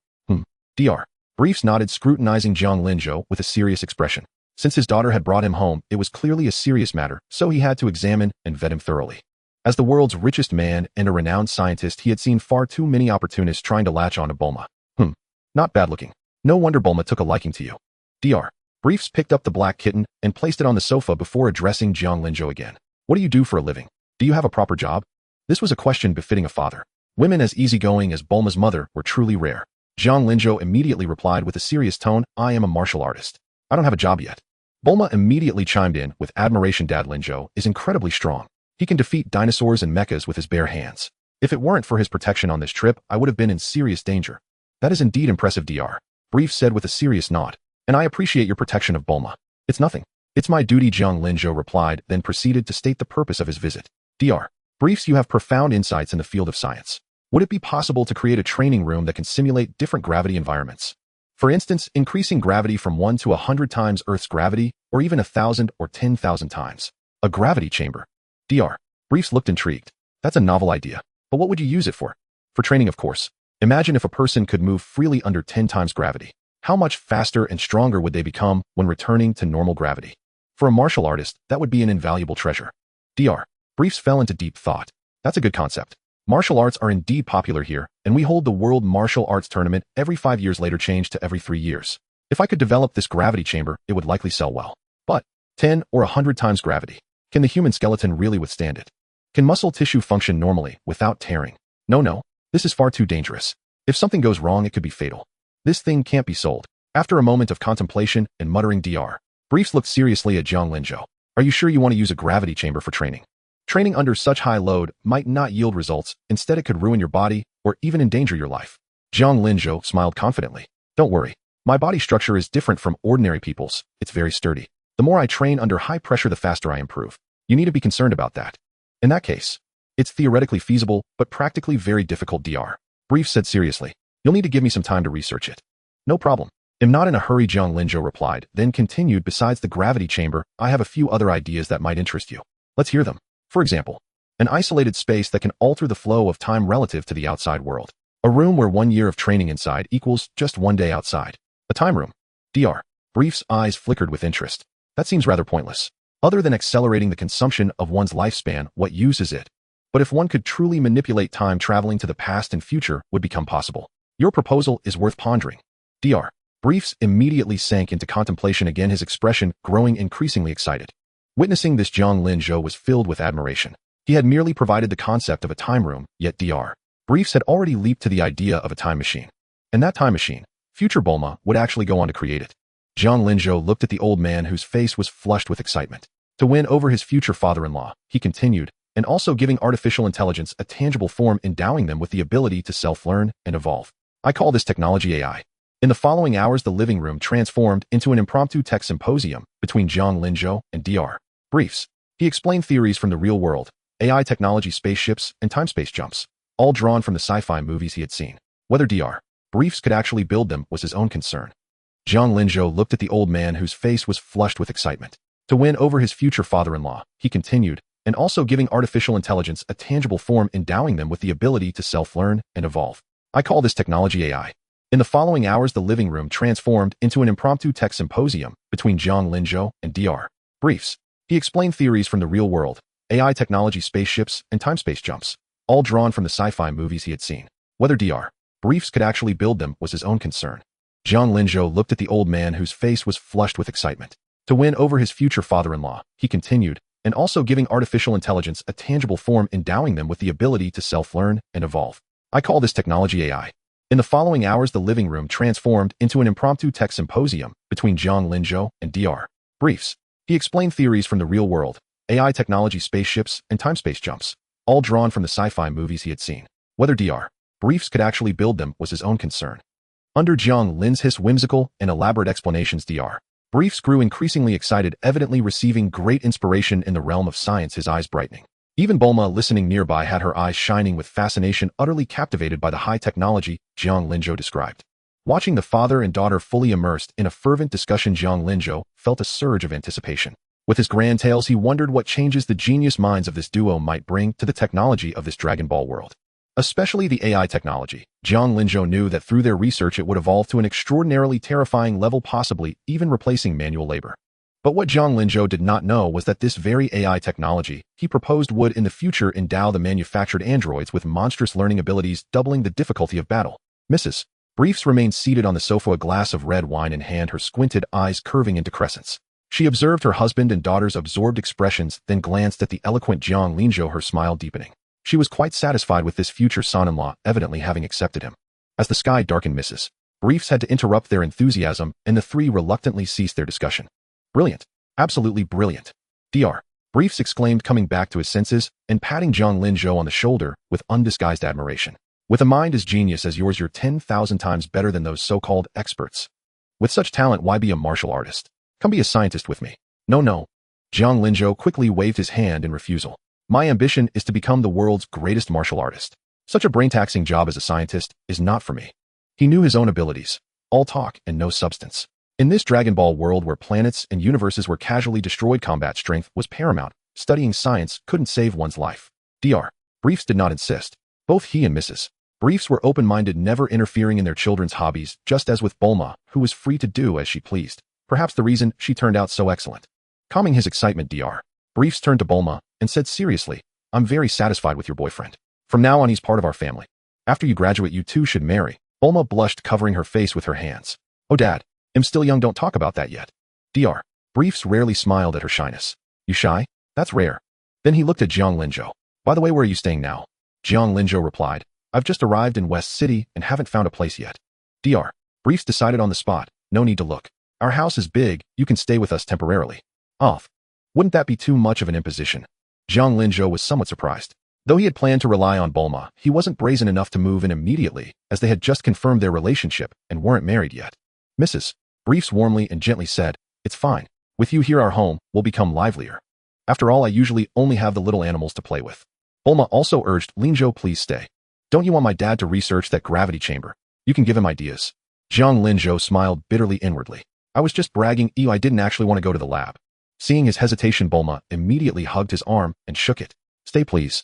Dr. Briefs nodded, scrutinizing Jiang Linzhou with a serious expression. Since his daughter had brought him home, it was clearly a serious matter, so he had to examine and vet him thoroughly. As the world's richest man and a renowned scientist, he had seen far too many opportunists trying to latch on to Bulma. Not bad looking. No wonder Bulma took a liking to you." Dr. Briefs picked up the black kitten and placed it on the sofa before addressing Jiang Linzhou again. "What do you do for a living? Do you have a proper job?" This was a question befitting a father. Women as easygoing as Bulma's mother were truly rare. Jiang Linzhou immediately replied with a serious tone, "I am a martial artist. I don't have a job yet." Bulma immediately chimed in with admiration. "Dad Linzhou is incredibly strong. He can defeat dinosaurs and mechas with his bare hands. If it weren't for his protection on this trip, I would have been in serious danger." "That is indeed impressive," Dr. Brief said with a serious nod. "And I appreciate your protection of Bulma." "It's nothing. It's my duty," Jiang Linzhou replied, then proceeded to state the purpose of his visit. "Dr. Briefs, you have profound insights in the field of science. Would it be possible to create a training room that can simulate different gravity environments? For instance, increasing gravity from 1 to 100 times Earth's gravity, or even 1,000 or 10,000 times. A gravity chamber." Dr. Briefs looked intrigued. "That's a novel idea. But what would you use it for?" "For training, of course. Imagine if a person could move freely under 10 times gravity. How much faster and stronger would they become when returning to normal gravity? For a martial artist, that would be an invaluable treasure." Dr. Briefs fell into deep thought. "That's a good concept. Martial arts are indeed popular here, and we hold the World Martial Arts Tournament every 5 years, later changed to every 3 years. If I could develop this gravity chamber, it would likely sell well. But 10 or 100 times gravity. Can the human skeleton really withstand it? Can muscle tissue function normally without tearing? No. This is far too dangerous. If something goes wrong, it could be fatal. This thing can't be sold." After a moment of contemplation and muttering, Dr. Briefs looked seriously at Jiang Linzhou. "Are you sure you want to use a gravity chamber for training? Training under such high load might not yield results. Instead, it could ruin your body or even endanger your life." Jiang Linzhou smiled confidently. "Don't worry. My body structure is different from ordinary people's. It's very sturdy. The more I train under high pressure, the faster I improve. You need to be concerned about that." "In that case, it's theoretically feasible, but practically very difficult," Dr. Brief said seriously. "You'll need to give me some time to research it." "No problem. I'm not in a hurry," Jiang Linzhou replied, then continued, "Besides the gravity chamber, I have a few other ideas that might interest you. Let's hear them. For example, an isolated space that can alter the flow of time relative to the outside world. A room where 1 year of training inside equals just 1 day outside. A time room." Dr. Brief's eyes flickered with interest. "That seems rather pointless. Other than accelerating the consumption of one's lifespan, what use is it? But if one could truly manipulate time, traveling to the past and future would become possible. Your proposal is worth pondering." Dr. Briefs immediately sank into contemplation again, his expression growing increasingly excited. Witnessing this, Jiang Linzhou was filled with admiration. He had merely provided the concept of a time room, yet Dr. Briefs had already leaped to the idea of a time machine. And that time machine, future Bulma would actually go on to create it. Jiang Linzhou looked at the old man, whose face was flushed with excitement. To win over his future father-in-law, he continued, and also giving artificial intelligence a tangible form, endowing them with the ability to self-learn and evolve. "I call this technology AI." In the following hours, the living room transformed into an impromptu tech symposium between Jiang Linzhou and Dr. Briefs. He explained theories from the real world, AI technology, spaceships, and time-space jumps, all drawn from the sci-fi movies he had seen. Whether Dr. Briefs could actually build them was his own concern. Jiang Linzhou looked at the old man, whose face was flushed with excitement. To win over his future father-in-law, he continued, and also giving artificial intelligence a tangible form, endowing them with the ability to self-learn and evolve. "I call this technology AI." In the following hours, the living room transformed into an impromptu tech symposium between Jiang Linzhou and Dr. Briefs. He explained theories from the real world, AI technology, spaceships, and time-space jumps, all drawn from the sci-fi movies he had seen. Whether Dr. Briefs could actually build them was his own concern. Jiang Linzhou looked at the old man, whose face was flushed with excitement. To win over his future father-in-law, he continued, and also giving artificial intelligence a tangible form, endowing them with the ability to self-learn and evolve. "I call this technology AI." In the following hours, the living room transformed into an impromptu tech symposium between Jiang Linzhou and Dr. Briefs. He explained theories from the real world, AI technology, spaceships, and time-space jumps, all drawn from the sci-fi movies he had seen. Whether Dr. Briefs could actually build them was his own concern. Under Jiang Lin's whimsical and elaborate explanations, Dr. Briefs grew increasingly excited, evidently receiving great inspiration in the realm of science, his eyes brightening. Even Bulma, listening nearby, had her eyes shining with fascination, utterly captivated by the high technology Jiang Linzhou described. Watching the father and daughter fully immersed in a fervent discussion, Jiang Linzhou felt a surge of anticipation. With his grand tales, he wondered what changes the genius minds of this duo might bring to the technology of this Dragon Ball world. Especially the AI technology. Jiang Linzhou knew that through their research it would evolve to an extraordinarily terrifying level, possibly even replacing manual labor. But what Jiang Linzhou did not know was that this very AI technology he proposed would in the future endow the manufactured androids with monstrous learning abilities, doubling the difficulty of battle. Mrs. Briefs remained seated on the sofa, a glass of red wine in hand, her squinted eyes curving into crescents. She observed her husband and daughter's absorbed expressions, then glanced at the eloquent Jiang Linzhou, her smile deepening. She was quite satisfied with this future son-in-law, evidently having accepted him. As the sky darkened, Mrs. Briefs had to interrupt their enthusiasm, and the three reluctantly ceased their discussion. Brilliant. Absolutely brilliant. Dr. Briefs exclaimed, coming back to his senses and patting Jiang Linzhou on the shoulder with undisguised admiration. With a mind as genius as yours, you're 10,000 times better than those so-called experts. With such talent, why be a martial artist? Come be a scientist with me. No. Jiang Linzhou quickly waved his hand in refusal. My ambition is to become the world's greatest martial artist. Such a brain-taxing job as a scientist is not for me. He knew his own abilities. All talk and no substance. In this Dragon Ball world where planets and universes were casually destroyed, combat strength was paramount. Studying science couldn't save one's life. Dr. Briefs did not insist. Both he and Mrs. Briefs were open-minded, never interfering in their children's hobbies, just as with Bulma, who was free to do as she pleased. Perhaps the reason she turned out so excellent. Calming his excitement, Dr. Briefs turned to Bulma and said seriously, I'm very satisfied with your boyfriend. From now on, he's part of our family. After you graduate, you two should marry. Bulma blushed, covering her face with her hands. Oh, Dad, I'm still young, don't talk about that yet. Dr. Briefs rarely smiled at her shyness. You shy? That's rare. Then he looked at Jiang Linzhou. By the way, where are you staying now? Jiang Linzhou replied, I've just arrived in West City and haven't found a place yet. Dr. Briefs decided on the spot. No need to look. Our house is big, you can stay with us temporarily. Off. Wouldn't that be too much of an imposition? Jiang Linzhou was somewhat surprised. Though he had planned to rely on Bulma, he wasn't brazen enough to move in immediately, as they had just confirmed their relationship and weren't married yet. Mrs. Briefs warmly and gently said, It's fine. With you here, our home will become livelier. After all, I usually only have the little animals to play with. Bulma also urged, Linzhou, please stay. Don't you want my dad to research that gravity chamber? You can give him ideas. Jiang Linzhou smiled bitterly inwardly. I was just bragging, I didn't actually want to go to the lab. Seeing his hesitation, Bulma immediately hugged his arm and shook it. Stay, please.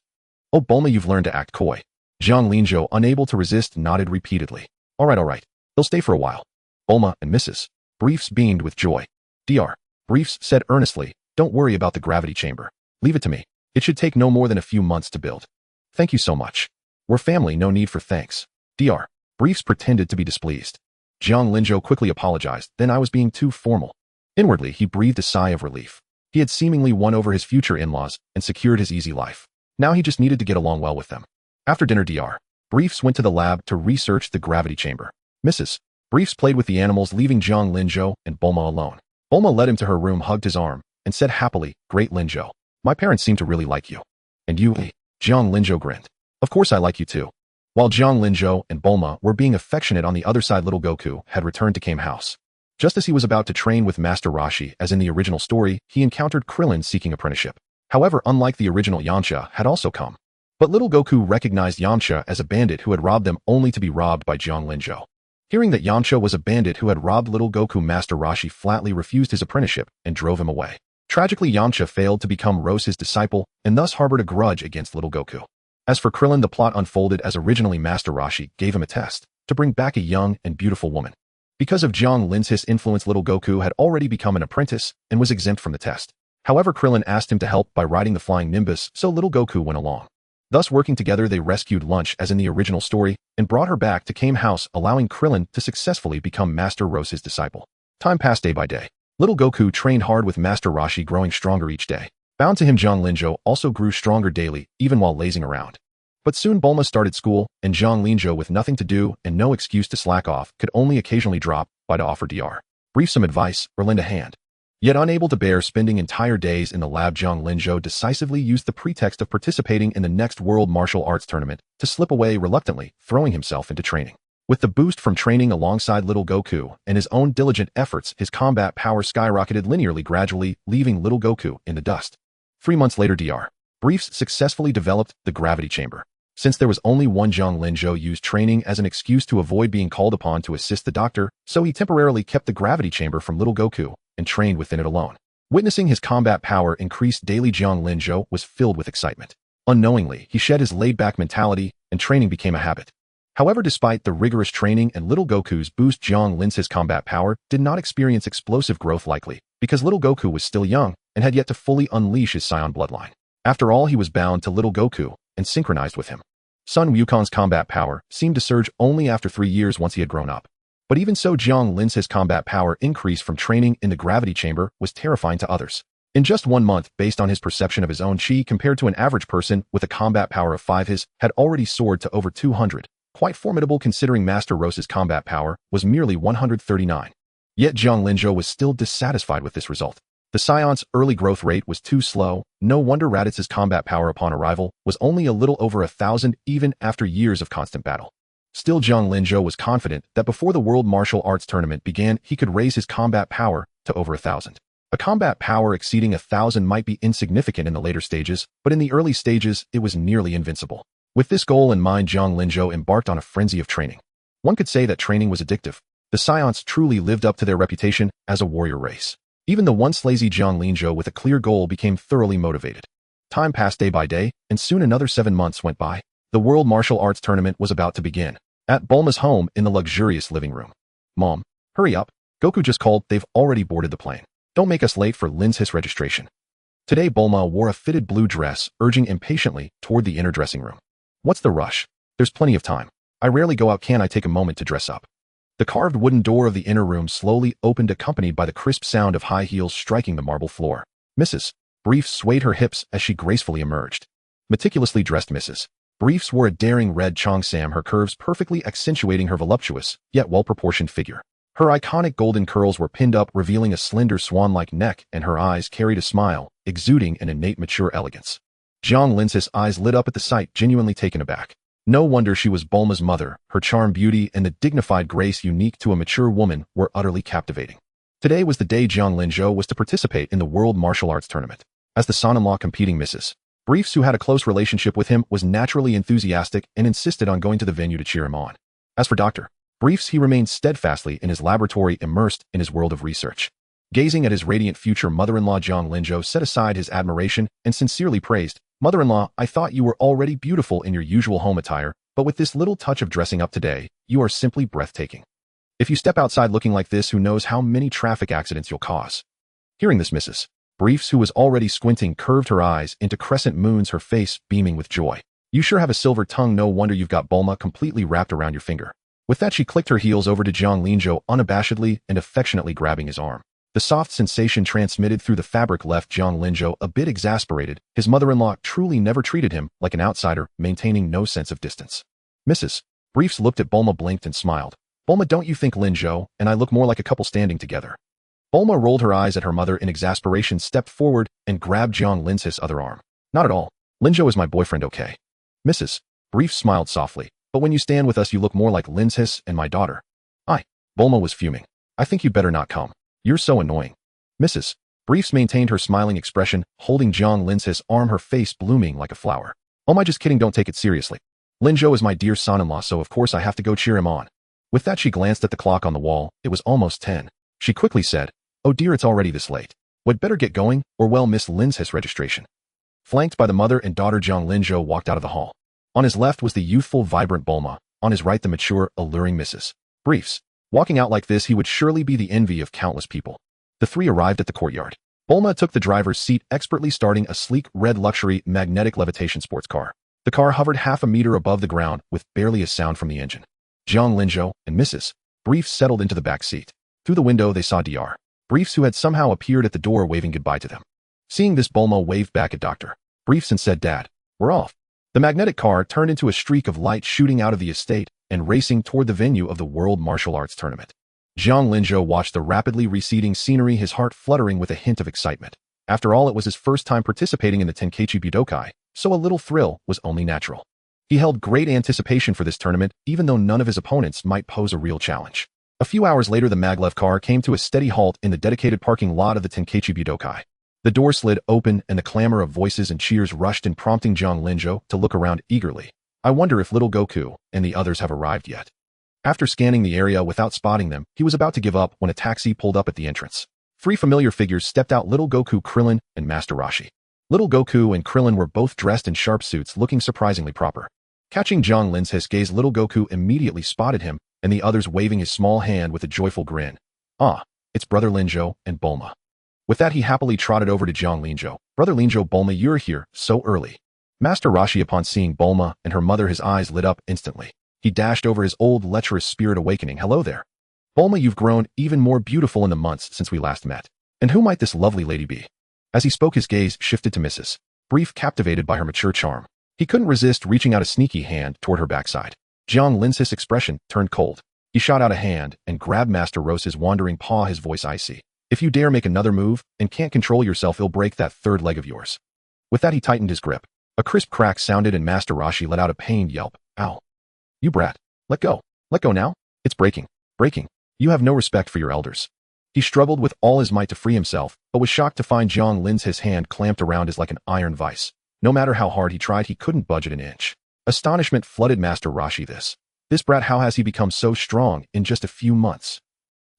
Oh, Bulma, you've learned to act coy. Jiang Linzhou, unable to resist, nodded repeatedly. All right. They'll stay for a while. Bulma and Mrs. Briefs beamed with joy. Dr. Briefs said earnestly, Don't worry about the gravity chamber. Leave it to me. It should take no more than a few months to build. Thank you so much. We're family, no need for thanks. Dr. Briefs pretended to be displeased. Jiang Linzhou quickly apologized, then I was being too formal. Inwardly, he breathed a sigh of relief. He had seemingly won over his future in-laws and secured his easy life. Now he just needed to get along well with them. After dinner, Dr. Briefs went to the lab to research the gravity chamber. Mrs. Briefs played with the animals, leaving Jiang Linzhou and Bulma alone. Bulma led him to her room, hugged his arm, and said happily, Great Linzhou. My parents seem to really like you. And you? Jiang Linzhou grinned. Of course I like you too. While Jiang Linzhou and Bulma were being affectionate on the other side, little Goku had returned to Kame House. Just as he was about to train with Master Roshi, as in the original story, he encountered Krillin seeking apprenticeship. However, unlike the original, Yamcha had also come. But little Goku recognized Yamcha as a bandit who had robbed them, only to be robbed by Jiang Linzhou. Hearing that Yamcha was a bandit who had robbed little Goku, Master Roshi flatly refused his apprenticeship and drove him away. Tragically, Yamcha failed to become Rose's disciple and thus harbored a grudge against little Goku. As for Krillin, the plot unfolded as originally Master Roshi gave him a test to bring back a young and beautiful woman. Because of Jiang Linzhou's influence, little Goku had already become an apprentice and was exempt from the test. However, Krillin asked him to help by riding the flying Nimbus, so little Goku went along. Thus, working together, they rescued Lunch as in the original story and brought her back to Kame House, allowing Krillin to successfully become Master Rose's disciple. Time passed day by day. Little Goku trained hard with Master Roshi, growing stronger each day. Bound to him, Jiang Linzhou also grew stronger daily, even while lazing around. But soon Bulma started school, and Jiang Linzhou, with nothing to do and no excuse to slack off, could only occasionally drop by to offer Dr. Brief some advice or lend a hand. Yet unable to bear spending entire days in the lab, Jiang Linzhou decisively used the pretext of participating in the next World Martial Arts Tournament to slip away reluctantly, throwing himself into training. With the boost from training alongside little Goku and his own diligent efforts, his combat power skyrocketed linearly, gradually leaving little Goku in the dust. 3 months later, Dr. Briefs successfully developed the gravity chamber. Since there was only one, Jiang Linzhou used training as an excuse to avoid being called upon to assist the doctor, so he temporarily kept the gravity chamber from little Goku and trained within it alone. Witnessing his combat power increase daily, Jiang Linzhou was filled with excitement. Unknowingly, he shed his laid-back mentality, and training became a habit. However, despite the rigorous training and little Goku's boost, Jiang Linzhou's combat power did not experience explosive growth, likely because little Goku was still young and had yet to fully unleash his Saiyan bloodline. After all, he was bound to little Goku and synchronized with him. Sun Wukon's combat power seemed to surge only after 3 years once he had grown up. But even so, Jiang Linzhou's combat power increase from training in the gravity chamber was terrifying to others. In just 1 month, based on his perception of his own chi compared to an average person with a combat power of 5, his had already soared to over 200. Quite formidable considering Master Rose's combat power was merely 139. Yet Jiang Linzhou was still dissatisfied with this result. The Scion's early growth rate was too slow. No wonder Raditz's combat power upon arrival was only a little over 1,000 even after years of constant battle. Still, Jiang Linzhou was confident that before the World Martial Arts Tournament began, he could raise his combat power to over 1,000. A combat power exceeding 1,000 might be insignificant in the later stages, but in the early stages, it was nearly invincible. With this goal in mind, Jiang Linzhou embarked on a frenzy of training. One could say that training was addictive. The Scions truly lived up to their reputation as a warrior race. Even the once lazy Jiang Linzhou with a clear goal became thoroughly motivated. Time passed day by day, and soon another 7 months went by. The World Martial Arts Tournament was about to begin. At Bulma's home in the luxurious living room. "Mom, hurry up. Goku just called. They've already boarded the plane. Don't make us late for Linzhou's registration." Today, Bulma wore a fitted blue dress, urging impatiently toward the inner dressing room. "What's the rush? There's plenty of time. I rarely go out. Can't I take a moment to dress up?" The carved wooden door of the inner room slowly opened, accompanied by the crisp sound of high heels striking the marble floor. Mrs. Briefs swayed her hips as she gracefully emerged. Meticulously dressed Mrs. Briefs wore a daring red cheongsam, her curves perfectly accentuating her voluptuous, yet well-proportioned figure. Her iconic golden curls were pinned up, revealing a slender swan-like neck, and her eyes carried a smile, exuding an innate mature elegance. Jiang Linzhou's eyes lit up at the sight, genuinely taken aback. No wonder she was Bulma's mother. Her charm, beauty, and the dignified grace unique to a mature woman were utterly captivating. Today was the day Jiang Linzhou was to participate in the World Martial Arts Tournament. As the son-in-law competing, Mrs. Briefs, who had a close relationship with him, was naturally enthusiastic and insisted on going to the venue to cheer him on. As for Dr. Briefs, he remained steadfastly in his laboratory, immersed in his world of research. Gazing at his radiant future mother-in-law, Jiang Linzhou set aside his admiration and sincerely praised, "Mother-in-law, I thought you were already beautiful in your usual home attire, but with this little touch of dressing up today, you are simply breathtaking. If you step outside looking like this, who knows how many traffic accidents you'll cause." Hearing this, Mrs. Briefs, who was already squinting, curved her eyes into crescent moons, her face beaming with joy. "You sure have a silver tongue. No wonder you've got Bulma completely wrapped around your finger." With that, she clicked her heels over to Jiang Linzhou, unabashedly and affectionately grabbing his arm. The soft sensation transmitted through the fabric left Jiang Linzhou a bit exasperated. His mother-in-law truly never treated him like an outsider, maintaining no sense of distance. Mrs. Briefs looked at Bulma, blinked, and smiled. "Bulma, don't you think Linzhou and I look more like a couple standing together?" Bulma rolled her eyes at her mother in exasperation, stepped forward, and grabbed Jiang Linzhou's other arm. "Not at all. Linzhou is my boyfriend, okay?" Mrs. Briefs smiled softly. "But when you stand with us, you look more like Linzhou and my daughter." Bulma was fuming. "I think you'd better not come. You're so annoying." Mrs. Briefs maintained her smiling expression, holding Jiang Linzhou's arm, her face blooming like a flower. "Oh my, just kidding, don't take it seriously. Linzhou is my dear son-in-law, so of course I have to go cheer him on." With that, she glanced at the clock on the wall. It was almost 10. She quickly said, "Oh dear, it's already this late. We'd better get going, or well miss Linzhou's registration." Flanked by the mother and daughter, Jiang Linzhou walked out of the hall. On his left was the youthful, vibrant Bulma. On his right, the mature, alluring Mrs. Briefs. Walking out like this, he would surely be the envy of countless people. The three arrived at the courtyard. Bulma took the driver's seat, expertly starting a sleek, red luxury, magnetic levitation sports car. The car hovered half a meter above the ground, with barely a sound from the engine. Jiang Linzhou and Mrs. Briefs settled into the back seat. Through the window, they saw Dr. Briefs, who had somehow appeared at the door, waving goodbye to them. Seeing this, Bulma waved back at Dr. Briefs and said, "Dad, we're off." The magnetic car turned into a streak of light shooting out of the estate and racing toward the venue of the World Martial Arts Tournament. Jiang Linzhou watched the rapidly receding scenery, his heart fluttering with a hint of excitement. After all, it was his first time participating in the Tenkaichi Budokai, so a little thrill was only natural. He held great anticipation for this tournament, even though none of his opponents might pose a real challenge. A few hours later, the maglev car came to a steady halt in the dedicated parking lot of the Tenkaichi Budokai. The door slid open and the clamor of voices and cheers rushed in, prompting Zhang Linzhou to look around eagerly. I wonder if little Goku and the others have arrived yet. After scanning the area without spotting them, he was about to give up when a taxi pulled up at the entrance. Three familiar figures stepped out: little Goku, Krillin, and Master Roshi. Little Goku and Krillin were both dressed in sharp suits, looking surprisingly proper. Catching Zhang Linzhou's gaze, little Goku immediately spotted him, and the others waving his small hand with a joyful grin. Ah, it's Brother Linzhou and Bulma. With that, he happily trotted over to Zhang Linzhou. Brother Linzhou, Bulma, you're here, so early. Master Roshi, upon seeing Bulma and her mother, his eyes lit up instantly. He dashed over his old lecherous spirit, awakening. Hello there. Bulma, you've grown even more beautiful in the months since we last met. And who might this lovely lady be? As he spoke, his gaze shifted to Mrs. Brief, captivated by her mature charm. He couldn't resist reaching out a sneaky hand toward her backside. Zhang Linzhou's expression turned cold. He shot out a hand and grabbed Master Rose's wandering paw, his voice icy. If you dare make another move and can't control yourself, he'll break that third leg of yours. With that, he tightened his grip. A crisp crack sounded and Master Roshi let out a pained yelp. Ow. You brat. Let go. Let go now. It's breaking. Breaking. You have no respect for your elders. He struggled with all his might to free himself, but was shocked to find Zhang Linzhou's hand clamped around his like an iron vice. No matter how hard he tried, he couldn't budge it an inch. Astonishment flooded Master Roshi. This brat, how has he become so strong in just a few months?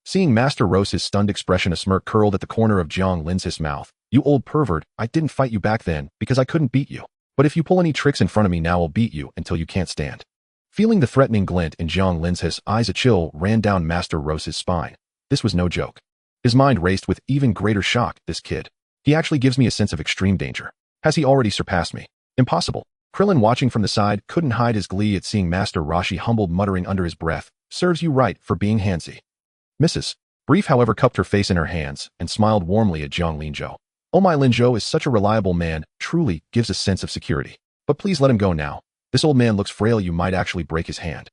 Seeing Master Rose's stunned expression, a smirk curled at the corner of Zhang Linzhou's mouth. You old pervert, I didn't fight you back then because I couldn't beat you. But if you pull any tricks in front of me now, I'll beat you until you can't stand. Feeling the threatening glint in Zhang Linzhou's eyes, a chill ran down Master Rose's spine. This was no joke. His mind raced with even greater shock. This kid. He actually gives me a sense of extreme danger. Has he already surpassed me? Impossible. Krillin, watching from the side, couldn't hide his glee at seeing Master Roshi humbled, muttering under his breath, serves you right for being handsy. Mrs. Brief, however, cupped her face in her hands and smiled warmly at Zhang Linzhou. Oh, my Linzhou is such a reliable man, truly gives a sense of security. But please let him go now. This old man looks frail, you might actually break his hand.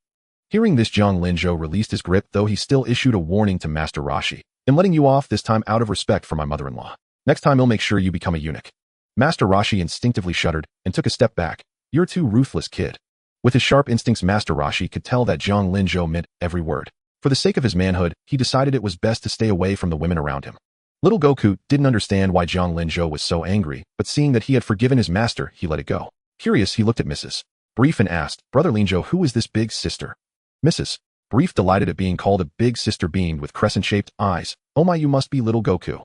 Hearing this, Zhang Linzhou released his grip, though he still issued a warning to Master Roshi. I'm letting you off this time out of respect for my mother-in-law. Next time he'll make sure you become a eunuch. Master Roshi instinctively shuddered and took a step back. You're too ruthless, kid. With his sharp instincts, Master Roshi could tell that Zhang Linzhou meant every word. For the sake of his manhood, he decided it was best to stay away from the women around him. Little Goku didn't understand why Zhang Linzhou was so angry, but seeing that he had forgiven his master, he let it go. Curious, he looked at Mrs. Brief and asked, Brother Linzhou, who is this big sister? Mrs. Brief, delighted at being called a big sister, beamed with crescent-shaped eyes. Oh my, you must be little Goku.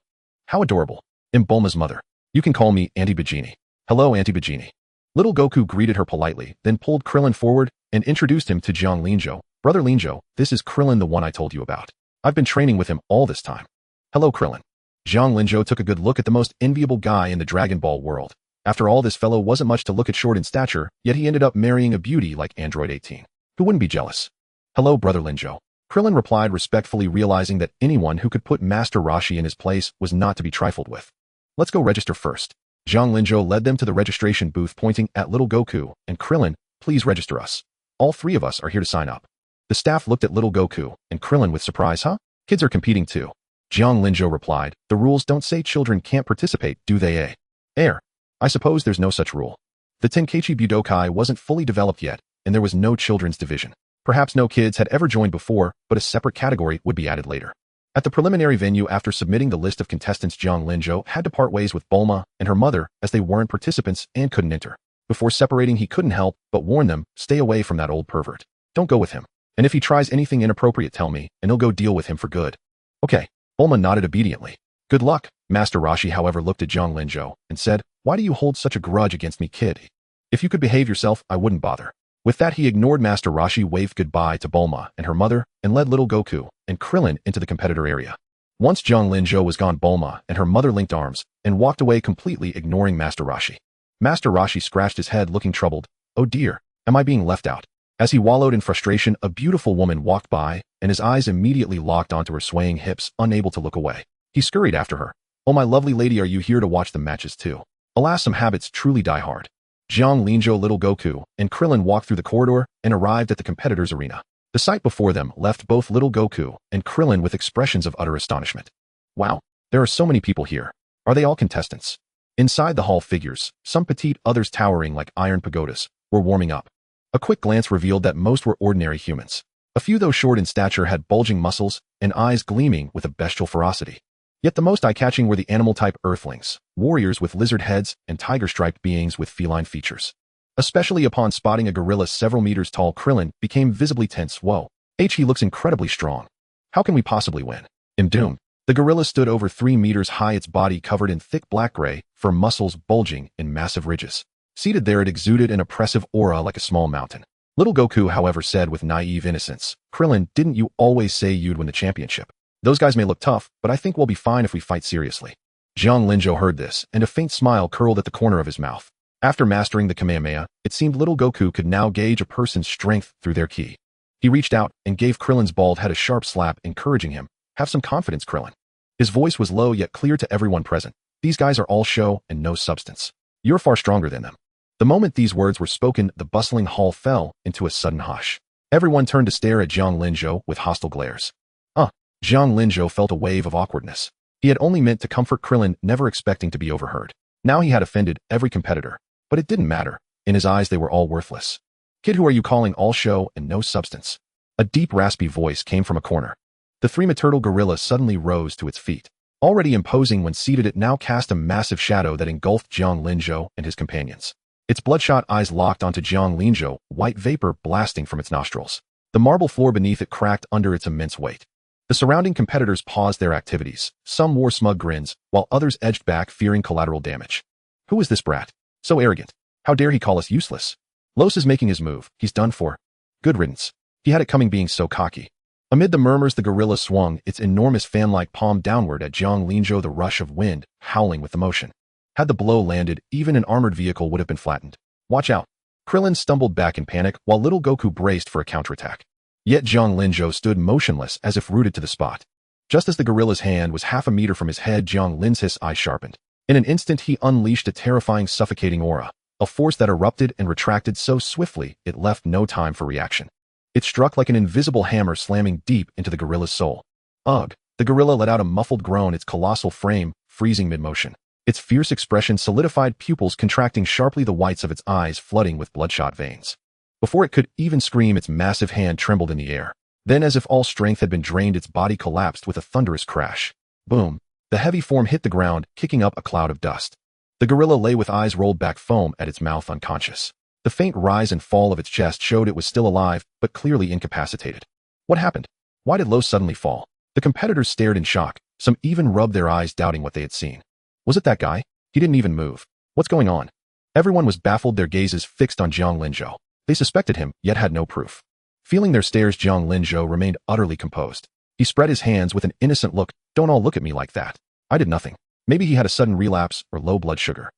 How adorable. I'm Bulma's mother. You can call me Auntie Bajini. Hello, Auntie Bajini. Little Goku greeted her politely, then pulled Krillin forward and introduced him to Zhang Linzhou. Brother Linzhou, this is Krillin, the one I told you about. I've been training with him all this time. Hello, Krillin. Zhang Linzhou took a good look at the most enviable guy in the Dragon Ball world. After all, this fellow wasn't much to look at, short in stature, yet he ended up marrying a beauty like Android 18. Who wouldn't be jealous? Hello, Brother Linzhou. Krillin replied respectfully, realizing that anyone who could put Master Roshi in his place was not to be trifled with. Let's go register first. Zhang Linzhou led them to the registration booth, pointing at little Goku and Krillin. Please register us. All three of us are here to sign up. The staff looked at little Goku and Krillin with surprise. Huh? Kids are competing too. Zhang Linzhou replied, the rules don't say children can't participate, do they? I suppose there's no such rule. The Tenkaichi Budokai wasn't fully developed yet, and there was no children's division. Perhaps no kids had ever joined before, but a separate category would be added later. At the preliminary venue, after submitting the list of contestants, Zhang Linzhou had to part ways with Bulma and her mother as they weren't participants and couldn't enter. Before separating, he couldn't help but warn them, stay away from that old pervert. Don't go with him. And if he tries anything inappropriate, tell me, and he'll go deal with him for good. Okay. Bulma nodded obediently. Good luck. Master Roshi, however, looked at Zhang Linzhou and said, why do you hold such a grudge against me, kid? If you could behave yourself, I wouldn't bother. With that, he ignored Master Roshi, waved goodbye to Bulma and her mother, and led little Goku and Krillin into the competitor area. Once Zhang Linzhou was gone, Bulma and her mother linked arms and walked away, completely ignoring Master Roshi. Master Roshi scratched his head, looking troubled. Oh dear, am I being left out? As he wallowed in frustration, a beautiful woman walked by, and his eyes immediately locked onto her swaying hips, unable to look away. He scurried after her. Oh, my lovely lady, are you here to watch the matches too? Alas, some habits truly die hard. Zhang Linzhou, little Goku, and Krillin walked through the corridor and arrived at the competitors' arena. The sight before them left both little Goku and Krillin with expressions of utter astonishment. Wow, there are so many people here. Are they all contestants? Inside the hall, figures, some petite, others towering like iron pagodas, were warming up. A quick glance revealed that most were ordinary humans. A few, though short in stature, had bulging muscles and eyes gleaming with a bestial ferocity. Yet the most eye-catching were the animal-type earthlings, warriors with lizard heads and tiger-striped beings with feline features. Especially upon spotting a gorilla several meters tall, Krillin became visibly tense. Whoa. He looks incredibly strong. How can we possibly win? I'm doomed. The gorilla stood over 3 meters high, its body covered in thick black gray, fur muscles bulging in massive ridges. Seated there, it exuded an oppressive aura like a small mountain. Little Goku, however, said with naive innocence, "Krillin, didn't you always say you'd win the championship? Those guys may look tough, but I think we'll be fine if we fight seriously." Jiang Linzhou heard this, and a faint smile curled at the corner of his mouth. After mastering the Kamehameha, it seemed little Goku could now gauge a person's strength through their ki. He reached out and gave Krillin's bald head a sharp slap, encouraging him, "Have some confidence, Krillin." His voice was low yet clear to everyone present. "These guys are all show and no substance. You're far stronger than them." The moment these words were spoken, the bustling hall fell into a sudden hush. Everyone turned to stare at Jiang Linzhou with hostile glares. Jiang Linzhou felt a wave of awkwardness. He had only meant to comfort Krillin, never expecting to be overheard. Now he had offended every competitor. But it didn't matter. In his eyes, they were all worthless. "Kid, who are you calling all show and no substance?" A deep, raspy voice came from a corner. The three-meter gorilla suddenly rose to its feet. Already imposing when seated, it now cast a massive shadow that engulfed Jiang Linzhou and his companions. Its bloodshot eyes locked onto Jiang Linzhou, white vapor blasting from its nostrils. The marble floor beneath it cracked under its immense weight. The surrounding competitors paused their activities. Some wore smug grins, while others edged back, fearing collateral damage. "Who is this brat? So arrogant. How dare he call us useless? Los is making his move. He's done for. Good riddance. He had it coming, being so cocky." Amid the murmurs, the gorilla swung its enormous fan-like palm downward at Jiang Linzhou, the rush of wind howling with emotion. Had the blow landed, even an armored vehicle would have been flattened. "Watch out." Krillin stumbled back in panic, while little Goku braced for a counterattack. Yet Jiang Linzhou stood motionless as if rooted to the spot. Just as the gorilla's hand was half a meter from his head, Jiang Linzhou's eye sharpened. In an instant, he unleashed a terrifying, suffocating aura, a force that erupted and retracted so swiftly it left no time for reaction. It struck like an invisible hammer, slamming deep into the gorilla's soul. Ugh! The gorilla let out a muffled groan, its colossal frame freezing mid-motion. Its fierce expression solidified, pupils contracting sharply, the whites of its eyes flooding with bloodshot veins. Before it could even scream, its massive hand trembled in the air. Then, as if all strength had been drained, its body collapsed with a thunderous crash. Boom! The heavy form hit the ground, kicking up a cloud of dust. The gorilla lay with eyes rolled back, foam at its mouth, unconscious. The faint rise and fall of its chest showed it was still alive, but clearly incapacitated. What happened? Why did Lo suddenly fall? The competitors stared in shock. Some even rubbed their eyes, doubting what they had seen. Was it that guy? He didn't even move. What's going on? Everyone was baffled, their gazes fixed on Jiang Linzhou. They suspected him, yet had no proof. Feeling their stares, Jiang Linzhou remained utterly composed. He spread his hands with an innocent look. "Don't all look at me like that. I did nothing. Maybe he had a sudden relapse or low blood sugar.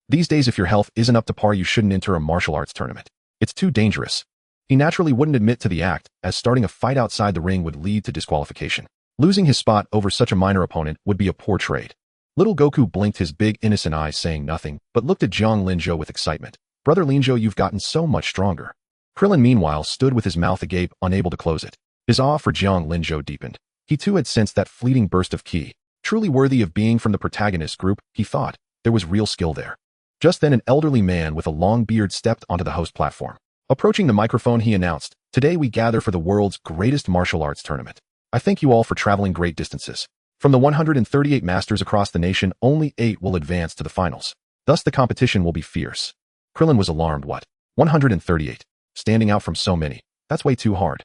These days, if your health isn't up to par, you shouldn't enter a martial arts tournament. It's too dangerous." He naturally wouldn't admit to the act, as starting a fight outside the ring would lead to disqualification. Losing his spot over such a minor opponent would be a poor trade. Little Goku blinked his big, innocent eyes, saying nothing, but looked at Jiang Linzhou with excitement. "Brother Linzhou, you've gotten so much stronger." Krillin, meanwhile, stood with his mouth agape, unable to close it. His awe for Jiang Linzhou deepened. He too had sensed that fleeting burst of ki. Truly worthy of being from the protagonist group, he thought. There was real skill there. Just then, an elderly man with a long beard stepped onto the host platform. Approaching the microphone, he announced, "Today we gather for the world's greatest martial arts tournament. I thank you all for traveling great distances. From the 138 masters across the nation, only 8 will advance to the finals. Thus the competition will be fierce." Krillin was alarmed. What? 138? Standing out from so many? That's way too hard.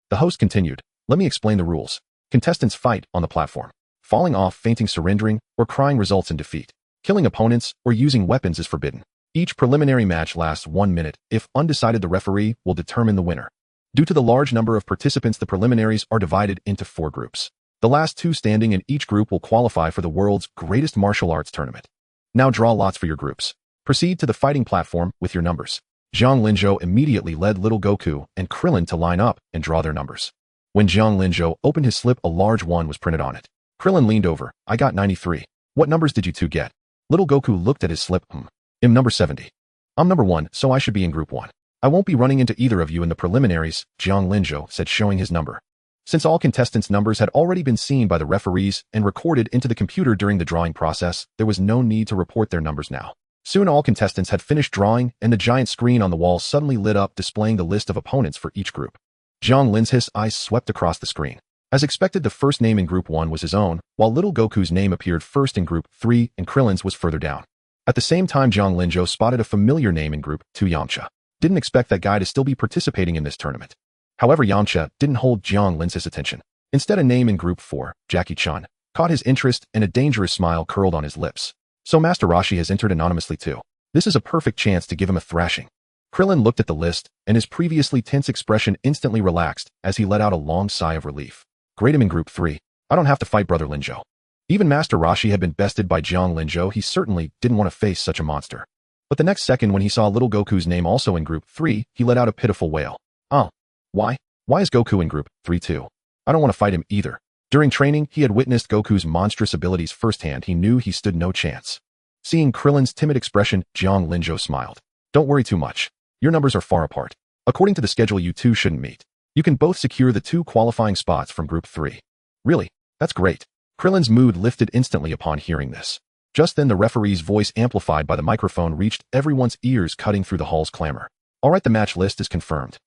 The host continued, "Let me explain the rules. Contestants fight on the platform. Falling off, fainting, surrendering, or crying results in defeat. Killing opponents or using weapons is forbidden. Each preliminary match lasts 1 minute. If undecided, the referee will determine the winner. Due to the large number of participants, the preliminaries are divided into 4 groups. The last 2 standing in each group will qualify for the world's greatest martial arts tournament. Now draw lots for your groups. Proceed to the fighting platform with your numbers." Jiang Linzhou immediately led little Goku and Krillin to line up and draw their numbers. When Jiang Linzhou opened his slip, a large 1 was printed on it. Krillin leaned over. "I got 93. What numbers did you 2 get?" Little Goku looked at his slip. "I'm number 70. I'm number 1, so I should be in group 1. I won't be running into either of you in the preliminaries," Jiang Linzhou said, showing his number. Since all contestants' numbers had already been seen by the referees and recorded into the computer during the drawing process, there was no need to report their numbers now. Soon all contestants had finished drawing, and the giant screen on the wall suddenly lit up, displaying the list of opponents for each group. Jiang Lin's eyes swept across the screen. As expected, the first name in Group 1 was his own, while little Goku's name appeared first in Group 3 and Krillin's was further down. At the same time, Jiang Linzhou spotted a familiar name in Group 2, Yamcha. Didn't expect that guy to still be participating in this tournament. However, Yamcha didn't hold Jiang Lin's attention. Instead, a name in Group 4, Jackie Chun, caught his interest and a dangerous smile curled on his lips. So Master Roshi has entered anonymously too. This is a perfect chance to give him a thrashing. Krillin looked at the list, and his previously tense expression instantly relaxed as he let out a long sigh of relief. Great, him in Group 3. I don't have to fight Brother Linzhou. Even Master Roshi had been bested by Jiang Linzhou. He certainly didn't want to face such a monster. But the next second, when he saw little Goku's name also in Group 3, he let out a pitiful wail. Oh. Why? Why is Goku in Group 3 too? I don't want to fight him either. During training, he had witnessed Goku's monstrous abilities firsthand. He knew he stood no chance. Seeing Krillin's timid expression, Jiang Linzhou smiled. Don't worry too much. Your numbers are far apart. According to the schedule, you two shouldn't meet. You can both secure the 2 qualifying spots from Group 3. Really? That's great. Krillin's mood lifted instantly upon hearing this. Just then, the referee's voice, amplified by the microphone, reached everyone's ears, cutting through the hall's clamor. All right, the match list is confirmed.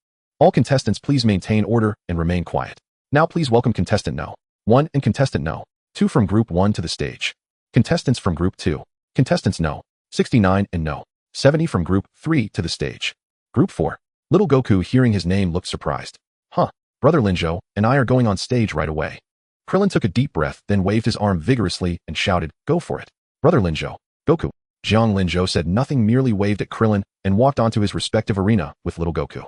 All contestants, please maintain order and remain quiet. Now please welcome contestant No. 1 and contestant No. 2 from Group 1 to the stage. Contestants from Group 2. Contestants No. 69 and No. 70 from Group 3 to the stage. Group 4. Little Goku, hearing his name, looked surprised. Huh, Brother Linzhou and I are going on stage right away. Krillin took a deep breath, then waved his arm vigorously and shouted, go for it. Brother Linzhou, Goku. Jiang Linzhou said nothing, merely waved at Krillin and walked onto his respective arena with little Goku.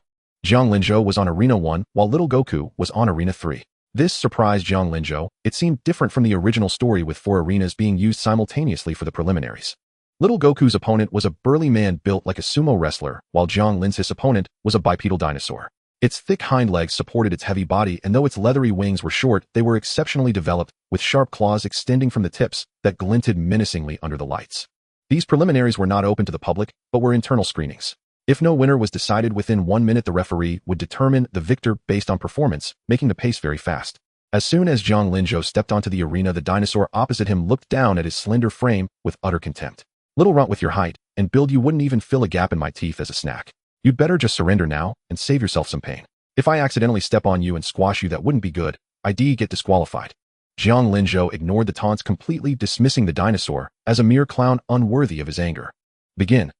Jiang Linzhou was on Arena 1, while little Goku was on Arena 3. This surprised Jiang Linzhou. It seemed different from the original story, with 4 arenas being used simultaneously for the preliminaries. Little Goku's opponent was a burly man built like a sumo wrestler, while Jiang Lin's opponent was a bipedal dinosaur. Its thick hind legs supported its heavy body, and though its leathery wings were short, they were exceptionally developed, with sharp claws extending from the tips that glinted menacingly under the lights. These preliminaries were not open to the public, but were internal screenings. If no winner was decided within 1 minute, the referee would determine the victor based on performance, making the pace very fast. As soon as Jiang Linzhou stepped onto the arena, the dinosaur opposite him looked down at his slender frame with utter contempt. Little runt, with your height and build, you wouldn't even fill a gap in my teeth as a snack. You'd better just surrender now and save yourself some pain. If I accidentally step on you and squash you, that wouldn't be good. I'd get disqualified. Jiang Linzhou ignored the taunts completely, dismissing the dinosaur as a mere clown unworthy of his anger. Begin.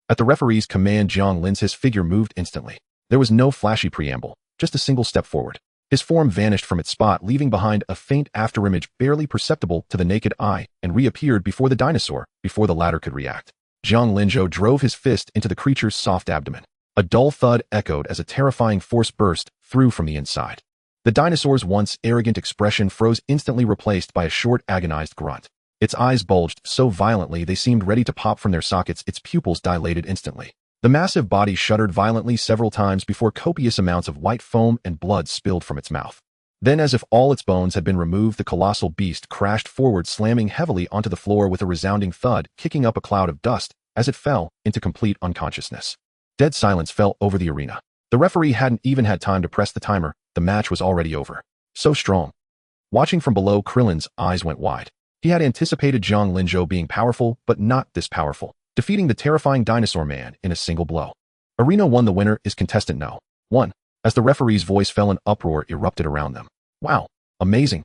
At the referee's command, Jiang Lin's figure moved instantly. There was no flashy preamble, just a single step forward. His form vanished from its spot, leaving behind a faint afterimage barely perceptible to the naked eye, and reappeared before the dinosaur before the latter could react. Jiang Linzhou drove his fist into the creature's soft abdomen. A dull thud echoed as a terrifying force burst through from the inside. The dinosaur's once arrogant expression froze, instantly replaced by a short, agonized grunt. Its eyes bulged so violently they seemed ready to pop from their sockets. Its pupils dilated instantly. The massive body shuddered violently several times before copious amounts of white foam and blood spilled from its mouth. Then, as if all its bones had been removed, the colossal beast crashed forward, slamming heavily onto the floor with a resounding thud, kicking up a cloud of dust as it fell into complete unconsciousness. Dead silence fell over the arena. The referee hadn't even had time to press the timer. The match was already over. So strong. Watching from below, Krillin's eyes went wide. He had anticipated Jiang Linzhou being powerful, but not this powerful, defeating the terrifying dinosaur man in a single blow. Arena 1, the winner is contestant No. 1. As the referee's voice fell, an uproar erupted around them. Wow, amazing.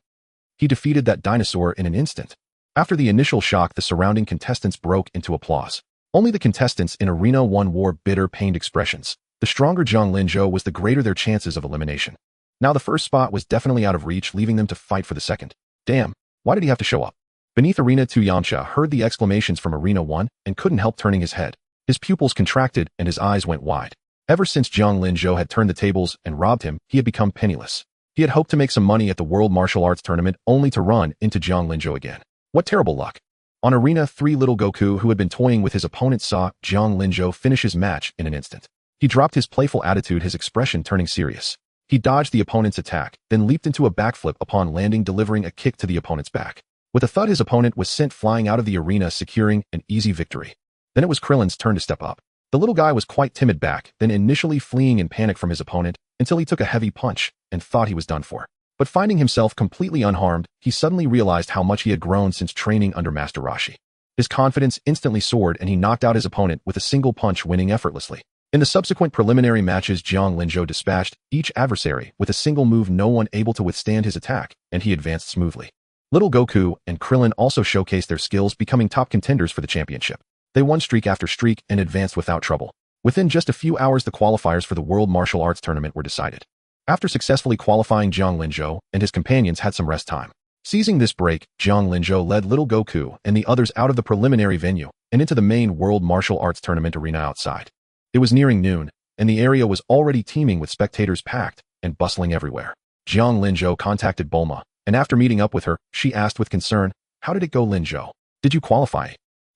He defeated that dinosaur in an instant. After the initial shock, the surrounding contestants broke into applause. Only the contestants in Arena 1 wore bitter, pained expressions. The stronger Jiang Linzhou was, the greater their chances of elimination. Now the first spot was definitely out of reach, leaving them to fight for the second. Damn, why did he have to show up? Beneath Arena 2, Yamcha heard the exclamations from Arena 1 and couldn't help turning his head. His pupils contracted and his eyes went wide. Ever since Jiang Linzhou had turned the tables and robbed him, he had become penniless. He had hoped to make some money at the World Martial Arts Tournament, only to run into Jiang Linzhou again. What terrible luck. On Arena 3, little Goku, who had been toying with his opponent, saw Jiang Linzhou finish his match in an instant. He dropped his playful attitude, his expression turning serious. He dodged the opponent's attack, then leaped into a backflip upon landing, delivering a kick to the opponent's back. With a thud, his opponent was sent flying out of the arena, securing an easy victory. Then it was Krillin's turn to step up. The little guy was quite timid back then, initially fleeing in panic from his opponent, until he took a heavy punch and thought he was done for. But finding himself completely unharmed, he suddenly realized how much he had grown since training under Master Roshi. His confidence instantly soared and he knocked out his opponent with a single punch, winning effortlessly. In the subsequent preliminary matches, Jiang Linzhou dispatched each adversary with a single move, no one able to withstand his attack, and he advanced smoothly. Little Goku and Krillin also showcased their skills, becoming top contenders for the championship. They won streak after streak and advanced without trouble. Within just a few hours, the qualifiers for the World Martial Arts Tournament were decided. After successfully qualifying, Jiang Linzhou and his companions had some rest time. Seizing this break, Jiang Linzhou led Little Goku and the others out of the preliminary venue and into the main World Martial Arts Tournament arena outside. It was nearing noon, and the area was already teeming with spectators, packed and bustling everywhere. Jiang Linzhou contacted Bulma, and after meeting up with her, she asked with concern, "How did it go, Linzhou? Did you qualify?"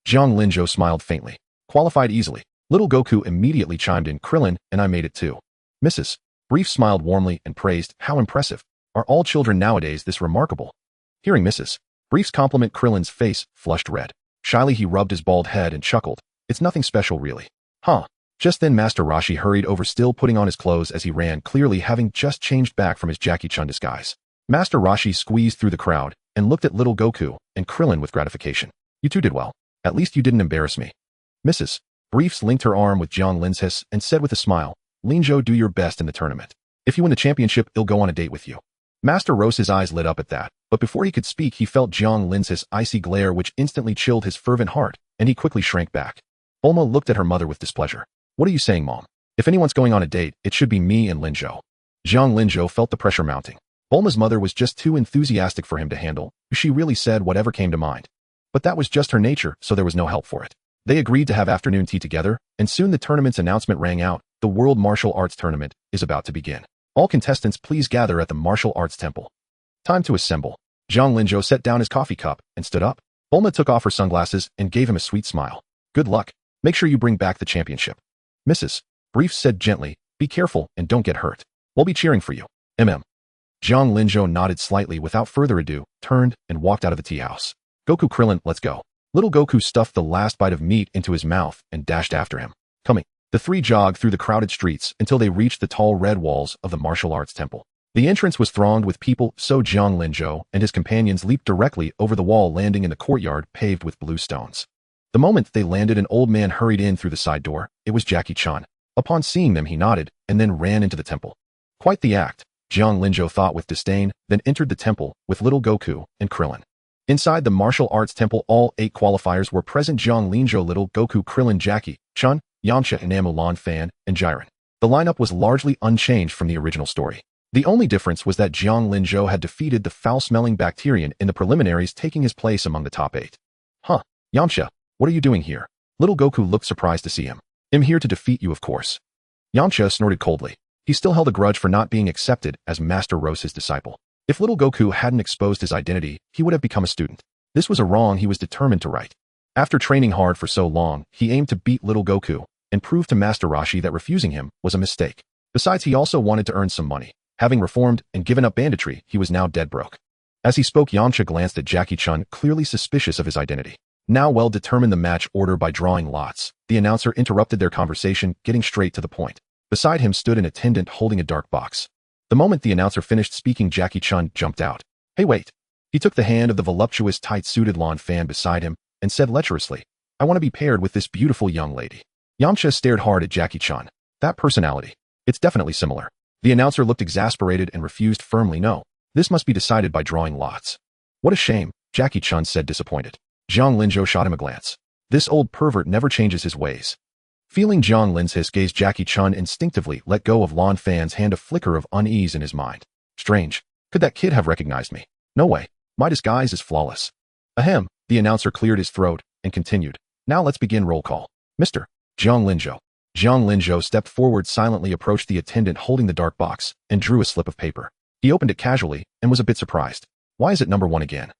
Jiang Linzhou smiled faintly. "Qualified easily." Little Goku immediately chimed in, "Krillin and I made it too." Mrs. Brief smiled warmly and praised, "How impressive. Are all children nowadays this remarkable?" Hearing Mrs. Brief's compliment, Krillin's face flushed red. Shyly he rubbed his bald head and chuckled. "It's nothing special really." "Huh." Just then Master Roshi hurried over, still putting on his clothes as he ran, clearly having just changed back from his Jackie Chun disguise. Master Roshi squeezed through the crowd and looked at Little Goku and Krillin with gratification. "You two did well. At least you didn't embarrass me." Mrs. Briefs linked her arm with Jiang Linzhou and said with a smile, "Linzhou, do your best in the tournament. If you win the championship, he'll go on a date with you." Master Rose's eyes lit up at that, but before he could speak, he felt Jiang Linzhou's icy glare, which instantly chilled his fervent heart, and he quickly shrank back. Bulma looked at her mother with displeasure. "What are you saying, Mom? If anyone's going on a date, it should be me and Linzhou." Jiang Linzhou felt the pressure mounting. Bulma's mother was just too enthusiastic for him to handle. She really said whatever came to mind. But that was just her nature, so there was no help for it. They agreed to have afternoon tea together, and soon the tournament's announcement rang out. The World Martial Arts Tournament is about to begin. All contestants, please gather at the Martial Arts Temple. Time to assemble. Jiang Linzhou set down his coffee cup and stood up. Bulma took off her sunglasses and gave him a sweet smile. "Good luck. Make sure you bring back the championship." Mrs. Brief said gently, "Be careful and don't get hurt. We'll be cheering for you. Mm. Jiang Linzhou nodded slightly. Without further ado, turned and walked out of the tea house. "Goku, Krillin, let's go." Little Goku stuffed the last bite of meat into his mouth and dashed after him. Coming. The three jogged through the crowded streets until they reached the tall red walls of the martial arts temple. The entrance was thronged with people, so Jiang Linzhou and his companions leaped directly over the wall, landing in the courtyard paved with blue stones. The moment they landed, an old man hurried in through the side door. It was Jackie Chun. Upon seeing them, he nodded and then ran into the temple. Quite the act, Jiang Linzhou thought with disdain, then entered the temple with Little Goku and Krillin. Inside the martial arts temple, all 8 qualifiers were present: Jiang Linzhou, Little Goku, Krillin, Jackie Chun, Yamcha, and Lan Fan, and Jiren. The lineup was largely unchanged from the original story. The only difference was that Jiang Linzhou had defeated the foul-smelling Bacterian in the preliminaries, taking his place among the top 8. "Huh, Yamcha, what are you doing here?" Little Goku looked surprised to see him. "I'm here to defeat you, of course." Yamcha snorted coldly. He still held a grudge for not being accepted as Master Rose, his disciple. If Little Goku hadn't exposed his identity, he would have become a student. This was a wrong he was determined to right. After training hard for so long, he aimed to beat Little Goku and prove to Master Roshi that refusing him was a mistake. Besides, he also wanted to earn some money. Having reformed and given up banditry, he was now dead broke. As he spoke, Yamcha glanced at Jackie Chun, clearly suspicious of his identity. Now well determined the match order by drawing lots, the announcer interrupted their conversation, getting straight to the point. Beside him stood an attendant holding a dark box. The moment the announcer finished speaking, Jackie Chun jumped out. "Hey, wait." He took the hand of the voluptuous, tight-suited Lan Fan beside him and said lecherously, "I want to be paired with this beautiful young lady." Yamcha stared hard at Jackie Chun. "That personality. It's definitely similar." The announcer looked exasperated and refused firmly, "No. This must be decided by drawing lots." "What a shame," Jackie Chun said, disappointed. Jiang Linzhou shot him a glance. This old pervert never changes his ways. Feeling Jiang Linzhou's gaze, Jackie Chun instinctively let go of Lan Fan's hand, a flicker of unease in his mind. Strange. Could that kid have recognized me? No way. My disguise is flawless. Ahem. The announcer cleared his throat and continued. "Now let's begin roll call. Mr. Jiang Linzhou." Jiang Linzhou stepped forward, silently approached the attendant holding the dark box, and drew a slip of paper. He opened it casually and was a bit surprised. "Why is it number 1 again?"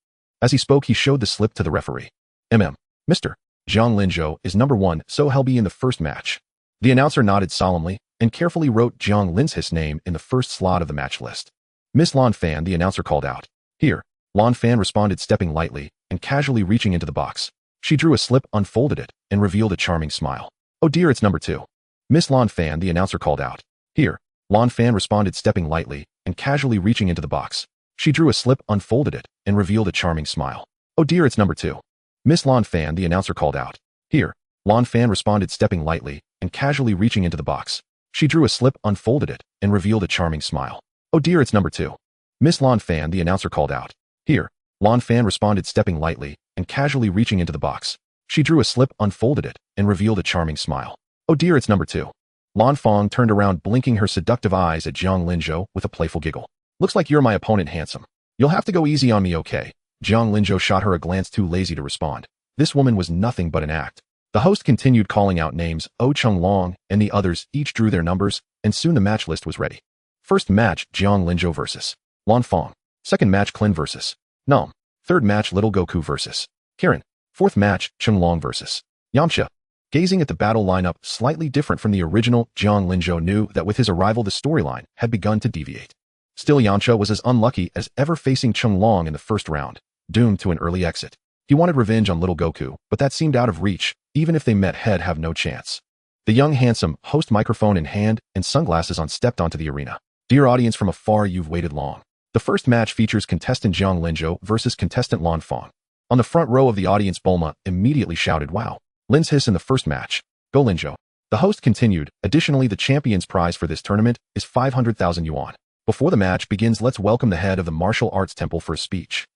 As he spoke, he showed the slip to the referee. Mr. Jiang Linzhou is number 1, so he'll be in the first match." The announcer nodded solemnly and carefully wrote Jiang Linzhou's name in the first slot of the match list. "Miss Lan Fan," the announcer called out. "Here." Lan Fan responded, stepping lightly and casually reaching into the box. She drew a slip, unfolded it, and revealed a charming smile. "Oh dear, it's number 2. Miss Lan Fan," the announcer called out. "Here." Lan Fan responded, stepping lightly and casually reaching into the box. She drew a slip, unfolded it, and revealed a charming smile. "Oh dear, it's number 2. Miss Lan Fan, the announcer called out. Here. Lan Fan responded, stepping lightly and casually reaching into the box. She drew a slip, unfolded it, and revealed a charming smile. Oh dear, it's number 2. Miss Lan Fan, the announcer called out. Here. Lan Fan responded, stepping lightly and casually reaching into the box. She drew a slip, unfolded it, and revealed a charming smile. Oh dear, it's number 2. Lan Fang turned around, blinking her seductive eyes at Jiang Linzhou with a playful giggle. Looks like you're my opponent, handsome. You'll have to go easy on me, okay? Jiang Linzhou shot her a glance, too lazy to respond. This woman was nothing but an act. The host continued calling out names. Oh Chung Long and the others each drew their numbers, and soon the match list was ready. First match, Jiang Linzhou versus Lan Fang. Second match, Clin versus Namek. Third match, Little Goku versus Kirin. Fourth match, Chung Long versus Yamcha. Gazing at the battle lineup, slightly different from the original, Jiang Linzhou knew that with his arrival the storyline had begun to deviate. Still, Yamcha was as unlucky as ever, facing Chung Long in the first round, doomed to an early exit. He wanted revenge on Little Goku, but that seemed out of reach. Even if they met head, have no chance. The young handsome host, microphone in hand and sunglasses on, stepped onto the arena. Dear audience from afar, you've waited long. The first match features contestant Jiang Linzhou versus contestant Lan Fang. On the front row of the audience, Bulma immediately shouted, "Wow!" Lin's hiss in the first match. Go Linzhou. The host continued, additionally the champion's prize for this tournament is 500,000 yuan. Before the match begins, let's welcome the head of the martial arts temple for a speech.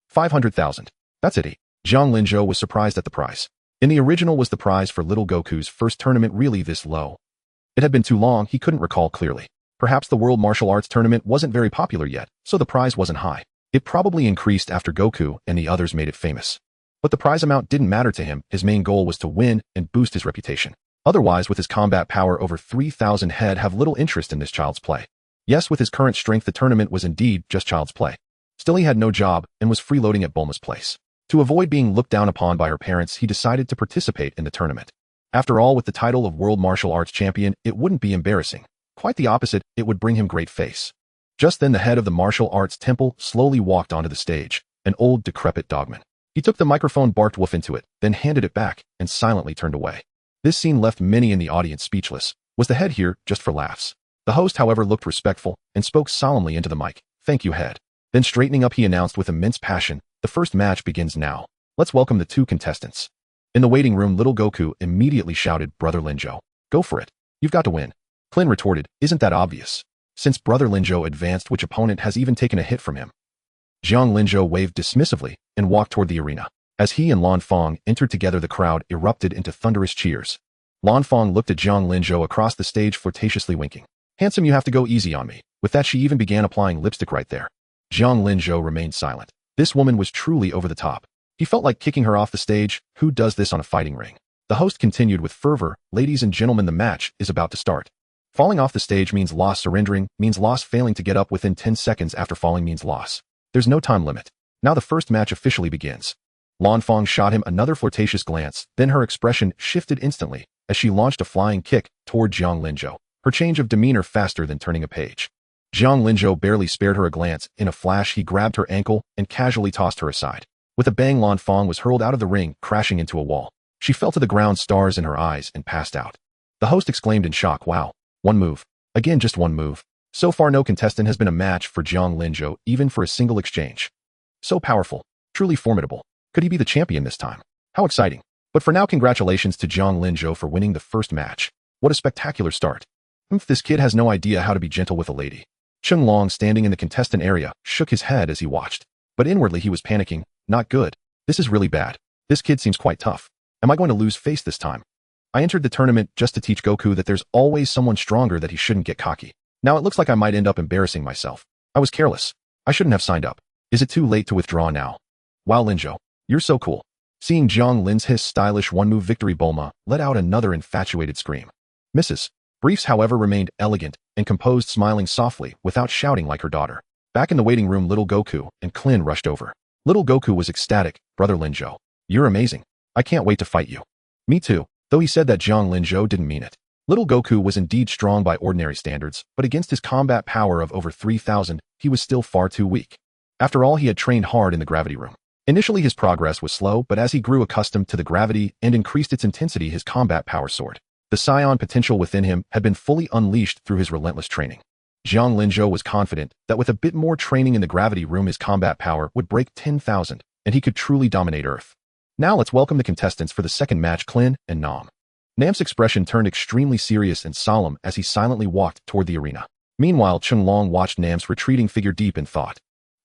500,000. That's it. Jiang Linzhou was surprised at the prize. In the original, was the prize for Little Goku's first tournament really this low? It had been too long, he couldn't recall clearly. Perhaps the World Martial Arts Tournament wasn't very popular yet, so the prize wasn't high. It probably increased after Goku and the others made it famous. But the prize amount didn't matter to him. His main goal was to win and boost his reputation. Otherwise, with his combat power over 3,000 head, have little interest in this child's play. Yes, with his current strength, the tournament was indeed just child's play. Still, he had no job and was freeloading at Bulma's place. To avoid being looked down upon by her parents, he decided to participate in the tournament. After all, with the title of World Martial Arts Champion, it wouldn't be embarrassing. Quite the opposite, it would bring him great face. Just then the head of the martial arts temple slowly walked onto the stage, an old decrepit dogman. He took the microphone, barked woof into it, then handed it back, and silently turned away. This scene left many in the audience speechless. Was the head here just for laughs? The host, however, looked respectful and spoke solemnly into the mic. Thank you, head. Then straightening up, he announced with immense passion, the first match begins now. Let's welcome the 2 contestants. In the waiting room, Little Goku immediately shouted, Brother Linzhou, go for it. You've got to win. Clin retorted, isn't that obvious? Since Brother Linzhou advanced, which opponent has even taken a hit from him? Jiang Linzhou waved dismissively and walked toward the arena. As he and Lan Fang entered together, the crowd erupted into thunderous cheers. Lan Fang looked at Jiang Linzhou across the stage, flirtatiously winking. Handsome, you have to go easy on me. With that, she even began applying lipstick right there. Jiang Linzhou remained silent. This woman was truly over the top. He felt like kicking her off the stage. Who does this on a fighting ring? The host continued with fervor, ladies and gentlemen, the match is about to start. Falling off the stage means loss, surrendering means loss, failing to get up within 10 seconds after falling means loss. There's no time limit. Now the first match officially begins. Lan Fang shot him another flirtatious glance, then her expression shifted instantly as she launched a flying kick toward Jiang Linzhou, her change of demeanor faster than turning a page. Jiang Linzhou barely spared her a glance. In a flash, he grabbed her ankle and casually tossed her aside. With a bang, Lan Fang was hurled out of the ring, crashing into a wall. She fell to the ground, stars in her eyes, and passed out. The host exclaimed in shock, wow. One move. Again, just one move. So far, no contestant has been a match for Jiang Linzhou, even for a single exchange. So powerful. Truly formidable. Could he be the champion this time? How exciting. But for now, congratulations to Jiang Linzhou for winning the first match. What a spectacular start. This kid has no idea how to be gentle with a lady. Chung Long, standing in the contestant area, shook his head as he watched. But inwardly he was panicking. Not good. This is really bad. This kid seems quite tough. Am I going to lose face this time? I entered the tournament just to teach Goku that there's always someone stronger, that he shouldn't get cocky. Now it looks like I might end up embarrassing myself. I was careless. I shouldn't have signed up. Is it too late to withdraw now? Wow, Linzhou, you're so cool. Seeing Jiang Lin's his stylish one-move victory, Bulma let out another infatuated scream. Mrs. Briefs, however, remained elegant and composed, smiling softly without shouting like her daughter. Back in the waiting room, Little Goku and Clin rushed over. Little Goku was ecstatic. Brother Linzhou, you're amazing. I can't wait to fight you. Me too. Though he said that Jiang Linzhou didn't mean it. Little Goku was indeed strong by ordinary standards, but against his combat power of over 3,000, he was still far too weak. After all, he had trained hard in the gravity room. Initially his progress was slow, but as he grew accustomed to the gravity and increased its intensity, his combat power soared. The scion potential within him had been fully unleashed through his relentless training. Jiang Linzhou was confident that with a bit more training in the gravity room, his combat power would break 10,000, and he could truly dominate Earth. Now let's welcome the contestants for the second match, Klin and Nam. Nam's expression turned extremely serious and solemn as he silently walked toward the arena. Meanwhile, Chunlong watched Nam's retreating figure deep in thought.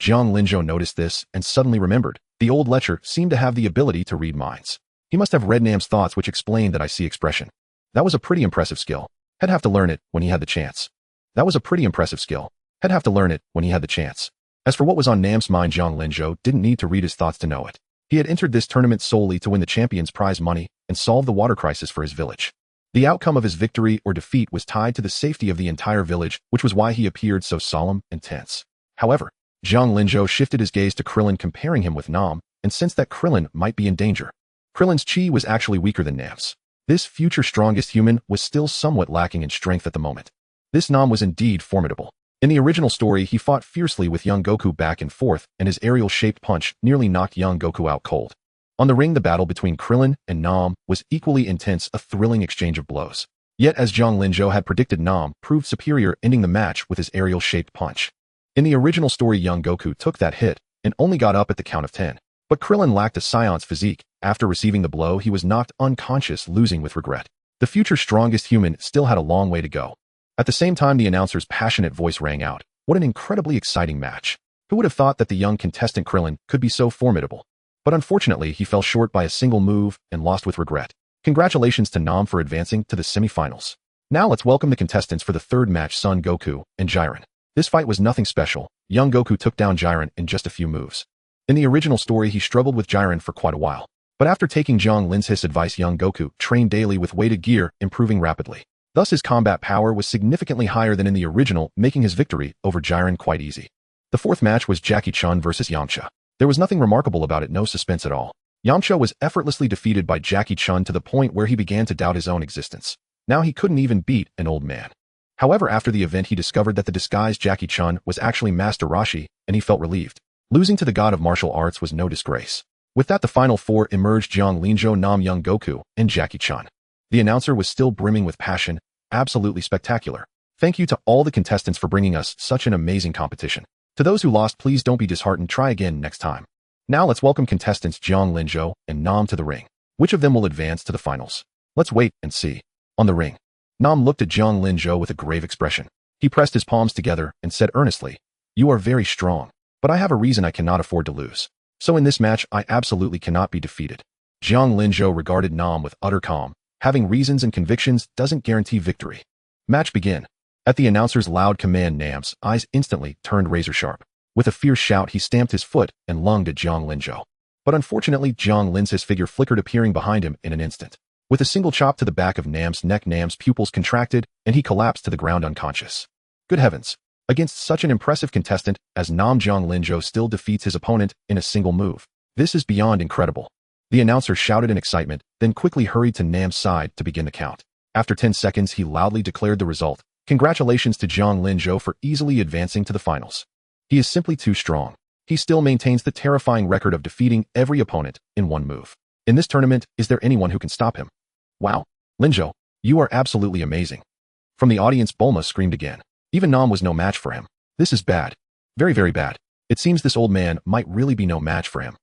Jiang Linzhou noticed this and suddenly remembered. The old lecher seemed to have the ability to read minds. He must have read Nam's thoughts, which explained that I see expression. That was a pretty impressive skill. He'd have to learn it when he had the chance. That was a pretty impressive skill. He'd have to learn it when he had the chance. As for what was on Nam's mind, Jiang Linzhou didn't need to read his thoughts to know it. He had entered this tournament solely to win the champion's prize money and solve the water crisis for his village. The outcome of his victory or defeat was tied to the safety of the entire village, which was why he appeared so solemn and tense. However, Jiang Linzhou shifted his gaze to Krillin, comparing him with Nam, and sensed that Krillin might be in danger. Krillin's chi was actually weaker than Nam's. This future strongest human was still somewhat lacking in strength at the moment. This Nam was indeed formidable. In the original story, he fought fiercely with young Goku back and forth, and his aerial-shaped punch nearly knocked young Goku out cold. On the ring, the battle between Krillin and Nam was equally intense, a thrilling exchange of blows. Yet, as Jiang Linzhou had predicted, Nam proved superior, ending the match with his aerial-shaped punch. In the original story, young Goku took that hit and only got up at the count of 10. But Krillin lacked a Science physique. After receiving the blow, he was knocked unconscious, losing with regret. The future strongest human still had a long way to go. At the same time, the announcer's passionate voice rang out. What an incredibly exciting match. Who would have thought that the young contestant Krillin could be so formidable? But unfortunately, he fell short by a single move and lost with regret. Congratulations to Nam for advancing to the semifinals. Now let's welcome the contestants for the third match, Son Goku and Jiren. This fight was nothing special. Young Goku took down Jiren in just a few moves. In the original story, he struggled with Jiren for quite a while. But after taking Jiang Linzhou's advice, young Goku trained daily with weighted gear, improving rapidly. Thus, his combat power was significantly higher than in the original, making his victory over Jiren quite easy. The fourth match was Jackie Chun versus Yamcha. There was nothing remarkable about it, no suspense at all. Yamcha was effortlessly defeated by Jackie Chun to the point where he began to doubt his own existence. Now he couldn't even beat an old man. However, after the event, he discovered that the disguised Jackie Chun was actually Master Roshi, and he felt relieved. Losing to the god of martial arts was no disgrace. With that, the final four emerged: Jiang Linzhou, Nam, young Goku, and Jackie Chun. The announcer was still brimming with passion. Absolutely spectacular. Thank you to all the contestants for bringing us such an amazing competition. To those who lost, please don't be disheartened. Try again next time. Now let's welcome contestants Jiang Linzhou and Nam to the ring. Which of them will advance to the finals? Let's wait and see. On the ring, Nam looked at Jiang Linzhou with a grave expression. He pressed his palms together and said earnestly, "You are very strong, but I have a reason I cannot afford to lose. So in this match, I absolutely cannot be defeated." Jiang Linzhou regarded Nam with utter calm. Having reasons and convictions doesn't guarantee victory. Match begin. At the announcer's loud command, Nam's eyes instantly turned razor sharp. With a fierce shout, he stamped his foot and lunged at Jiang Linzhou. But unfortunately, Jiang Linzhou's figure flickered, appearing behind him in an instant. With a single chop to the back of Nam's neck, Nam's pupils contracted and he collapsed to the ground unconscious. Good heavens! Against such an impressive contestant as Nam, Jiang Linzhou still defeats his opponent in a single move. This is beyond incredible. The announcer shouted in excitement, then quickly hurried to Nam's side to begin the count. After 10 seconds, he loudly declared the result. Congratulations to Jiang Linzhou for easily advancing to the finals. He is simply too strong. He still maintains the terrifying record of defeating every opponent in one move. In this tournament, is there anyone who can stop him? Wow. Linzhou, you are absolutely amazing. From the audience, Bulma screamed again. Even Nam was no match for him. This is bad. Very, very bad. It seems this old man might really be no match for him.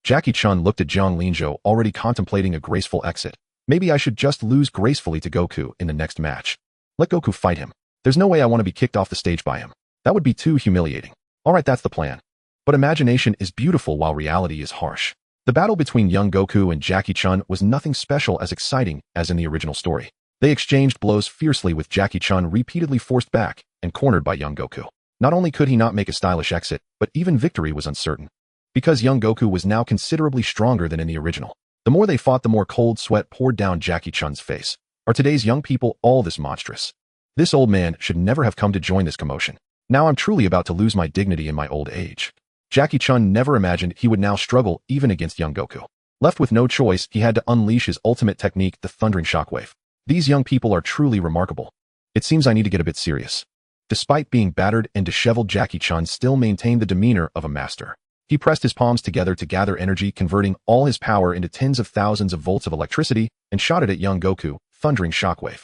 Jackie Chun looked at Jiang Linzhou, already contemplating a graceful exit. Maybe I should just lose gracefully to Goku in the next match. Let Goku fight him. There's no way I want to be kicked off the stage by him. That would be too humiliating. Alright, that's the plan. But imagination is beautiful while reality is harsh. The battle between young Goku and Jackie Chun was nothing special, as exciting as in the original story. They exchanged blows fiercely, with Jackie Chun repeatedly forced back and cornered by young Goku. Not only could he not make a stylish exit, but even victory was uncertain. Because young Goku was now considerably stronger than in the original. The more they fought, the more cold sweat poured down Jackie Chun's face. Are today's young people all this monstrous? This old man should never have come to join this commotion. Now I'm truly about to lose my dignity in my old age. Jackie Chun never imagined he would now struggle even against young Goku. Left with no choice, he had to unleash his ultimate technique, the thundering shockwave. These young people are truly remarkable. It seems I need to get a bit serious. Despite being battered and disheveled, Jackie Chun still maintained the demeanor of a master. He pressed his palms together to gather energy, converting all his power into tens of thousands of volts of electricity, and shot it at young Goku, thundering shockwave.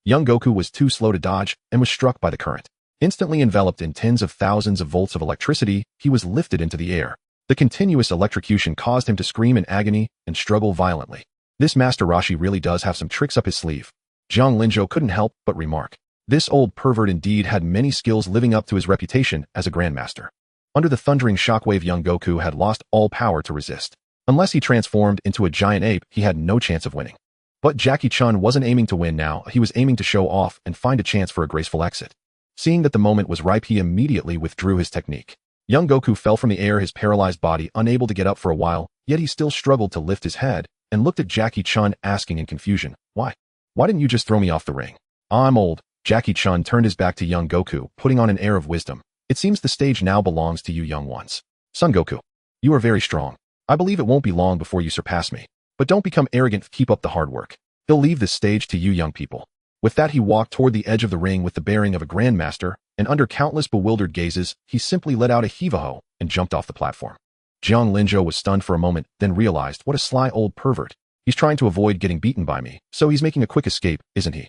Young Goku was too slow to dodge and was struck by the current. Instantly enveloped in tens of thousands of volts of electricity, he was lifted into the air. The continuous electrocution caused him to scream in agony and struggle violently. This Master Roshi really does have some tricks up his sleeve. Jiang Linzhou couldn't help but remark. This old pervert indeed had many skills living up to his reputation as a grandmaster. Under the thundering shockwave, young Goku had lost all power to resist. Unless he transformed into a giant ape, he had no chance of winning. But Jackie Chun wasn't aiming to win now, he was aiming to show off and find a chance for a graceful exit. Seeing that the moment was ripe, he immediately withdrew his technique. Young Goku fell from the air, his paralyzed body unable to get up for a while, yet he still struggled to lift his head, and looked at Jackie Chun asking in confusion, "Why? Why didn't you just throw me off the ring?" "I'm old." Jackie Chun turned his back to young Goku, putting on an air of wisdom. "It seems the stage now belongs to you young ones. Son Goku, you are very strong. I believe it won't be long before you surpass me. But don't become arrogant, keep up the hard work. He'll leave this stage to you young people." With that, he walked toward the edge of the ring with the bearing of a grandmaster, and under countless bewildered gazes, he simply let out a heave-a-ho and jumped off the platform. Jiang Linzhou was stunned for a moment, then realized, what a sly old pervert. He's trying to avoid getting beaten by me, so he's making a quick escape, isn't he?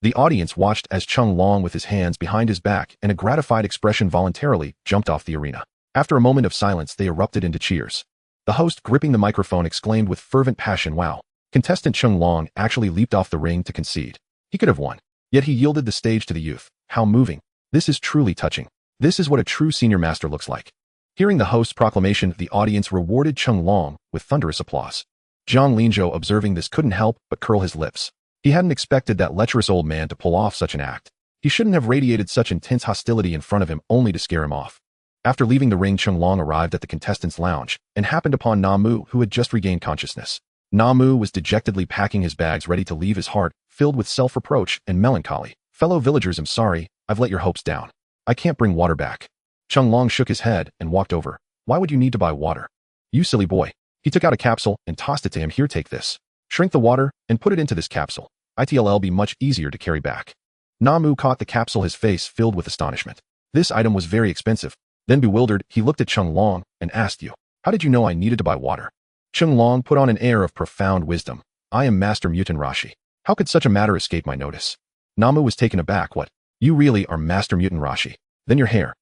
The audience watched as Chung Long, with his hands behind his back and a gratified expression, voluntarily jumped off the arena. After a moment of silence, they erupted into cheers. The host, gripping the microphone, exclaimed with fervent passion, "Wow. Contestant Chung Long actually leaped off the ring to concede. He could have won. Yet he yielded the stage to the youth. How moving. This is truly touching. This is what a true senior master looks like." Hearing the host's proclamation, the audience rewarded Chung Long with thunderous applause. Jiang Linzhou, observing this, couldn't help but curl his lips. He hadn't expected that lecherous old man to pull off such an act. He shouldn't have radiated such intense hostility in front of him only to scare him off. After leaving the ring, Chung Long arrived at the contestants' lounge and happened upon Namu, who had just regained consciousness. Namu was dejectedly packing his bags, ready to leave, his heart filled with self-reproach and melancholy. "Fellow villagers, I'm sorry, I've let your hopes down. I can't bring water back." Chung Long shook his head and walked over. "Why would you need to buy water? You silly boy." He took out a capsule and tossed it to him. "Here, take this. Shrink the water and put it into this capsule. It'll be much easier to carry back." Namu caught the capsule, his face filled with astonishment. This item was very expensive. Then, bewildered, he looked at Chung Long and asked, "How did you know I needed to buy water?" Chung Long put on an air of profound wisdom. "I am Master Mutant Rashi. How could such a matter escape my notice?" Namu was taken aback. "What? You really are Master Mutant Rashi? Then your hair."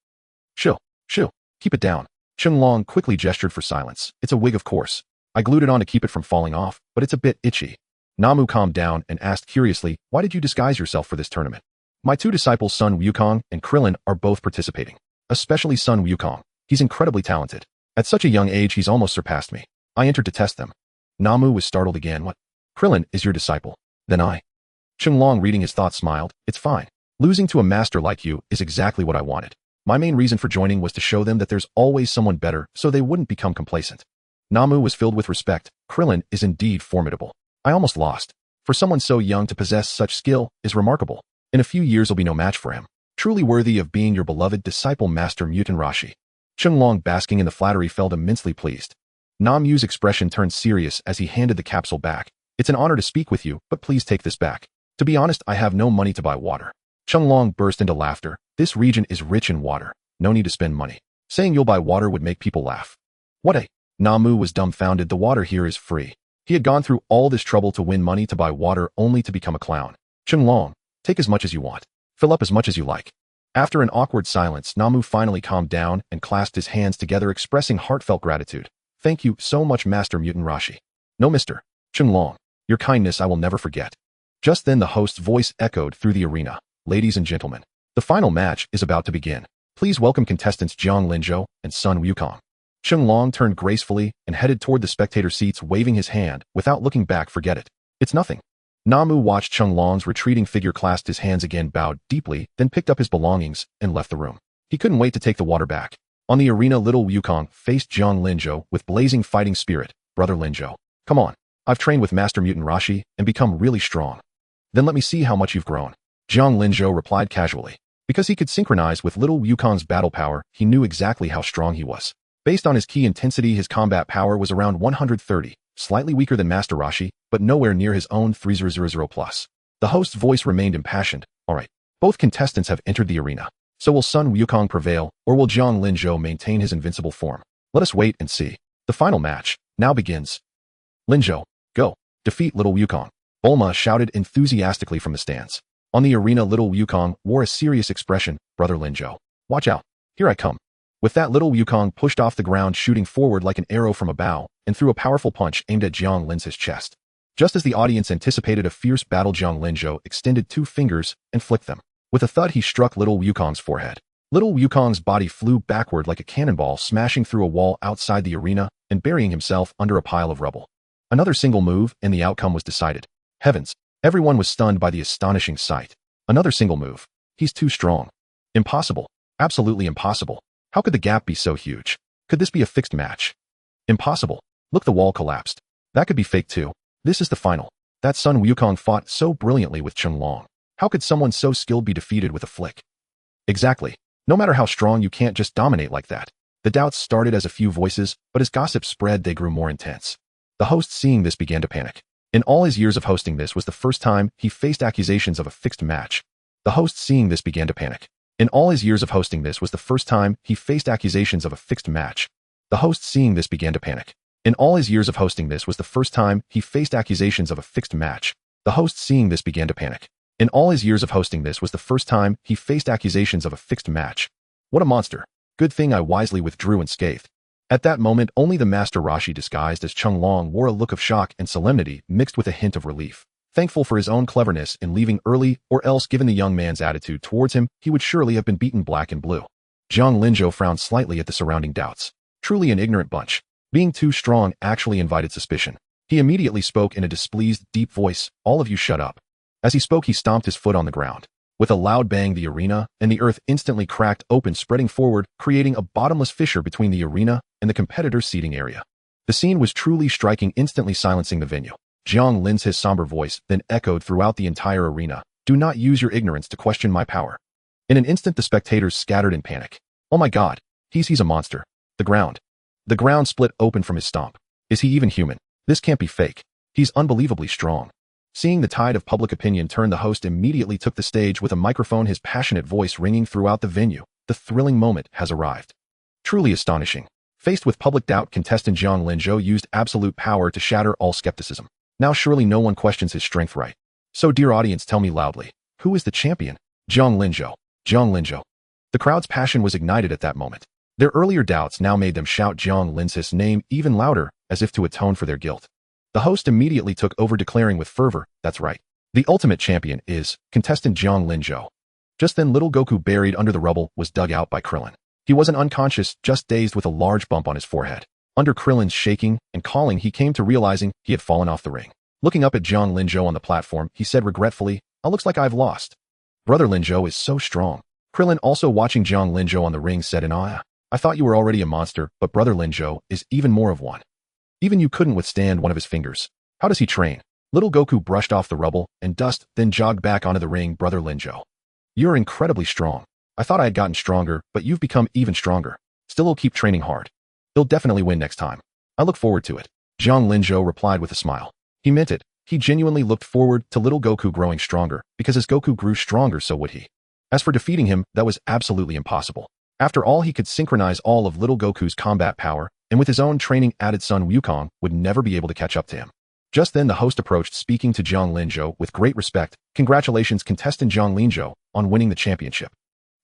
Shoo, keep it down." Chung Long quickly gestured for silence. "It's a wig, of course. I glued it on to keep it from falling off, but it's a bit itchy." Namu calmed down and asked curiously, "Why did you disguise yourself for this tournament?" "My two disciples, Sun Wukong and Krillin, are both participating. Especially Sun Wukong. He's incredibly talented. At such a young age, he's almost surpassed me. I entered to test them." Namu was startled again. "What? Krillin is your disciple? Then I..." Chung Long, reading his thoughts, smiled. "It's fine. Losing to a master like you is exactly what I wanted. My main reason for joining was to show them that there's always someone better, so they wouldn't become complacent." Namu was filled with respect. "Krillin is indeed formidable. I almost lost. For someone so young to possess such skill is remarkable. In a few years, will be no match for him. Truly worthy of being your beloved disciple, Master Mutant Rashi." Chung Long, basking in the flattery, felt immensely pleased. Namu's expression turned serious as he handed the capsule back. "It's an honor to speak with you, but please take this back. To be honest, I have no money to buy water." Chung Long burst into laughter. "This region is rich in water. No need to spend money. Saying you'll buy water would make people laugh." "What a..." Namu was dumbfounded. "The water here is free." He had gone through all this trouble to win money to buy water only to become a clown. "Chung Long, take as much as you want. Fill up as much as you like." After an awkward silence, Namu finally calmed down and clasped his hands together, expressing heartfelt gratitude. "Thank you so much, Master Mutant Rashi." "No, Mr. Chung Long. Your kindness I will never forget." Just then, the host's voice echoed through the arena. "Ladies and gentlemen, the final match is about to begin. Please welcome contestants Jiang Linzhou and Sun Wukong." Chung Long turned gracefully and headed toward the spectator seats, waving his hand without looking back. "Forget it. It's nothing." Namu watched Chung Long's retreating figure, clasped his hands again, bowed deeply, then picked up his belongings and left the room. He couldn't wait to take the water back. On the arena, little Wukong faced Jiang Linzhou with blazing fighting spirit. "Brother Linzhou, come on. I've trained with Master Mutant Rashi and become really strong. Then let me see how much you've grown." Jiang Linzhou replied casually. Because he could synchronize with little Wukong's battle power, he knew exactly how strong he was. Based on his ki intensity, his combat power was around 130, slightly weaker than Master Rashi, but nowhere near his own 3000+. The host's voice remained impassioned. "All right. Both contestants have entered the arena. So will Sun Wukong prevail, or will Jiang Linzhou maintain his invincible form? Let us wait and see. The final match now begins." "Linzhou, go. Defeat little Wukong." Bulma shouted enthusiastically from the stands. On the arena, little Wukong wore a serious expression. "Brother Linzhou, watch out. Here I come." With that, little Wukong pushed off the ground, shooting forward like an arrow from a bow, and threw a powerful punch aimed at Jiang Lin's chest. Just as the audience anticipated a fierce battle, Jiang Linzhou extended 2 fingers and flicked them. With a thud, he struck little Wukong's forehead. Little Wukong's body flew backward like a cannonball, smashing through a wall outside the arena and burying himself under a pile of rubble. Another single move, and the outcome was decided. Heavens! Everyone was stunned by the astonishing sight. Another single move. He's too strong. Impossible. Absolutely impossible. How could the gap be so huge? Could this be a fixed match? Impossible. Look, the wall collapsed. That could be fake too. This is the final. That Sun Wukong fought so brilliantly with Chunlong. How could someone so skilled be defeated with a flick? Exactly. No matter how strong, you can't just dominate like that. The doubts started as a few voices, but as gossip spread, they grew more intense. The host, seeing this, began to panic. In all his years of hosting, this was the first time he faced accusations of a fixed match. The host, seeing this, began to panic. In all his years of hosting, this was the first time he faced accusations of a fixed match. The host, seeing this, began to panic. In all his years of hosting, this was the first time he faced accusations of a fixed match. The host, seeing this, began to panic. In all his years of hosting, this was the first time he faced accusations of a fixed match. What a monster. Good thing I wisely withdrew unscathed. At that moment, only the Master Roshi, disguised as Chunlong, wore a look of shock and solemnity mixed with a hint of relief. Thankful for his own cleverness in leaving early, or else, given the young man's attitude towards him, he would surely have been beaten black and blue. Jiang Linzhou frowned slightly at the surrounding doubts. Truly an ignorant bunch. Being too strong actually invited suspicion. He immediately spoke in a displeased, deep voice, "All of you shut up." As he spoke, he stomped his foot on the ground. With a loud bang, the arena and the earth instantly cracked open, spreading forward, creating a bottomless fissure between the arena and the competitors' seating area. The scene was truly striking, instantly silencing the venue. Jiang Lin's somber voice then echoed throughout the entire arena. "Do not use your ignorance to question my power." In an instant, the spectators scattered in panic. "Oh my God! He's a monster." The ground split open from his stomp. Is he even human? This can't be fake. He's unbelievably strong. Seeing the tide of public opinion turn, the host immediately took the stage with a microphone, his passionate voice ringing throughout the venue. The thrilling moment has arrived. Truly astonishing. Faced with public doubt, contestant Jiang Linzhou used absolute power to shatter all skepticism. Now surely no one questions his strength, right? So, dear audience, tell me loudly, who is the champion? Jiang Linzhou. Jiang Linzhou. The crowd's passion was ignited at that moment. Their earlier doubts now made them shout Jiang Lin's name even louder, as if to atone for their guilt. The host immediately took over, declaring with fervor, "That's right. The ultimate champion is contestant Jiang Linzhou." Just then, little Goku, buried under the rubble, was dug out by Krillin. He wasn't unconscious, just dazed with a large bump on his forehead. Under Krillin's shaking and calling, he came to realizing he had fallen off the ring. Looking up at Jiang Linzhou on the platform, he said regretfully, "Looks like I've lost." Brother Linzhou is so strong. Krillin, also watching Jiang Linzhou on the ring, said in awe, "I thought you were already a monster, but Brother Linzhou is even more of one. Even you couldn't withstand one of his fingers. How does he train?" Little Goku brushed off the rubble and dust, then jogged back onto the ring. "Brother Linzhou, you're incredibly strong. I thought I had gotten stronger, but you've become even stronger. Still, he'll keep training hard. He'll definitely win next time. I look forward to it." Jiang Linzhou replied with a smile. He meant it. He genuinely looked forward to little Goku growing stronger, because as Goku grew stronger, so would he. As for defeating him, that was absolutely impossible. After all, he could synchronize all of little Goku's combat power, and with his own training added, Sun Wukong would never be able to catch up to him. Just then, the host approached, speaking to Jiang Linzhou with great respect. "Congratulations, contestant Jiang Linzhou, on winning the championship."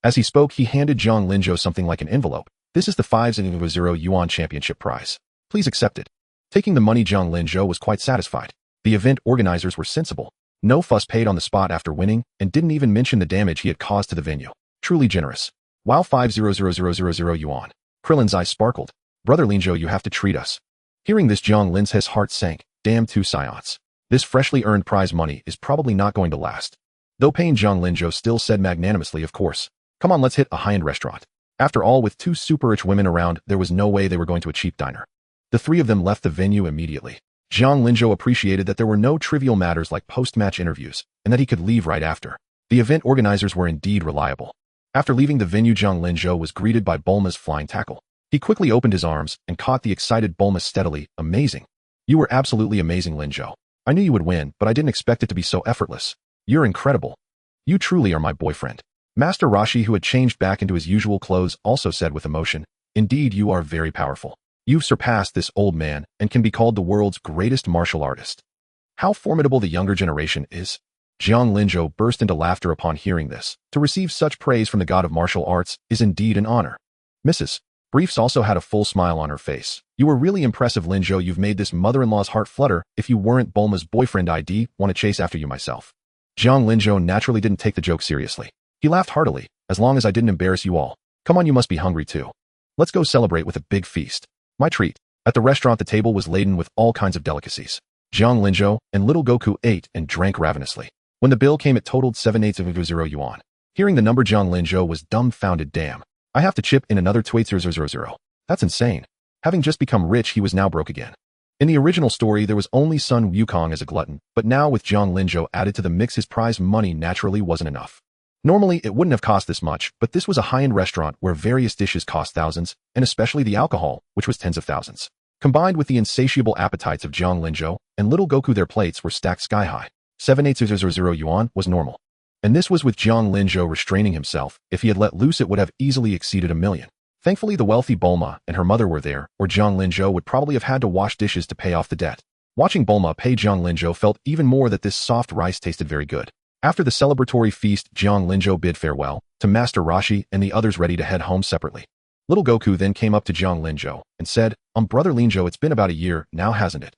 As he spoke, he handed Jiang Linzhou something like an envelope. "This is the 5,000 yuan championship prize. Please accept it." Taking the money, Jiang Linzhou was quite satisfied. The event organizers were sensible. No fuss paid on the spot after winning, and didn't even mention the damage he had caused to the venue. Truly generous. Wow, 5,000 yuan. Krillin's eyes sparkled. "Brother Linzhou, you have to treat us." Hearing this, Jiang Lin's heart sank. Damn, 2 scions. This freshly earned prize money is probably not going to last. Though pained, Jiang Linzhou still said magnanimously, "Of course. Come on, let's hit a high-end restaurant." After all, with 2 super-rich women around, there was no way they were going to a cheap diner. The 3 of them left the venue immediately. Jiang Linzhou appreciated that there were no trivial matters like post-match interviews, and that he could leave right after. The event organizers were indeed reliable. After leaving the venue, Jiang Linzhou was greeted by Bulma's flying tackle. He quickly opened his arms and caught the excited Bulma steadily. "Amazing. You were absolutely amazing, Linzhou. I knew you would win, but I didn't expect it to be so effortless. You're incredible. You truly are my boyfriend." Master Roshi, who had changed back into his usual clothes, also said with emotion, "Indeed, you are very powerful. You've surpassed this old man and can be called the world's greatest martial artist. How formidable the younger generation is." Jiang Linzhou burst into laughter upon hearing this. To receive such praise from the god of martial arts is indeed an honor. Mrs. Briefs also had a full smile on her face. You were really impressive, Linjo. You've made this mother-in-law's heart flutter. If you weren't Bulma's boyfriend, I'd want to chase after you myself. Jiang Linjo naturally didn't take the joke seriously. He laughed heartily. As long as I didn't embarrass you all. Come on, you must be hungry too. Let's go celebrate with a big feast. My treat. At the restaurant, the table was laden with all kinds of delicacies. Jiang Linjo and little Goku ate and drank ravenously. When the bill came, it totaled 7,800 yuan. Hearing the number, Jiang Linjo was dumbfounded. Damn. I have to chip in another 2,800. That's insane. Having just become rich, he was now broke again. In the original story, there was only Sun Wukong as a glutton, but now with Jiang Linjo added to the mix, his prize money naturally wasn't enough. Normally, it wouldn't have cost this much, but this was a high-end restaurant where various dishes cost thousands, and especially the alcohol, which was tens of thousands. Combined with the insatiable appetites of Jiang Linjo and little Goku, their plates were stacked sky-high. 7,800 yuan was normal. And this was with Jiang Linjo restraining himself. If he had let loose, it would have easily exceeded 1,000,000. Thankfully, the wealthy Bulma and her mother were there, or Jiang Linjo would probably have had to wash dishes to pay off the debt. Watching Bulma pay Jiang Linjo felt even more that this soft rice tasted very good. After the celebratory feast, Jiang Linjo bid farewell to Master Roshi and the others, ready to head home separately. Little Goku then came up to Jiang Linjo and said, Brother Linjo, it's been about a year now, hasn't it?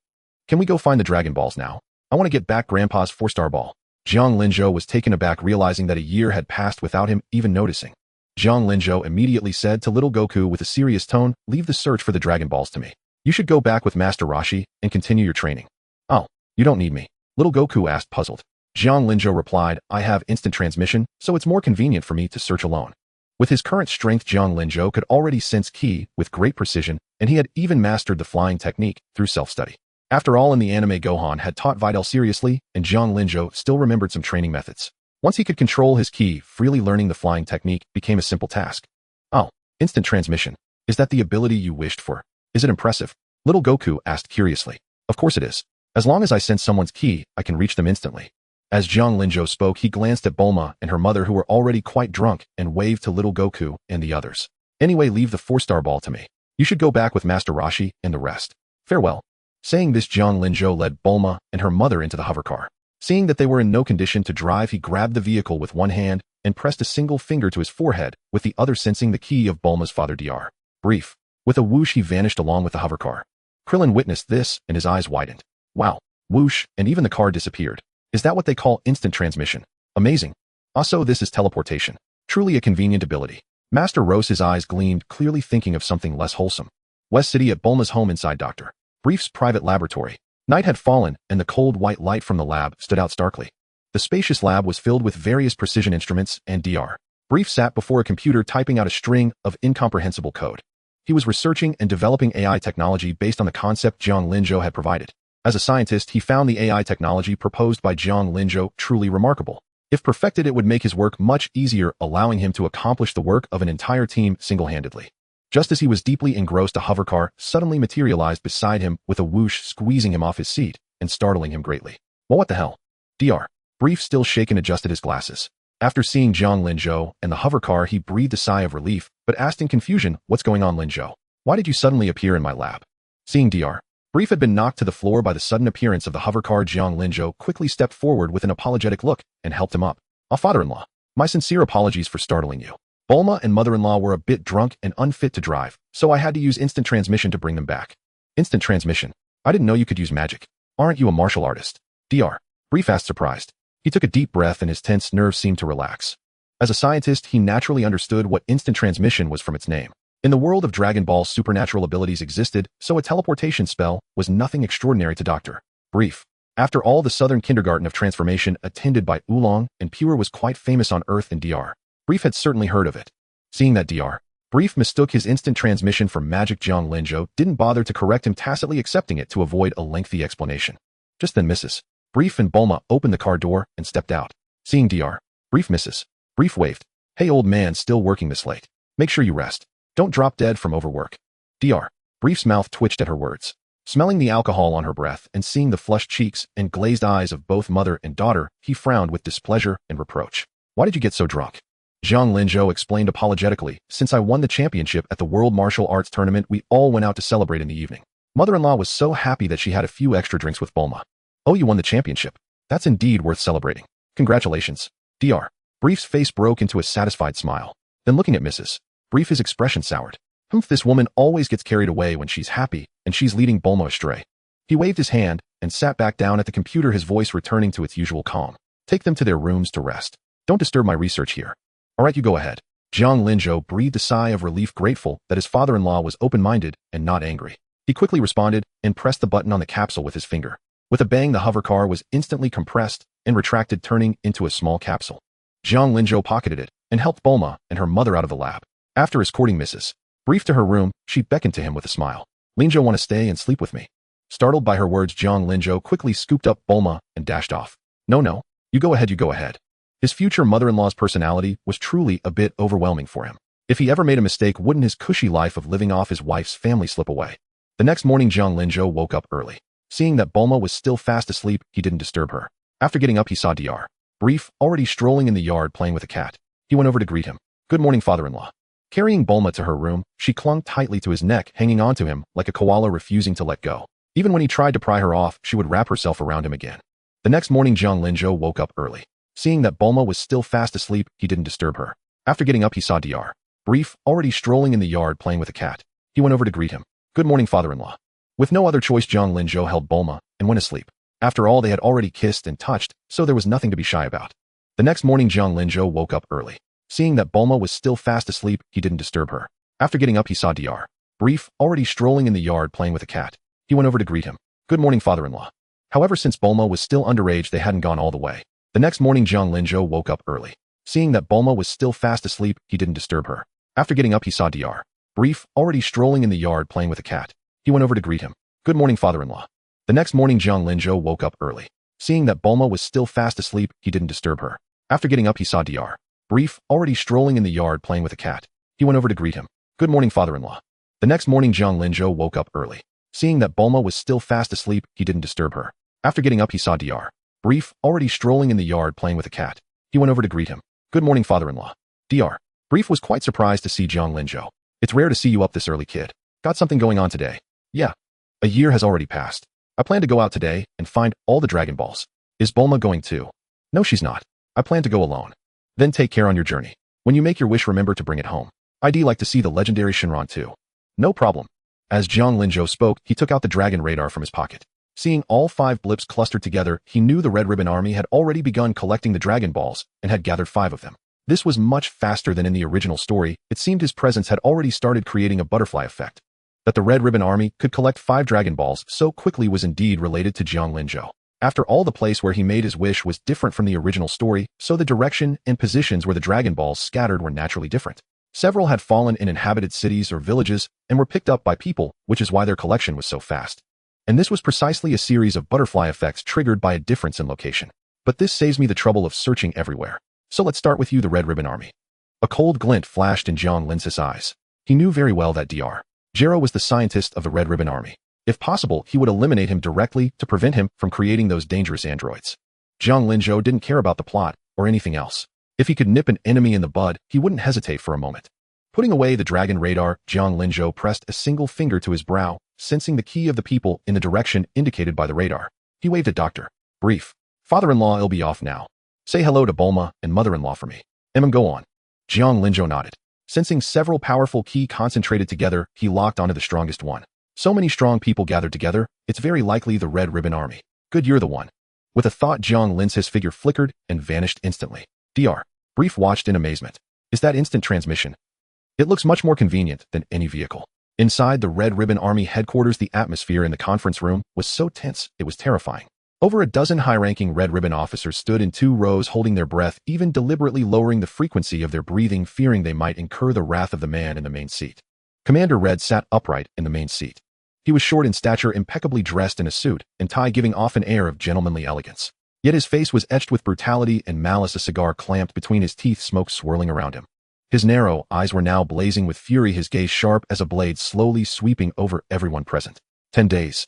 Can we go find the Dragon Balls now? I want to get back Grandpa's 4-star ball. Jiang Linjo was taken aback, realizing that a year had passed without him even noticing. Jiang Linjo immediately said to little Goku with a serious tone, leave the search for the Dragon Balls to me. You should go back with Master Roshi and continue your training. Oh, you don't need me? Little Goku asked, puzzled. Jiang Linjo replied, I have instant transmission, so it's more convenient for me to search alone. With his current strength, Jiang Linjo could already sense ki with great precision, and he had even mastered the flying technique through self-study. After all, in the anime, Gohan had taught Videl seriously, and Jiang Linjo still remembered some training methods. Once he could control his ki, freely learning the flying technique became a simple task. Oh, instant transmission. Is that the ability you wished for? Is it impressive? Little Goku asked curiously. Of course it is. As long as I sense someone's ki, I can reach them instantly. As Jiang Linjo spoke, he glanced at Bulma and her mother, who were already quite drunk, and waved to little Goku and the others. Anyway, leave the 4-star ball to me. You should go back with Master Roshi and the rest. Farewell. Saying this, Jiang Linjo led Bulma and her mother into the hovercar. Seeing that they were in no condition to drive, he grabbed the vehicle with one hand and pressed a single finger to his forehead, with the other sensing the ki of Bulma's father Dr. Brief. With a whoosh, he vanished along with the hovercar. Krillin witnessed this and his eyes widened. Wow. Whoosh, and even the car disappeared. Is that what they call instant transmission? Amazing. Also, this is teleportation. Truly a convenient ability. Master Rose's eyes gleamed, clearly thinking of something less wholesome. West City, at Bulma's home inside Dr. Brief's private laboratory. Night had fallen, and the cold white light from the lab stood out starkly. The spacious lab was filled with various precision instruments, and Dr. Brief sat before a computer typing out a string of incomprehensible code. He was researching and developing AI technology based on the concept Jiang Linjo had provided. As a scientist, he found the AI technology proposed by Jiang Linjo truly remarkable. If perfected, it would make his work much easier, allowing him to accomplish the work of an entire team single-handedly. Just as he was deeply engrossed, a hovercar suddenly materialized beside him with a whoosh, squeezing him off his seat and startling him greatly. Well, what the hell? Dr. Brief, still shaken, adjusted his glasses. After seeing Jiang Linjo and the hovercar, he breathed a sigh of relief, but asked in confusion, what's going on, Linjo? Why did you suddenly appear in my lab? Seeing Dr. Brief had been knocked to the floor by the sudden appearance of the hovercar, Jiang Linjo quickly stepped forward with an apologetic look and helped him up. Father-in-law, my sincere apologies for startling you. Bulma and mother-in-law were a bit drunk and unfit to drive, so I had to use instant transmission to bring them back. Instant transmission? I didn't know you could use magic. Aren't you a martial artist? Dr. Brief asked, surprised. He took a deep breath and his tense nerves seemed to relax. As a scientist, he naturally understood what instant transmission was from its name. In the world of Dragon Ball, supernatural abilities existed, so a teleportation spell was nothing extraordinary to Dr. Brief. After all, the Southern Kindergarten of Transformation, attended by Oolong and Pure, was quite famous on Earth, and Dr. Brief had certainly heard of it. Seeing that Dr. Brief mistook his instant transmission for magic, Jiang Linjo didn't bother to correct him, tacitly accepting it to avoid a lengthy explanation. Just then Mrs. Brief and Bulma opened the car door and stepped out. Seeing Dr. Brief, Mrs. Brief waved. Hey old man, still working this late? Make sure you rest. Don't drop dead from overwork. Dr. Brief's mouth twitched at her words. Smelling the alcohol on her breath and seeing the flushed cheeks and glazed eyes of both mother and daughter, he frowned with displeasure and reproach. Why did you get so drunk? Jiang Linjo explained apologetically, since I won the championship at the World Martial Arts Tournament, we all went out to celebrate in the evening. Mother-in-law was so happy that she had a few extra drinks with Bulma. Oh, you won the championship. That's indeed worth celebrating. Congratulations. Dr. Brief's face broke into a satisfied smile. Then looking at Mrs. Brief, his expression soured. Humph, this woman always gets carried away when she's happy, and she's leading Bulma astray. He waved his hand and sat back down at the computer, his voice returning to its usual calm. Take them to their rooms to rest. Don't disturb my research here. All right, you go ahead. Jiang Linzhou breathed a sigh of relief, grateful that his father-in-law was open-minded and not angry. He quickly responded and pressed the button on the capsule with his finger. With a bang, the hover car was instantly compressed and retracted, turning into a small capsule. Jiang Linzhou pocketed it and helped Bulma and her mother out of the lab. After escorting Mrs. Brief to her room, she beckoned to him with a smile. Linzhou, want to stay and sleep with me? Startled by her words, Jiang Linzhou quickly scooped up Bulma and dashed off. No, you go ahead, you go ahead. His future mother-in-law's personality was truly a bit overwhelming for him. If he ever made a mistake, wouldn't his cushy life of living off his wife's family slip away? The next morning, Jiang Linzhou woke up early. Seeing that Bulma was still fast asleep, he didn't disturb her. After getting up, he saw Dr. Brief already strolling in the yard playing with a cat. He went over to greet him. Good morning, father-in-law. Carrying Bulma to her room, she clung tightly to his neck, hanging onto him like a koala, refusing to let go. Even when he tried to pry her off, she would wrap herself around him again. The next morning, Jiang Linzhou woke up early. Seeing that Bulma was still fast asleep, he didn't disturb her. After getting up, he saw Dr. Brief already strolling in the yard playing with a cat. He went over to greet him. Good morning, father-in-law. With no other choice, Jiang Linzhou held Bulma and went asleep. After all, they had already kissed and touched, so there was nothing to be shy about. The next morning, Jiang Linzhou woke up early. Seeing that Bulma was still fast asleep, he didn't disturb her. After getting up, he saw Dr. Brief already strolling in the yard playing with a cat. He went over to greet him. Good morning, father-in-law. However, since Bulma was still underage, they hadn't gone all the way. The next morning, Jiang Linzhou woke up early. Seeing that Bulma was still fast asleep, he didn't disturb her. After getting up, he saw Dr. Brief already strolling in the yard playing with a cat. He went over to greet him. Good morning, father-in-law. The next morning, Jiang Linzhou woke up early. Seeing that Bulma was still fast asleep, he didn't disturb her. After getting up, he saw Dr. Brief already strolling in the yard playing with a cat. He went over to greet him. Good morning, father-in-law. The next morning, Jiang Linzhou woke up early. Seeing that Bulma was still fast asleep, he didn't disturb her. After getting up, he saw Dr. Brief already strolling in the yard playing with a cat. He went over to greet him. Good morning, father-in-law. Dr. Brief was quite surprised to see Jiang Linzhou. It's rare to see you up this early, kid. Got something going on today? Yeah. A year has already passed. I plan to go out today and find all the Dragon Balls. Is Bulma going too? No, she's not. I plan to go alone. Then take care on your journey. When you make your wish, remember to bring it home. I'd like to see the legendary Shenron too. No problem. As Jiang Linzhou spoke, he took out the dragon radar from his pocket. Seeing all 5 blips clustered together, he knew the Red Ribbon Army had already begun collecting the Dragon Balls and had gathered 5 of them. This was much faster than in the original story. It seemed his presence had already started creating a butterfly effect. That the Red Ribbon Army could collect 5 Dragon Balls so quickly was indeed related to Jiang Linzhou. After all, the place where he made his wish was different from the original story, so the direction and positions where the Dragon Balls scattered were naturally different. Several had fallen in inhabited cities or villages and were picked up by people, which is why their collection was so fast. And this was precisely a series of butterfly effects triggered by a difference in location. But this saves me the trouble of searching everywhere. So let's start with you, the Red Ribbon Army. A cold glint flashed in Jiang Linzhou's eyes. He knew very well that Dr. Gero was the scientist of the Red Ribbon Army. If possible, he would eliminate him directly to prevent him from creating those dangerous androids. Jiang Linzhou didn't care about the plot or anything else. If he could nip an enemy in the bud, he wouldn't hesitate for a moment. Putting away the dragon radar, Jiang Linzhou pressed a single finger to his brow, sensing the key of the people in the direction indicated by the radar. He waved at Dr. Brief. Father-in-law, I'll be off now. Say hello to Bulma and mother-in-law for me. Go on. Jiang Linzhou nodded. Sensing several powerful ki concentrated together, he locked onto the strongest one. So many strong people gathered together, it's very likely the Red Ribbon Army. Good, you're the one. With a thought, Jiang Linzhou's figure flickered and vanished instantly. Dr. Brief watched in amazement. Is that instant transmission? It looks much more convenient than any vehicle. Inside the Red Ribbon Army headquarters, the atmosphere in the conference room was so tense, it was terrifying. Over a dozen high-ranking Red Ribbon officers stood in 2 rows holding their breath, even deliberately lowering the frequency of their breathing, fearing they might incur the wrath of the man in the main seat. Commander Red sat upright in the main seat. He was short in stature, impeccably dressed in a suit and tie, giving off an air of gentlemanly elegance. Yet his face was etched with brutality and malice, a cigar clamped between his teeth, smoke swirling around him. His narrow eyes were now blazing with fury, his gaze sharp as a blade, slowly sweeping over everyone present. 10 days.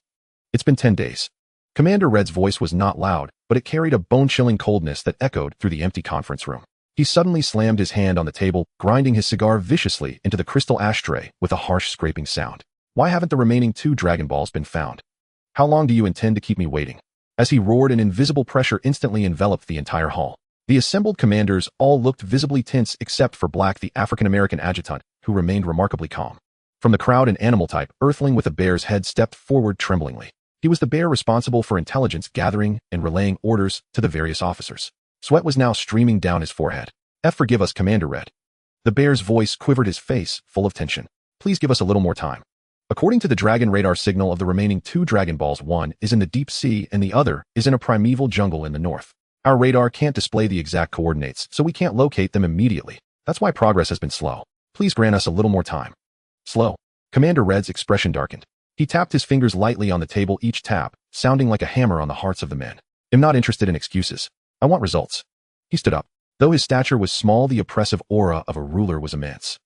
It's been 10 days. Commander Red's voice was not loud, but it carried a bone-chilling coldness that echoed through the empty conference room. He suddenly slammed his hand on the table, grinding his cigar viciously into the crystal ashtray with a harsh scraping sound. Why haven't the remaining 2 Dragon Balls been found? How long do you intend to keep me waiting? As he roared, an invisible pressure instantly enveloped the entire hall. The assembled commanders all looked visibly tense except for Black, the African-American adjutant, who remained remarkably calm. From the crowd, an animal type, Earthling with a bear's head, stepped forward tremblingly. He was the bear responsible for intelligence gathering and relaying orders to the various officers. Sweat was now streaming down his forehead. Forgive us, Commander Red. The bear's voice quivered, his face full of tension. Please give us a little more time. According to the Dragon radar signal of the remaining 2 Dragon Balls, one is in the deep sea and the other is in a primeval jungle in the north. Our radar can't display the exact coordinates, so we can't locate them immediately. That's why progress has been slow. Please grant us a little more time. Slow. Commander Red's expression darkened. He tapped his fingers lightly on the table, each tap sounding like a hammer on the hearts of the men. I'm not interested in excuses. I want results. He stood up. Though his stature was small, the oppressive aura of a ruler was immense.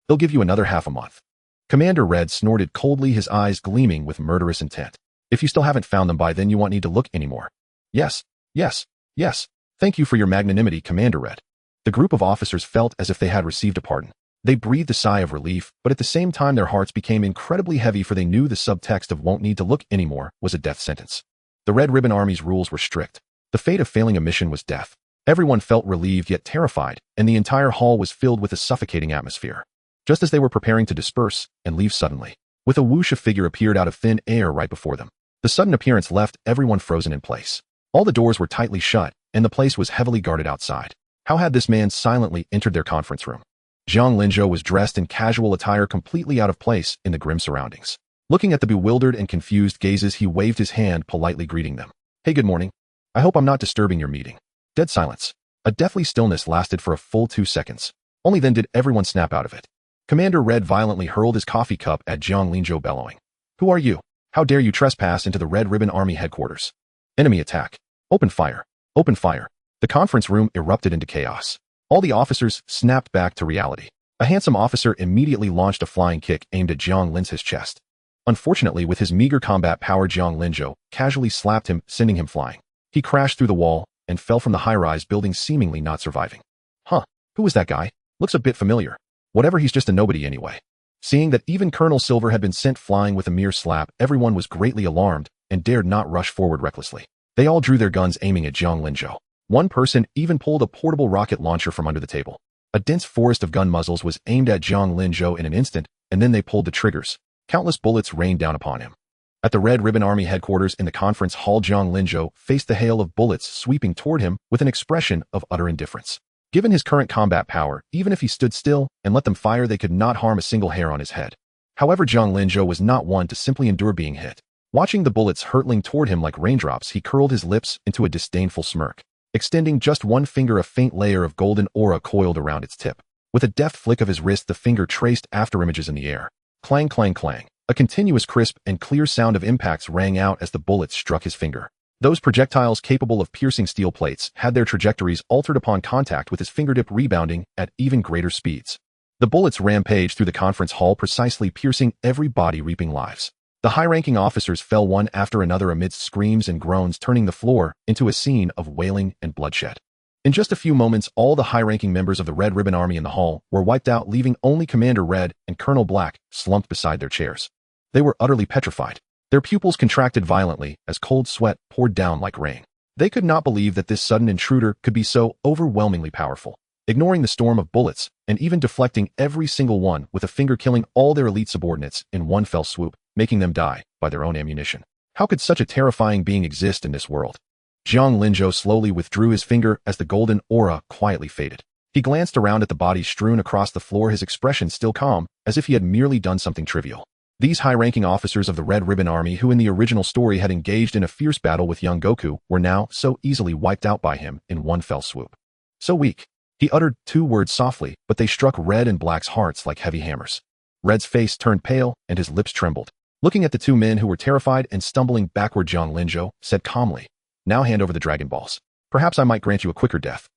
They'll give you another half a month. Commander Red snorted coldly, his eyes gleaming with murderous intent. If you still haven't found them by then, you won't need to look anymore. Yes, yes, yes. Thank you for your magnanimity, Commander Red. The group of officers felt as if they had received a pardon. They breathed a sigh of relief, but at the same time their hearts became incredibly heavy, for they knew the subtext of won't need to look anymore was a death sentence. The Red Ribbon Army's rules were strict. The fate of failing a mission was death. Everyone felt relieved yet terrified, and the entire hall was filled with a suffocating atmosphere. Just as they were preparing to disperse and leave suddenly, with a whoosh, a figure appeared out of thin air right before them. The sudden appearance left everyone frozen in place. All the doors were tightly shut, and the place was heavily guarded outside. How had this man silently entered their conference room? Zhang Linzhou was dressed in casual attire, completely out of place in the grim surroundings. Looking at the bewildered and confused gazes, he waved his hand, politely greeting them. Hey, good morning. I hope I'm not disturbing your meeting. Dead silence. A deathly stillness lasted for a full 2 seconds. Only then did everyone snap out of it. Commander Red violently hurled his coffee cup at Zhang Linzhou, bellowing. Who are you? How dare you trespass into the Red Ribbon Army headquarters? Enemy attack. Open fire. Open fire. The conference room erupted into chaos. All the officers snapped back to reality. A handsome officer immediately launched a flying kick aimed at Zhang Linzhou's chest. Unfortunately, with his meager combat power, Zhang Linzhou casually slapped him, sending him flying. He crashed through the wall and fell from the high-rise building, seemingly not surviving. Who was that guy? Looks a bit familiar. Whatever, he's just a nobody anyway. Seeing that even Colonel Silver had been sent flying with a mere slap, everyone was greatly alarmed and dared not rush forward recklessly. They all drew their guns, aiming at Zhang Linzhou. One person even pulled a portable rocket launcher from under the table. A dense forest of gun muzzles was aimed at Zhang Linzhou in an instant, and then they pulled the triggers. Countless bullets rained down upon him. At the Red Ribbon Army headquarters in the conference hall, Zhang Linzhou faced the hail of bullets sweeping toward him with an expression of utter indifference. Given his current combat power, even if he stood still and let them fire, they could not harm a single hair on his head. However, Zhang Linzhou was not one to simply endure being hit. Watching the bullets hurtling toward him like raindrops, he curled his lips into a disdainful smirk. Extending just one finger, a faint layer of golden aura coiled around its tip. With a deft flick of his wrist, the finger traced after images in the air. Clang, clang, clang. A continuous crisp and clear sound of impacts rang out as the bullets struck his finger. Those projectiles, capable of piercing steel plates, had their trajectories altered upon contact with his fingertip, rebounding at even greater speeds. The bullets rampaged through the conference hall, precisely piercing every body, reaping lives. The high-ranking officers fell one after another amidst screams and groans, turning the floor into a scene of wailing and bloodshed. In just a few moments, all the high-ranking members of the Red Ribbon Army in the hall were wiped out, leaving only Commander Red and Colonel Black slumped beside their chairs. They were utterly petrified. Their pupils contracted violently as cold sweat poured down like rain. They could not believe that this sudden intruder could be so overwhelmingly powerful, ignoring the storm of bullets and even deflecting every single one with a finger, killing all their elite subordinates in one fell swoop, making them die by their own ammunition. How could such a terrifying being exist in this world? Zhang Linzhou slowly withdrew his finger as the golden aura quietly faded. He glanced around at the bodies strewn across the floor, his expression still calm, as if he had merely done something trivial. These high-ranking officers of the Red Ribbon Army, who in the original story had engaged in a fierce battle with young Goku, were now so easily wiped out by him in one fell swoop. So weak. He uttered 2 words softly, but they struck Red and Black's hearts like heavy hammers. Red's face turned pale and his lips trembled. Looking at the 2 men who were terrified and stumbling backward, Zhang Linzhou said calmly, "Now hand over the Dragon Balls. Perhaps I might grant you a quicker death."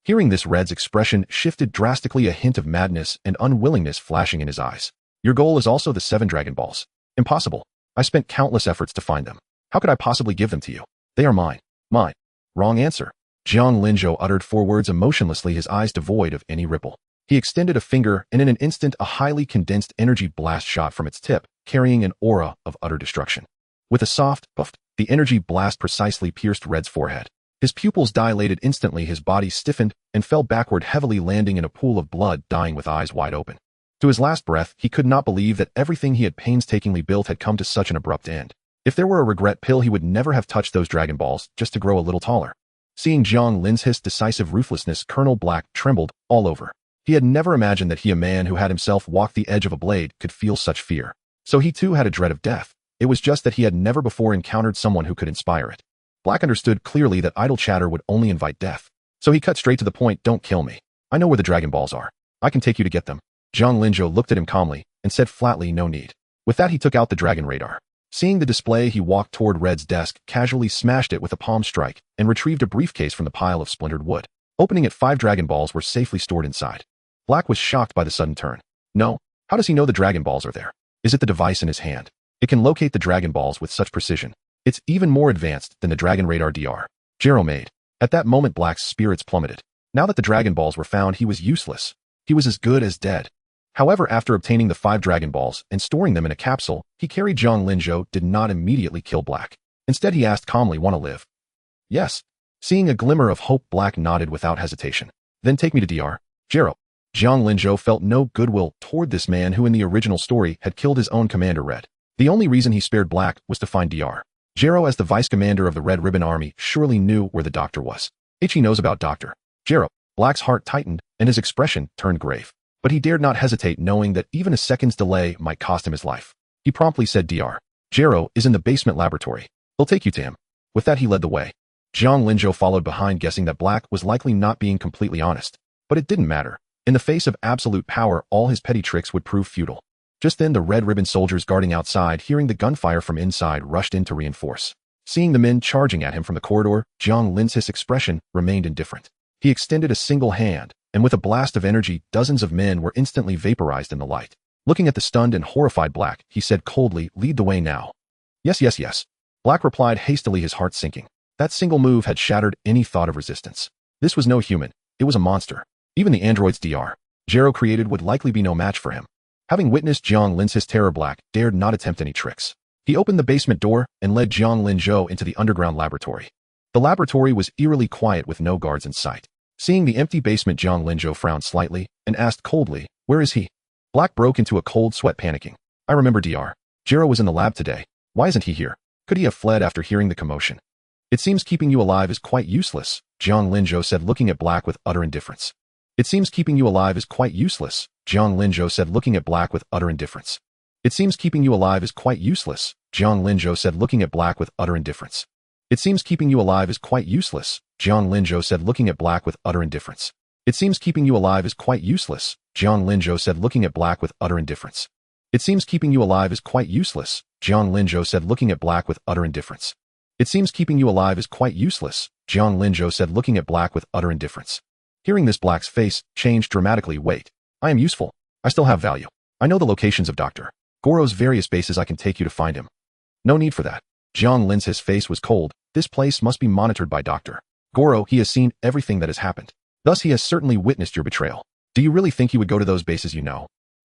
Hearing this, Red's expression shifted drastically, a hint of madness and unwillingness flashing in his eyes. "Your goal is also the 7 Dragon Balls. Impossible. I spent countless efforts to find them. How could I possibly give them to you? They are mine. Mine." Wrong answer. Zhang Linzhou uttered 4 words emotionlessly, his eyes devoid of any ripple. He extended a finger, and in an instant a highly condensed energy blast shot from its tip, carrying an aura of utter destruction. With a soft puff, the energy blast precisely pierced Red's forehead. His pupils dilated instantly, his body stiffened and fell backward heavily, landing in a pool of blood, dying with eyes wide open. To his last breath, he could not believe that everything he had painstakingly built had come to such an abrupt end. If there were a regret pill, he would never have touched those Dragon Balls just to grow a little taller. Seeing Jiang Lin's decisive ruthlessness, Colonel Black trembled all over. He had never imagined that he, a man who had himself walked the edge of a blade, could feel such fear. So he too had a dread of death. It was just that he had never before encountered someone who could inspire it. Black understood clearly that idle chatter would only invite death. So he cut straight to the point. Don't kill me. I know where the Dragon Balls are. I can take you to get them. Jiang Linzhou looked at him calmly and said flatly, no need. With that, he took out the Dragon Radar. Seeing the display, he walked toward Red's desk, casually smashed it with a palm strike, and retrieved a briefcase from the pile of splintered wood. Opening it, 5 Dragon Balls were safely stored inside. Black was shocked by the sudden turn. No, how does he know the Dragon Balls are there? Is it the device in his hand? It can locate the Dragon Balls with such precision. It's even more advanced than the Dragon Radar DR. Jero made. At that moment, Black's spirits plummeted. Now that the Dragon Balls were found, he was useless. He was as good as dead. However, after obtaining the 5 Dragon Balls and storing them in a capsule, he carried Jiang Linzhou did not immediately kill Black. Instead, he asked calmly, want to live? Yes. Seeing a glimmer of hope, Black nodded without hesitation. Then take me to DR. Jero. Jiang Linzhou felt no goodwill toward this man who in the original story had killed his own commander Red. The only reason he spared Black was to find DR. Jero, as the vice commander of the Red Ribbon Army, surely knew where the doctor was. He knows about Dr. Jero. Black's heart tightened and his expression turned grave. But he dared not hesitate, knowing that even a second's delay might cost him his life. He promptly said, Dr. Jero is in the basement laboratory. He'll take you to him. With that, he led the way. Jiang Linzhou followed behind, guessing that Black was likely not being completely honest. But it didn't matter. In the face of absolute power, all his petty tricks would prove futile. Just then, the Red Ribbon soldiers guarding outside, hearing the gunfire from inside, rushed in to reinforce. Seeing the men charging at him from the corridor, Jiang Lin's expression remained indifferent. He extended a single hand, and with a blast of energy, dozens of men were instantly vaporized in the light. Looking at the stunned and horrified Black, he said coldly, lead the way now. Yes, yes, yes. Black replied hastily, his heart sinking. That single move had shattered any thought of resistance. This was no human. It was a monster. Even the androids Dr. Jero created would likely be no match for him. Having witnessed Jiang Lin's terror, Black dared not attempt any tricks. He opened the basement door and led Jiang Linzhou into the underground laboratory. The laboratory was eerily quiet with no guards in sight. Seeing the empty basement, Jiang Linzhou frowned slightly and asked coldly, where is he? Black broke into a cold sweat, panicking. I remember Dr. Jero was in the lab today. Why isn't he here? Could he have fled after hearing the commotion? It seems keeping you alive is quite useless, Jiang Linzhou said, looking at Black with utter indifference. It seems keeping you alive is quite useless, Jiang Linzhou said, looking at Black with utter indifference. It seems keeping you alive is quite useless, Jiang Linzhou said, looking at Black with utter indifference. It seems keeping you alive is quite useless, Jiang Linzhou said, looking at Black with utter indifference. It seems keeping you alive is quite useless, Jiang Linzhou said, looking at Black with utter indifference. It seems keeping you alive is quite useless, Jiang Linzhou said, looking at Black with utter indifference. It seems keeping you alive is quite useless, Jiang Linzhou said, looking at Black with utter indifference. Hearing this, Black's face changed dramatically. Wait, I am useful. I still have value. I know the locations of Dr. Goro's various bases. I can take you to find him. No need for that. Jiang Lin's face was cold. This place must be monitored by Dr. Goro. He has seen everything that has happened. Thus, he has certainly witnessed your betrayal. Do you really think he would go to those bases?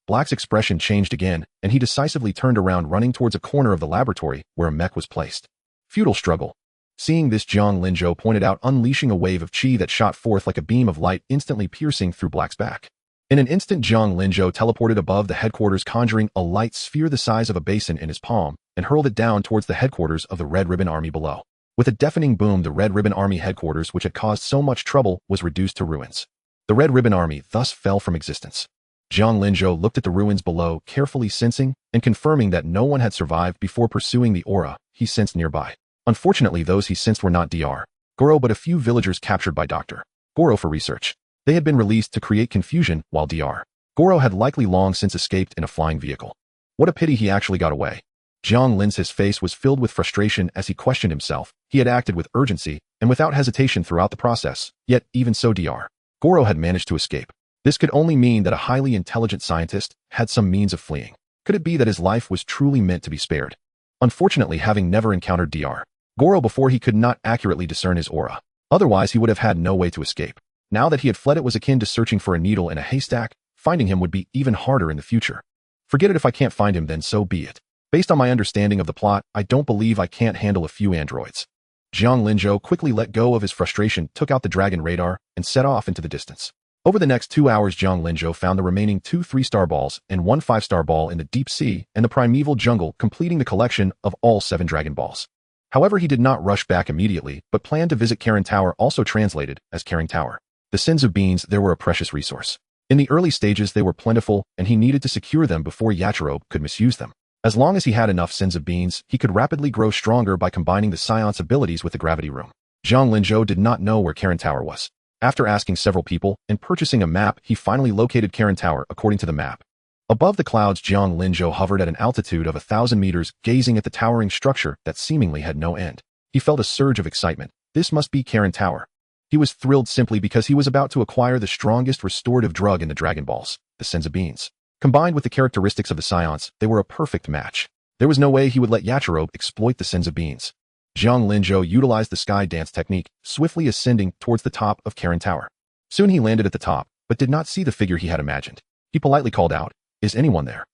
Black's expression changed again, and he decisively turned around, running towards a corner of the laboratory where a mech was placed. Futile struggle. Seeing this, Jiang Linzhou pointed out, unleashing a wave of chi that shot forth like a beam of light, instantly piercing through Black's back. In an instant, Jiang Linzhou teleported above the headquarters, conjuring a light sphere the size of a basin in his palm, and hurled it down towards the headquarters of the Red Ribbon Army below. With a deafening boom, the Red Ribbon Army headquarters, which had caused so much trouble, was reduced to ruins. The Red Ribbon Army thus fell from existence. Jiang Linzhou looked at the ruins below, carefully sensing and confirming that no one had survived before pursuing the aura he sensed nearby. Unfortunately, those he sensed were not Dr. Goro, but a few villagers captured by Dr. Goro for research. They had been released to create confusion, while Dr. Goro had likely long since escaped in a flying vehicle. What a pity he actually got away. Jiang Lin's face was filled with frustration as he questioned himself. He had acted with urgency and without hesitation throughout the process, yet even so Dr. Goro had managed to escape. This could only mean that a highly intelligent scientist had some means of fleeing. Could it be that his life was truly meant to be spared? Unfortunately, having never encountered Dr. Goro before, he could not accurately discern his aura. Otherwise, he would have had no way to escape. Now that he had fled, it was akin to searching for a needle in a haystack. Finding him would be even harder in the future. Forget it. If I can't find him, then so be it. Based on my understanding of the plot, I don't believe I can't handle a few androids. Jiang Linzhou quickly let go of his frustration, took out the Dragon Radar, and set off into the distance. Over the next 2 hours, Jiang Linzhou found the remaining 2 3-star balls and 1 5-star ball in the deep sea and the primeval jungle, completing the collection of all 7 Dragon Balls. However, he did not rush back immediately, but planned to visit Karen Tower, also translated as Caring Tower. The Senzu beans there were a precious resource. In the early stages, they were plentiful, and he needed to secure them before Yachirobe could misuse them. As long as he had enough Senzu beans, he could rapidly grow stronger by combining the Scion's abilities with the gravity room. Jiang Linzhou did not know where Karen Tower was. After asking several people and purchasing a map, he finally located Karen Tower according to the map. Above the clouds, Jiang Linzhou hovered at an altitude of 1,000 meters, gazing at the towering structure that seemingly had no end. He felt a surge of excitement. This must be Karen Tower. He was thrilled simply because he was about to acquire the strongest restorative drug in the Dragon Balls, the Senzu beans. Combined with the characteristics of the Scions, they were a perfect match. There was no way he would let Yachirobe exploit the Senzu beans. Jiang Linzhou utilized the sky dance technique, swiftly ascending towards the top of Karen Tower. Soon he landed at the top, but did not see the figure he had imagined. He politely called out, "Is anyone there?"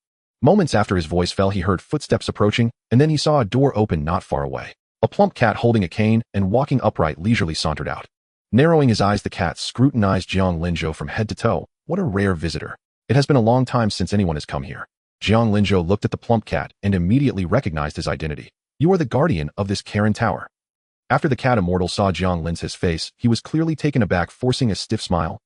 Moments after his voice fell, he heard footsteps approaching, and then he saw a door open not far away. A plump cat holding a cane and walking upright leisurely sauntered out. Narrowing his eyes, the cat scrutinized Jiang Linzhou from head to toe. What a rare visitor. It has been a long time since anyone has come here. Jiang Linzhou looked at the plump cat and immediately recognized his identity. You are the guardian of this Karen Tower. After the cat immortal saw Jiang Linzhou's face, he was clearly taken aback, forcing a stiff smile.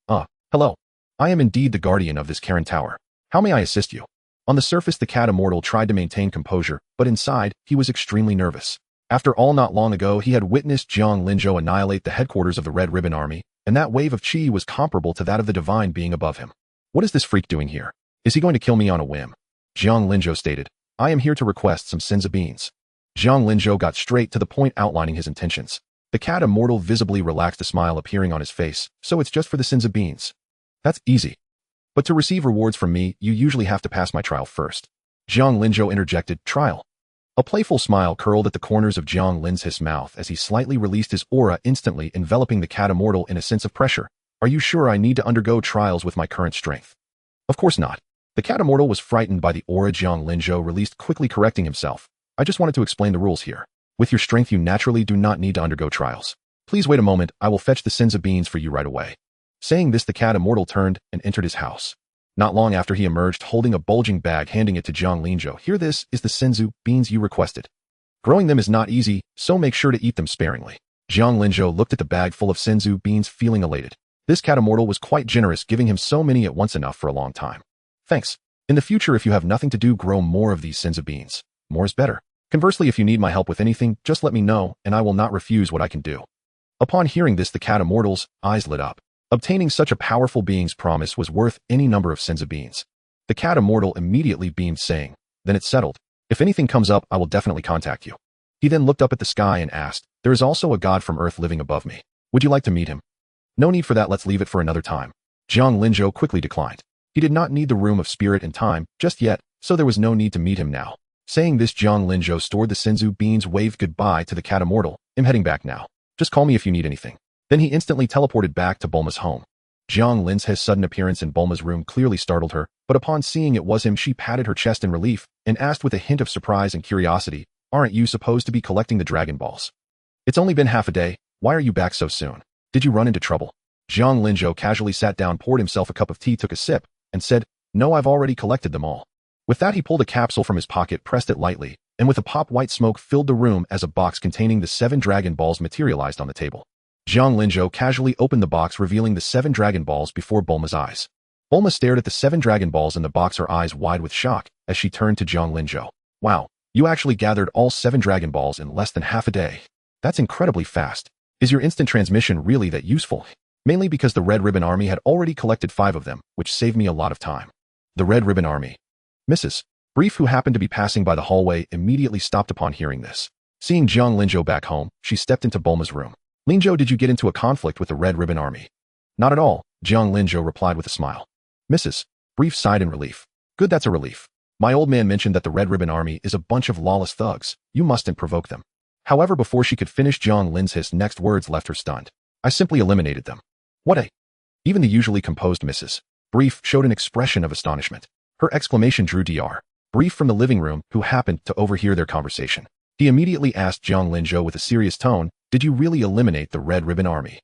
Hello. I am indeed the guardian of this Karen Tower. How may I assist you? On the surface, the cat immortal tried to maintain composure, but inside, he was extremely nervous. After all, not long ago, he had witnessed Jiang Linzhou annihilate the headquarters of the Red Ribbon Army, and that wave of chi was comparable to that of the divine being above him. What is this freak doing here? Is he going to kill me on a whim? Jiang Linzhou stated, I am here to request some Senzu beans. Jiang Linzhou got straight to the point, outlining his intentions. The cat immortal visibly relaxed, a smile appearing on his face. So it's just for the Senzu beans. That's easy. But to receive rewards from me, you usually have to pass my trial first. Jiang Linzhou interjected, trial. A playful smile curled at the corners of Jiang Linzhou's mouth as he slightly released his aura, instantly enveloping the cat immortal in a sense of pressure. Are you sure I need to undergo trials with my current strength? Of course not. The cat immortal was frightened by the aura Jiang Linzhou released, quickly correcting himself. I just wanted to explain the rules here. With your strength, you naturally do not need to undergo trials. Please wait a moment, I will fetch the Senzu beans for you right away. Saying this, the cat immortal turned and entered his house. Not long after, he emerged holding a bulging bag, handing it to Jiang Linzhou. Here, this is the Senzu beans you requested. Growing them is not easy, so make sure to eat them sparingly. Jiang Linzhou looked at the bag full of Senzu beans, feeling elated. This cat immortal was quite generous, giving him so many at once, enough for a long time. Thanks. In the future, if you have nothing to do, grow more of these Senzu beans. More is better. Conversely, if you need my help with anything, just let me know, and I will not refuse what I can do. Upon hearing this, the cat immortal's eyes lit up. Obtaining such a powerful being's promise was worth any number of Senzu beans. The cat immortal immediately beamed, saying, Then it's settled. If anything comes up, I will definitely contact you. He then looked up at the sky and asked, There is also a god from Earth living above me. Would you like to meet him? No need for that, let's leave it for another time. Jiang Linzhou quickly declined. He did not need the room of spirit and time just yet, so there was no need to meet him now. Saying this, Jiang Linzhou stored the Senzu beans, waved goodbye to the cat immortal. I'm heading back now. Just call me if you need anything. Then he instantly teleported back to Bulma's home. Jiang Linzhou's sudden appearance in Bulma's room clearly startled her, but upon seeing it was him, she patted her chest in relief and asked with a hint of surprise and curiosity, Aren't you supposed to be collecting the Dragon Balls? It's only been half a day. Why are you back so soon? Did you run into trouble? Jiang Linzhou casually sat down, poured himself a cup of tea, took a sip, and said, No, I've already collected them all. With that, he pulled a capsule from his pocket, pressed it lightly, and with a pop, white smoke filled the room as a box containing the 7 Dragon Balls materialized on the table. Jiang Linzhou casually opened the box, revealing the 7 Dragon Balls before Bulma's eyes. Bulma stared at the 7 Dragon Balls in the box, her eyes wide with shock, as she turned to Jiang Linzhou. Wow, you actually gathered all 7 Dragon Balls in less than half a day. That's incredibly fast. Is your instant transmission really that useful? Mainly because the Red Ribbon Army had already collected 5 of them, which saved me a lot of time. The Red Ribbon Army. Mrs. Brief, who happened to be passing by the hallway, immediately stopped upon hearing this. Seeing Jiang Linzhou back home, she stepped into Bulma's room. Linzhou, did you get into a conflict with the Red Ribbon Army? Not at all, Jiang Linzhou replied with a smile. Mrs. Brief sighed in relief. Good, that's a relief. My old man mentioned that the Red Ribbon Army is a bunch of lawless thugs. You mustn't provoke them. However, before she could finish, Jiang Linzhou's next words left her stunned. I simply eliminated them. What a... Even the usually composed Mrs. Brief showed an expression of astonishment. Her exclamation drew Dr. Brief from the living room, who happened to overhear their conversation. He immediately asked Jiang Linzhou with a serious tone, Did you really eliminate the Red Ribbon Army?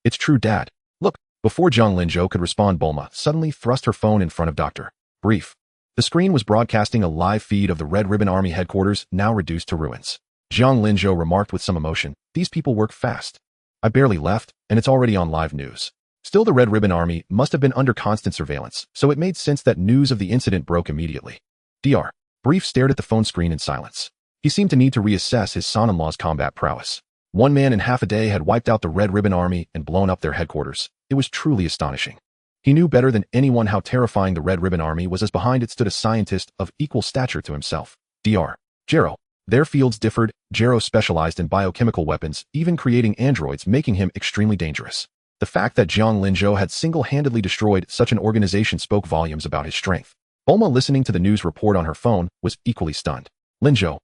It's true, Dad. Look, Before Zhang Linzhou could respond, Bulma suddenly thrust her phone in front of Dr. Brief. The screen was broadcasting a live feed of the Red Ribbon Army headquarters, now reduced to ruins. Zhang Linzhou remarked with some emotion, "These people work fast. I barely left, and it's already on live news." Still, the Red Ribbon Army must have been under constant surveillance, so it made sense that news of the incident broke immediately. Dr. Brief stared at the phone screen in silence. He seemed to need to reassess his son-in-law's combat prowess. One man in half a day had wiped out the Red Ribbon Army and blown up their headquarters. It was truly astonishing. He knew better than anyone how terrifying the Red Ribbon Army was, as behind it stood a scientist of equal stature to himself. Dr. Gero. Their fields differed. Gero specialized in biochemical weapons, even creating androids, making him extremely dangerous. The fact that Zhang Linzhou had single-handedly destroyed such an organization spoke volumes about his strength. Bulma, listening to the news report on her phone, was equally stunned. "Linzhou,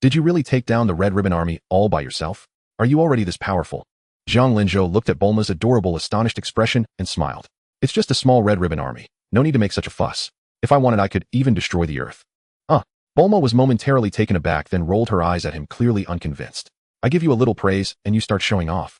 did you really take down the Red Ribbon Army all by yourself? Are you already this powerful?" Zhang Linzhou looked at Bulma's adorable, astonished expression and smiled. "It's just a small Red Ribbon Army. No need to make such a fuss. If I wanted, I could even destroy the Earth." Bulma was momentarily taken aback, then rolled her eyes at him, clearly unconvinced. "I give you a little praise, and you start showing off."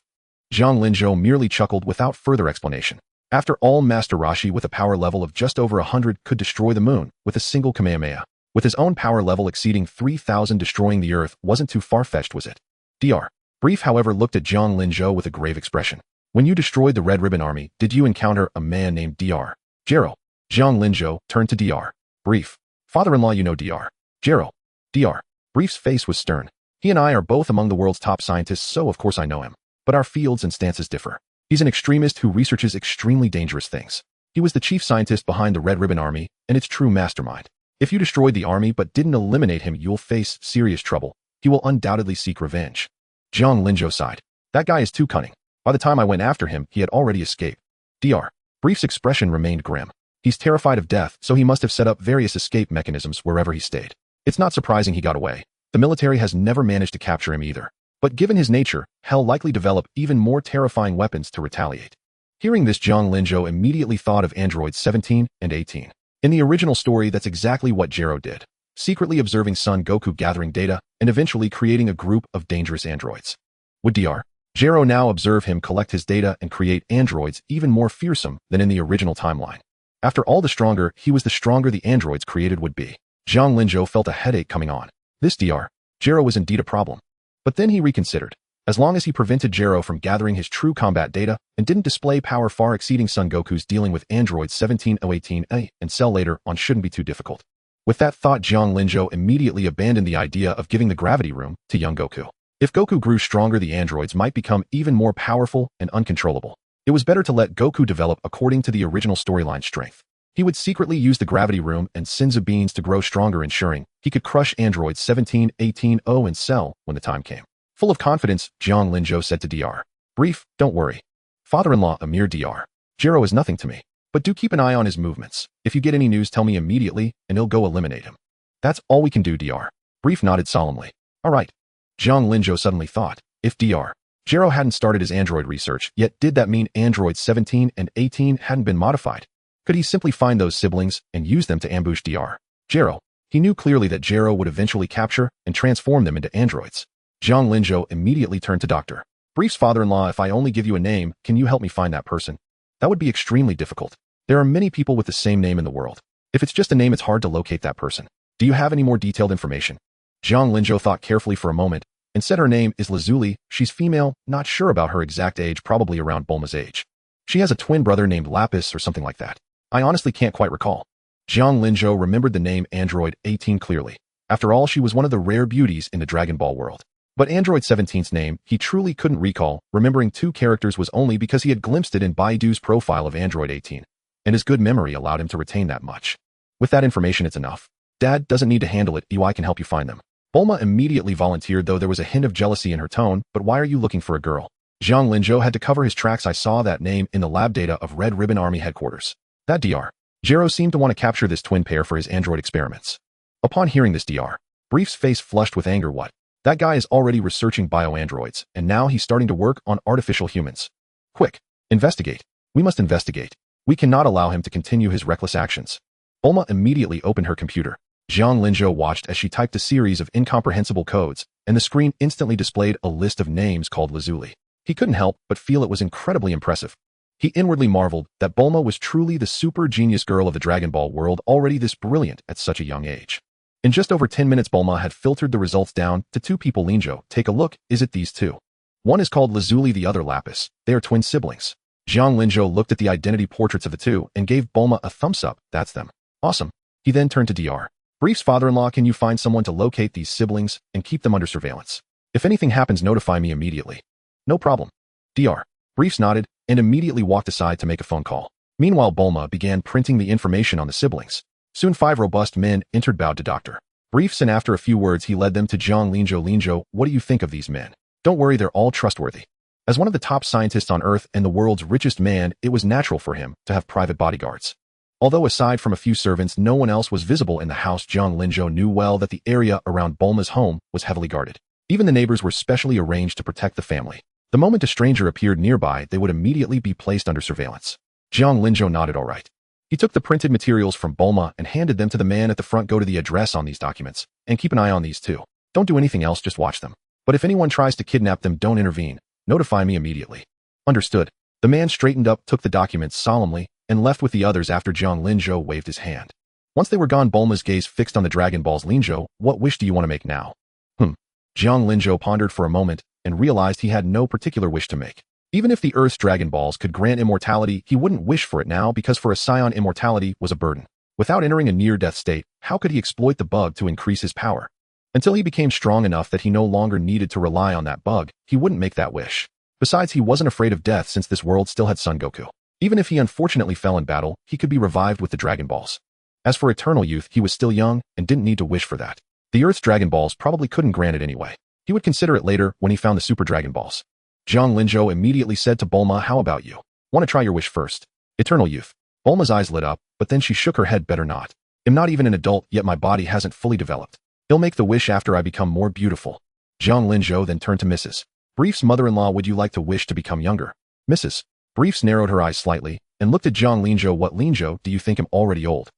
Zhang Linzhou merely chuckled without further explanation. After all, Master Roshi, with a power level of just over 100, could destroy the moon with a single Kamehameha. With his own power level exceeding 3,000, destroying the Earth wasn't too far-fetched, was it? Dr. Brief, however, looked at Zhang Linzhou with a grave expression. "When you destroyed the Red Ribbon Army, did you encounter a man named Dr. Gero?" Zhang Linzhou turned to Dr. Brief. "Father-in-law, you know Dr. Gero." Dr. Brief's face was stern. "He and I are both among the world's top scientists, so of course I know him. But our fields and stances differ. He's an extremist who researches extremely dangerous things. He was the chief scientist behind the Red Ribbon Army, and its true mastermind. If you destroyed the army but didn't eliminate him, you'll face serious trouble. He will undoubtedly seek revenge." Zhang Linzhou sighed. "That guy is too cunning. By the time I went after him, he had already escaped." Dr. Brief's expression remained grim. "He's terrified of death, so he must have set up various escape mechanisms wherever he stayed. It's not surprising he got away. The military has never managed to capture him either. But given his nature, he'll likely develop even more terrifying weapons to retaliate." Hearing this, Zhang Linzhou immediately thought of androids 17 and 18. In the original story, that's exactly what Gero did, secretly observing Son Goku gathering data and eventually creating a group of dangerous androids. Would Dr. Gero now observe him collect his data and create androids even more fearsome than in the original timeline? After all, the stronger he was, the stronger the androids created would be. Zhang Linzhou felt a headache coming on. This Dr. Gero was indeed a problem. But then he reconsidered. As long as he prevented Gero from gathering his true combat data and didn't display power far exceeding Son Goku's, dealing with androids 17, 018A and Cell later on shouldn't be too difficult. With that thought, Zhang Linzhou immediately abandoned the idea of giving the gravity room to young Goku. If Goku grew stronger, the androids might become even more powerful and uncontrollable. It was better to let Goku develop according to the original storyline strength. He would secretly use the gravity room and Senzu beans to grow stronger, ensuring he could crush androids 17, 18O and Cell when the time came. Full of confidence, Zhang Linzhou said to Dr. Brief, "Don't worry. Father-in-law, a mere Dr. Gero is nothing to me. But do keep an eye on his movements. If you get any news, tell me immediately, and he'll go eliminate him." "That's all we can do, Dr. Brief nodded solemnly. "All right." Zhang Linzhou suddenly thought, if Dr. Gero hadn't started his android research yet, did that mean androids 17 and 18 hadn't been modified? Could he simply find those siblings and use them to ambush Dr. Gero? He knew clearly that Gero would eventually capture and transform them into androids. Zhang Linzhou immediately turned to Dr. Brief's father-in-law. "If I only give you a name, can you help me find that person?" "That would be extremely difficult. There are many people with the same name in the world. If it's just a name, it's hard to locate that person. Do you have any more detailed information?" Zhang Linzhou thought carefully for a moment and said her name is Lazuli. She's female, not sure about her exact age, probably around Bulma's age. She has a twin brother named Lapis or something like that. I honestly can't quite recall. Zhang Linzhou remembered the name Android 18 clearly. After all, she was one of the rare beauties in the Dragon Ball world. But Android 17's name, he truly couldn't recall. Remembering two characters was only because he had glimpsed it in Baidu's profile of Android 18, and his good memory allowed him to retain that much. With that information, it's enough. Dad doesn't need to handle it. I can help you find them. Bulma immediately volunteered, though there was a hint of jealousy in her tone. "But why are you looking for a girl?" Zhang Linzhou had to cover his tracks. "I saw that name in the lab data of Red Ribbon Army headquarters. That Dr. Gero seemed to want to capture this twin pair for his android experiments." Upon hearing this, Dr. Brief's face flushed with anger. "What? That guy is already researching bioandroids, and now he's starting to work on artificial humans. Quick, investigate. We must investigate. We cannot allow him to continue his reckless actions." Bulma immediately opened her computer. Zhang Linzhou watched as she typed a series of incomprehensible codes, and the screen instantly displayed a list of names called Lazuli. He couldn't help but feel it was incredibly impressive. He inwardly marveled that Bulma was truly the super genius girl of the Dragon Ball world, already this brilliant at such a young age. In just over 10 minutes, Bulma had filtered the results down to 2 people. Linjo, take a look, is it these 2? One is called Lazuli, the other Lapis. They are twin siblings. Jiang Linzhou looked at the identity portraits of the 2 and gave Bulma a thumbs up. That's them. Awesome. He then turned to Dr. Brief's father-in-law. Can you find someone to locate these siblings and keep them under surveillance? If anything happens, notify me immediately. No problem. Dr. Briefs nodded and immediately walked aside to make a phone call. Meanwhile, Bulma began printing the information on the siblings. Soon 5 robust men entered, bowed to Dr. Briefs, and after a few words he led them to Jiang Linzhou. Linzhou, what do you think of these men? Don't worry, they're all trustworthy. As one of the top scientists on Earth and the world's richest man, it was natural for him to have private bodyguards. Although aside from a few servants, no one else was visible in the house, Jiang Linzhou knew well that the area around Bulma's home was heavily guarded. Even the neighbors were specially arranged to protect the family. The moment a stranger appeared nearby, they would immediately be placed under surveillance. Jiang Linzhou nodded all right. He took the printed materials from Bulma and handed them to the man at the front. Go to the address on these documents, and keep an eye on these 2. Don't do anything else, just watch them. But if anyone tries to kidnap them, don't intervene. Notify me immediately. Understood. The man straightened up, took the documents solemnly, and left with the others after Jiang Linzhou waved his hand. Once they were gone, Bulma's gaze fixed on the Dragon Balls. Linzhou, what wish do you want to make now? Jiang Linzhou pondered for a moment and realized he had no particular wish to make. Even if the Earth's Dragon Balls could grant immortality, he wouldn't wish for it now because for a scion immortality was a burden. Without entering a near-death state, how could he exploit the bug to increase his power? Until he became strong enough that he no longer needed to rely on that bug, he wouldn't make that wish. Besides, he wasn't afraid of death since this world still had Son Goku. Even if he unfortunately fell in battle, he could be revived with the Dragon Balls. As for eternal youth, he was still young and didn't need to wish for that. The Earth's Dragon Balls probably couldn't grant it anyway. He would consider it later when he found the Super Dragon Balls. Jiang Linzhou immediately said to Bulma, how about you? Want to try your wish first? Eternal youth. Bulma's eyes lit up, but then she shook her head. Better not. I'm not even an adult, yet my body hasn't fully developed. He'll make the wish after I become more beautiful. Jiang Linzhou then turned to Mrs. Brief's mother-in-law. Would you like to wish to become younger? Mrs. Briefs narrowed her eyes slightly and looked at Jiang Linzhou. What, Linzhou, do you think I'm already old?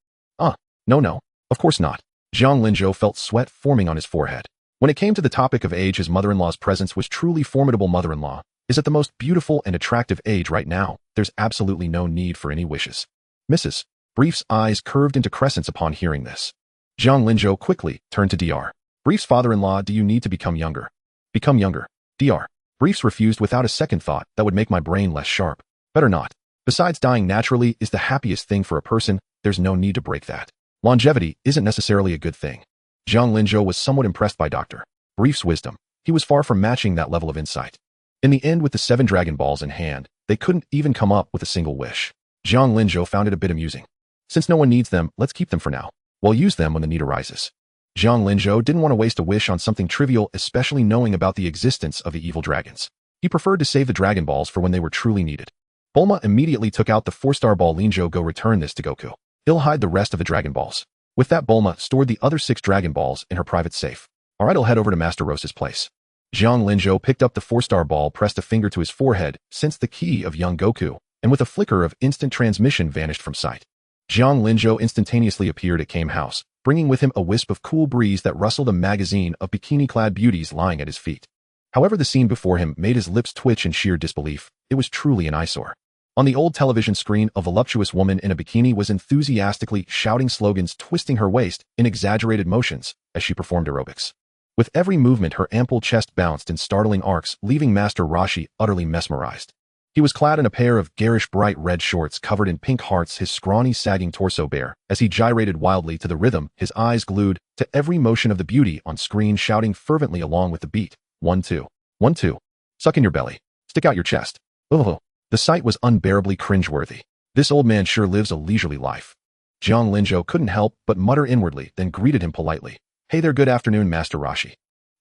No, of course not. Jiang Linzhou felt sweat forming on his forehead. When it came to the topic of age, his mother-in-law's presence was truly formidable. Mother-in-law is at the most beautiful and attractive age right now. There's absolutely no need for any wishes. Mrs. Brief's eyes curved into crescents upon hearing this. Jiang Linzhou quickly turned to Dr. Brief's father-in-law. Do you need to become younger? Become younger. Dr. Briefs refused without a second thought. That would make my brain less sharp. Better not. Besides, dying naturally is the happiest thing for a person. There's no need to break that. Longevity isn't necessarily a good thing. Jiang Linzhou was somewhat impressed by Dr. Brief's wisdom. He was far from matching that level of insight. In the end, with the 7 Dragon Balls in hand, they couldn't even come up with a single wish. Jiang Linzhou found it a bit amusing. Since no one needs them, let's keep them for now. We'll use them when the need arises. Jiang Linzhou didn't want to waste a wish on something trivial, especially knowing about the existence of the evil dragons. He preferred to save the Dragon Balls for when they were truly needed. Bulma immediately took out the 4-star ball. Linzhou, go return this to Goku. He'll hide the rest of the Dragon Balls. With that, Bulma stored the other 6 Dragon Balls in her private safe. Alright, I'll head over to Master Rose's place. Jiang Linzhou picked up the 4-star ball, pressed a finger to his forehead, sensed the key of young Goku, and with a flicker of instant transmission vanished from sight. Jiang Linzhou instantaneously appeared at Kame House, bringing with him a wisp of cool breeze that rustled a magazine of bikini-clad beauties lying at his feet. However, the scene before him made his lips twitch in sheer disbelief. It was truly an eyesore. On the old television screen, a voluptuous woman in a bikini was enthusiastically shouting slogans, twisting her waist in exaggerated motions as she performed aerobics. With every movement, her ample chest bounced in startling arcs, leaving Master Roshi utterly mesmerized. He was clad in a pair of garish bright red shorts covered in pink hearts, his scrawny sagging torso bare, as he gyrated wildly to the rhythm, his eyes glued to every motion of the beauty on screen, shouting fervently along with the beat. 1, 2. 1, 2. Suck in your belly. Stick out your chest. Oh. The sight was unbearably cringeworthy. This old man sure lives a leisurely life. Jiang Linzhou couldn't help but mutter inwardly, then greeted him politely. Hey there, good afternoon, Master Roshi.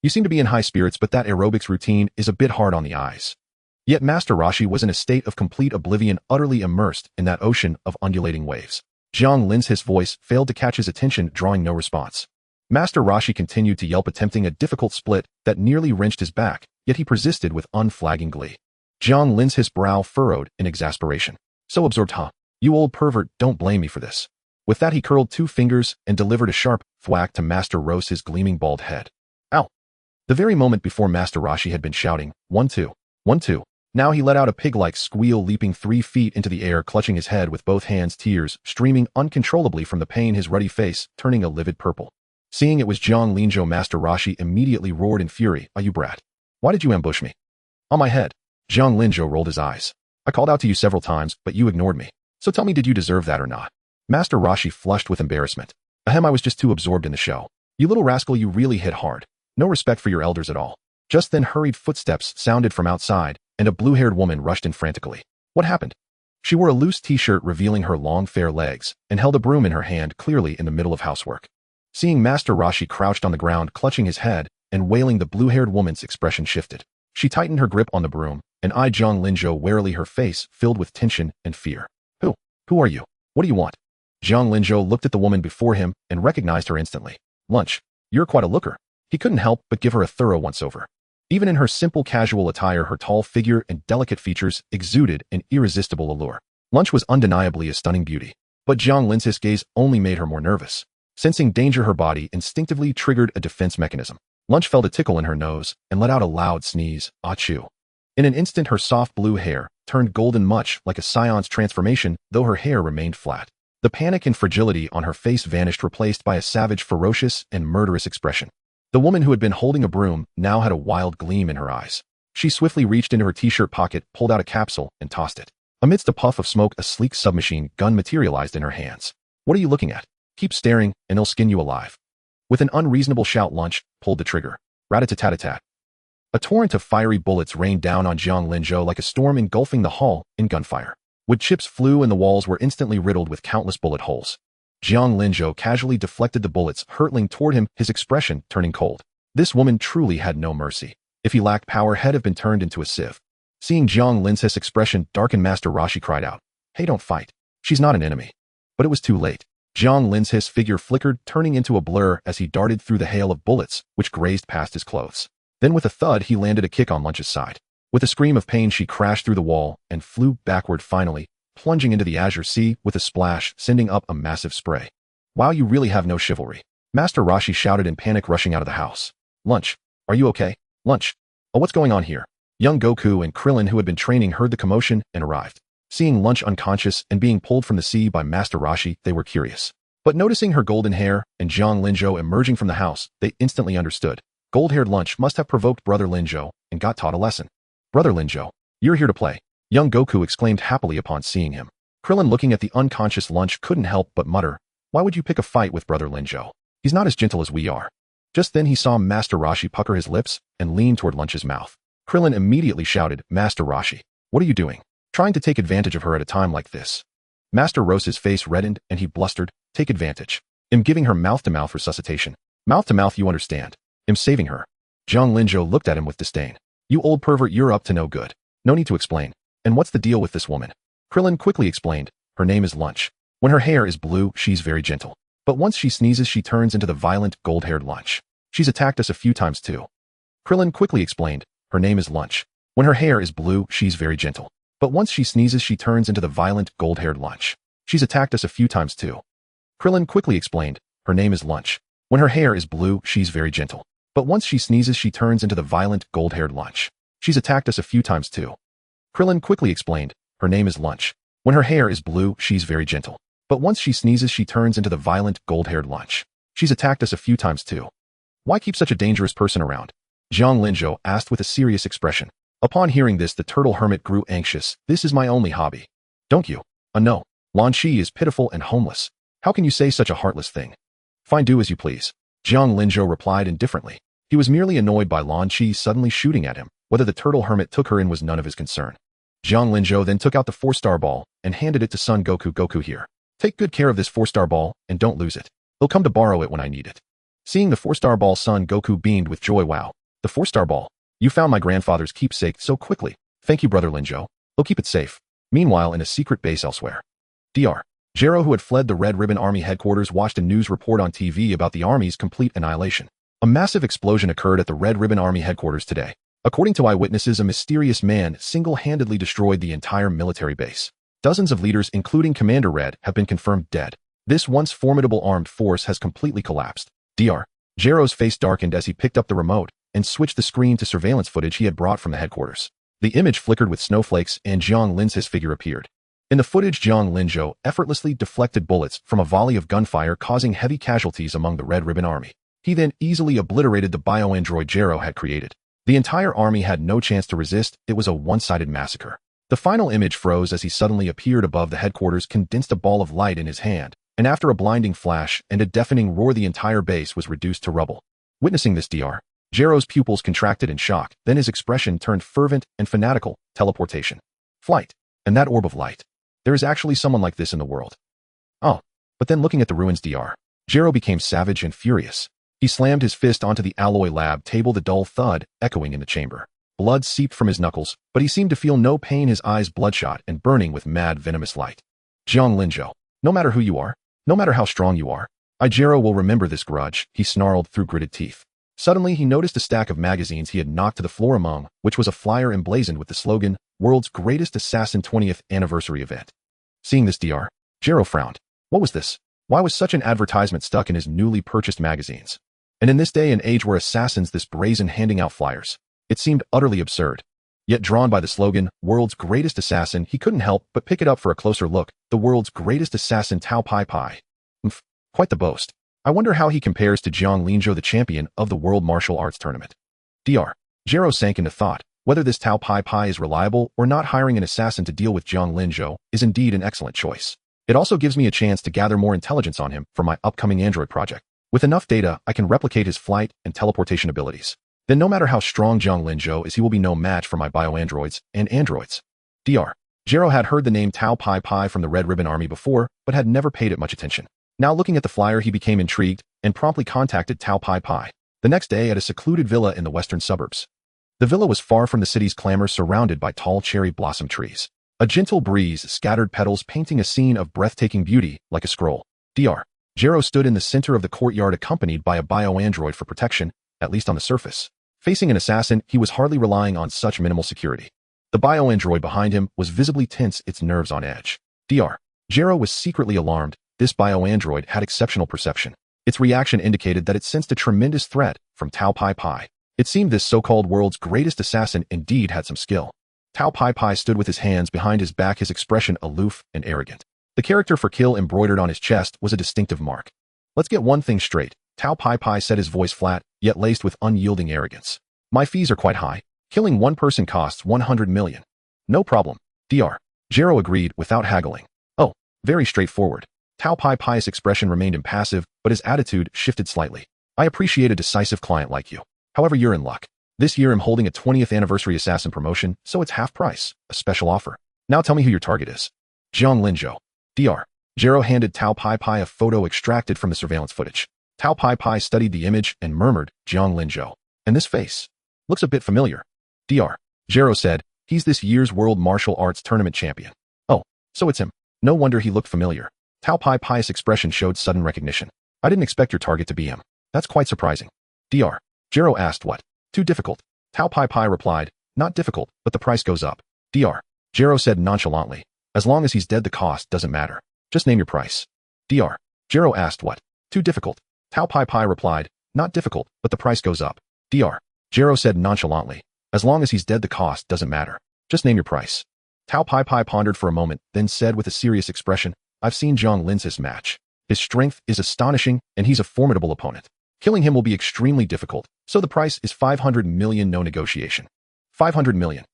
You seem to be in high spirits, but that aerobics routine is a bit hard on the eyes. Yet Master Roshi was in a state of complete oblivion, utterly immersed in that ocean of undulating waves. Jiang Lin's voice failed to catch his attention, drawing no response. Master Roshi continued to yelp, attempting a difficult split that nearly wrenched his back, yet he persisted with unflagging glee. Jiang Lin's brow furrowed in exasperation. So absorbed, huh? You old pervert, don't blame me for this. With that, he curled 2 fingers and delivered a sharp thwack to Master Rose's gleaming bald head. Ow! The very moment before, Master Roshi had been shouting, 1, 2, 1, 2. Now he let out a pig-like squeal, leaping 3 feet into the air, clutching his head with both hands, tears streaming uncontrollably from the pain, his ruddy face turning a livid purple. Seeing it was Jiang Linzhou, Master Roshi immediately roared in fury, "Ah, you brat. Why did you ambush me?" "On my head." Jiang Linzhou rolled his eyes. "I called out to you several times, but you ignored me. So tell me, did you deserve that or not?" Master Roshi flushed with embarrassment. "Ahem, I was just too absorbed in the show. You little rascal, you really hit hard. No respect for your elders at all." Just then hurried footsteps sounded from outside, and a blue-haired woman rushed in frantically. What happened? She wore a loose t-shirt revealing her long fair legs, and held a broom in her hand, clearly in the middle of housework. Seeing Master Roshi crouched on the ground, clutching his head, and wailing, the blue-haired woman's expression shifted. She tightened her grip on the broom, and eyed Jiang Linzhou warily, her face filled with tension and fear. Who are you? What do you want?" Jiang Linzhou looked at the woman before him and recognized her instantly. "Lunch, you're quite a looker." He couldn't help but give her a thorough once-over. Even in her simple casual attire, her tall figure and delicate features exuded an irresistible allure. Lunch was undeniably a stunning beauty, but Jiang Linzhou's gaze only made her more nervous. Sensing danger, her body instinctively triggered a defense mechanism. Lunch felt a tickle in her nose and let out a loud sneeze, "Achoo." In an instant, her soft blue hair turned golden, much like a scion's transformation, though her hair remained flat. The panic and fragility on her face vanished, replaced by a savage, ferocious, and murderous expression. The woman, who had been holding a broom, now had a wild gleam in her eyes. She swiftly reached into her t-shirt pocket, pulled out a capsule, and tossed it. Amidst a puff of smoke, a sleek submachine gun materialized in her hands. "What are you looking at? Keep staring, and I'll skin you alive." With an unreasonable shout, Lunch pulled the trigger. Rat-a-tat-tat-tat. A torrent of fiery bullets rained down on Jiang Linzhou like a storm, engulfing the hall in gunfire. Wood chips flew and the walls were instantly riddled with countless bullet holes. Jiang Linzhou casually deflected the bullets, hurtling toward him, his expression turning cold. This woman truly had no mercy. If he lacked power, he'd have been turned into a sieve. Seeing Jiang Linzhou's expression darken, Master Roshi cried out, "Hey, don't fight. She's not an enemy." But it was too late. Jiang Linzhou's figure flickered, turning into a blur as he darted through the hail of bullets, which grazed past his clothes. Then with a thud, he landed a kick on Lunch's side. With a scream of pain, she crashed through the wall and flew backward, finally plunging into the azure sea with a splash, sending up a massive spray. "Wow, you really have no chivalry." Master Roshi shouted in panic, rushing out of the house. "Lunch, are you okay? Lunch. Oh, what's going on here?" Young Goku and Krillin, who had been training, heard the commotion and arrived. Seeing Lunch unconscious and being pulled from the sea by Master Roshi, they were curious. But noticing her golden hair and Jiang Linzhou emerging from the house, they instantly understood. Gold-haired Lunch must have provoked Brother Linzhou and got taught a lesson. "Brother Linzhou, you're here to play," young Goku exclaimed happily upon seeing him. Krillin, looking at the unconscious Lunch, couldn't help but mutter, "Why would you pick a fight with Brother Linzhou? He's not as gentle as we are." Just then he saw Master Roshi pucker his lips and lean toward Lunch's mouth. Krillin immediately shouted, "Master Roshi, what are you doing? Trying to take advantage of her at a time like this?" Master Rose's face reddened and he blustered, "Take advantage? I'm giving her mouth-to-mouth resuscitation." "Mouth-to-mouth, you understand. I'm saving her." Jiang Linzhou looked at him with disdain. "You old pervert, you're up to no good. No need to explain. And what's the deal with this woman?" Krillin quickly explained, "Her name is Lunch. When her hair is blue, she's very gentle. But once she sneezes, she turns into the violent, gold-haired Lunch. She's attacked us a few times too." Krillin quickly explained, "Her name is Lunch. When her hair is blue, she's very gentle. But once she sneezes, she turns into the violent, gold-haired Lunch. She's attacked us a few times too." Krillin quickly explained, "Her name is Lunch. When her hair is blue, she's very gentle. But once she sneezes, she turns into the violent, gold-haired Lunch. She's attacked us a few times too." Krillin quickly explained, "Her name is Lunch. When her hair is blue, she's very gentle. But once she sneezes, she turns into the violent, gold-haired Lunch. She's attacked us a few times too." "Why keep such a dangerous person around?" Jiang Linzhou asked with a serious expression. Upon hearing this, the turtle hermit grew anxious. "This is my only hobby." "Don't you?" "No. Lan Shi is pitiful and homeless. How can you say such a heartless thing?" "Fine, do as you please." Jiang Linzhou replied indifferently. He was merely annoyed by Lan Shi suddenly shooting at him. Whether the turtle hermit took her in was none of his concern. Jiang Linzhou then took out the 4-star ball and handed it to son Goku. "Goku, here. Take good care of this 4-star ball and don't lose it. He'll come to borrow it when I need it." Seeing the 4-star ball, son Goku beamed with joy. "Wow, the 4-star ball. You found my grandfather's keepsake so quickly. Thank you, Brother Linzhou. He'll keep it safe." Meanwhile, in a secret base elsewhere, Dr. Gero, who had fled the Red Ribbon Army headquarters, watched a news report on TV about the Army's complete annihilation. A massive explosion occurred at the Red Ribbon Army headquarters today. According to eyewitnesses, a mysterious man single-handedly destroyed the entire military base. Dozens of leaders, including Commander Red, have been confirmed dead. This once formidable armed force has completely collapsed. Dr. Gero's face darkened as he picked up the remote and switched the screen to surveillance footage he had brought from the headquarters. The image flickered with snowflakes and Jiang Lin's figure appeared. In the footage, Jiang Linzhou effortlessly deflected bullets from a volley of gunfire, causing heavy casualties among the Red Ribbon Army. He then easily obliterated the bioandroid Jero had created. The entire army had no chance to resist. It was a one-sided massacre. The final image froze as he suddenly appeared above the headquarters, condensed a ball of light in his hand, and after a blinding flash and a deafening roar, the entire base was reduced to rubble. Witnessing this, Jero's pupils contracted in shock, then his expression turned fervent and fanatical. Teleportation. Flight. And that orb of light. There is actually someone like this in the world. Oh. But then looking at the ruins, Jero became savage and furious. He slammed his fist onto the alloy lab table, the dull thud echoing in the chamber. Blood seeped from his knuckles, but he seemed to feel no pain, his eyes bloodshot and burning with mad venomous light. Jiang Linzhou, no matter who you are, no matter how strong you are, Jero will remember this grudge, he snarled through gritted teeth. Suddenly, he noticed a stack of magazines he had knocked to the floor, among which was a flyer emblazoned with the slogan, World's Greatest Assassin 20th Anniversary Event. Seeing this, Jero frowned. What was this? Why was such an advertisement stuck in his newly purchased magazines? And in this day and age where assassins this brazen handing out flyers, it seemed utterly absurd. Yet drawn by the slogan, World's Greatest Assassin, he couldn't help but pick it up for a closer look. The World's Greatest Assassin Tao Pai Pai. Quite the boast. I wonder how he compares to Jiang Linzhou, the champion of the World Martial Arts Tournament. Jero sank into thought. Whether this Tao Pai Pai is reliable or not, hiring an assassin to deal with Jiang Linzhou is indeed an excellent choice. It also gives me a chance to gather more intelligence on him for my upcoming android project. With enough data, I can replicate his flight and teleportation abilities. Then no matter how strong Jiang Linzhou is, he will be no match for my bioandroids and androids. Jero had heard the name Tao Pai Pai from the Red Ribbon Army before, but had never paid it much attention. Now looking at the flyer, he became intrigued and promptly contacted Tao Pai Pai the next day at a secluded villa in the western suburbs. The villa was far from the city's clamor, surrounded by tall cherry blossom trees. A gentle breeze scattered petals, painting a scene of breathtaking beauty like a scroll. Jero stood in the center of the courtyard, accompanied by a bioandroid for protection, at least on the surface. Facing an assassin, he was hardly relying on such minimal security. The bioandroid behind him was visibly tense, its nerves on edge. Jero was secretly alarmed. This bioandroid had exceptional perception. Its reaction indicated that it sensed a tremendous threat from Tao Pai Pai. It seemed this so-called world's greatest assassin indeed had some skill. Tao Pai Pai stood with his hands behind his back, his expression aloof and arrogant. The character for kill embroidered on his chest was a distinctive mark. Let's get one thing straight, Tao Pai Pai said, his voice flat, yet laced with unyielding arrogance. My fees are quite high. Killing one person costs 100 million. No problem. Jero agreed without haggling. Oh, very straightforward. Tao Pai Pai's expression remained impassive, but his attitude shifted slightly. I appreciate a decisive client like you. However, you're in luck. This year I'm holding a 20th anniversary assassin promotion, so it's half price, a special offer. Now tell me who your target is. Jiang Linzhou. Jero handed Tao Pai Pai a photo extracted from the surveillance footage. Tao Pai Pai studied the image and murmured, Jiang Linzhou. And this face looks a bit familiar. Jero said, he's this year's World Martial Arts Tournament champion. Oh, so it's him. No wonder he looked familiar. Tao Pai Pai's expression showed sudden recognition. I didn't expect your target to be him. That's quite surprising. Jero asked, what? Too difficult? Tao Pai Pai replied, not difficult, but the price goes up. Jero said nonchalantly, as long as he's dead the cost doesn't matter. Just name your price. Jero asked, what? Too difficult? Tao Pai Pai replied, not difficult, but the price goes up. Jero said nonchalantly, as long as he's dead the cost doesn't matter. Just name your price. Tao Pai Pai pondered for a moment, then said with a serious expression, I've seen Jiang Lin's match. His strength is astonishing, and he's a formidable opponent. Killing him will be extremely difficult, so the price is 500 million, no negotiation. 500 million.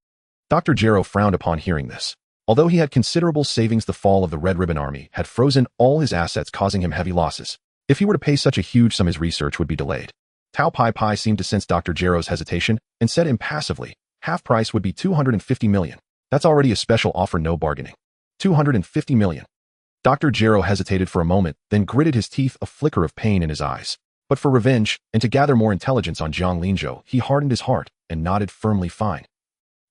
Dr. Jero frowned upon hearing this. Although he had considerable savings, the fall of the Red Ribbon Army had frozen all his assets, causing him heavy losses. If he were to pay such a huge sum, his research would be delayed. Tao Pai Pai seemed to sense Dr. Jero's hesitation and said impassively, half price would be 250 million. That's already a special offer, no bargaining. 250 million. Dr. Jero hesitated for a moment, then gritted his teeth, a flicker of pain in his eyes. But for revenge, and to gather more intelligence on Jiang Linzhou, he hardened his heart and nodded firmly, fine.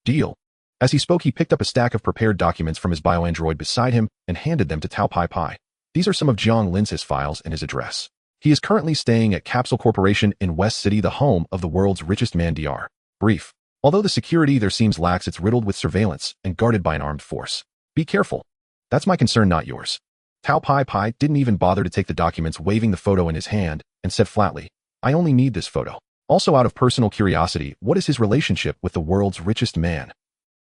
Deal. As he spoke, he picked up a stack of prepared documents from his bioandroid beside him and handed them to Tao Pai Pai. These are some of Jiang Lin's files and his address. He is currently staying at Capsule Corporation in West City, the home of the world's richest man. Brief. Although the security there seems lax, it's riddled with surveillance and guarded by an armed force. Be careful. That's my concern, not yours. Tao Pai Pai didn't even bother to take the documents, waving the photo in his hand, and said flatly, I only need this photo. Also, out of personal curiosity, what is his relationship with the world's richest man?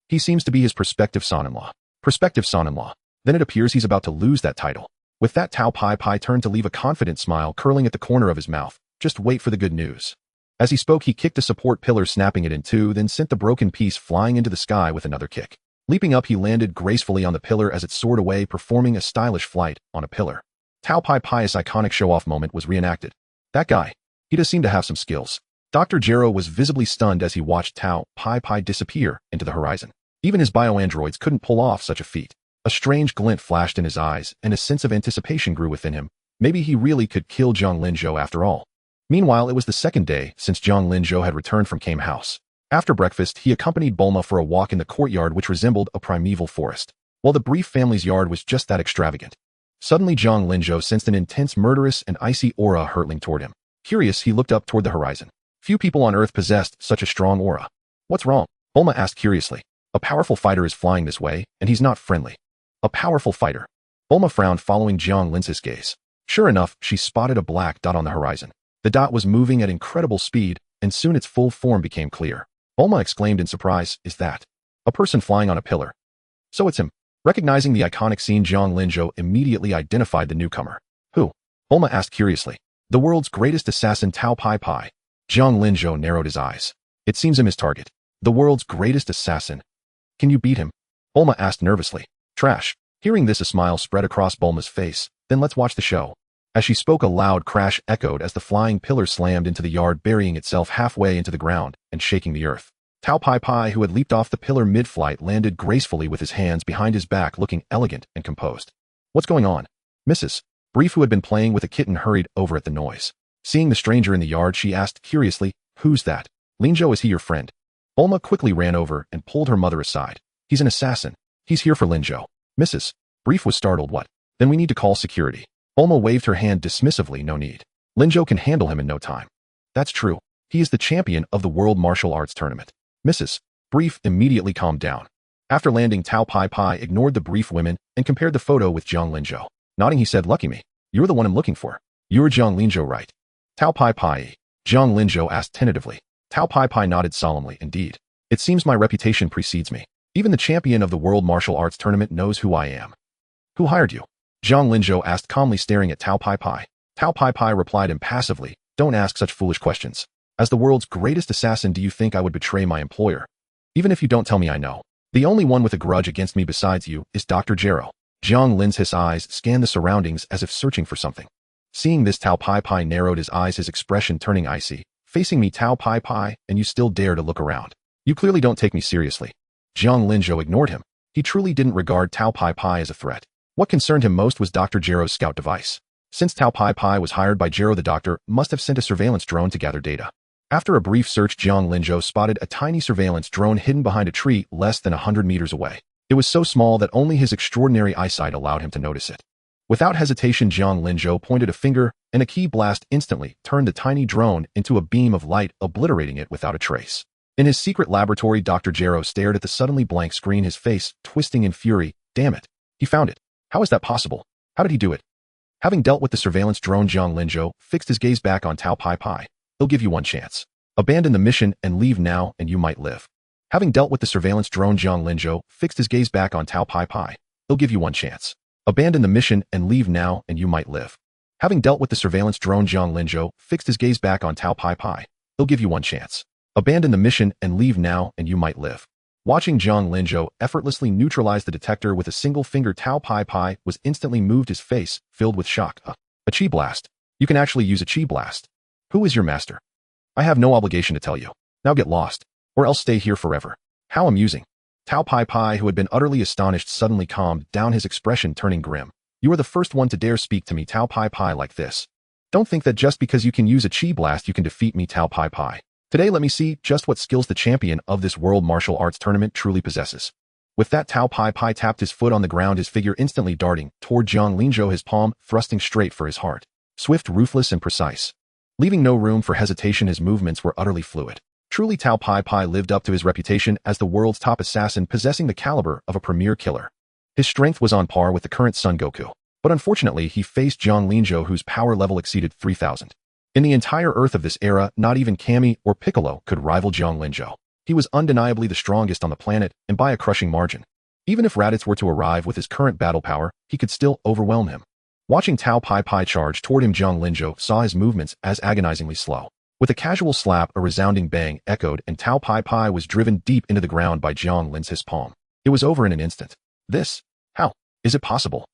He seems to be his prospective son-in-law. Prospective son-in-law. Then it appears he's about to lose that title. With that, Tao Pai Pai turned to leave a confident smile curling at the corner of his mouth. Just wait for the good news. As he spoke, he kicked a support pillar, snapping it in two, then sent the broken piece flying into the sky with another kick. Leaping up, he landed gracefully on the pillar as it soared away, performing a stylish flight on a pillar. Tao Pai Pai's iconic show-off moment was reenacted. That guy. He does seem to have some skills. Dr. Gero was visibly stunned as he watched Tao Pai Pai disappear into the horizon. Even his bioandroids couldn't pull off such a feat. A strange glint flashed in his eyes, and a sense of anticipation grew within him. Maybe he really could kill Zhang Linzhou after all. Meanwhile, it was the second day since Zhang Linzhou had returned from Kame House. After breakfast, he accompanied Bulma for a walk in the courtyard, which resembled a primeval forest. While the brief family's yard was just that extravagant. Suddenly, Zhang Linzhou sensed an intense, murderous, and icy aura hurtling toward him. Curious, he looked up toward the horizon. Few people on Earth possessed such a strong aura. What's wrong? Bulma asked curiously. A powerful fighter is flying this way, and he's not friendly. A powerful fighter. Bulma frowned, following Zhang Linzhou's gaze. Sure enough, she spotted a black dot on the horizon. The dot was moving at incredible speed, and soon its full form became clear. Bulma exclaimed in surprise, "Is that a person flying on a pillar?" So it's him. Recognizing the iconic scene, Zhang Linzhou immediately identified the newcomer. Who? Bulma asked curiously. The world's greatest assassin, Tao Pai Pai. Zhang Linzhou narrowed his eyes. It seems him his target. The world's greatest assassin. Can you beat him? Bulma asked nervously. Trash. Hearing this, a smile spread across Bulma's face. Then let's watch the show. As she spoke, a loud crash echoed as the flying pillar slammed into the yard, burying itself halfway into the ground and shaking the earth. Tao Pai Pai, who had leaped off the pillar mid-flight, landed gracefully with his hands behind his back, looking elegant and composed. What's going on? Mrs. Brief, who had been playing with a kitten, hurried over at the noise. Seeing the stranger in the yard, she asked curiously, Who's that? Linzhou, is he your friend? Bulma quickly ran over and pulled her mother aside. He's an assassin. He's here for Linzhou. Mrs. Brief was startled. What? Then we need to call security. Bulma waved her hand dismissively. No need. Linzhou can handle him in no time. That's true. He is the champion of the World Martial Arts Tournament. Mrs. Brief immediately calmed down. After landing, Tao Pai Pai ignored the Brief women and compared the photo with Zhang Linzhou. Nodding, he said, Lucky me. You're the one I'm looking for. You're Zhang Linzhou, right? Tao Pai Pai. Zhang Linzhou asked tentatively. Tao Pai Pai nodded solemnly. Indeed. It seems my reputation precedes me. Even the champion of the World Martial Arts Tournament knows who I am. Who hired you? Zhang Linzhou asked calmly, staring at Tao Pai Pai. Tao Pai Pai replied impassively, Don't ask such foolish questions. As the world's greatest assassin, do you think I would betray my employer? Even if you don't tell me, I know. The only one with a grudge against me besides you is Dr. Gero. Zhang Linzhou's eyes scanned the surroundings as if searching for something. Seeing this, Tao Pai Pai narrowed his eyes, his expression turning icy. Facing me, Tao Pai Pai, and you still dare to look around. You clearly don't take me seriously. Zhang Linzhou ignored him. He truly didn't regard Tao Pai Pai as a threat. What concerned him most was Dr. Gero's scout device. Since Tao Pai Pai was hired by Gero, the doctor must have sent a surveillance drone to gather data. After a brief search, Zhang Linzhou spotted a tiny surveillance drone hidden behind a tree less than 100 meters away. It was so small that only his extraordinary eyesight allowed him to notice it. Without hesitation, Zhang Linzhou pointed a finger, and a key blast instantly turned the tiny drone into a beam of light, obliterating it without a trace. In his secret laboratory, Dr. Gero stared at the suddenly blank screen, his face twisting in fury. Damn it. He found it. How is that possible? How did he do it? Having dealt with the surveillance drone, Zhang Linzhou fixed his gaze back on Tao Pai Pai. He'll give you one chance. Abandon the mission and leave now, and you might live. Having dealt with the surveillance drone, Zhang Linzhou fixed his gaze back on Tao Pai Pai. He'll give you one chance. Abandon the mission and leave now, and you might live. Having dealt with the surveillance drone, Zhang Linzhou fixed his gaze back on Tao Pai Pai. He'll give you one chance. Abandon the mission and leave now, and you might live. Watching Zhang Linzhou effortlessly neutralize the detector with a single finger, Tao Pai Pai was instantly moved, his face filled with shock. A chi blast. You can actually use a chi blast. Who is your master? I have no obligation to tell you. Now get lost, or else stay here forever. How amusing. Tao Pai Pai, who had been utterly astonished, suddenly calmed down, his expression turning grim. You are the first one to dare speak to me, Tao Pai Pai, like this. Don't think that just because you can use a chi blast you can defeat me, Tao Pai Pai. Today let me see just what skills the champion of this World Martial Arts Tournament truly possesses. With that, Tao Pai Pai tapped his foot on the ground, his figure instantly darting toward Zhang Linzhou, his palm thrusting straight for his heart. Swift, ruthless, and precise. Leaving no room for hesitation, his movements were utterly fluid. Truly, Tao Pai Pai lived up to his reputation as the world's top assassin, possessing the caliber of a premier killer. His strength was on par with the current Son Goku. But unfortunately, he faced Zhang Linzhou, whose power level exceeded 3,000. In the entire Earth of this era, not even Kami or Piccolo could rival Zhang Linzhou. He was undeniably the strongest on the planet, and by a crushing margin. Even if Raditz were to arrive with his current battle power, he could still overwhelm him. Watching Tao Pai Pai charge toward him, Zhang Linzhou saw his movements as agonizingly slow. With a casual slap, a resounding bang echoed, and Tao Pai Pai was driven deep into the ground by Zhang Linzhou's palm. It was over in an instant. How is it possible?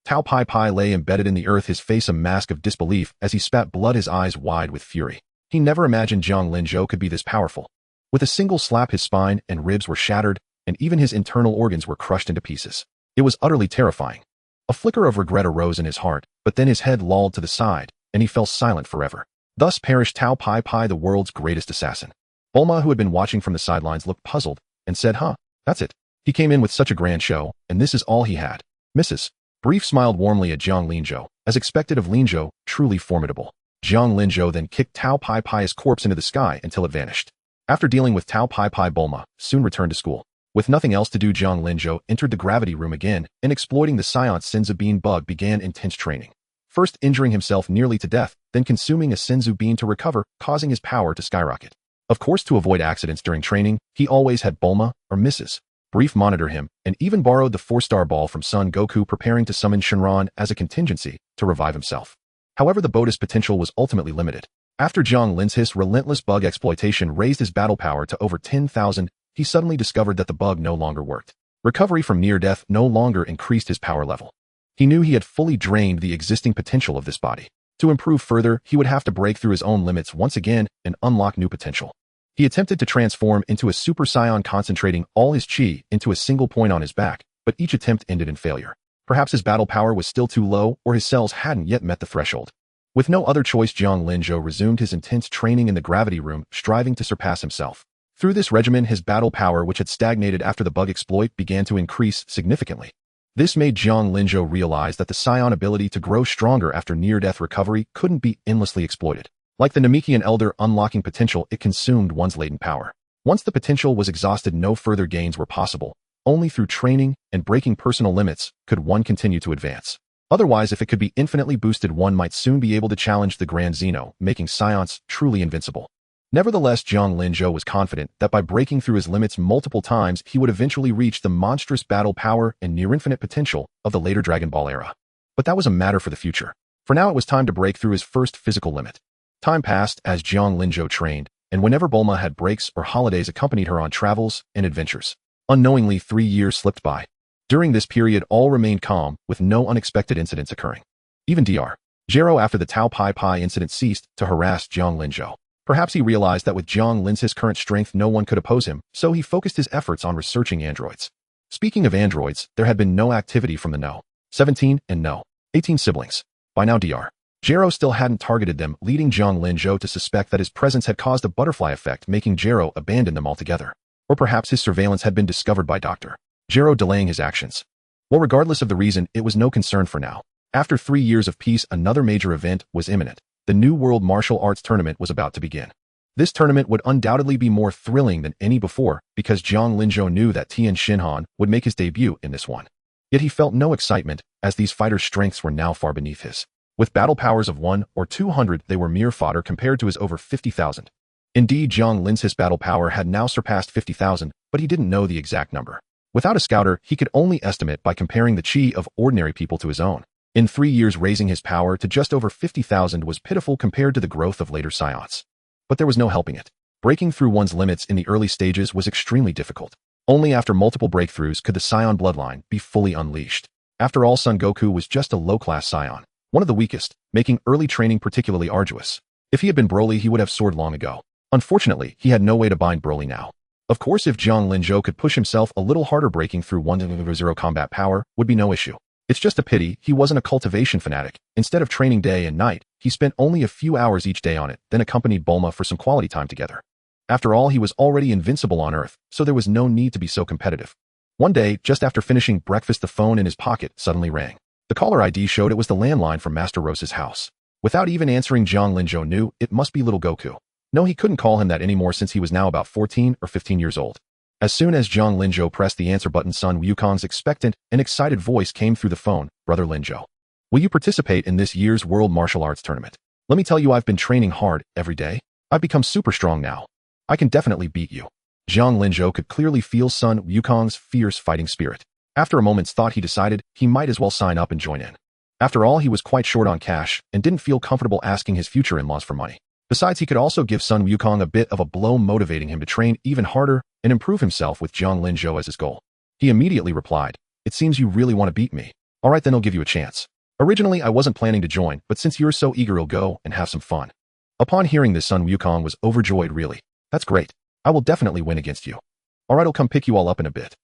Tao Pai Pai lay embedded in the earth, his face a mask of disbelief as he spat blood, his eyes wide with fury. He never imagined Zhang Linzhou could be this powerful. With a single slap, his spine and ribs were shattered, and even his internal organs were crushed into pieces. It was utterly terrifying. A flicker of regret arose in his heart, but then his head lolled to the side, and he fell silent forever. Thus perished Tao Pai Pai, the world's greatest assassin. Bulma, who had been watching from the sidelines, looked puzzled and said, that's it. He came in with such a grand show, and this is all he had. Mrs. Brief smiled warmly at Zhang Linzhou, as expected of Linzhou, truly formidable. Zhang Linzhou then kicked Tao Pai Pai's corpse into the sky until it vanished. After dealing with Tao Pai Pai, Bulma soon returned to school. With nothing else to do, Zhang Linzhou entered the gravity room again, and exploiting the Science Senzu Bean bug began intense training. First injuring himself nearly to death, then consuming a Senzu Bean to recover, causing his power to skyrocket. Of course, to avoid accidents during training, he always had Bulma or Mrs. Brief monitor him, and even borrowed the 4-star ball from Son Goku, preparing to summon Shenron as a contingency to revive himself. However, the Boda's potential was ultimately limited. After Zhang Linzhou's relentless bug exploitation raised his battle power to over 10,000, he suddenly discovered that the bug no longer worked. Recovery from near death no longer increased his power level. He knew he had fully drained the existing potential of this body. To improve further, he would have to break through his own limits once again and unlock new potential. He attempted to transform into a Super Saiyan, concentrating all his chi into a single point on his back, but each attempt ended in failure. Perhaps his battle power was still too low, or his cells hadn't yet met the threshold. With no other choice, Zhang Linzhou resumed his intense training in the gravity room, striving to surpass himself. Through this regimen, his battle power, which had stagnated after the bug exploit, began to increase significantly. This made Zhang Linzhou realize that the Saiyan ability to grow stronger after near-death recovery couldn't be endlessly exploited. Like the Namekian Elder unlocking potential, it consumed one's latent power. Once the potential was exhausted, no further gains were possible. Only through training and breaking personal limits could one continue to advance. Otherwise, if it could be infinitely boosted, one might soon be able to challenge the Grand Zeno, making Science truly invincible. Nevertheless, Zhang Linzhou was confident that by breaking through his limits multiple times, he would eventually reach the monstrous battle power and near-infinite potential of the later Dragon Ball era. But that was a matter for the future. For now, it was time to break through his first physical limit. Time passed as Zhang Linzhou trained, and whenever Bulma had breaks or holidays, accompanied her on travels and adventures. Unknowingly, 3 years slipped by. During this period, all remained calm, with no unexpected incidents occurring. Even Dr. Gero, after the Tao Pai Pai incident, ceased to harass Zhang Linzhou. Perhaps he realized that with Zhang Linzhou's current strength, no one could oppose him, so he focused his efforts on researching androids. Speaking of androids, there had been no activity from the No. 17 and No. 18 siblings. By now, Dr. Gero still hadn't targeted them, leading Zhang Linzhou to suspect that his presence had caused a butterfly effect, making Gero abandon them altogether. Or perhaps his surveillance had been discovered by Dr. Gero, delaying his actions. Well, regardless of the reason, it was no concern for now. After 3 years of peace, another major event was imminent. The New World Martial Arts Tournament was about to begin. This tournament would undoubtedly be more thrilling than any before, because Zhang Linzhou knew that Tian Xinhan would make his debut in this one. Yet he felt no excitement, as these fighters' strengths were now far beneath his. With battle powers of 1 or 200, they were mere fodder compared to his over 50,000. Indeed, Zhang Linzhou's battle power had now surpassed 50,000, but he didn't know the exact number. Without a scouter, he could only estimate by comparing the chi of ordinary people to his own. In 3 years, raising his power to just over 50,000 was pitiful compared to the growth of later scions. But there was no helping it. Breaking through one's limits in the early stages was extremely difficult. Only after multiple breakthroughs could the Scion bloodline be fully unleashed. After all, Son Goku was just a low-class Scion, one of the weakest, making early training particularly arduous. If he had been Broly, he would have soared long ago. Unfortunately, he had no way to bind Broly now. Of course, if Zhang Linzhou could push himself a little harder, breaking through 1-0 combat power would be no issue. It's just a pity he wasn't a cultivation fanatic. Instead of training day and night, he spent only a few hours each day on it, then accompanied Bulma for some quality time together. After all, he was already invincible on Earth, so there was no need to be so competitive. One day, just after finishing breakfast, the phone in his pocket suddenly rang. The caller ID showed it was the landline from Master Rose's house. Without even answering, Zhang Linzhou knew it must be little Goku. No, he couldn't call him that anymore since he was now about 14 or 15 years old. As soon as Zhang Linzhou pressed the answer button, Sun Wukong's expectant and excited voice came through the phone. Brother Linzhou, will you participate in this year's World Martial Arts Tournament? Let me tell you, I've been training hard every day. I've become super strong now. I can definitely beat you. Jiang Linzhou could clearly feel Sun Wukong's fierce fighting spirit. After a moment's thought, he decided he might as well sign up and join in. After all, he was quite short on cash and didn't feel comfortable asking his future in-laws for money. Besides, he could also give Sun Wukong a bit of a blow, motivating him to train even harder and improve himself with Jiang Linzhou as his goal. He immediately replied, "It seems you really want to beat me. All right, then I'll give you a chance. Originally, I wasn't planning to join, but since you're so eager, I'll go and have some fun." Upon hearing this, Sun Wukong was overjoyed. "Really? That's great. I will definitely win against you. All right, I'll come pick you all up in a bit."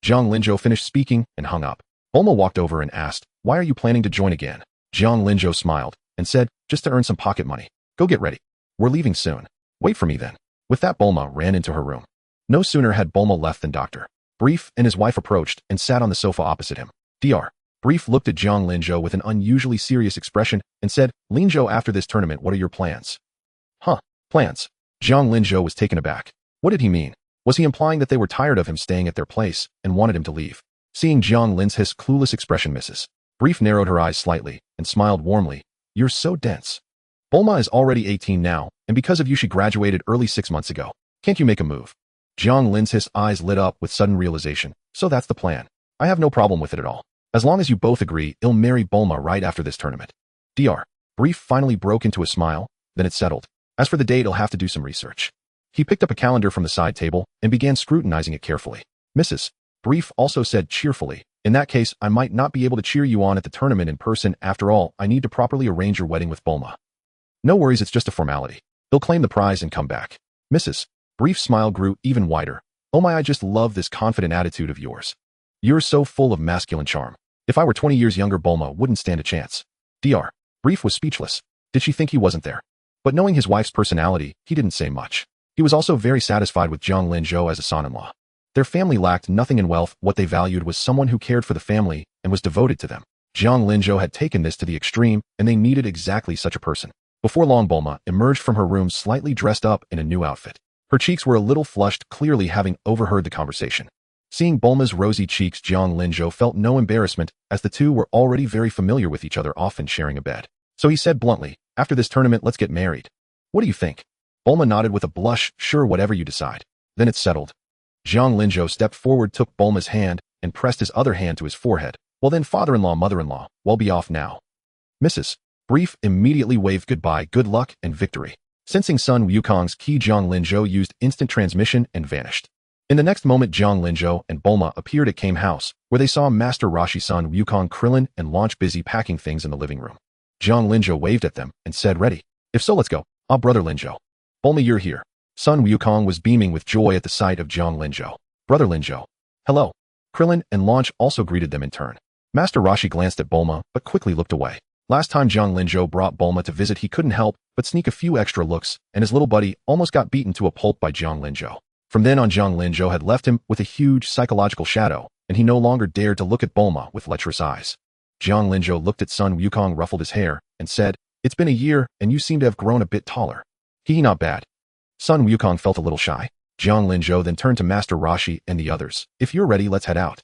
Jiang Linzhou finished speaking and hung up. Bulma walked over and asked, "Why are you planning to join again?" Jiang Linzhou smiled and said, "Just to earn some pocket money. Go get ready. We're leaving soon. Wait for me then." With that, Bulma ran into her room. No sooner had Bulma left than Dr. Brief and his wife approached and sat on the sofa opposite him. Dr. Brief looked at Jiang Linzhou with an unusually serious expression and said, "Linzhou, after this tournament, what are your plans?" "Huh, plans?" Jiang Linzhou was taken aback. What did he mean? Was he implying that they were tired of him staying at their place and wanted him to leave? Seeing Jiang Linzhou's clueless expression, Mrs. Brief narrowed her eyes slightly and smiled warmly. "You're so dense. Bulma is already 18 now, and because of you she graduated early 6 months ago. Can't you make a move?" Jiang Linzhou's eyes lit up with sudden realization. "So that's the plan. I have no problem with it at all. As long as you both agree, I'll marry Bulma right after this tournament." Dr. Brief finally broke into a smile, then it settled. "As for the date, I'll have to do some research." He picked up a calendar from the side table and began scrutinizing it carefully. Mrs. Brief also said cheerfully, "In that case, I might not be able to cheer you on at the tournament in person. After all, I need to properly arrange your wedding with Bulma." "No worries, it's just a formality. They'll claim the prize and come back." Mrs. Brief's smile grew even wider. "Oh my, I just love this confident attitude of yours. You're so full of masculine charm. If I were 20 years younger, Bulma wouldn't stand a chance." Dr. Brief was speechless. Did she think he wasn't there? But knowing his wife's personality, he didn't say much. He was also very satisfied with Jiang Linzhou as a son-in-law. Their family lacked nothing in wealth. What they valued was someone who cared for the family and was devoted to them. Jiang Linzhou had taken this to the extreme, and they needed exactly such a person. Before long, Bulma emerged from her room slightly dressed up in a new outfit. Her cheeks were a little flushed, clearly having overheard the conversation. Seeing Bulma's rosy cheeks, Jiang Linzhou felt no embarrassment, as the two were already very familiar with each other, often sharing a bed. So he said bluntly, "After this tournament, let's get married. What do you think?" Bulma nodded with a blush. "Sure, whatever you decide." Then it's settled. Jiang Linzhou stepped forward, took Bulma's hand, and pressed his other hand to his forehead. "Well then, father-in-law, mother-in-law, we'll be off now." Mrs. Brief immediately waved goodbye, good luck, and victory. Sensing Sun Wukong's key, Jiang Linzhou used instant transmission and vanished. In the next moment, Jiang Linzhou and Bulma appeared at Kame House, where they saw Master Roshi, Sun Wukong, Krillin, and Launch busy packing things in the living room. Jiang Linzhou waved at them and said, "Ready? If so, let's go." "Ah, brother Linzhou. Bulma, you're here." Sun Wukong was beaming with joy at the sight of Jiang Linzhou. "Brother Linzhou." "Hello." Krillin and Launch also greeted them in turn. Master Roshi glanced at Bulma, but quickly looked away. Last time Jiang Linzhou brought Bulma to visit, he couldn't help but sneak a few extra looks, and his little buddy almost got beaten to a pulp by Jiang Linzhou. From then on, Jiang Linzhou had left him with a huge psychological shadow, and he no longer dared to look at Bulma with lecherous eyes. Jiang Linzhou looked at Sun Wukong, ruffled his hair, and said, "It's been a year, and you seem to have grown a bit taller." "He not bad." Sun Wukong felt a little shy. Jiang Linzhou then turned to Master Roshi and the others. "If you're ready, let's head out."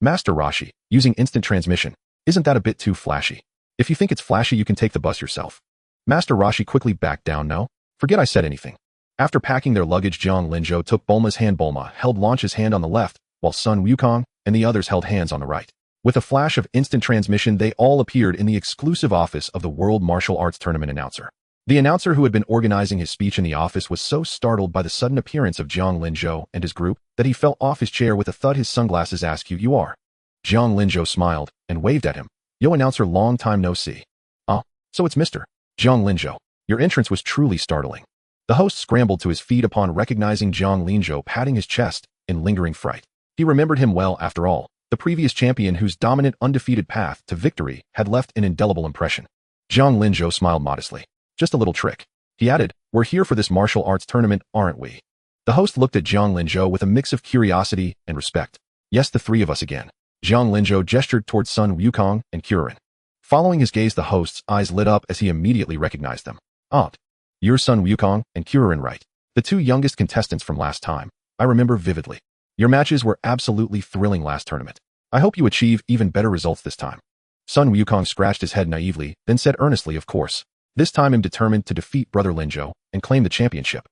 Master Roshi, using instant transmission. "Isn't that a bit too flashy? If you think it's flashy, you can take the bus yourself." Master Roshi quickly backed down. "No, forget I said anything." After packing their luggage, Jiang Linzhou took Bulma's hand. Bulma held Launch's hand on the left, while Sun Wukong and the others held hands on the right. With a flash of instant transmission, they all appeared in the exclusive office of the World Martial Arts Tournament announcer. The announcer, who had been organizing his speech in the office, was so startled by the sudden appearance of Jiang Linzhou and his group that he fell off his chair with a thud. His sunglasses asked, "You are?" Jiang Linzhou smiled and waved at him. "Yo, announcer, long time no see." "Ah, so it's Mr. Jiang Linzhou. Your entrance was truly startling." The host scrambled to his feet upon recognizing Jiang Linzhou, patting his chest in lingering fright. He remembered him well. After all, the previous champion whose dominant, undefeated path to victory had left an indelible impression. Jiang Linzhou smiled modestly. "Just a little trick." He added, "We're here for this martial arts tournament, aren't we?" The host looked at Jiang Linzhou with a mix of curiosity and respect. "Yes, the three of us again." Jiang Linzhou gestured towards Sun Wukong and Kuririn. Following his gaze, the host's eyes lit up as he immediately recognized them. "Aunt, you're Sun Wukong and Kuririn, right? The two youngest contestants from last time. I remember vividly. Your matches were absolutely thrilling last tournament. I hope you achieve even better results this time." Sun Wukong scratched his head naively, then said earnestly, "Of course. This time I'm determined to defeat Brother Linzhou and claim the championship."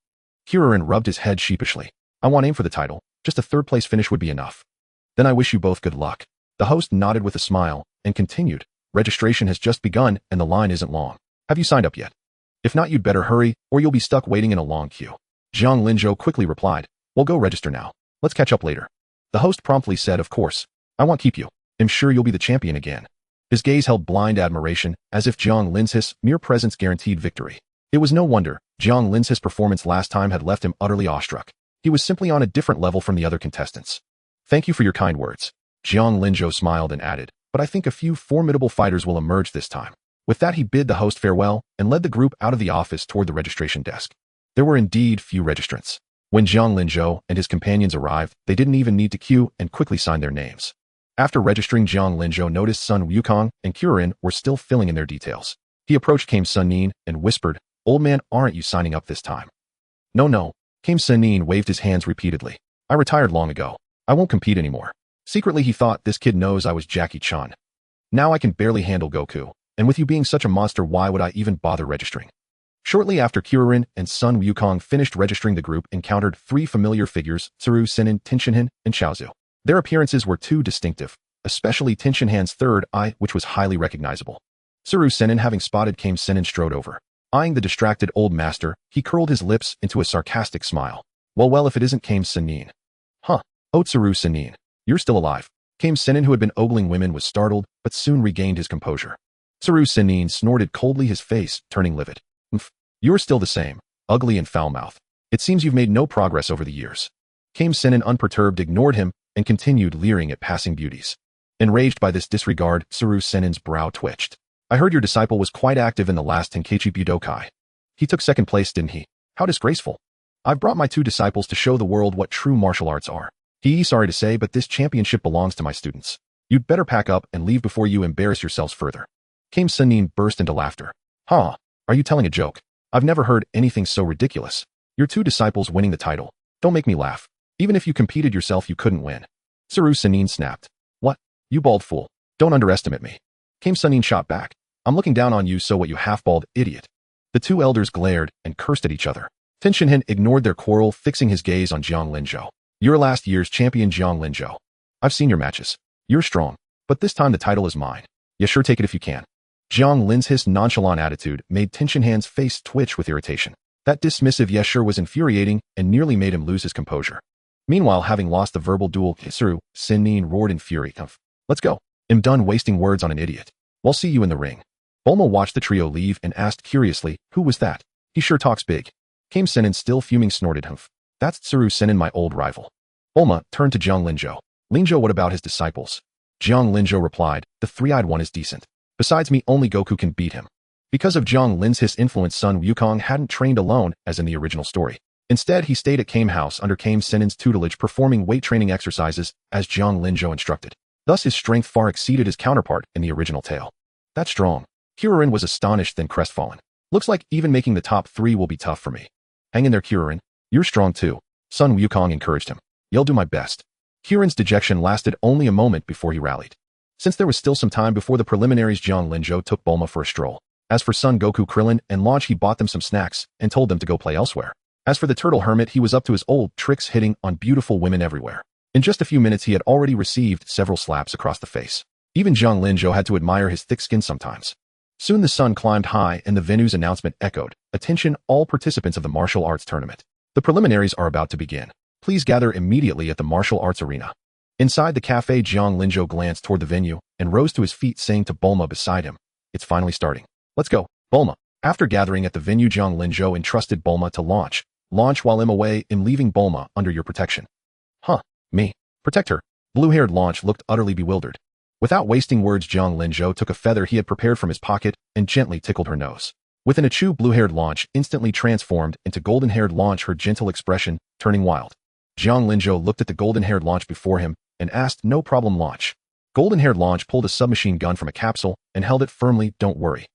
Kuririn rubbed his head sheepishly. I won't aim for the title. Just a third-place finish would be enough. Then I wish you both good luck. The host nodded with a smile and continued. Registration has just begun and the line isn't long. Have you signed up yet? If not, you'd better hurry or you'll be stuck waiting in a long queue. Jiang Linzhou quickly replied, well, go register now. Let's catch up later. The host promptly said, of course. I won't keep you. I'm sure you'll be the champion again. His gaze held blind admiration, as if Jiang Linzhou's mere presence guaranteed victory. It was no wonder. Jiang Linzhou's performance last time had left him utterly awestruck. He was simply on a different level from the other contestants. Thank you for your kind words. Jiang Linzhou smiled and added, but I think a few formidable fighters will emerge this time. With that, he bid the host farewell and led the group out of the office toward the registration desk. There were indeed few registrants. When Jiang Linzhou and his companions arrived, they didn't even need to queue and quickly signed their names. After registering, Jiang Linzhou noticed Sun Wukong and Qirin were still filling in their details. He approached Kame Sunin and whispered, old man, aren't you signing up this time? No. Kame Sunin waved his hands repeatedly. I retired long ago. I won't compete anymore. Secretly, he thought, this kid knows I was Jackie Chan. Now I can barely handle Goku, and with you being such a monster, why would I even bother registering? Shortly after Qirin and Sun Wukong finished registering, the group encountered three familiar figures, Tsuru Sinin, Tinshinhan, and Xiaozu. Their appearances were too distinctive, especially Tinshinhan's third eye, which was highly recognizable. Tsuru Sinin, having spotted Kame Sunin, strode over. Eyeing the distracted old master, he curled his lips into a sarcastic smile. Well, if it isn't Kame Sunin. Huh. Oh, Tsuru Sinin. You're still alive. Kame Sunin, who had been ogling women, was startled, but soon regained his composure. Tsuru Sinin snorted coldly, his face turning livid. You're still the same, ugly and foul-mouthed. It seems you've made no progress over the years. Kame Sunin, unperturbed, ignored him and continued leering at passing beauties. Enraged by this disregard, Tsuru Sinin's brow twitched. I heard your disciple was quite active in the last Tenkaichi Budokai. He took second place, didn't he? How disgraceful. I've brought my two disciples to show the world what true martial arts are. Sorry to say, but this championship belongs to my students. You'd better pack up and leave before you embarrass yourselves further. Kame Sunin burst into laughter. Huh? Are you telling a joke? I've never heard anything so ridiculous. Your two disciples winning the title. Don't make me laugh. Even if you competed yourself, you couldn't win. Tsuru Sinin snapped. What? You bald fool. Don't underestimate me. Kame Sunin shot back. I'm looking down on you, so what, you half-bald idiot. The two elders glared and cursed at each other. Tinshinhan ignored their quarrel, fixing his gaze on Jiang Linzhou. You're last year's champion, Jiang Linzhou. I've seen your matches. You're strong, but this time the title is mine. Yeah, sure, take it if you can. Jiang Linzhou's nonchalant attitude made Tinshinhan's face twitch with irritation. That dismissive yes sure was infuriating and nearly made him lose his composure. Meanwhile, having lost the verbal duel, Tsuru Sinin roared in fury. Let's go. I'm done wasting words on an idiot. We'll see you in the ring. Bulma watched the trio leave and asked curiously, who was that? He sure talks big. Kame Sunin, still fuming, snorted. That's Tsuru Sinin, my old rival. Bulma turned to Jiang Linzhou. Linzhou, what about his disciples? Jiang Linzhou replied, the three-eyed one is decent. Besides me, only Goku can beat him. Because of Jiang Linzhou's influence, Sun Wukong hadn't trained alone, as in the original story. Instead, he stayed at Kame House under Kame Sunin's tutelage, performing weight training exercises as Jiang Linzhou instructed. Thus, his strength far exceeded his counterpart in the original tale. That's strong. Qirin was astonished, then crestfallen. Looks like even making the top three will be tough for me. Hang in there, Qirin. You're strong too. Sun Wukong encouraged him. You'll do my best. Qirin's dejection lasted only a moment before he rallied. Since there was still some time before the preliminaries, Jiang Linzhou took Bulma for a stroll. As for Son Goku, Krillin, and Launch, he bought them some snacks and told them to go play elsewhere. As for the turtle hermit, he was up to his old tricks, hitting on beautiful women everywhere. In just a few minutes, he had already received several slaps across the face. Even Jiang Linzhou had to admire his thick skin sometimes. Soon the sun climbed high and the venue's announcement echoed. Attention, all participants of the martial arts tournament. The preliminaries are about to begin. Please gather immediately at the martial arts arena. Inside the cafe, Jiang Linzhou glanced toward the venue and rose to his feet, saying to Bulma beside him, it's finally starting. Let's go, Bulma. After gathering at the venue, Jiang Linzhou entrusted Bulma to Launch. Launch while I'm away, I'm leaving Bulma under your protection. Huh, me? Protect her? Blue-haired Launch looked utterly bewildered. Without wasting words, Jiang Linzhou took a feather he had prepared from his pocket and gently tickled her nose. With an achoo, blue-haired Launch instantly transformed into golden-haired Launch, her gentle expression turning wild. Jiang Linzhou looked at the golden-haired Launch before him and asked, no problem, Launch. Golden-haired Launch pulled a submachine gun from a capsule and held it firmly. Don't worry.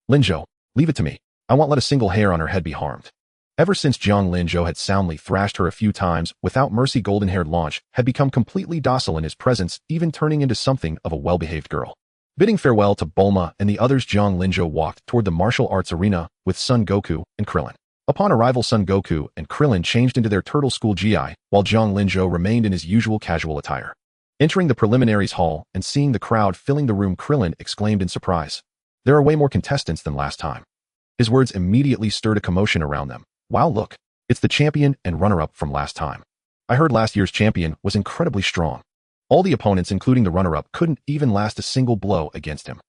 Linzhou, leave it to me. I won't let a single hair on her head be harmed. Ever since Jiang Linzhou had soundly thrashed her a few times without mercy, golden-haired Launch had become completely docile in his presence, even turning into something of a well-behaved girl. Bidding farewell to Bulma and the others, Jiang Linzhou walked toward the martial arts arena with Son Goku and Krillin. Upon arrival, Son Goku and Krillin changed into their Turtle School GI, while Jiang Linzhou remained in his usual casual attire. Entering the preliminaries hall and seeing the crowd filling the room, Krillin exclaimed in surprise, "There are way more contestants than last time." His words immediately stirred a commotion around them. "Wow, look, it's the champion and runner-up from last time. I heard last year's champion was incredibly strong. All the opponents, including the runner-up, couldn't even last a single blow against him."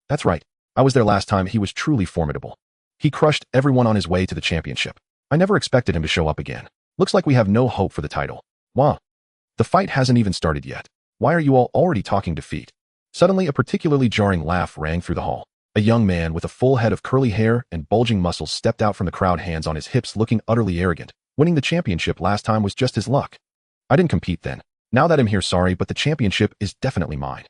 "That's right. I was there last time. He was truly formidable. He crushed everyone on his way to the championship. I never expected him to show up again. Looks like we have no hope for the title. Wow. The fight hasn't even started yet. Why are you all already talking defeat?" Suddenly, a particularly jarring laugh rang through the hall. A young man with a full head of curly hair and bulging muscles stepped out from the crowd, hands on his hips, looking utterly arrogant. "Winning the championship last time was just his luck. I didn't compete then. Now that I'm here, sorry, but the championship is definitely mine."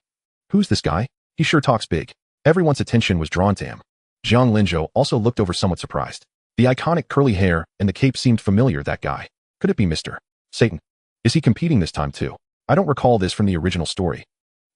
"Who's this guy? He sure talks big." Everyone's attention was drawn to him. Jiang Linzhou also looked over somewhat surprised. The iconic curly hair and the cape seemed familiar. That guy. Could it be Mr. Satan? Is he competing this time too? I don't recall this from the original story.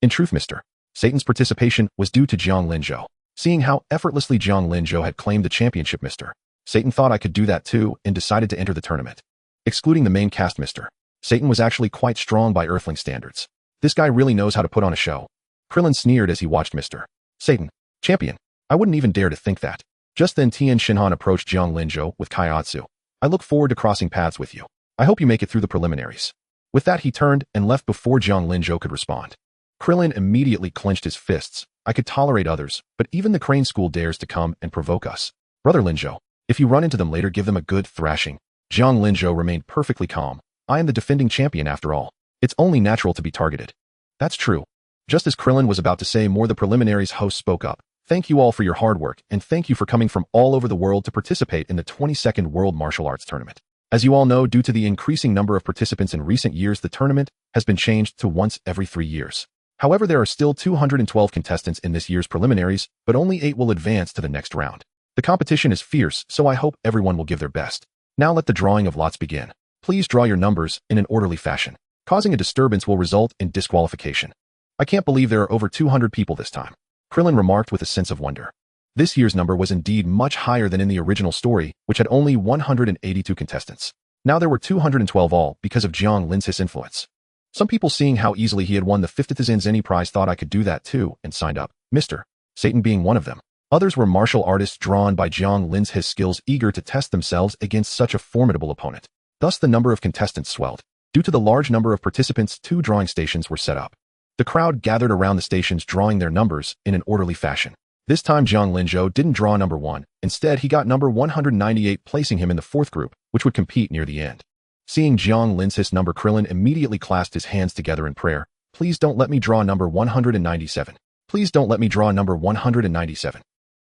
In truth, Mr. Satan's participation was due to Jiang Linzhou. Seeing how effortlessly Jiang Linzhou had claimed the championship, Mr. Satan thought I could do that too and decided to enter the tournament. Excluding the main cast, Mr. Satan was actually quite strong by Earthling standards. This guy really knows how to put on a show. Krillin sneered as he watched Mr. Satan. Champion. I wouldn't even dare to think that. Just then Tian Shinhan approached Jiang Linzhou with Kaiatsu. "I look forward to crossing paths with you. I hope you make it through the preliminaries." With that, he turned and left before Jiang Linzhou could respond. Krillin immediately clenched his fists. "I could tolerate others, but even the Crane School dares to come and provoke us. Brother Linzhou, if you run into them later, give them a good thrashing." Jiang Linzhou remained perfectly calm. "I am the defending champion after all. It's only natural to be targeted." "That's true." Just as Krillin was about to say more, the preliminaries host spoke up. "Thank you all for your hard work, and thank you for coming from all over the world to participate in the 22nd World Martial Arts Tournament. As you all know, due to the increasing number of participants in recent years, the tournament has been changed to once every 3 years. However, there are still 212 contestants in this year's preliminaries, but only 8 will advance to the next round. The competition is fierce, so I hope everyone will give their best. Now let the drawing of lots begin. Please draw your numbers in an orderly fashion. Causing a disturbance will result in disqualification." "I can't believe there are over 200 people this time," Krillin remarked with a sense of wonder. This year's number was indeed much higher than in the original story, which had only 182 contestants. Now there were 212 all because of Jiang Linzhou's influence. Some people, seeing how easily he had won the 50th Zanzeni prize, thought I could do that too and signed up, Mr. Satan being one of them. Others were martial artists drawn by Jiang Linzhou's skills, eager to test themselves against such a formidable opponent. Thus the number of contestants swelled. Due to the large number of participants, 2 drawing stations were set up. The crowd gathered around the stations, drawing their numbers in an orderly fashion. This time Jiang Linzhou didn't draw number 1. Instead, he got number 198, placing him in the 4th group, which would compete near the end. Seeing Jiang Linzhou's number, Krillin immediately clasped his hands together in prayer. "Please don't let me draw number 197. Please don't let me draw number 197.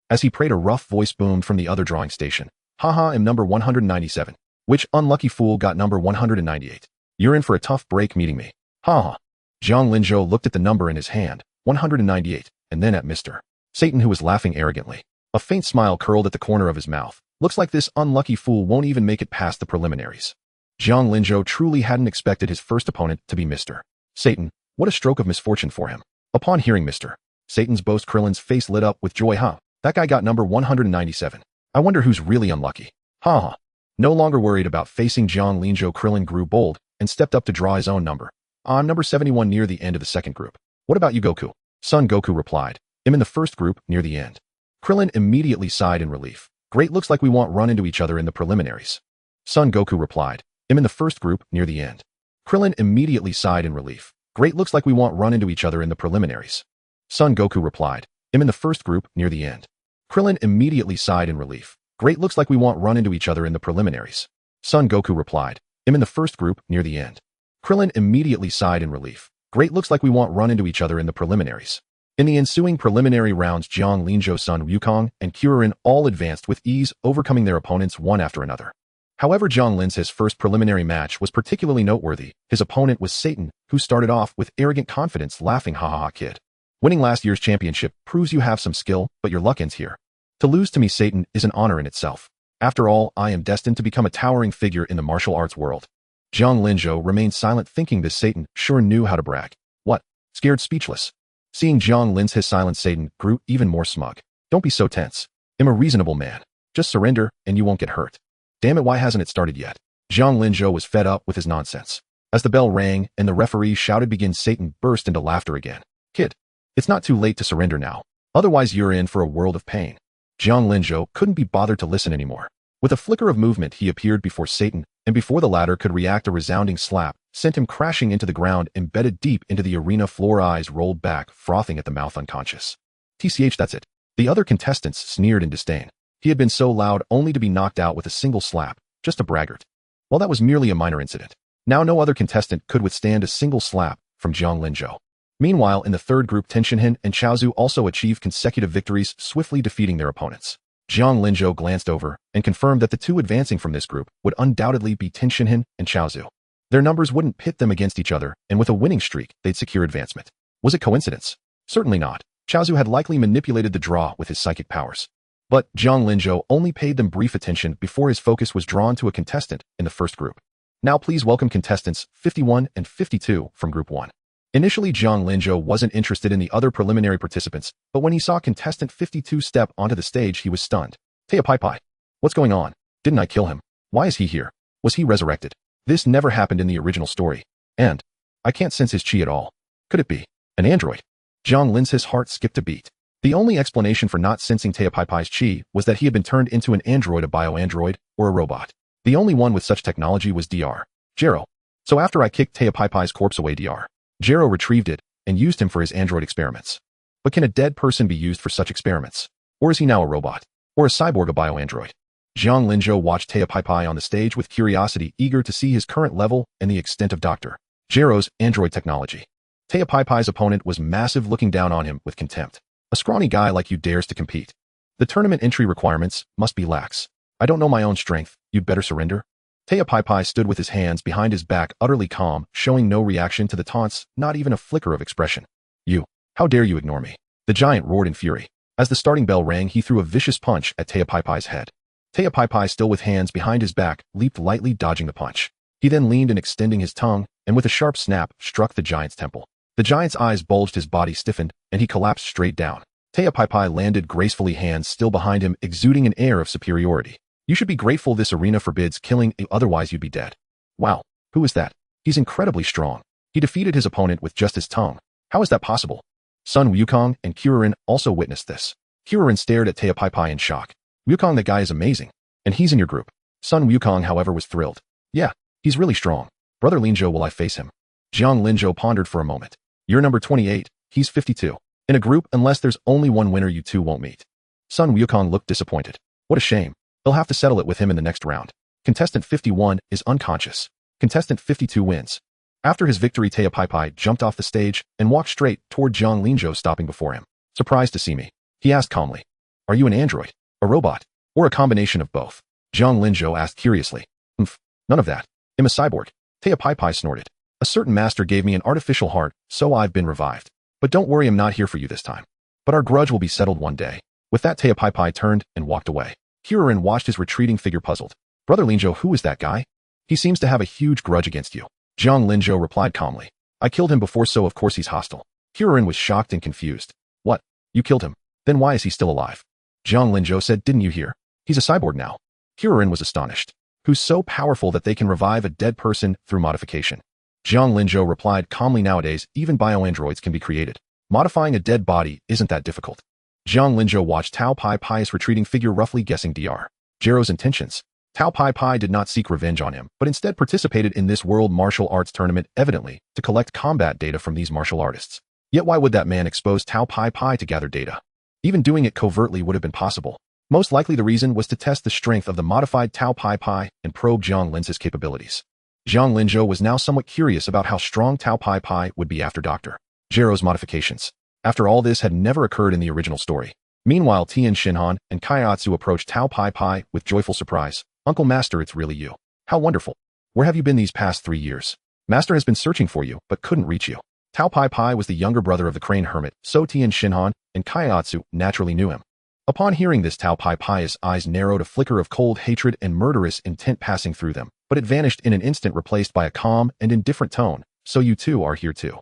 As he prayed, a rough voice boomed from the other drawing station. "Haha, I'm number 197. Which unlucky fool got number 198? You're in for a tough break meeting me. Haha." Jiang Linzhou looked at the number in his hand, 198, and then at Mr. Satan, who was laughing arrogantly. A faint smile curled at the corner of his mouth. "Looks like this unlucky fool won't even make it past the preliminaries." Jiang Linzhou truly hadn't expected his first opponent to be Mr. Satan. What a stroke of misfortune for him. Upon hearing Mr. Satan's boast, Krillin's face lit up with joy. "Huh, that guy got number 197. I wonder who's really unlucky." "Ha." No longer worried about facing Jiang Linzhou, Krillin grew bold and stepped up to draw his own number. "I'm number 71 near the end of the 2nd group. What about you, Goku?" Son Goku replied. "I'm in the 1st group near the end." Krillin immediately sighed in relief. "Great, looks like we won't run into each other in the preliminaries." Son Goku replied. "I'm in the 1st group near the end." Krillin immediately sighed in relief. "Great, looks like we won't run into each other in the preliminaries." Son Goku replied. "I'm in the 1st group near the end." Krillin immediately sighed in relief. "Great, looks like we won't run into each other in the preliminaries." Son Goku replied. "I'm in the 1st group near the end." Krillin immediately sighed in relief. "Great, looks like we won't run into each other in the preliminaries." In the ensuing preliminary rounds, Jiang Linzhou, Sun Wukong, and Kuririn all advanced with ease, overcoming their opponents one after another. However, Jiang Linzhou's first preliminary match was particularly noteworthy. His opponent was Satan, who started off with arrogant confidence, laughing, "Ha ha ha, kid. Winning last year's championship proves you have some skill, but your luck ends here. To lose to me, Satan, is an honor in itself. After all, I am destined to become a towering figure in the martial arts world." Jiang Linzhou remained silent, thinking this Satan sure knew how to brag. What? Scared speechless. Seeing Jiang Linzhou's silence, Satan grew even more smug. "Don't be so tense. I'm a reasonable man. Just surrender, and you won't get hurt." Damn it, why hasn't it started yet? Jiang Linzhou was fed up with his nonsense. As the bell rang and the referee shouted begin, Satan burst into laughter again. Kid, it's not too late to surrender now. Otherwise you're in for a world of pain. Jiang Linzhou couldn't be bothered to listen anymore. With a flicker of movement, he appeared before Satan, and before the latter could react, a resounding slap sent him crashing into the ground, embedded deep into the arena floor. Eyes rolled back, frothing at the mouth, unconscious. TCH, that's it. The other contestants sneered in disdain. He had been so loud only to be knocked out with a single slap. Just a braggart. Well, that was merely a minor incident. Now no other contestant could withstand a single slap from Jiang Linzhou. Meanwhile, in the third group, Tenshinhan and Chaozu also achieved consecutive victories, swiftly defeating their opponents. Jiang Linzhou glanced over and confirmed that the two advancing from this group would undoubtedly be Tenshinhan and Chaozu. Their numbers wouldn't pit them against each other, and with a winning streak, they'd secure advancement. Was it coincidence? Certainly not. Chaozu had likely manipulated the draw with his psychic powers. But Jiang Linzhou only paid them brief attention before his focus was drawn to a contestant in the first group. Now please welcome contestants 51 and 52 from Group 1. Initially, Jiang Linzhou wasn't interested in the other preliminary participants, but when he saw contestant 52 step onto the stage, he was stunned. Pai. What's going on? Didn't I kill him? Why is he here? Was he resurrected? This never happened in the original story. And I can't sense his chi at all. Could it be an android? Jiang Linzhou's heart skipped a beat. The only explanation for not sensing Pai's chi was that he had been turned into an android, a bio-android, or a robot. The only one with such technology was Dr. Jero. So after I kicked Pai's corpse away, Dr. Jero retrieved it and used him for his android experiments. But can a dead person be used for such experiments? Or is he now a robot? Or a cyborg, a bio-android? Jiang Linzhou watched Pai on the stage with curiosity, eager to see his current level and the extent of Dr. Jero's android technology. Pai's opponent was massive, looking down on him with contempt. A scrawny guy like you dares to compete. The tournament entry requirements must be lax. I don't know my own strength, you'd better surrender. Pai stood with his hands behind his back, utterly calm, showing no reaction to the taunts, not even a flicker of expression. You, how dare you ignore me? The giant roared in fury. As the starting bell rang, he threw a vicious punch at Pai's head. Pai, still with hands behind his back, leaped lightly, dodging the punch. He then leaned and extending his tongue, and with a sharp snap, struck the giant's temple. The giant's eyes bulged, his body stiffened, and he collapsed straight down. Pai landed gracefully, hands still behind him, exuding an air of superiority. You should be grateful this arena forbids killing, otherwise you'd be dead. Wow, who is that? He's incredibly strong. He defeated his opponent with just his tongue. How is that possible? Sun Wukong and Kiririn also witnessed this. Kiririn stared at Pai in shock. Wukong, that guy is amazing. And he's in your group. Sun Wukong, however, was thrilled. Yeah, he's really strong. Brother Linzhou, will I face him? Jiang Linzhou pondered for a moment. You're number 28, he's 52. In a group, unless there's only one winner, you two won't meet. Sun Wukong looked disappointed. What a shame. They'll have to settle it with him in the next round. Contestant 51 is unconscious. Contestant 52 wins. After his victory, Pai jumped off the stage and walked straight toward Jiang Linzhou, stopping before him. Surprised to see me? He asked calmly. Are you an android, a robot, or a combination of both? Jiang Linzhou asked curiously. None of that. I'm a cyborg. Pai snorted. A certain master gave me an artificial heart, so I've been revived. But don't worry, I'm not here for you this time. But our grudge will be settled one day. With that, Pai turned and walked away. Kiririn watched his retreating figure, puzzled. Brother Linzhou, who is that guy? He seems to have a huge grudge against you. Jiang Linzhou replied calmly. I killed him before, so of course he's hostile. Kiririn was shocked and confused. What? You killed him? Then why is he still alive? Jiang Linzhou said, didn't you hear? He's a cyborg now. Kiririn was astonished. Who's so powerful that they can revive a dead person through modification? Jiang Linzhou replied calmly, nowadays, even bioandroids can be created. Modifying a dead body isn't that difficult. Jiang Linzhou watched Pai's retreating figure, roughly guessing Dr. Jero's intentions. Pai did not seek revenge on him, but instead participated in this world martial arts tournament, evidently, to collect combat data from these martial artists. Yet why would that man expose Pai to gather data? Even doing it covertly would have been possible. Most likely the reason was to test the strength of the modified Pai and probe Jiang Linzhou's capabilities. Jiang Linzhou was now somewhat curious about how strong Pai would be after Dr. Jero's modifications. After all, this had never occurred in the original story. Meanwhile, Tenshinhan and Kaiatsu approached Pai with joyful surprise. Uncle Master, it's really you. How wonderful. Where have you been these past 3 years? Master has been searching for you, but couldn't reach you. Pai was the younger brother of the Crane Hermit, so Tenshinhan and Kaiatsu naturally knew him. Upon hearing this, Pai's eyes narrowed, a flicker of cold hatred and murderous intent passing through them, but it vanished in an instant, replaced by a calm and indifferent tone. So you two are here too.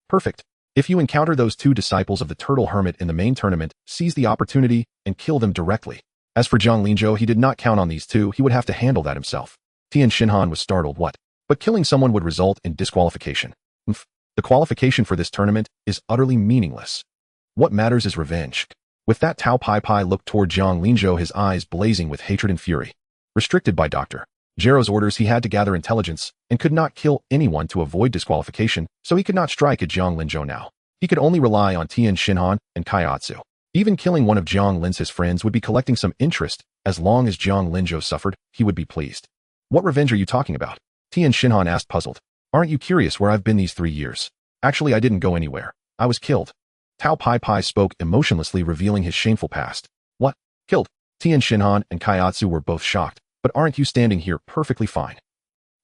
Perfect. If you encounter those two disciples of the Turtle Hermit in the main tournament, seize the opportunity and kill them directly. As for Zhang Linzhou, he did not count on these two, he would have to handle that himself. Tian Xinhan was startled. What? But killing someone would result in disqualification. The qualification for this tournament is utterly meaningless. What matters is revenge. With that, Tao Pai Pai looked toward Zhang Linzhou, his eyes blazing with hatred and fury. Restricted by Dr. Gero's orders, he had to gather intelligence and could not kill anyone to avoid disqualification, so he could not strike at Zhang Linzhou now. He could only rely on Tian Xinhan and Kaiatsu. Even killing one of Zhang Lin's friends would be collecting some interest. As long as Zhang Linzhou suffered, he would be pleased. What revenge are you talking about? Tian Xinhan asked, puzzled. Aren't you curious where I've been these 3 years? Actually, I didn't go anywhere. I was killed. Tao Pai Pai spoke emotionlessly, revealing his shameful past. What? Killed? Tian Xinhan and Kaiatsu were both shocked. But aren't you standing here perfectly fine?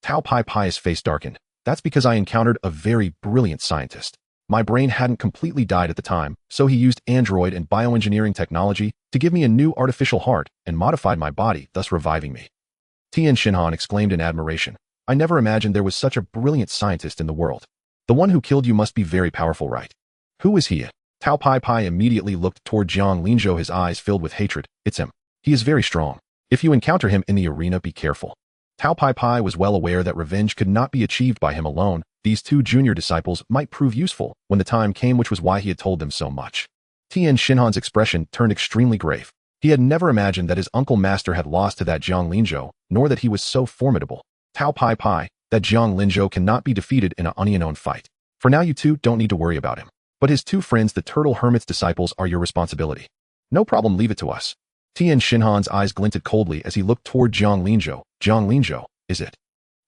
Tao Pai Pai's face darkened. That's because I encountered a very brilliant scientist. My brain hadn't completely died at the time, so he used android and bioengineering technology to give me a new artificial heart and modified my body, thus reviving me. Tian Xinhan exclaimed in admiration. I never imagined there was such a brilliant scientist in the world. The one who killed you must be very powerful, right? Who is he? Tao Pai Pai immediately looked toward Zhang Linzhou, his eyes filled with hatred. It's him. He is very strong. If you encounter him in the arena, be careful. Tao Pai Pai was well aware that revenge could not be achieved by him alone. These two junior disciples might prove useful when the time came, which was why he had told them so much. Tian Xinhan's expression turned extremely grave. He had never imagined that his uncle master had lost to that Zhang Linzhou, nor that he was so formidable. Tao Pai Pai, that Zhang Linzhou cannot be defeated in an unknown fight. For now, you two don't need to worry about him. But his two friends, the Turtle Hermit's disciples, are your responsibility. No problem, leave it to us. Tian Xinhan's eyes glinted coldly as he looked toward Zhang Linzhou. Zhang Linzhou, is it?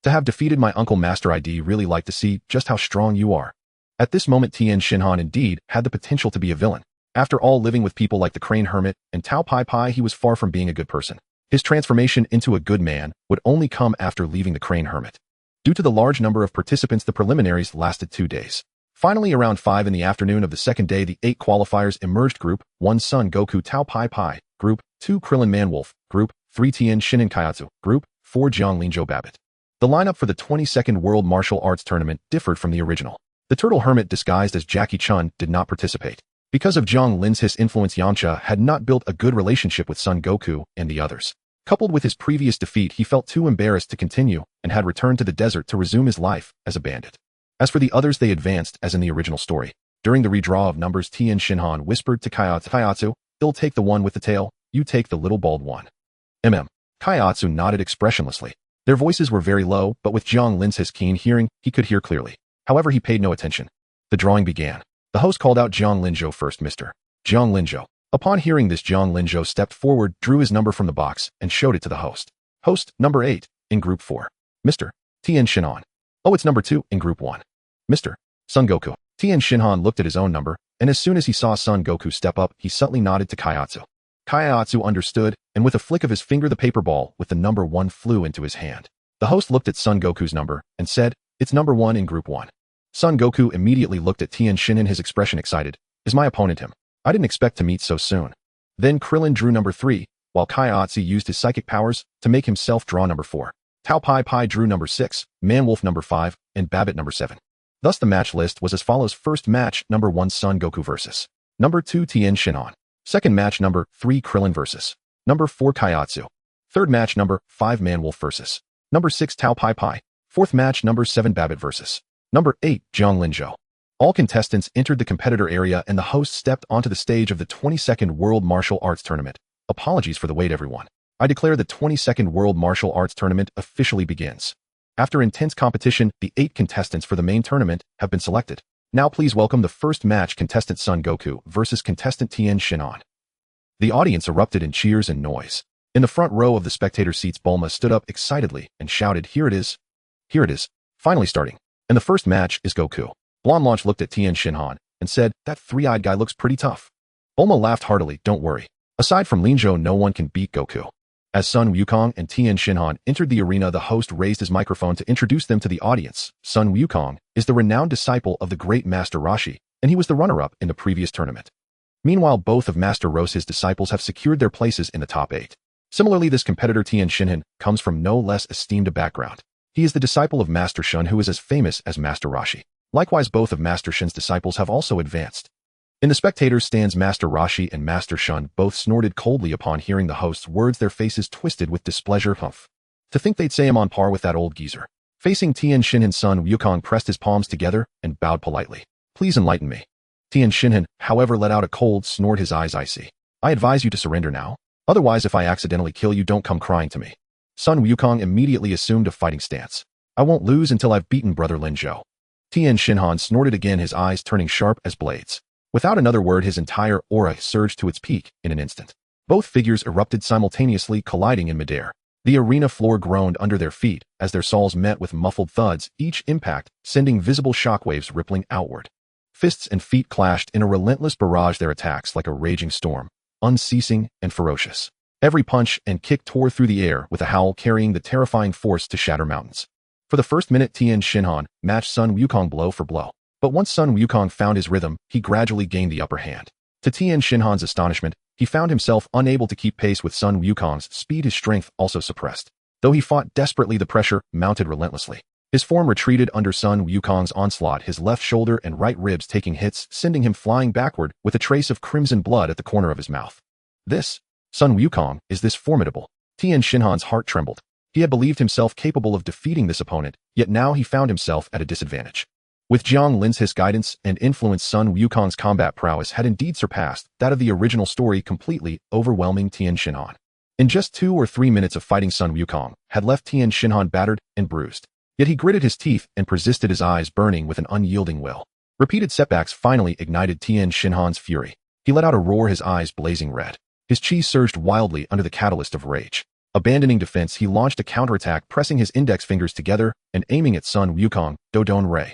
To have defeated my uncle master, I'd really like to see just how strong you are. At this moment, Tian Xinhan indeed had the potential to be a villain. After all, living with people like the Crane Hermit and Tao Pai Pai, he was far from being a good person. His transformation into a good man would only come after leaving the Crane Hermit. Due to the large number of participants, the preliminaries lasted 2 days. Finally, around 5 in the afternoon of the second day, the 8 qualifiers emerged. Group 1 Son Goku Tao Pai Pai, Group 2 Krillin Manwolf, Group 3 Tian Xinhan Kaiatsu, Group 4 Zhang Linzhou Babbitt. The lineup for the 22nd World Martial Arts Tournament differed from the original. The Turtle Hermit, disguised as Jackie Chun, did not participate. Because of Zhang Lin's influence, Yamcha had not built a good relationship with Son Goku and the others. Coupled with his previous defeat, he felt too embarrassed to continue and had returned to the desert to resume his life as a bandit. As for the others, they advanced as in the original story. During the redraw of numbers, Tian Xinhan whispered to Kaiatsu, "He'll take the one with the tail, you take the little bald one." Kaiatsu nodded expressionlessly. Their voices were very low, but with Zhang Lin's keen hearing, he could hear clearly. However, he paid no attention. The drawing began. The host called out Zhang Linzhou first. Mr. Zhang Linzhou. Upon hearing this, Zhang Linzhou stepped forward, drew his number from the box, and showed it to the host. Host, number 8, in group 4. Mr. Tian Xinhan. Oh, it's number 2, in group 1. Mr. Son Goku. Tian Xinhan looked at his own number, and as soon as he saw Son Goku step up, he subtly nodded to Kaiatsu. Kaiatsu understood, and with a flick of his finger, the paper ball with the number 1 flew into his hand. The host looked at Son Goku's number and said, "It's number 1 in group 1. Son Goku immediately looked at Tian Xinhan, his expression excited. Is my opponent him? I didn't expect to meet so soon. Then Krillin drew number 3, while Kaiatsu used his psychic powers to make himself draw number 4. Tao Pai Pai drew number 6, Manwolf number 5, and Babbitt number 7. Thus the match list was as follows. First match, number 1 Son Goku versus number 2 Tian Xinhan. Second match, number 3 Krillin versus number 4 Kaiatsu. Third match, number 5 Manwolf versus number 6 Tao Pai Pai. Fourth match, number 7 Babbitt versus number 8 Zhang Linzhou. All contestants entered the competitor area and the host stepped onto the stage of the 22nd World Martial Arts Tournament. Apologies for the wait, everyone. I declare the 22nd World Martial Arts Tournament officially begins. After intense competition, the 8 contestants for the main tournament have been selected. Now please welcome the first match, contestant Son Goku versus contestant Tian Xinhan. The audience erupted in cheers and noise. In the front row of the spectator seats, Bulma stood up excitedly and shouted, "Here it is! Here it is! Finally starting! And the first match is Goku." Blonde Launch looked at Tian Xinhan and said, "That three-eyed guy looks pretty tough." Bulma laughed heartily. "Don't worry. Aside from Linzhou, no one can beat Goku." As Sun Wukong and Tian Xinhan entered the arena, the host raised his microphone to introduce them to the audience. Sun Wukong is the renowned disciple of the great Master Roshi, and he was the runner-up in the previous tournament. Meanwhile, both of Master Roshi's disciples have secured their places in the top 8. Similarly, this competitor Tian Xinhan comes from no less esteemed a background. He is the disciple of Master Shun, who is as famous as Master Roshi. Likewise, both of Master Shin's disciples have also advanced. In the spectators stands Master Rashi and Master Shun both snorted coldly upon hearing the host's words, their faces twisted with displeasure. Humph. To think they'd say him on par with that old geezer. Facing Tien Shinhan's son Wukong pressed his palms together and bowed politely. Please enlighten me. Tien Shinhan, however, let out a cold snort, his eyes icy. I advise you to surrender now. Otherwise, if I accidentally kill you, don't come crying to me. Son Wukong immediately assumed a fighting stance. I won't lose until I've beaten Brother Lin Zhou. Tien Shinhan snorted again, his eyes turning sharp as blades. Without another word, his entire aura surged to its peak in an instant. Both figures erupted simultaneously, colliding in midair. The arena floor groaned under their feet as their soles met with muffled thuds, each impact sending visible shockwaves rippling outward. Fists and feet clashed in a relentless barrage, their attacks like a raging storm, unceasing and ferocious. Every punch and kick tore through the air with a howl, carrying the terrifying force to shatter mountains. For the first minute, Tien Shinhan matched Sun Wukong blow for blow. But once Sun Wukong found his rhythm, he gradually gained the upper hand. To Tien Shinhan's astonishment, he found himself unable to keep pace with Sun Wukong's speed, his strength also suppressed. Though he fought desperately, the pressure mounted relentlessly. His form retreated under Sun Wukong's onslaught, his left shoulder and right ribs taking hits, sending him flying backward with a trace of crimson blood at the corner of his mouth. Sun Wukong, is this formidable? Tien Shinhan's heart trembled. He had believed himself capable of defeating this opponent, yet now he found himself at a disadvantage. With Jiang Lin's guidance and influence, Sun Wukong's combat prowess had indeed surpassed that of the original story, completely overwhelming Tien Shinhan. In just 2 or 3 minutes of fighting, Sun Wukong had left Tien Shinhan battered and bruised. Yet he gritted his teeth and persisted, his eyes burning with an unyielding will. Repeated setbacks finally ignited Tien Shinhan's fury. He let out a roar, his eyes blazing red. His chi surged wildly under the catalyst of rage. Abandoning defense, he launched a counterattack, pressing his index fingers together and aiming at Sun Wukong, Dodon Ray.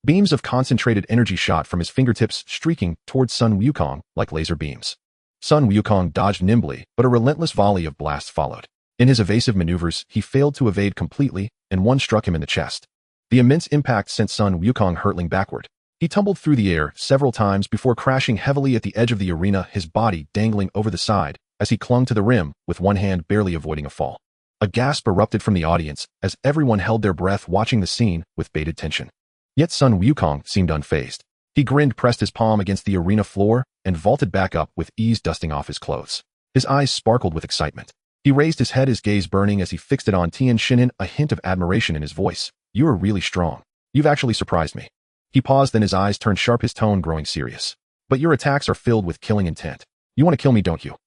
Beams of concentrated energy shot from his fingertips, streaking towards Sun Wukong like laser beams. Sun Wukong dodged nimbly, but a relentless volley of blasts followed. In his evasive maneuvers, he failed to evade completely, and one struck him in the chest. The immense impact sent Sun Wukong hurtling backward. He tumbled through the air several times before crashing heavily at the edge of the arena, his body dangling over the side as he clung to the rim, with one hand barely avoiding a fall. A gasp erupted from the audience as everyone held their breath, watching the scene with bated tension. Yet Sun Wukong seemed unfazed. He grinned, pressed his palm against the arena floor, and vaulted back up with ease, dusting off his clothes. His eyes sparkled with excitement. He raised his head, his gaze burning as he fixed it on Tien Shinhan, a hint of admiration in his voice. You are really strong. You've actually surprised me. He paused, then his eyes turned sharp, his tone growing serious. But your attacks are filled with killing intent. You want to kill me, don't you?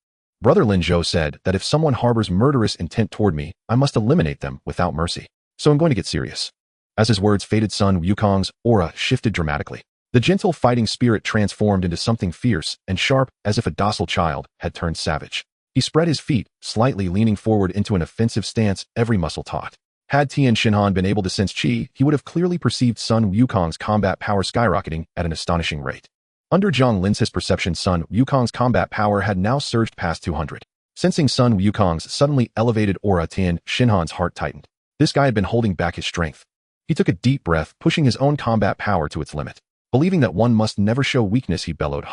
Brother Lin Zhou said that if someone harbors murderous intent toward me, I must eliminate them without mercy. So I'm going to get serious. As his words faded, Sun Wukong's aura shifted dramatically. The gentle fighting spirit transformed into something fierce and sharp, as if a docile child had turned savage. He spread his feet, slightly leaning forward into an offensive stance, every muscle taut. Had Tien Shinhan been able to sense chi, he would have clearly perceived Sun Wukong's combat power skyrocketing at an astonishing rate. Under Jiang Lin's perception, Sun Wukong's combat power had now surged past 200. Sensing Sun Wukong's suddenly elevated aura, Tien Shinhan's heart tightened. This guy had been holding back his strength. He took a deep breath, pushing his own combat power to its limit. Believing that one must never show weakness, he bellowed,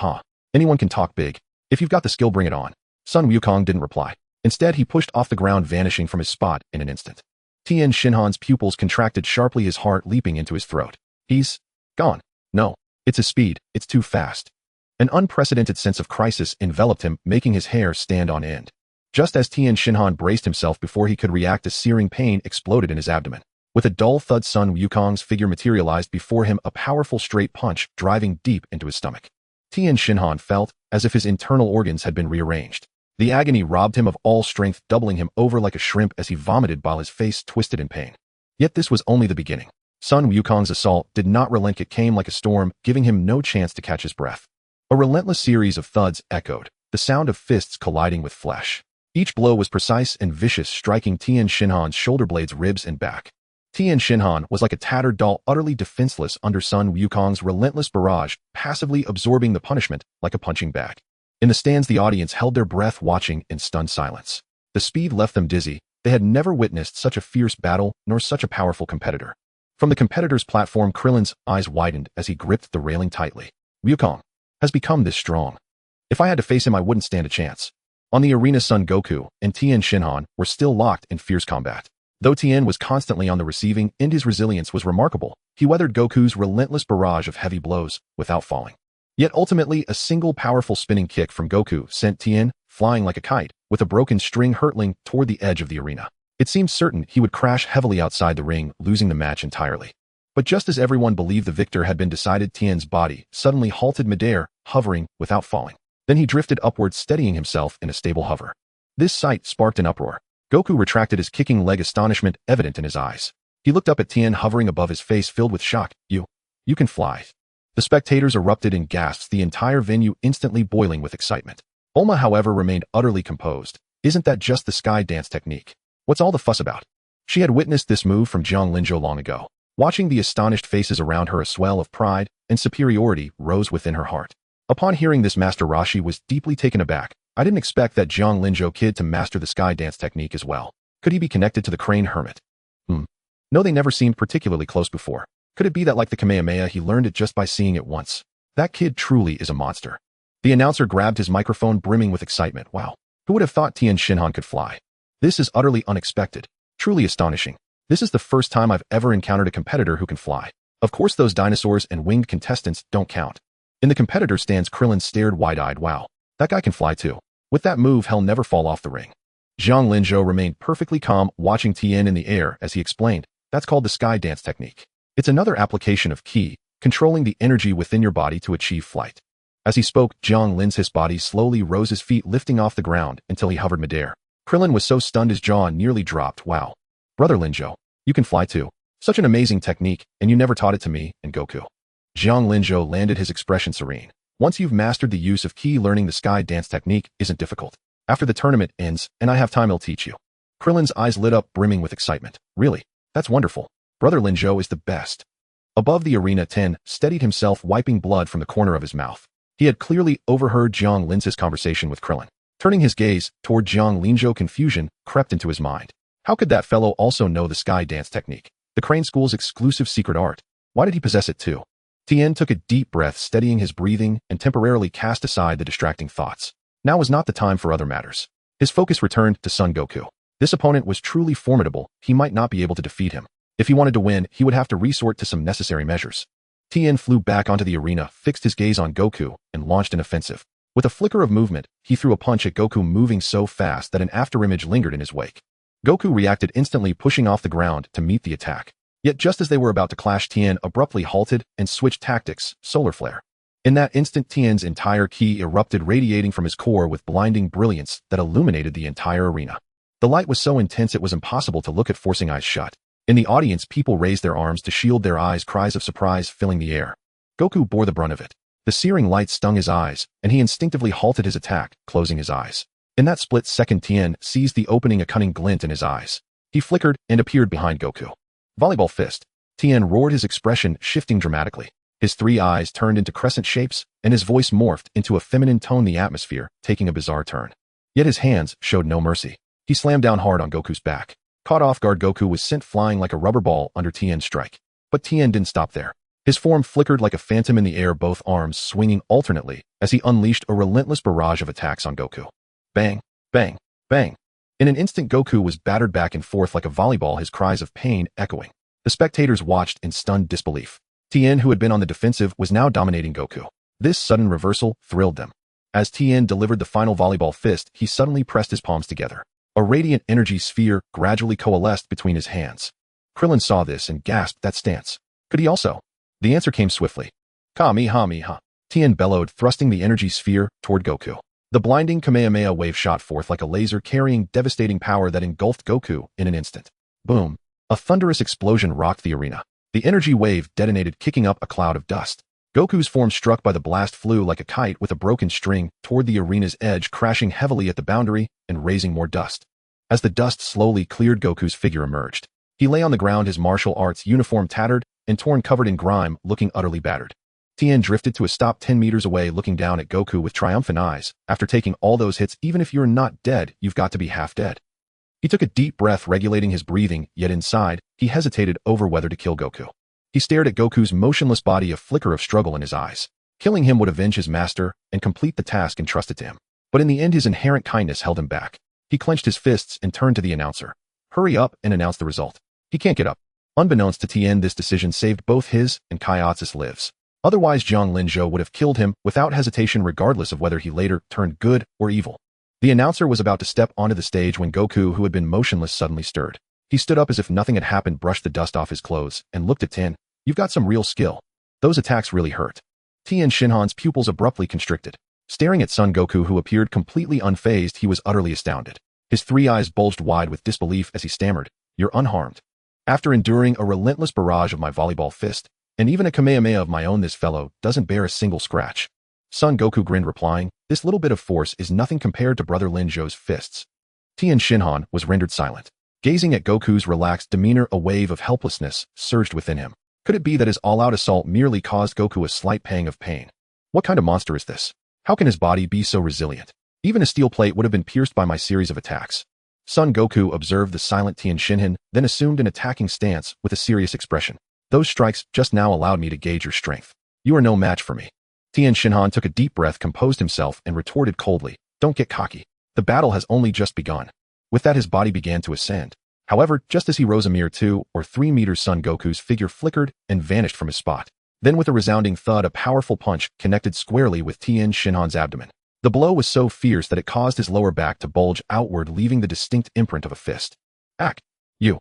Anyone can talk big. If you've got the skill, bring it on. Sun Wukong didn't reply. Instead, he pushed off the ground, vanishing from his spot in an instant. Tien Shinhan's pupils contracted sharply, his heart leaping into his throat. He's gone. No. It's his speed. It's too fast. An unprecedented sense of crisis enveloped him, making his hair stand on end. Just as Tien Shinhan braced himself before he could react, a searing pain exploded in his abdomen. With a dull thud, Sun Wukong's figure materialized before him, a powerful straight punch driving deep into his stomach. Tien Shinhan felt as if his internal organs had been rearranged. The agony robbed him of all strength, doubling him over like a shrimp as he vomited while his face twisted in pain. Yet this was only the beginning. Sun Wukong's assault did not relent. It came like a storm, giving him no chance to catch his breath. A relentless series of thuds echoed, the sound of fists colliding with flesh. Each blow was precise and vicious, striking Tien Shinhan's shoulder blades, ribs, and back. Tien Shinhan was like a tattered doll, utterly defenseless under Sun Wukong's relentless barrage, passively absorbing the punishment like a punching bag. In the stands, the audience held their breath, watching in stunned silence. The speed left them dizzy. They had never witnessed such a fierce battle, nor such a powerful competitor. From the competitor's platform, Krillin's eyes widened as he gripped the railing tightly. Wukong has become this strong. If I had to face him, I wouldn't stand a chance. On the arena, Son Goku and Tien Shinhan were still locked in fierce combat. Though Tien was constantly on the receiving end, his resilience was remarkable. He weathered Goku's relentless barrage of heavy blows without falling. Yet ultimately, a single powerful spinning kick from Goku sent Tien flying like a kite, with a broken string hurtling toward the edge of the arena. It seemed certain he would crash heavily outside the ring, losing the match entirely. But just as everyone believed the victor had been decided, Tien's body suddenly halted midair, hovering without falling. Then he drifted upwards, steadying himself in a stable hover. This sight sparked an uproar. Goku retracted his kicking leg, astonishment evident in his eyes. He looked up at Tien, hovering above his face, filled with shock. You can fly. The spectators erupted in gasps, the entire venue instantly boiling with excitement. Bulma, however, remained utterly composed. Isn't that just the sky dance technique? What's all the fuss about? She had witnessed this move from Jiang Linzhou long ago. Watching the astonished faces around her, a swell of pride and superiority rose within her heart. Upon hearing this, Master Roshi was deeply taken aback. I didn't expect that Jiang Linzhou kid to master the sky dance technique as well. Could he be connected to the Crane Hermit? No, they never seemed particularly close before. Could it be that, like the Kamehameha, he learned it just by seeing it once? That kid truly is a monster. The announcer grabbed his microphone, brimming with excitement. Wow. Who would have thought Tien Shinhan could fly? This is utterly unexpected. Truly astonishing. This is the first time I've ever encountered a competitor who can fly. Of course, those dinosaurs and winged contestants don't count. In the competitor stands, Krillin stared wide-eyed. Wow, that guy can fly too. With that move, he'll never fall off the ring. Jiang Linzhou remained perfectly calm, watching Tien in the air as he explained. That's called the sky dance technique. It's another application of ki, controlling the energy within your body to achieve flight. As he spoke, Jiang Linzhou's body slowly rose, his feet lifting off the ground until he hovered midair. Krillin was so stunned his jaw nearly dropped. Wow. Brother Linzhou, you can fly too. Such an amazing technique, and you never taught it to me and Goku. Jiang Linzhou landed, his expression serene. Once you've mastered the use of ki, learning the sky dance technique isn't difficult. After the tournament ends, and I have time, I'll teach you. Krillin's eyes lit up, brimming with excitement. Really? That's wonderful. Brother Linzhou is the best. Above the arena, Tien steadied himself, wiping blood from the corner of his mouth. He had clearly overheard Jiang Linzhou's conversation with Krillin. Turning his gaze toward Jiang Linzhou, confusion crept into his mind. How could that fellow also know the sky dance technique? The Crane School's exclusive secret art. Why did he possess it too? Tien took a deep breath, steadying his breathing, and temporarily cast aside the distracting thoughts. Now was not the time for other matters. His focus returned to Son Goku. This opponent was truly formidable. He might not be able to defeat him. If he wanted to win, he would have to resort to some necessary measures. Tien flew back onto the arena, fixed his gaze on Goku, and launched an offensive. With a flicker of movement, he threw a punch at Goku, moving so fast that an afterimage lingered in his wake. Goku reacted instantly, pushing off the ground to meet the attack. Yet just as they were about to clash, Tien abruptly halted and switched tactics, solar flare. In that instant, Tien's entire ki erupted, radiating from his core with blinding brilliance that illuminated the entire arena. The light was so intense it was impossible to look at, forcing eyes shut. In the audience, people raised their arms to shield their eyes, cries of surprise filling the air. Goku bore the brunt of it. The searing light stung his eyes, and he instinctively halted his attack, closing his eyes. In that split second, Tien seized the opening, a cunning glint in his eyes. He flickered and appeared behind Goku. Volleyball fist. Tien roared, his expression shifting dramatically. His three eyes turned into crescent shapes, and his voice morphed into a feminine tone, the atmosphere taking a bizarre turn. Yet his hands showed no mercy. He slammed down hard on Goku's back. Caught off guard, Goku was sent flying like a rubber ball under Tien's strike. But Tien didn't stop there. His form flickered like a phantom in the air, both arms swinging alternately as he unleashed a relentless barrage of attacks on Goku. Bang, bang, bang. In an instant, Goku was battered back and forth like a volleyball, his cries of pain echoing. The spectators watched in stunned disbelief. Tien, who had been on the defensive, was now dominating Goku. This sudden reversal thrilled them. As Tien delivered the final volleyball fist, he suddenly pressed his palms together. A radiant energy sphere gradually coalesced between his hands. Krillin saw this and gasped, that stance. Could he also? The answer came swiftly. Kamehameha. Tien bellowed, thrusting the energy sphere toward Goku. The blinding Kamehameha wave shot forth like a laser, carrying devastating power that engulfed Goku in an instant. Boom. A thunderous explosion rocked the arena. The energy wave detonated, kicking up a cloud of dust. Goku's form, struck by the blast, flew like a kite with a broken string toward the arena's edge, crashing heavily at the boundary and raising more dust. As the dust slowly cleared, Goku's figure emerged. He lay on the ground, his martial arts uniform tattered and torn, covered in grime, looking utterly battered. Tien drifted to a stop 10 meters away, looking down at Goku with triumphant eyes. After taking all those hits, even if you're not dead, you've got to be half dead. He took a deep breath, regulating his breathing, yet inside, he hesitated over whether to kill Goku. He stared at Goku's motionless body, a flicker of struggle in his eyes. Killing him would avenge his master and complete the task entrusted to him. But in the end, his inherent kindness held him back. He clenched his fists and turned to the announcer. Hurry up and announce the result. He can't get up. Unbeknownst to Tien, this decision saved both his and Kaiatz's lives. Otherwise, Jiang Linzhou would have killed him without hesitation regardless of whether he later turned good or evil. The announcer was about to step onto the stage when Goku, who had been motionless, suddenly stirred. He stood up as if nothing had happened, brushed the dust off his clothes, and looked at Tien. You've got some real skill. Those attacks really hurt. Tien Shinhan's pupils abruptly constricted. Staring at Son Goku, who appeared completely unfazed, he was utterly astounded. His 3 eyes bulged wide with disbelief as he stammered, You're unharmed. After enduring a relentless barrage of my volleyball fist, and even a Kamehameha of my own, this fellow doesn't bear a single scratch. Son Goku grinned, replying, This little bit of force is nothing compared to Brother Linzhou's fists. Tien Shinhan was rendered silent. Gazing at Goku's relaxed demeanor, a wave of helplessness surged within him. Could it be that his all-out assault merely caused Goku a slight pang of pain? What kind of monster is this? How can his body be so resilient? Even a steel plate would have been pierced by my series of attacks. Son Goku observed the silent Tien Shinhan, then assumed an attacking stance with a serious expression. Those strikes just now allowed me to gauge your strength. You are no match for me. Tien Shinhan took a deep breath, composed himself, and retorted coldly, Don't get cocky. The battle has only just begun. With that, his body began to ascend. However, just as he rose a mere 2 or 3 meters, Son Goku's figure flickered and vanished from his spot. Then with a resounding thud, a powerful punch connected squarely with Tien Shinhan's abdomen. The blow was so fierce that it caused his lower back to bulge outward, leaving the distinct imprint of a fist. Ack! You!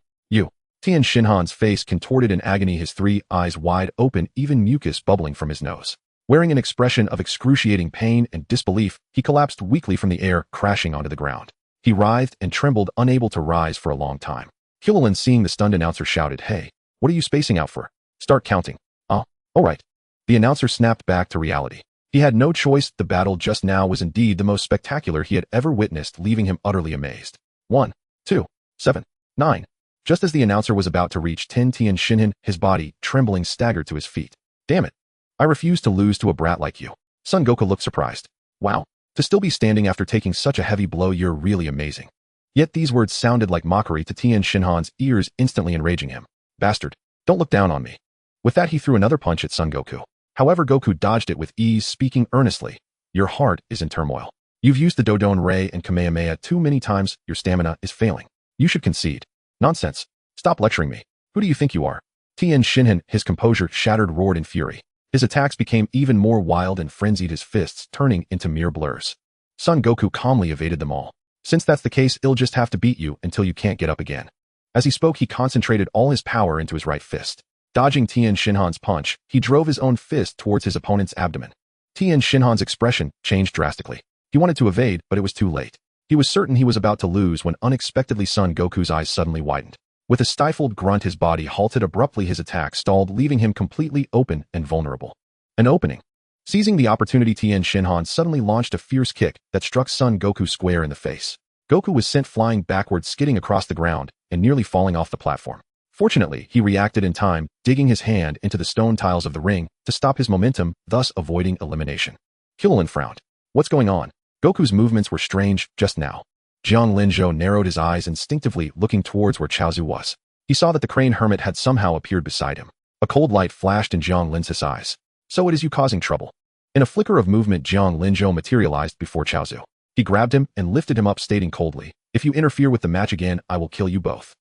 Tien Shinhan's face contorted in agony, his 3 eyes wide open, even mucus bubbling from his nose. Wearing an expression of excruciating pain and disbelief, he collapsed weakly from the air, crashing onto the ground. He writhed and trembled, unable to rise for a long time. Killian, seeing the stunned announcer, shouted, Hey, what are you spacing out for? Start counting. All right. The announcer snapped back to reality. He had no choice. The battle just now was indeed the most spectacular he had ever witnessed, leaving him utterly amazed. 1, 2, 7, 9. Just as the announcer was about to reach 10, Tien Shinhan, his body trembling, staggered to his feet. Damn it. I refuse to lose to a brat like you. Son Goku looked surprised. Wow. To still be standing after taking such a heavy blow, you're really amazing. Yet these words sounded like mockery to Tien Shinhan's ears, instantly enraging him. Bastard. Don't look down on me. With that, he threw another punch at Son Goku. However, Goku dodged it with ease, speaking earnestly. Your heart is in turmoil. You've used the Dodon Ray and Kamehameha too many times. Your stamina is failing. You should concede. Nonsense. Stop lecturing me. Who do you think you are? Tien Shinhan, his composure shattered, roared in fury. His attacks became even more wild and frenzied, his fists turning into mere blurs. Son Goku calmly evaded them all. Since that's the case, I'll just have to beat you until you can't get up again. As he spoke, he concentrated all his power into his right fist. Dodging Tien Shinhan's punch, he drove his own fist towards his opponent's abdomen. Tien Shinhan's expression changed drastically. He wanted to evade, but it was too late. He was certain he was about to lose when unexpectedly Son Goku's eyes suddenly widened. With a stifled grunt, his body halted abruptly, his attack stalled, leaving him completely open and vulnerable. An opening. Seizing the opportunity, Tien Shinhan suddenly launched a fierce kick that struck Son Goku square in the face. Goku was sent flying backwards, skidding across the ground and nearly falling off the platform. Fortunately, he reacted in time, digging his hand into the stone tiles of the ring to stop his momentum, thus avoiding elimination. Killian frowned. What's going on? Goku's movements were strange just now. Jiang Linzhou narrowed his eyes instinctively, looking towards where Chaozu was. He saw that the crane hermit had somehow appeared beside him. A cold light flashed in Jiang Linzhou's eyes. So it is you causing trouble. In a flicker of movement, Jiang Linzhou materialized before Chaozu. He grabbed him and lifted him up, stating coldly, If you interfere with the match again, I will kill you both.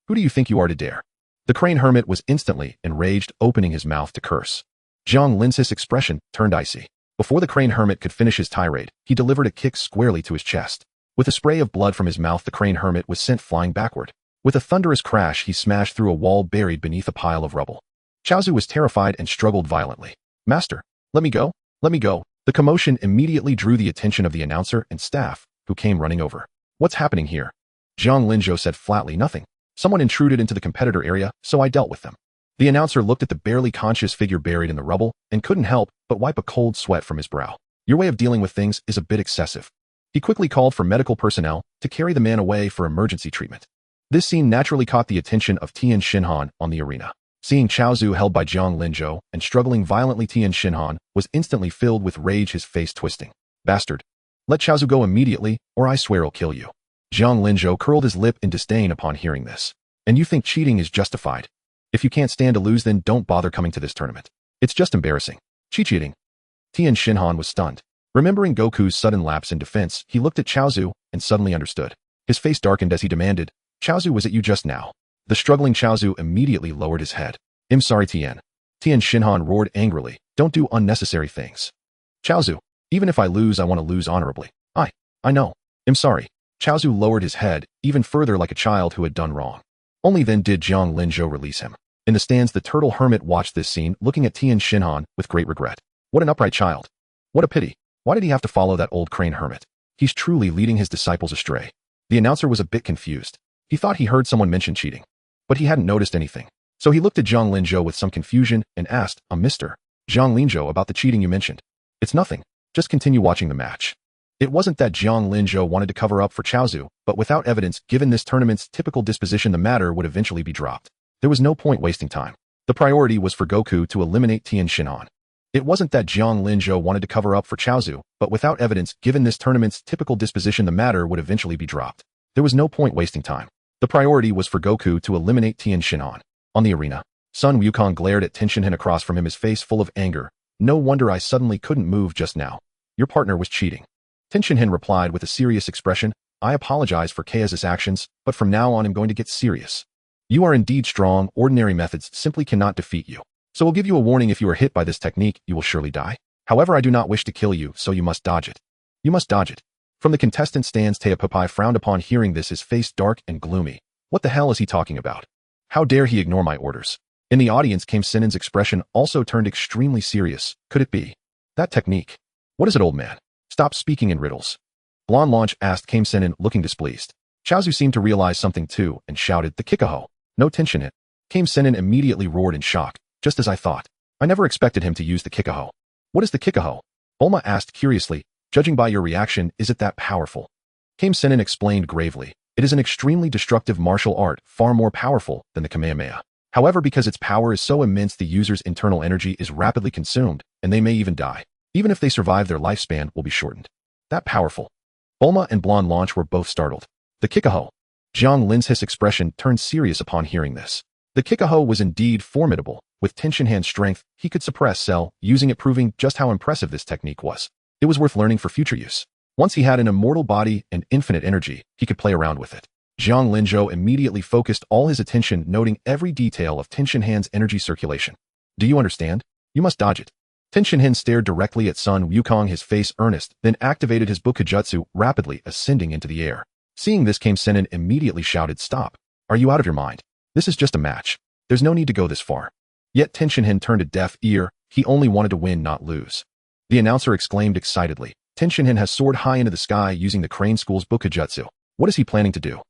Who do you think you are to dare? The crane hermit was instantly enraged, opening his mouth to curse. Jiang Linzhou's expression turned icy. Before the crane hermit could finish his tirade, he delivered a kick squarely to his chest. With a spray of blood from his mouth, the crane hermit was sent flying backward. With a thunderous crash, he smashed through a wall buried beneath a pile of rubble. Chaozu was terrified and struggled violently. Master, let me go. Let me go. The commotion immediately drew the attention of the announcer and staff, who came running over. What's happening here? Jiang Linzhou said flatly, Nothing. Someone intruded into the competitor area, so I dealt with them. The announcer looked at the barely conscious figure buried in the rubble and couldn't help but wipe a cold sweat from his brow. Your way of dealing with things is a bit excessive. He quickly called for medical personnel to carry the man away for emergency treatment. This scene naturally caught the attention of Tien Shinhan on the arena. Seeing Chaozu held by Jiang Linzhou and struggling violently, Tien Shinhan was instantly filled with rage, his face twisting. Bastard. Let Chaozu go immediately, or I swear I'll kill you. Jiang Linzhou curled his lip in disdain upon hearing this. And you think cheating is justified? If you can't stand to lose, then don't bother coming to this tournament. It's just embarrassing. Cheating. Tien Shinhan was stunned. Remembering Goku's sudden lapse in defense, he looked at Chaozu and suddenly understood. His face darkened as he demanded, Chaozu, was it you just now? The struggling Chaozu immediately lowered his head. I'm sorry, Tien. Tian Shinhan roared angrily. Don't do unnecessary things. Chaozu, even if I lose, I want to lose honorably. I know. I'm sorry. Chaozu lowered his head, even further like a child who had done wrong. Only then did Jiang Linzhou release him. In the stands, the turtle hermit watched this scene, looking at Tian Shinhan with great regret. What an upright child. What a pity. Why did he have to follow that old crane hermit? He's truly leading his disciples astray. The announcer was a bit confused. He thought he heard someone mention cheating, but he hadn't noticed anything. So he looked at Jiang Linzhou with some confusion and asked, Mr. Jiang Linzhou, about the cheating you mentioned. It's nothing. Just continue watching the match. It wasn't that Jiang Linzhou wanted to cover up for Chaozu, but without evidence, given this tournament's typical disposition, the matter would eventually be dropped. There was no point wasting time. The priority was for Goku to eliminate Tian Shinhan. It wasn't that Jiang Linzhou wanted to cover up for Chaozu, but without evidence, given this tournament's typical disposition, the matter would eventually be dropped. There was no point wasting time. The priority was for Goku to eliminate Tian Shinhan. On the arena, Sun Wukong glared at Tenshinhan across from him, his face full of anger. No wonder I suddenly couldn't move just now. Your partner was cheating. Tenshinhan replied with a serious expression. I apologize for Chaos's actions, but from now on I'm going to get serious. You are indeed strong. Ordinary methods simply cannot defeat you. So we'll give you a warning. If you are hit by this technique, you will surely die. However, I do not wish to kill you, so you must dodge it. You must dodge it. From the contestant stands, Teopapai frowned upon hearing this, his face dark and gloomy. What the hell is he talking about? How dare he ignore my orders? In the audience, Kame Sennin's expression also turned extremely serious. Could it be that technique? What is it, old man? Stop speaking in riddles. Blonde Launch asked Kame Sennin, looking displeased. Chaozu seemed to realize something too and shouted, the Kikaho. No Tenshinhan. Kame Sennin immediately roared in shock. Just as I thought. I never expected him to use the Kikaho. What is the Kikaho? Bulma asked curiously. Judging by your reaction, is it that powerful? Kame Sennin explained gravely. It is an extremely destructive martial art, far more powerful than the Kamehameha. However, because its power is so immense, the user's internal energy is rapidly consumed, and they may even die. Even if they survive, their lifespan will be shortened. That powerful. Bulma and Blonde Launch were both startled. The Kikaho. Jiang Linzhou's expression turned serious upon hearing this. The Kikaho was indeed formidable. With Tenshinhan's strength, he could suppress Cell, using it, proving just how impressive this technique was. It was worth learning for future use. Once he had an immortal body and infinite energy, he could play around with it. Jiang Linzhou immediately focused all his attention, noting every detail of Tenshinhan's energy circulation. Do you understand? You must dodge it. Tenshinhan stared directly at Sun Wukong, his face earnest, then activated his Bukujutsu, rapidly ascending into the air. Seeing this, Kame Sennin immediately shouted, Stop. Are you out of your mind? This is just a match. There's no need to go this far. Yet Tenshinhan turned a deaf ear. He only wanted to win, not lose. The announcer exclaimed excitedly. Tenshinhan has soared high into the sky using the Crane School's Bukujutsu. What is he planning to do?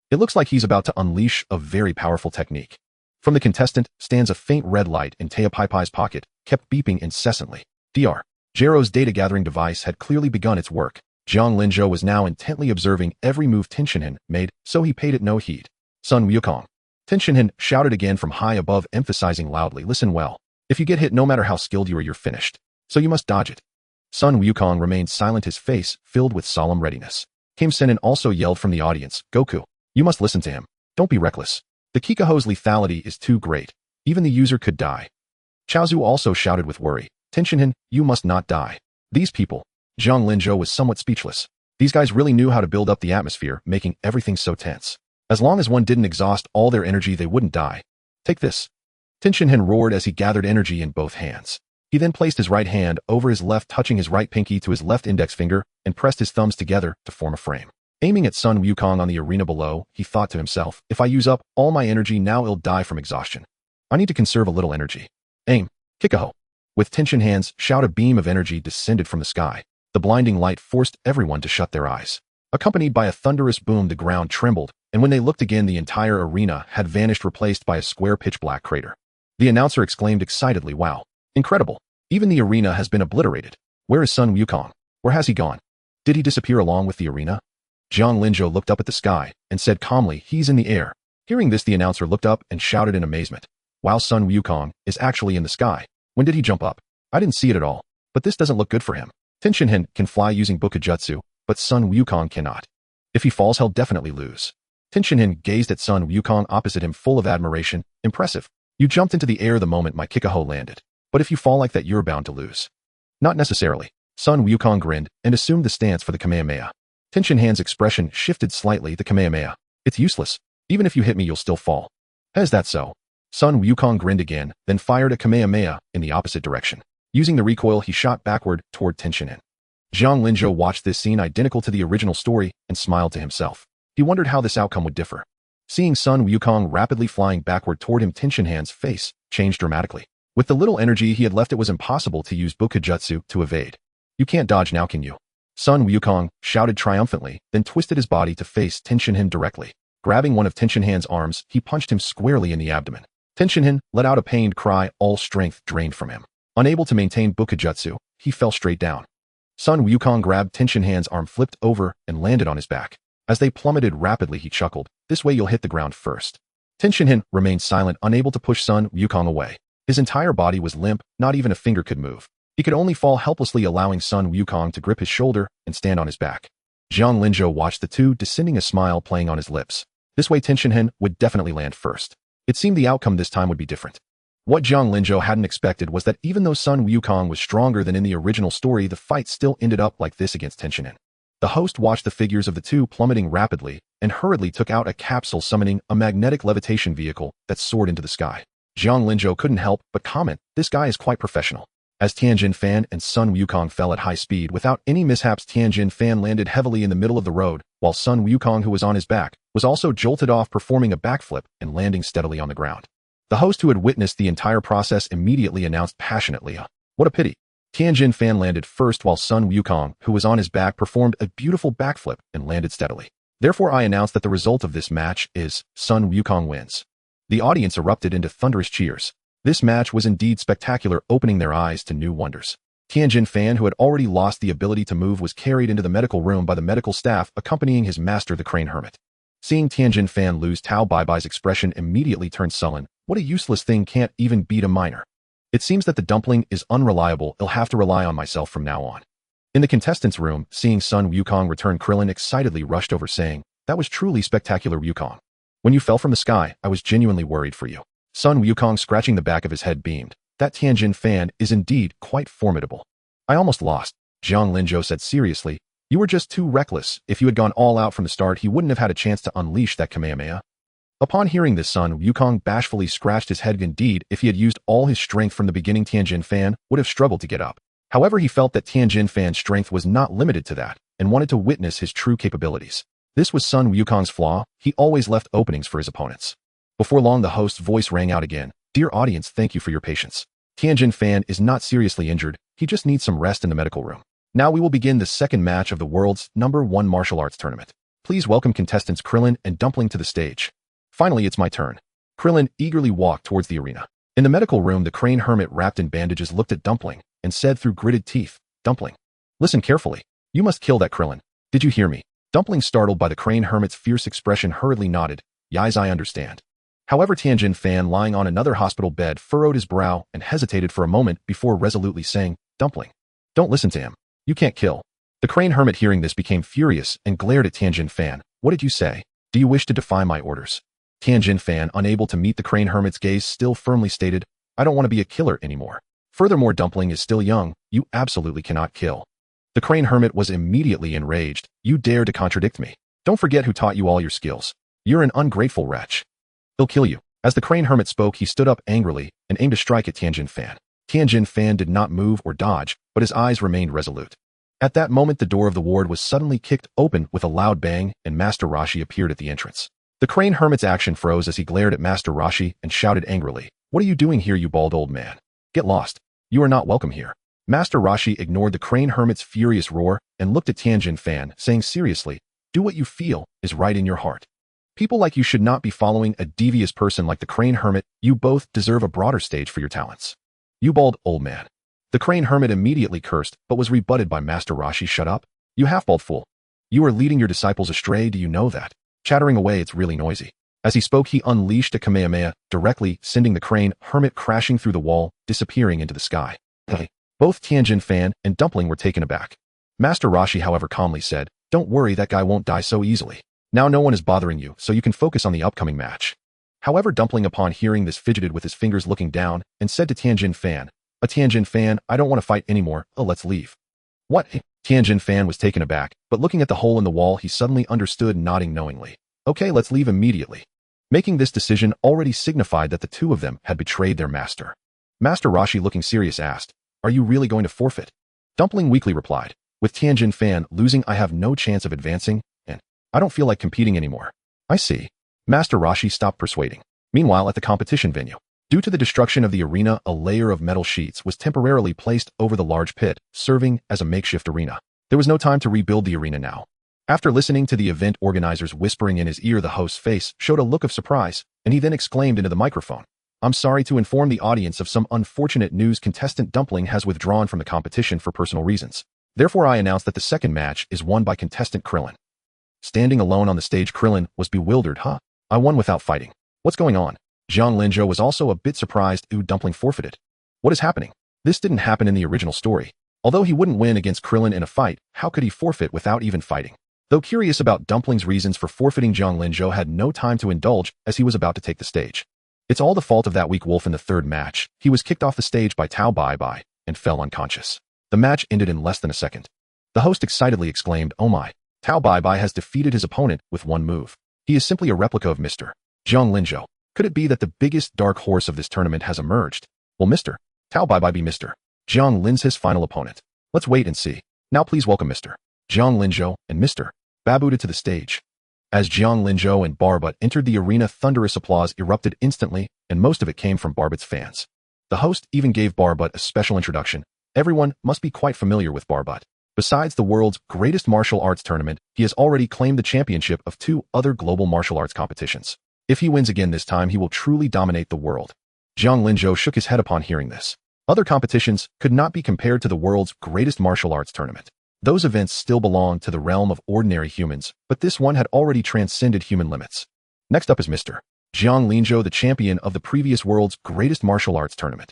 It looks like he's about to unleash a very powerful technique. From the contestant stands a faint red light in Teopaipai's pocket, kept beeping incessantly. Dr. Jero's data-gathering device had clearly begun its work. Jiang Linzhou was now intently observing every move Tenshinhan made, so he paid it no heed. Sun Wukong. Tenshinhan shouted again from high above, emphasizing loudly, Listen well. If you get hit, no matter how skilled you are, you're finished. So you must dodge it. Sun Wukong remained silent, his face filled with solemn readiness. Kame Sennin also yelled from the audience, Goku, you must listen to him. Don't be reckless. The Kikaho's lethality is too great. Even the user could die. Chaozu also shouted with worry, Tenshinhan, you must not die. These people. Jiang Linzhou was somewhat speechless. These guys really knew how to build up the atmosphere, making everything so tense. As long as one didn't exhaust all their energy, they wouldn't die. Take this. Tenshinhan roared as he gathered energy in both hands. He then placed his right hand over his left, touching his right pinky to his left index finger, and pressed his thumbs together to form a frame. Aiming at Sun Wukong on the arena below, he thought to himself, if I use up all my energy now, I'll die from exhaustion. I need to conserve a little energy. Aim. Kikaho. With Tenshinhan's shout, a beam of energy descended from the sky. The blinding light forced everyone to shut their eyes. Accompanied by a thunderous boom, the ground trembled, and when they looked again, the entire arena had vanished, replaced by a square pitch-black crater. The announcer exclaimed excitedly, Wow. Incredible. Even the arena has been obliterated. Where is Sun Wukong? Where has he gone? Did he disappear along with the arena? Jiang Linzhou looked up at the sky and said calmly, He's in the air. Hearing this, the announcer looked up and shouted in amazement. Wow, Sun Wukong is actually in the sky. When did he jump up? I didn't see it at all. But this doesn't look good for him. Tenshinhan can fly using Bukujutsu, but Sun Wukong cannot. If he falls, he'll definitely lose. Tenshinhan gazed at Sun Wukong opposite him, full of admiration. Impressive. You jumped into the air the moment my Kikaho landed. But if you fall like that, you're bound to lose. Not necessarily. Sun Wukong grinned and assumed the stance for the Kamehameha. Tenshinhan's expression shifted slightly. The Kamehameha. It's useless. Even if you hit me, you'll still fall. Is that so? Sun Wukong grinned again, then fired a Kamehameha in the opposite direction. Using the recoil, he shot backward toward Tenshinhan. Zhang Linzhou watched this scene identical to the original story and smiled to himself. He wondered how this outcome would differ. Seeing Sun Wukong rapidly flying backward toward him, Tenshinhan's face changed dramatically. With the little energy he had left, it was impossible to use Bukujutsu to evade. "You can't dodge now, can you?" Sun Wukong shouted triumphantly, then twisted his body to face Tenshinhan directly. Grabbing one of Tenshinhan's arms, he punched him squarely in the abdomen. Tenshinhan let out a pained cry, all strength drained from him. Unable to maintain Bukujutsu, he fell straight down. Sun Wukong grabbed Tenshinhan's arm, flipped over, and landed on his back. As they plummeted rapidly, he chuckled, "This way you'll hit the ground first." Tenshinhan remained silent, unable to push Sun Wukong away. His entire body was limp, not even a finger could move. He could only fall helplessly, allowing Sun Wukong to grip his shoulder and stand on his back. Zhang Linzhou watched the two, descending, a smile playing on his lips. This way Tenshinhan would definitely land first. It seemed the outcome this time would be different. What Zhang Linzhou hadn't expected was that even though Sun Wukong was stronger than in the original story, the fight still ended up like this against Tenshinhan. The host watched the figures of the two plummeting rapidly and hurriedly took out a capsule summoning a magnetic levitation vehicle that soared into the sky. Zhang Linzhou couldn't help but comment, "This guy is quite professional." As Tianjin Fan and Sun Wukong fell at high speed without any mishaps, Tianjin Fan landed heavily in the middle of the road, while Sun Wukong, who was on his back, was also jolted off, performing a backflip and landing steadily on the ground. The host, who had witnessed the entire process, immediately announced passionately, "What a pity." Tianjin Fan landed first, while Sun Wukong, who was on his back, performed a beautiful backflip and landed steadily. "Therefore, I announce that the result of this match is Sun Wukong wins." The audience erupted into thunderous cheers. This match was indeed spectacular, opening their eyes to new wonders. Tianjin Fan, who had already lost the ability to move, was carried into the medical room by the medical staff, accompanying his master, the Crane Hermit. Seeing Tianjin Fan lose, Tao Baibai's expression immediately turned sullen. "What a useless thing, can't even beat a minor. It seems that the dumpling is unreliable. I'll have to rely on myself from now on." In the contestants' room, seeing Sun Wukong return, Krillin excitedly rushed over, saying, "That was truly spectacular, Wukong. When you fell from the sky, I was genuinely worried for you." Sun Wukong, scratching the back of his head, beamed. "That Tianjin Fan is indeed quite formidable." "I almost lost," Zhang Linzhou said seriously. "You were just too reckless. If you had gone all out from the start, he wouldn't have had a chance to unleash that Kamehameha." Upon hearing this, Sun Wukong bashfully scratched his head. Indeed, if he had used all his strength from the beginning, Tianjin Fan would have struggled to get up. However, he felt that Tianjin Fan's strength was not limited to that, and wanted to witness his true capabilities. This was Sun Wukong's flaw. He always left openings for his opponents. Before long, the host's voice rang out again. "Dear audience, thank you for your patience. Tianjin Fan is not seriously injured. He just needs some rest in the medical room. Now we will begin the second match of the world's #1 martial arts tournament. Please welcome contestants Krillin and Dumpling to the stage." "Finally, it's my turn." Krillin eagerly walked towards the arena. In the medical room, the Crane Hermit, wrapped in bandages, looked at Dumpling and said through gritted teeth, "Dumpling, listen carefully. You must kill that Krillin. Did you hear me?" Dumpling, startled by the Crane Hermit's fierce expression, hurriedly nodded. "Yes, I understand." However, Tianjin Fan, lying on another hospital bed, furrowed his brow and hesitated for a moment before resolutely saying, "Dumpling, don't listen to him. You can't kill." The Crane Hermit, hearing this, became furious and glared at Tianjin Fan. "What did you say? Do you wish to defy my orders?" Tianjin Fan, unable to meet the Crane Hermit's gaze, still firmly stated, "I don't want to be a killer anymore. Furthermore, Dumpling is still young. You absolutely cannot kill." The Crane Hermit was immediately enraged. "You dare to contradict me? Don't forget who taught you all your skills. You're an ungrateful wretch. He'll kill you." As the Crane Hermit spoke, he stood up angrily and aimed a strike at Tianjin Fan. Tianjin Fan did not move or dodge, but his eyes remained resolute. At that moment, the door of the ward was suddenly kicked open with a loud bang, and Master Rashi appeared at the entrance. The Crane Hermit's action froze as he glared at Master Rashi and shouted angrily, "What are you doing here, you bald old man? Get lost. You are not welcome here." Master Rashi ignored the Crane Hermit's furious roar and looked at Tianjin Fan, saying seriously, "Do what you feel is right in your heart. People like you should not be following a devious person like the Crane Hermit. You both deserve a broader stage for your talents. You bald old man." The Crane Hermit immediately cursed, but was rebutted by Master Rashi. "Shut up, you half-bald fool. You are leading your disciples astray, do you know that? Chattering away, it's really noisy." As he spoke, he unleashed a Kamehameha, directly sending the Crane Hermit crashing through the wall, disappearing into the sky. Both Tianjin Fan and Dumpling were taken aback. Master Rashi, however, calmly said, "Don't worry, that guy won't die so easily. Now no one is bothering you, so you can focus on the upcoming match." However, Dumpling, upon hearing this, fidgeted with his fingers, looking down, and said to Tianjin Fan, Tianjin Fan, I don't want to fight anymore. Let's leave." "What?" Tianjin Fan was taken aback, but looking at the hole in the wall, he suddenly understood, nodding knowingly. "Okay, let's leave immediately." Making this decision already signified that the two of them had betrayed their master. Master Rashi, looking serious, asked, "Are you really going to forfeit?" Dumpling weakly replied, "With Tianjin Fan losing, I have no chance of advancing, and I don't feel like competing anymore." "I see." Master Rashi stopped persuading. Meanwhile, at the competition venue, due to the destruction of the arena, a layer of metal sheets was temporarily placed over the large pit, serving as a makeshift arena. There was no time to rebuild the arena now. After listening to the event organizers whispering in his ear, the host's face showed a look of surprise, and he then exclaimed into the microphone, "I'm sorry to inform the audience of some unfortunate news. Contestant Dumpling has withdrawn from the competition for personal reasons. Therefore, I announce that the second match is won by contestant Krillin." Standing alone on the stage, Krillin was bewildered. I won without fighting. What's going on?" Zhang Linzhou was also a bit surprised. Dumpling forfeited. What is happening? This didn't happen in the original story. Although he wouldn't win against Krillin in a fight, how could he forfeit without even fighting? Though curious about Dumpling's reasons for forfeiting, Zhang Linzhou had no time to indulge as he was about to take the stage. It's all the fault of that weak wolf. In the third match, he was kicked off the stage by Tao Bai and fell unconscious. The match ended in less than a second. The host excitedly exclaimed, "Oh my! Tao Bai has defeated his opponent with one move. He is simply a replica of Mr. Zhang Linzhou. Could it be that the biggest dark horse of this tournament has emerged? Will Mr. Tao Bai be Mr. Zhang Lin's final opponent? Let's wait and see. Now please welcome Mr. Zhang Linzhou and Mr. Babuda to the stage." As Zhang Linzhou and Barbut entered the arena, thunderous applause erupted instantly, and most of it came from Barbut's fans. The host even gave Barbut a special introduction. Everyone must be quite familiar with Barbut. Besides the world's greatest martial arts tournament, he has already claimed the championship of 2 other global martial arts competitions. If he wins again this time, he will truly dominate the world. Zhang Linzhou shook his head upon hearing this. Other competitions could not be compared to the world's greatest martial arts tournament. Those events still belong to the realm of ordinary humans, but this one had already transcended human limits. Next up is Mr. Zhang Linzhou, the champion of the previous world's greatest martial arts tournament.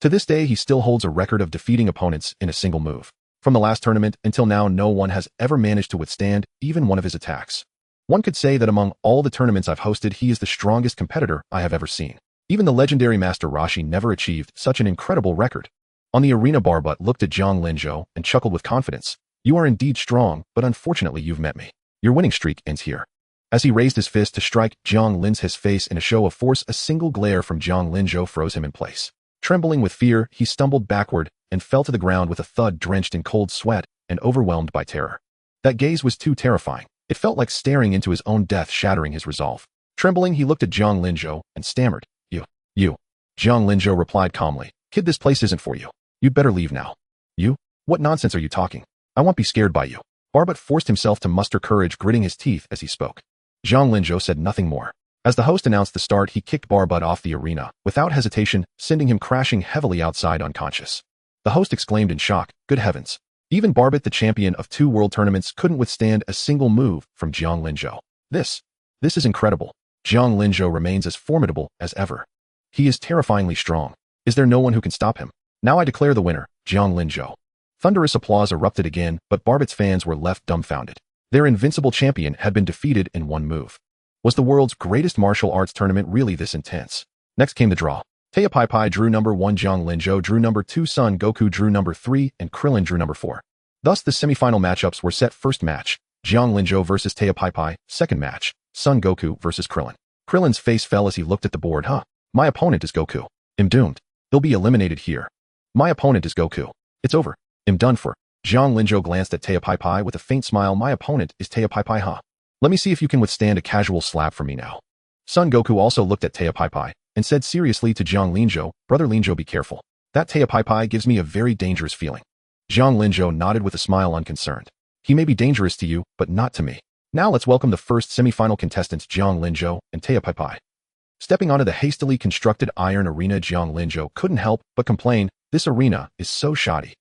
To this day, he still holds a record of defeating opponents in a single move. From the last tournament until now, no one has ever managed to withstand even one of his attacks. One could say that among all the tournaments I've hosted, he is the strongest competitor I have ever seen. Even the legendary Master Rashi never achieved such an incredible record. On the arena, Barbut looked at Zhang Linzhou and chuckled with confidence. "You are indeed strong, but unfortunately you've met me. Your winning streak ends here." As he raised his fist to strike Zhang Lin's face in a show of force, a single glare from Zhang Linzhou froze him in place. Trembling with fear, he stumbled backward and fell to the ground with a thud, drenched in cold sweat and overwhelmed by terror. That gaze was too terrifying. It felt like staring into his own death, shattering his resolve. Trembling, he looked at Zhang Linzhou and stammered, You. Zhang Linzhou replied calmly, "Kid, this place isn't for you. You'd better leave now." "You? What nonsense are you talking? I won't be scared by you." Barbut forced himself to muster courage, gritting his teeth as he spoke. Zhang Linzhou said nothing more. As the host announced the start, he kicked Barbut off the arena, without hesitation, sending him crashing heavily outside unconscious. The host exclaimed in shock, "Good heavens. Even Barbut, the champion of 2 world tournaments, couldn't withstand a single move from Zhang Linzhou. This is incredible. Zhang Linzhou remains as formidable as ever. He is terrifyingly strong. Is there no one who can stop him? Now I declare the winner, Zhang Linzhou." Thunderous applause erupted again, but Barbut's fans were left dumbfounded. Their invincible champion had been defeated in one move. Was the world's greatest martial arts tournament really this intense? Next came the draw. Pai drew number 1, Zhang Linzhou drew number 2, Son Goku drew number 3, and Krillin drew number 4. Thus, the semifinal matchups were set. First match, Zhang Linzhou versus Pai. Second match, Son Goku versus Krillin. Krillin's face fell as he looked at the board. My opponent is Goku. I'm doomed. He'll be eliminated here. My opponent is Goku. It's over. I'm done for. Zhang Linzhou glanced at Pai with a faint smile. My opponent is Pai. Let me see if you can withstand a casual slap from me now. Son Goku also looked at Pai and said seriously to Zhang Linzhou, "Brother Linzhou, be careful. That Pai gives me a very dangerous feeling." Zhang Linzhou nodded with a smile, unconcerned. "He may be dangerous to you, but not to me." Now let's welcome the first semifinal contestants, Zhang Linzhou and Pai. Stepping onto the hastily constructed iron arena, Zhang Linzhou couldn't help but complain, "This arena is so shoddy."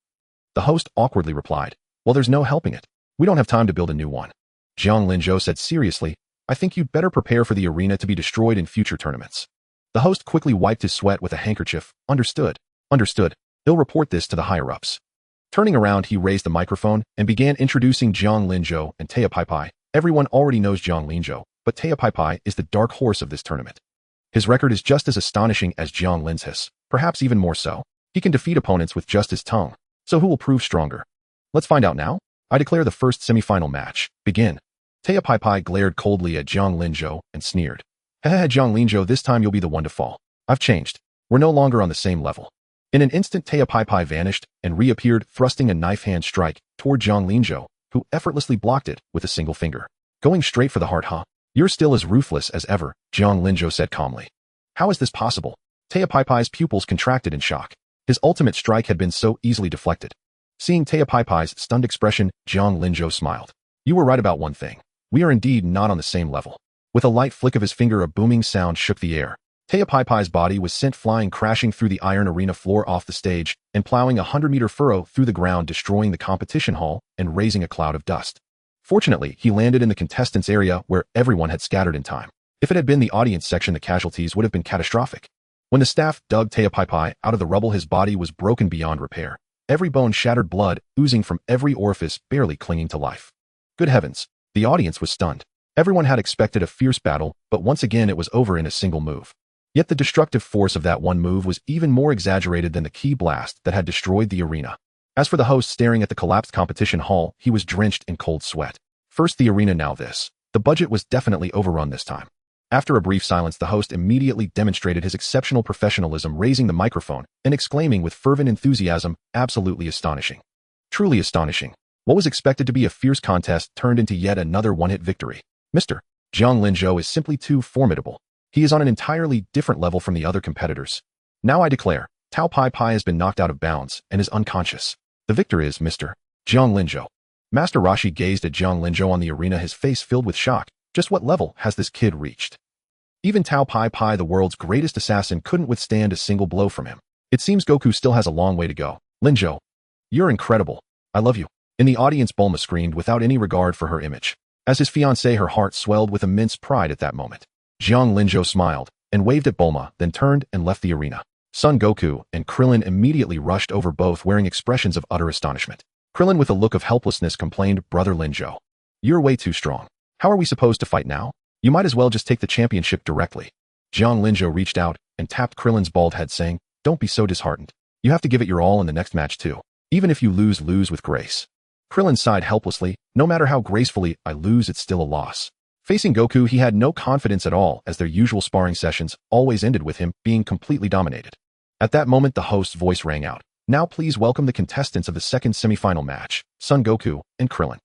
The host awkwardly replied, "Well, there's no helping it. We don't have time to build a new one." Zhang Linzhou said seriously, "I think you'd better prepare for the arena to be destroyed in future tournaments." The host quickly wiped his sweat with a handkerchief. Understood. They'll report this to the higher-ups." Turning around, he raised the microphone and began introducing Zhang Linzhou and Pai. Everyone already knows Zhang Linzhou, but Pai is the dark horse of this tournament. His record is just as astonishing as Zhang Lin's, perhaps even more so. He can defeat opponents with just his tongue. So who will prove stronger? Let's find out now. I declare the first semifinal match. Begin. Pai glared coldly at Zhang Linzhou and sneered. Hehehe, Zhang Linzhou, this time you'll be the one to fall. I've changed. We're no longer on the same level. In an instant, Taya Pai Pai vanished and reappeared, thrusting a knife-hand strike toward Zhang Linzhou, who effortlessly blocked it with a single finger. Going straight for the heart, huh? You're still as ruthless as ever, Zhang Linzhou said calmly. How is this possible? Taya Pai Pai's pupils contracted in shock. His ultimate strike had been so easily deflected. Seeing Taya Pai Pai's stunned expression, Zhang Linzhou smiled. You were right about one thing. We are indeed not on the same level. With a light flick of his finger, a booming sound shook the air. Taya Pai Pai's body was sent flying, crashing through the iron arena floor off the stage and plowing a 100-meter furrow through the ground, destroying the competition hall and raising a cloud of dust. Fortunately, he landed in the contestants' area where everyone had scattered in time. If it had been the audience section, the casualties would have been catastrophic. When the staff dug Taya Pai Pai out of the rubble, his body was broken beyond repair. Every bone shattered, blood oozing from every orifice, barely clinging to life. Good heavens, the audience was stunned. Everyone had expected a fierce battle, but once again it was over in a single move. Yet the destructive force of that one move was even more exaggerated than the key blast that had destroyed the arena. As for the host staring at the collapsed competition hall, he was drenched in cold sweat. First the arena, now this. The budget was definitely overrun this time. After a brief silence, the host immediately demonstrated his exceptional professionalism, raising the microphone and exclaiming with fervent enthusiasm, absolutely astonishing. Truly astonishing. What was expected to be a fierce contest turned into yet another one-hit victory. Mr. Zhang Linzhou is simply too formidable. He is on an entirely different level from the other competitors. Now I declare, Tao Pai Pai has been knocked out of bounds and is unconscious. The victor is Mr. Zhang Linzhou. Master Rashi gazed at Zhang Linzhou on the arena, his face filled with shock. Just what level has this kid reached? Even Tao Pai Pai, the world's greatest assassin, couldn't withstand a single blow from him. It seems Goku still has a long way to go. Linzhou, you're incredible. I love you. In the audience, Bulma screamed without any regard for her image. As his fiancée, her heart swelled with immense pride at that moment. Zhang Linzhou smiled and waved at Bulma, then turned and left the arena. Son Goku and Krillin immediately rushed over, both wearing expressions of utter astonishment. Krillin, with a look of helplessness, complained, Brother Linzhou, you're way too strong. How are we supposed to fight now? You might as well just take the championship directly. Zhang Linzhou reached out and tapped Krillin's bald head, saying, don't be so disheartened. You have to give it your all in the next match too. Even if you lose with grace. Krillin sighed helplessly. No matter how gracefully I lose, it's still a loss. Facing Goku, he had no confidence at all, as their usual sparring sessions always ended with him being completely dominated. At that moment, the host's voice rang out. Now please welcome the contestants of the second semifinal match, Son Goku and Krillin.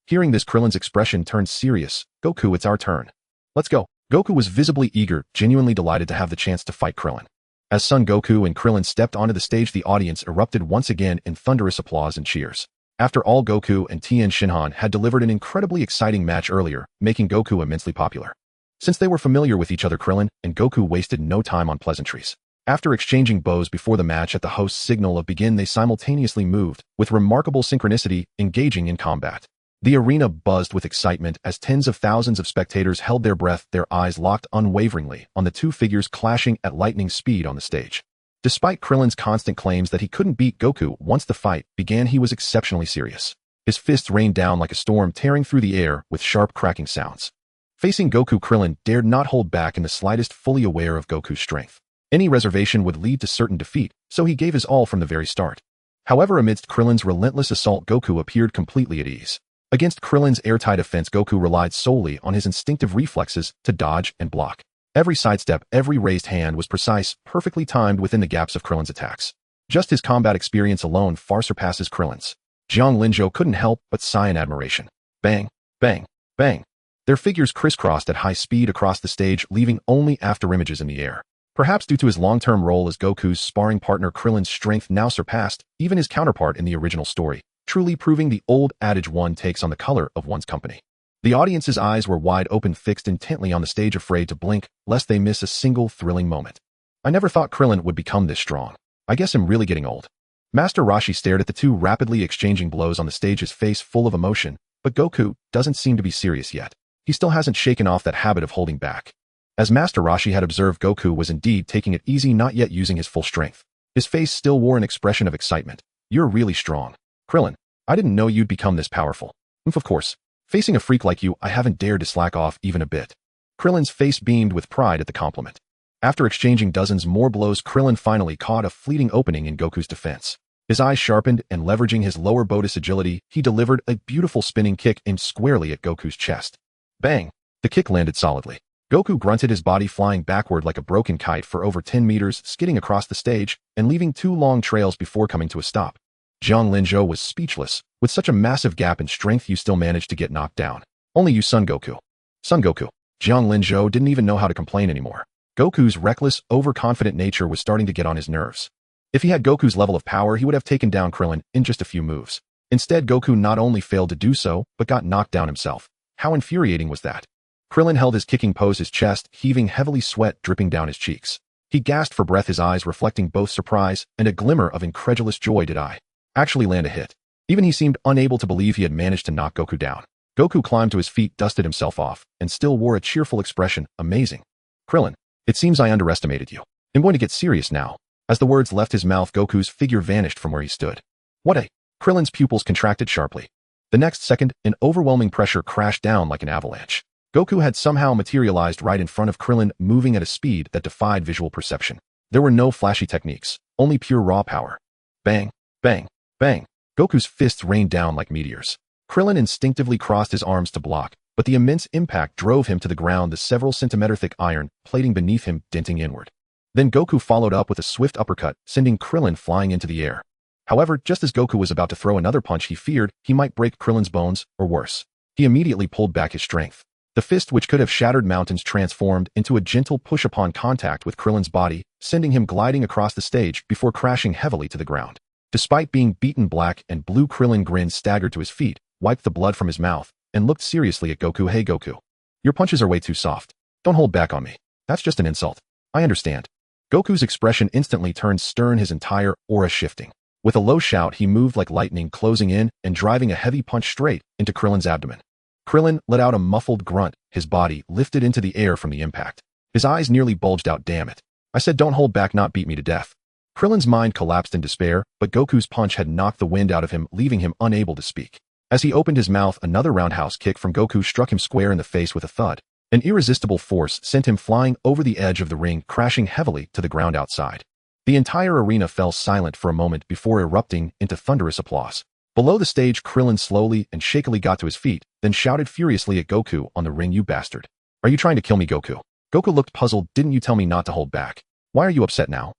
Hearing this, Krillin's expression turned serious. Goku, it's our turn. Let's go. Goku was visibly eager, genuinely delighted to have the chance to fight Krillin. As Son Goku and Krillin stepped onto the stage, the audience erupted once again in thunderous applause and cheers. After all, Goku and Tien Shinhan had delivered an incredibly exciting match earlier, making Goku immensely popular. Since they were familiar with each other, Krillin and Goku wasted no time on pleasantries. After exchanging bows before the match, at the host's signal of begin, they simultaneously moved, with remarkable synchronicity, engaging in combat. The arena buzzed with excitement as tens of thousands of spectators held their breath, their eyes locked unwaveringly on the two figures clashing at lightning speed on the stage. Despite Krillin's constant claims that he couldn't beat Goku once the fight began, he was exceptionally serious. His fists rained down like a storm, tearing through the air with sharp cracking sounds. Facing Goku, Krillin dared not hold back in the slightest, fully aware of Goku's strength. Any reservation would lead to certain defeat, so he gave his all from the very start. However, amidst Krillin's relentless assault, Goku appeared completely at ease. Against Krillin's airtight defense, Goku relied solely on his instinctive reflexes to dodge and block. Every sidestep, every raised hand was precise, perfectly timed within the gaps of Krillin's attacks. Just his combat experience alone far surpasses Krillin's. Zhang Linzhou couldn't help but sigh in admiration. Bang, bang, bang. Their figures crisscrossed at high speed across the stage, leaving only afterimages in the air. Perhaps due to his long-term role as Goku's sparring partner, Krillin's strength now surpassed even his counterpart in the original story, truly proving the old adage one takes on the color of one's company. The audience's eyes were wide open, fixed intently on the stage, afraid to blink lest they miss a single thrilling moment. I never thought Krillin would become this strong. I guess I'm really getting old. Master Rashi stared at the two rapidly exchanging blows on the stage, his face full of emotion, but Goku doesn't seem to be serious yet. He still hasn't shaken off that habit of holding back. As Master Rashi had observed, Goku was indeed taking it easy, not yet using his full strength. His face still wore an expression of excitement. You're really strong. Krillin, I didn't know you'd become this powerful. Of course. Facing a freak like you, I haven't dared to slack off even a bit. Krillin's face beamed with pride at the compliment. After exchanging dozens more blows, Krillin finally caught a fleeting opening in Goku's defense. His eyes sharpened, and leveraging his lower bodice agility, he delivered a beautiful spinning kick aimed squarely at Goku's chest. Bang! The kick landed solidly. Goku grunted, his body flying backward like a broken kite for over 10 meters, skidding across the stage and leaving 2 long trails before coming to a stop. Jiang Linzhou was speechless. With such a massive gap in strength, you still managed to get knocked down. Only you, Son Goku. Son Goku. Jiang Linzhou didn't even know how to complain anymore. Goku's reckless, overconfident nature was starting to get on his nerves. If he had Goku's level of power, he would have taken down Krillin in just a few moves. Instead, Goku not only failed to do so, but got knocked down himself. How infuriating was that? Krillin held his kicking pose, his chest heaving, heavily, sweat dripping down his cheeks. He gasped for breath, his eyes reflecting both surprise and a glimmer of incredulous joy. Did I actually land a hit? Even he seemed unable to believe he had managed to knock Goku down. Goku climbed to his feet, dusted himself off, and still wore a cheerful expression. Amazing. Krillin, it seems I underestimated you. I'm going to get serious now. As the words left his mouth, Goku's figure vanished from where he stood. What a... Krillin's pupils contracted sharply. The next second, an overwhelming pressure crashed down like an avalanche. Goku had somehow materialized right in front of Krillin, moving at a speed that defied visual perception. There were no flashy techniques, only pure raw power. Bang, bang, bang. Goku's fists rained down like meteors. Krillin instinctively crossed his arms to block, but the immense impact drove him to the ground, the several centimeter thick iron plating beneath him denting inward. Then Goku followed up with a swift uppercut, sending Krillin flying into the air. However, just as Goku was about to throw another punch, he feared he might break Krillin's bones, or worse. He immediately pulled back his strength. The fist, which could have shattered mountains, transformed into a gentle push upon contact with Krillin's body, sending him gliding across the stage before crashing heavily to the ground. Despite being beaten black and blue, Krillin grinned, staggered to his feet, wiped the blood from his mouth, and looked seriously at Goku. Hey Goku. Your punches are way too soft. Don't hold back on me. That's just an insult. I understand. Goku's expression instantly turned stern, his entire aura shifting. With a low shout, he moved like lightning, closing in and driving a heavy punch straight into Krillin's abdomen. Krillin let out a muffled grunt, his body lifted into the air from the impact. His eyes nearly bulged out. Damn it. I said don't hold back, not beat me to death. Krillin's mind collapsed in despair, but Goku's punch had knocked the wind out of him, leaving him unable to speak. As he opened his mouth, another roundhouse kick from Goku struck him square in the face with a thud. An irresistible force sent him flying over the edge of the ring, crashing heavily to the ground outside. The entire arena fell silent for a moment before erupting into thunderous applause. Below the stage, Krillin slowly and shakily got to his feet, then shouted furiously at Goku on the ring. You bastard. Are you trying to kill me, Goku? Goku looked puzzled. Didn't you tell me not to hold back? Why are you upset now?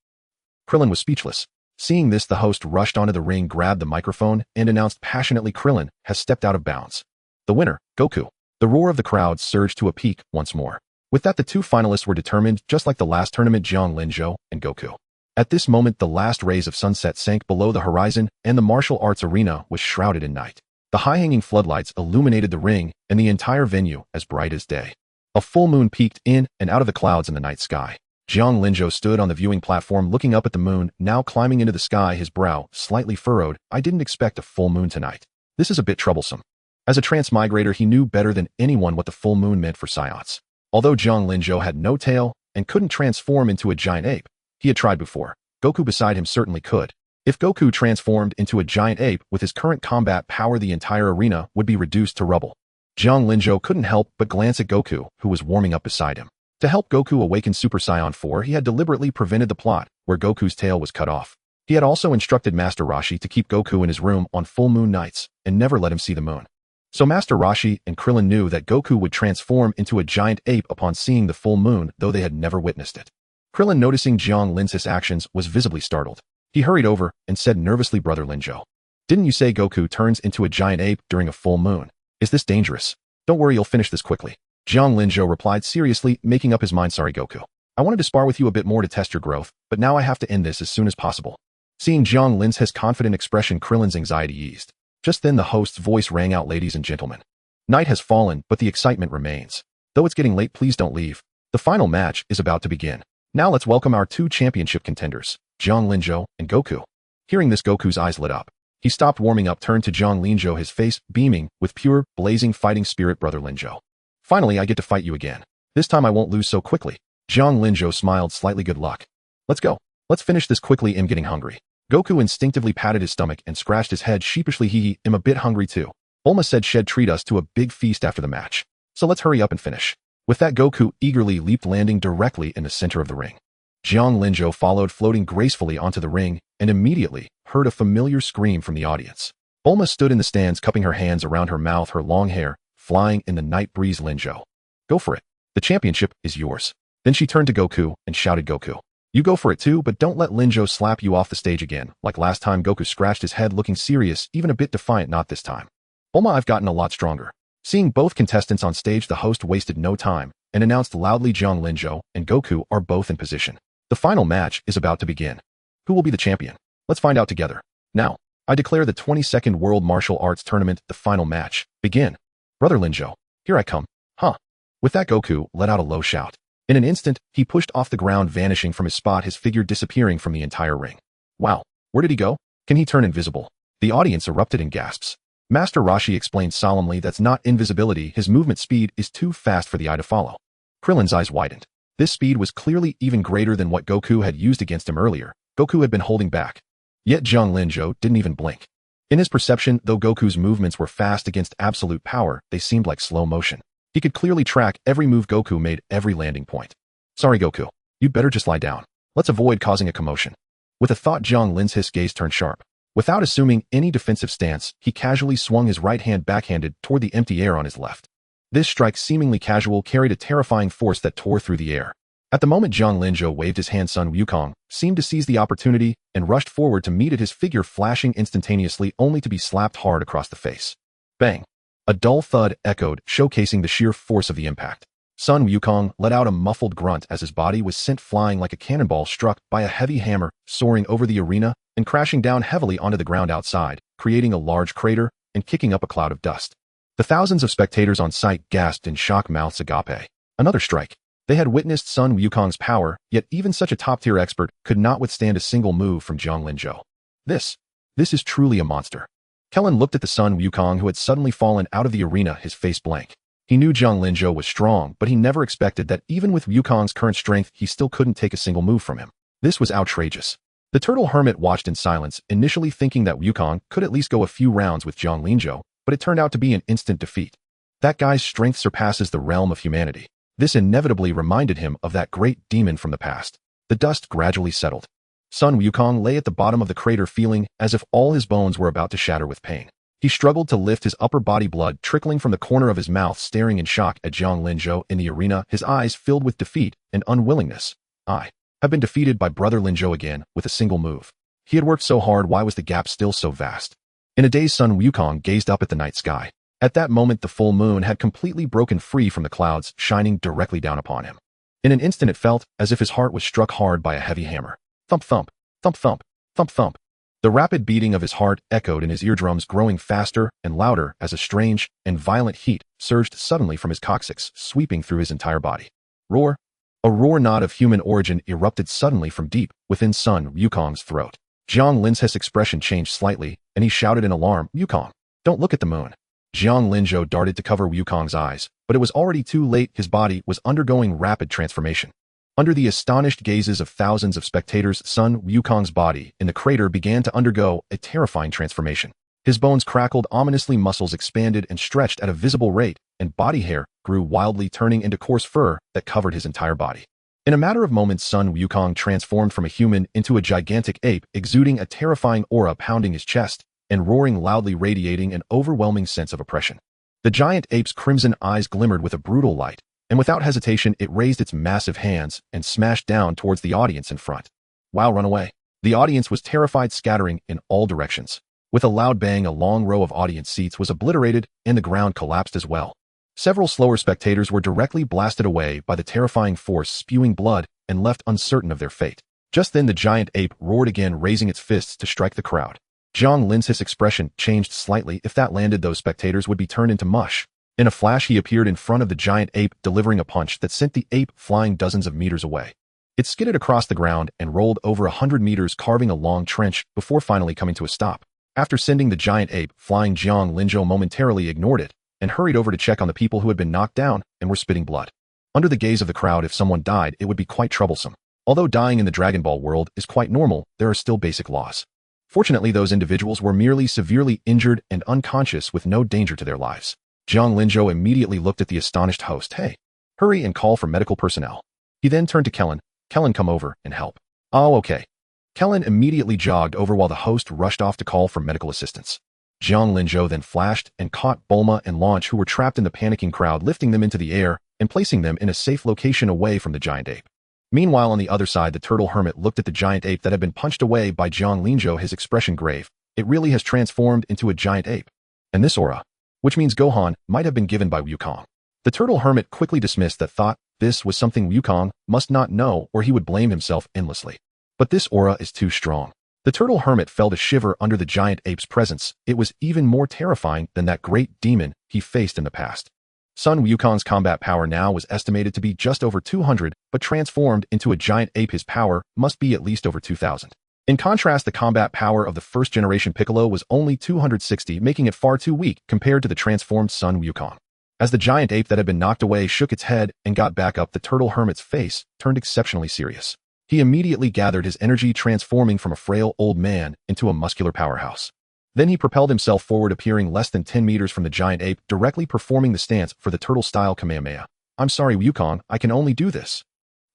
Krillin was speechless. Seeing this, the host rushed onto the ring, grabbed the microphone, and announced passionately, Krillin has stepped out of bounds. The winner, Goku. The roar of the crowd surged to a peak once more. With that, the two finalists were determined, just like the last tournament, Jiang Linzhou and Goku. At this moment, the last rays of sunset sank below the horizon, and the martial arts arena was shrouded in night. The high-hanging floodlights illuminated the ring and the entire venue as bright as day. A full moon peeked in and out of the clouds in the night sky. Jiang Linzhou stood on the viewing platform looking up at the moon, now climbing into the sky, his brow slightly furrowed. I didn't expect a full moon tonight. This is a bit troublesome. As a transmigrator, he knew better than anyone what the full moon meant for Saiyans. Although Jiang Linzhou had no tail and couldn't transform into a giant ape, he had tried before. Goku beside him certainly could. If Goku transformed into a giant ape with his current combat power, the entire arena would be reduced to rubble. Jiang Linzhou couldn't help but glance at Goku, who was warming up beside him. To help Goku awaken Super Saiyan 4, he had deliberately prevented the plot where Goku's tail was cut off. He had also instructed Master Roshi to keep Goku in his room on full moon nights and never let him see the moon. So Master Roshi and Krillin knew that Goku would transform into a giant ape upon seeing the full moon, though they had never witnessed it. Krillin, noticing Jiang Linzhou's actions, was visibly startled. He hurried over and said nervously, Brother Linzhou, didn't you say Goku turns into a giant ape during a full moon? Is this dangerous? Don't worry, you'll finish this quickly. Jiang Linzhou replied seriously, making up his mind. Sorry, Goku. I wanted to spar with you a bit more to test your growth, but now I have to end this as soon as possible. Seeing Jiang Linzhou's confident expression, Krillin's anxiety eased. Just then the host's voice rang out, Ladies and gentlemen. Night has fallen, but the excitement remains. Though it's getting late, please don't leave. The final match is about to begin. Now let's welcome our two championship contenders, Jiang Linzhou and Goku. Hearing this, Goku's eyes lit up. He stopped warming up, turned to Jiang Linzhou, his face beaming with pure, blazing fighting spirit. Brother Linzhou. Finally, I get to fight you again. This time I won't lose so quickly. Jiang Linzhou smiled slightly. Good luck. Let's go. Let's finish this quickly. I'm getting hungry. Goku instinctively patted his stomach and scratched his head sheepishly. I'm a bit hungry too. Bulma said she'd treat us to a big feast after the match. So let's hurry up and finish. With that, Goku eagerly leaped, landing directly in the center of the ring. Jiang Linzhou followed, floating gracefully onto the ring, and immediately heard a familiar scream from the audience. Bulma stood in the stands, cupping her hands around her mouth, her long hair flying in the night breeze. Linzhou, go for it. The championship is yours. Then she turned to Goku and shouted, Goku, you go for it too, but don't let Linjo slap you off the stage again. Like last time, Goku scratched his head looking serious, even a bit defiant. Not this time. Bulma, I've gotten a lot stronger. Seeing both contestants on stage, the host wasted no time and announced loudly, Jiang Linjo and Goku are both in position. The final match is about to begin. Who will be the champion? Let's find out together. Now, I declare the 22nd World Martial Arts Tournament, the final match. Begin. Brother Linjo, here I come. Huh. With that, Goku let out a low shout. In an instant, he pushed off the ground, vanishing from his spot, his figure disappearing from the entire ring. Wow, where did he go? Can he turn invisible? The audience erupted in gasps. Master Roshi explained solemnly, that's not invisibility, his movement speed is too fast for the eye to follow. Krillin's eyes widened. This speed was clearly even greater than what Goku had used against him earlier. Goku had been holding back. Yet Jiang Linjo didn't even blink. In his perception, though Goku's movements were fast against absolute power, they seemed like slow motion. He could clearly track every move Goku made, every landing point. Sorry, Goku. You'd better just lie down. Let's avoid causing a commotion. With a thought, Jiang Lin's gaze turned sharp. Without assuming any defensive stance, he casually swung his right hand backhanded toward the empty air on his left. This strike, seemingly casual, carried a terrifying force that tore through the air. At the moment Jiang Linjo waved his hand, Sun Wukong seemed to seize the opportunity and rushed forward to meet it, his figure flashing instantaneously, only to be slapped hard across the face. Bang! A dull thud echoed, showcasing the sheer force of the impact. Sun Wukong let out a muffled grunt as his body was sent flying like a cannonball struck by a heavy hammer, soaring over the arena and crashing down heavily onto the ground outside, creating a large crater and kicking up a cloud of dust. The thousands of spectators on site gasped in shock, mouths agape. Another strike. They had witnessed Sun Wukong's power, yet even such a top-tier expert could not withstand a single move from Jiang Linjo. This is truly a monster. Kellen looked at the Sun Wukong who had suddenly fallen out of the arena, his face blank. He knew Jiang Linjo was strong, but he never expected that even with Wukong's current strength, he still couldn't take a single move from him. This was outrageous. The turtle hermit watched in silence, initially thinking that Wukong could at least go a few rounds with Jiang Linjo, but it turned out to be an instant defeat. That guy's strength surpasses the realm of humanity. This inevitably reminded him of that great demon from the past. The dust gradually settled. Sun Wukong lay at the bottom of the crater, feeling as if all his bones were about to shatter with pain. He struggled to lift his upper body, blood trickling from the corner of his mouth, staring in shock at Jiang Linjo in the arena, his eyes filled with defeat and unwillingness. I have been defeated by Brother Linjo again with a single move. He had worked so hard, why was the gap still so vast? In a daze, Sun Wukong gazed up at the night sky. At that moment, the full moon had completely broken free from the clouds, shining directly down upon him. In an instant, it felt as if his heart was struck hard by a heavy hammer. Thump, thump, thump, thump, thump, thump. The rapid beating of his heart echoed in his eardrums, growing faster and louder as a strange and violent heat surged suddenly from his coccyx, sweeping through his entire body. Roar! A roar not of human origin erupted suddenly from deep within Sun Wukong's throat. Jiang Lin's expression changed slightly, and he shouted in alarm, Wukong, don't look at the moon. Jiang Linjo darted to cover Wukong's eyes, but it was already too late. His body was undergoing rapid transformation. Under the astonished gazes of thousands of spectators, Sun Wukong's body in the crater began to undergo a terrifying transformation. His bones crackled ominously, muscles expanded and stretched at a visible rate, and body hair grew wildly, turning into coarse fur that covered his entire body. In a matter of moments, Sun Wukong transformed from a human into a gigantic ape, exuding a terrifying aura, pounding his chest and roaring loudly, radiating an overwhelming sense of oppression. The giant ape's crimson eyes glimmered with a brutal light, and without hesitation, it raised its massive hands and smashed down towards the audience in front. Wow, run away. The audience was terrified, scattering in all directions. With a loud bang, a long row of audience seats was obliterated, and the ground collapsed as well. Several slower spectators were directly blasted away by the terrifying force, spewing blood and left uncertain of their fate. Just then, the giant ape roared again, raising its fists to strike the crowd. Jiang Lin's expression changed slightly. If that landed, those spectators would be turned into mush. In a flash, he appeared in front of the giant ape, delivering a punch that sent the ape flying dozens of meters away. It skidded across the ground and rolled over 100 meters, carving a long trench before finally coming to a stop. After sending the giant ape flying, Jiang Linjo momentarily ignored it and hurried over to check on the people who had been knocked down and were spitting blood. Under the gaze of the crowd, if someone died, it would be quite troublesome. Although dying in the Dragon Ball world is quite normal, there are still basic laws. Fortunately, those individuals were merely severely injured and unconscious with no danger to their lives. Jiang Linjo immediately looked at the astonished host. Hey, hurry and call for medical personnel. He then turned to Kellen. Kellen, come over and help. Oh, okay. Kellen immediately jogged over while the host rushed off to call for medical assistance. Jiang Linjo then flashed and caught Bulma and Launch, who were trapped in the panicking crowd, lifting them into the air and placing them in a safe location away from the giant ape. Meanwhile, on the other side, the turtle hermit looked at the giant ape that had been punched away by Jiang Linzhou, his expression grave. It really has transformed into a giant ape. And this aura, which means Gohan, might have been given by Wukong. The turtle hermit quickly dismissed that thought. This was something Wukong must not know, or he would blame himself endlessly. But this aura is too strong. The turtle hermit felt a shiver under the giant ape's presence. It was even more terrifying than that great demon he faced in the past. Sun Wukong's combat power now was estimated to be just over 200, but transformed into a giant ape, his power must be at least over 2,000. In contrast, the combat power of the first-generation Piccolo was only 260, making it far too weak compared to the transformed Sun Wukong. As the giant ape that had been knocked away shook its head and got back up, the turtle hermit's face turned exceptionally serious. He immediately gathered his energy, transforming from a frail old man into a muscular powerhouse. Then he propelled himself forward, appearing less than 10 meters from the giant ape, directly performing the stance for the turtle-style Kamehameha. I'm sorry, Wukong, I can only do this.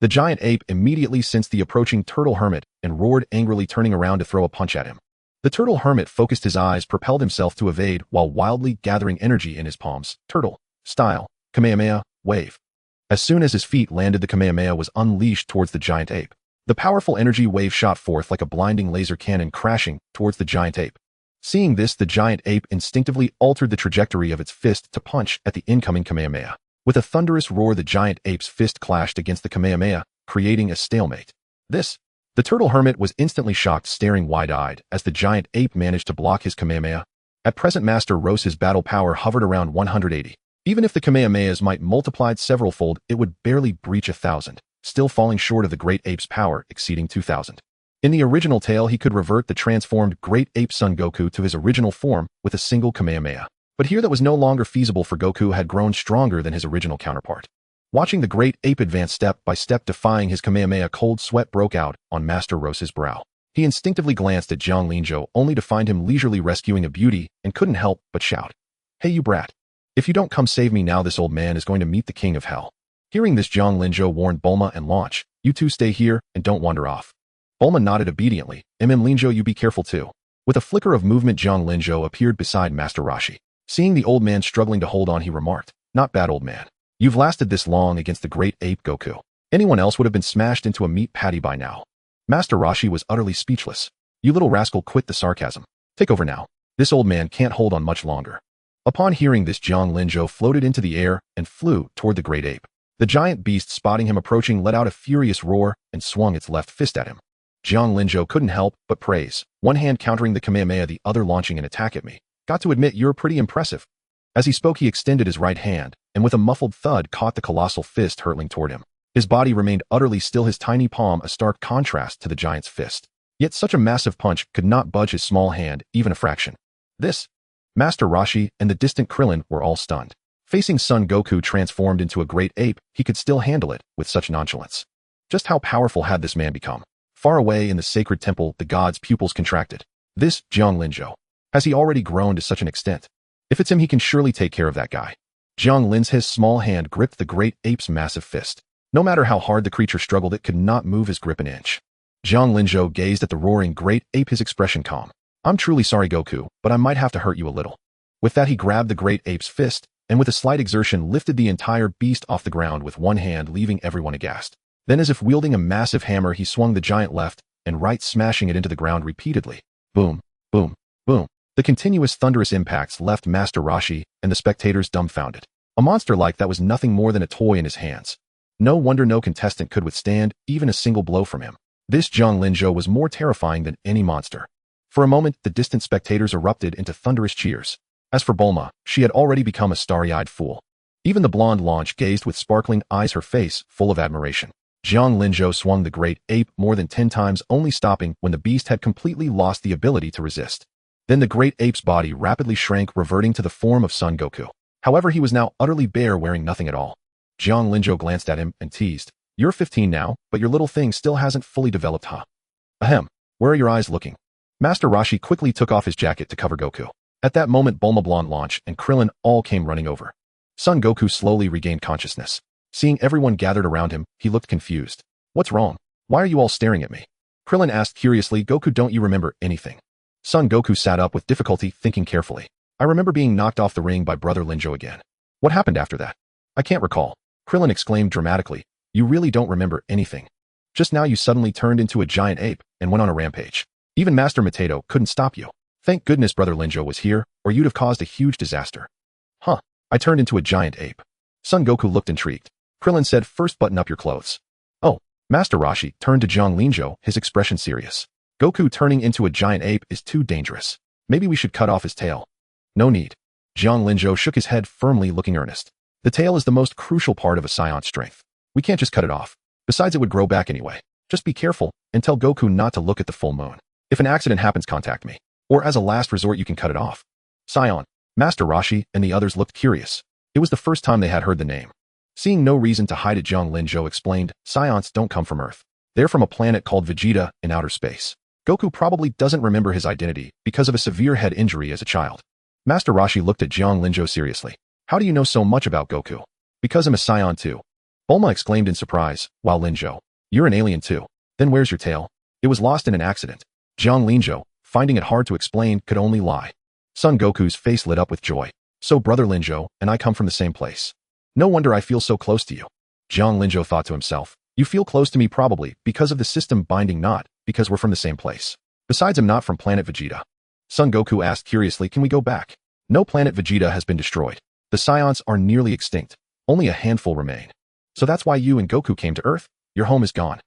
The giant ape immediately sensed the approaching turtle hermit and roared angrily, turning around to throw a punch at him. The turtle hermit focused his eyes, propelled himself to evade while wildly gathering energy in his palms. Turtle-style Kamehameha wave. As soon as his feet landed, the Kamehameha was unleashed towards the giant ape. The powerful energy wave shot forth like a blinding laser cannon, crashing towards the giant ape. Seeing this, the giant ape instinctively altered the trajectory of its fist to punch at the incoming Kamehameha. With a thunderous roar, the giant ape's fist clashed against the Kamehameha, creating a stalemate. The turtle hermit was instantly shocked, staring wide-eyed as the giant ape managed to block his Kamehameha. At present, Master Rose's battle power hovered around 180. Even if the Kamehamehas might multiplied several-fold, it would barely breach 1,000, still falling short of the great ape's power exceeding 2,000. In the original tale, he could revert the transformed great ape Son Goku to his original form with a single Kamehameha. But here that was no longer feasible, for Goku had grown stronger than his original counterpart. Watching the great ape advance step by step, defying his Kamehameha, cold sweat broke out on Master Rose's brow. He instinctively glanced at Jiang Linzhou, only to find him leisurely rescuing a beauty, and couldn't help but shout, "Hey, you brat. If you don't come save me now, this old man is going to meet the king of hell." Hearing this, Jiang Linzhou warned Bulma and Launch, "You two stay here and don't wander off." Bulma nodded obediently. Linzhou, you be careful too." With a flicker of movement, Jiang Linzhou appeared beside Master Roshi. Seeing the old man struggling to hold on, he remarked, "Not bad, old man. You've lasted this long against the great ape Goku. Anyone else would have been smashed into a meat patty by now." Master Roshi was utterly speechless. "You little rascal, quit the sarcasm. Take over now. This old man can't hold on much longer." Upon hearing this, Jiang Linzhou floated into the air and flew toward the great ape. The giant beast, spotting him approaching, let out a furious roar and swung its left fist at him. Jiang Linzhou couldn't help but praise, one hand countering the Kamehameha, the other launching an attack at me. "Got to admit, you're pretty impressive." As he spoke, he extended his right hand, and with a muffled thud caught the colossal fist hurtling toward him. His body remained utterly still, his tiny palm a stark contrast to the giant's fist. Yet such a massive punch could not budge his small hand even a fraction. Master Roshi and the distant Krillin were all stunned. Facing Son Goku transformed into a great ape, he could still handle it with such nonchalance. Just how powerful had this man become? Far away in the sacred temple, the god's pupils contracted. This Jiang Linzhou. Has he already grown to such an extent? If it's him, he can surely take care of that guy. Jiang Linzhou's small hand gripped the great ape's massive fist. No matter how hard the creature struggled, it could not move his grip an inch. Jiang Linzhou gazed at the roaring great ape, his expression calm. "I'm truly sorry, Goku, but I might have to hurt you a little." With that, he grabbed the great ape's fist, and with a slight exertion lifted the entire beast off the ground with one hand, leaving everyone aghast. Then, as if wielding a massive hammer, he swung the giant left and right, smashing it into the ground repeatedly. Boom, boom, boom. The continuous thunderous impacts left Master Roshi and the spectators dumbfounded. A monster like that was nothing more than a toy in his hands. No wonder no contestant could withstand even a single blow from him. This Jiang Linzhou was more terrifying than any monster. For a moment, the distant spectators erupted into thunderous cheers. As for Bulma, she had already become a starry-eyed fool. Even the blonde Launch gazed with sparkling eyes, her face full of admiration. Jiang Linzhou swung the great ape more than 10 times, only stopping when the beast had completely lost the ability to resist. Then the great ape's body rapidly shrank, reverting to the form of Son Goku. However, he was now utterly bare, wearing nothing at all. Jiang Linzhou glanced at him and teased, "You're 15 now, but your little thing still hasn't fully developed, huh? Ahem, where are your eyes looking?" Master Roshi quickly took off his jacket to cover Goku. At that moment, Bulma, blonde Launch, and Krillin all came running over. Son Goku slowly regained consciousness. Seeing everyone gathered around him, he looked confused. "What's wrong? Why are you all staring at me?" Krillin asked curiously. "Goku, don't you remember anything?" Son Goku sat up with difficulty, thinking carefully. "I remember being knocked off the ring by Brother Linzhou again. What happened after that? I can't recall." Krillin exclaimed dramatically. You really don't remember anything. Just now you suddenly turned into a giant ape and went on a rampage. Even Master Mateto couldn't stop you. Thank goodness Brother Linjo was here, or you'd have caused a huge disaster. Huh, I turned into a giant ape. Son Goku looked intrigued. Krillin said, first button up your clothes. Oh, Master Roshi turned to Jiang Linjo, his expression serious. Goku turning into a giant ape is too dangerous. Maybe we should cut off his tail. No need. Jiang Linjo shook his head firmly, looking earnest. The tail is the most crucial part of a Scion's strength. We can't just cut it off. Besides, it would grow back anyway. Just be careful and tell Goku not to look at the full moon. If an accident happens, contact me. Or as a last resort, you can cut it off. Scion, Master Roshi, and the others looked curious. It was the first time they had heard the name. Seeing no reason to hide it, Jiang Linjo explained, Scions don't come from Earth. They're from a planet called Vegeta in outer space. Goku probably doesn't remember his identity because of a severe head injury as a child. Master Roshi looked at Jiang Linjo seriously. How do you know so much about Goku? Because I'm a Scion too. Bulma exclaimed in surprise, while Linjo, you're an alien too. Then where's your tail? It was lost in an accident. Jiang Linjo, finding it hard to explain, could only lie. Son Goku's face lit up with joy. So Brother Linjo and I come from the same place. No wonder I feel so close to you. Jiang Linjo thought to himself. You feel close to me probably because of the system binding, not because we're from the same place. Besides, I'm not from planet Vegeta. Son Goku asked curiously, can we go back? No, planet Vegeta has been destroyed. The Scions are nearly extinct. Only a handful remain. So that's why you and Goku came to Earth? Your home is gone.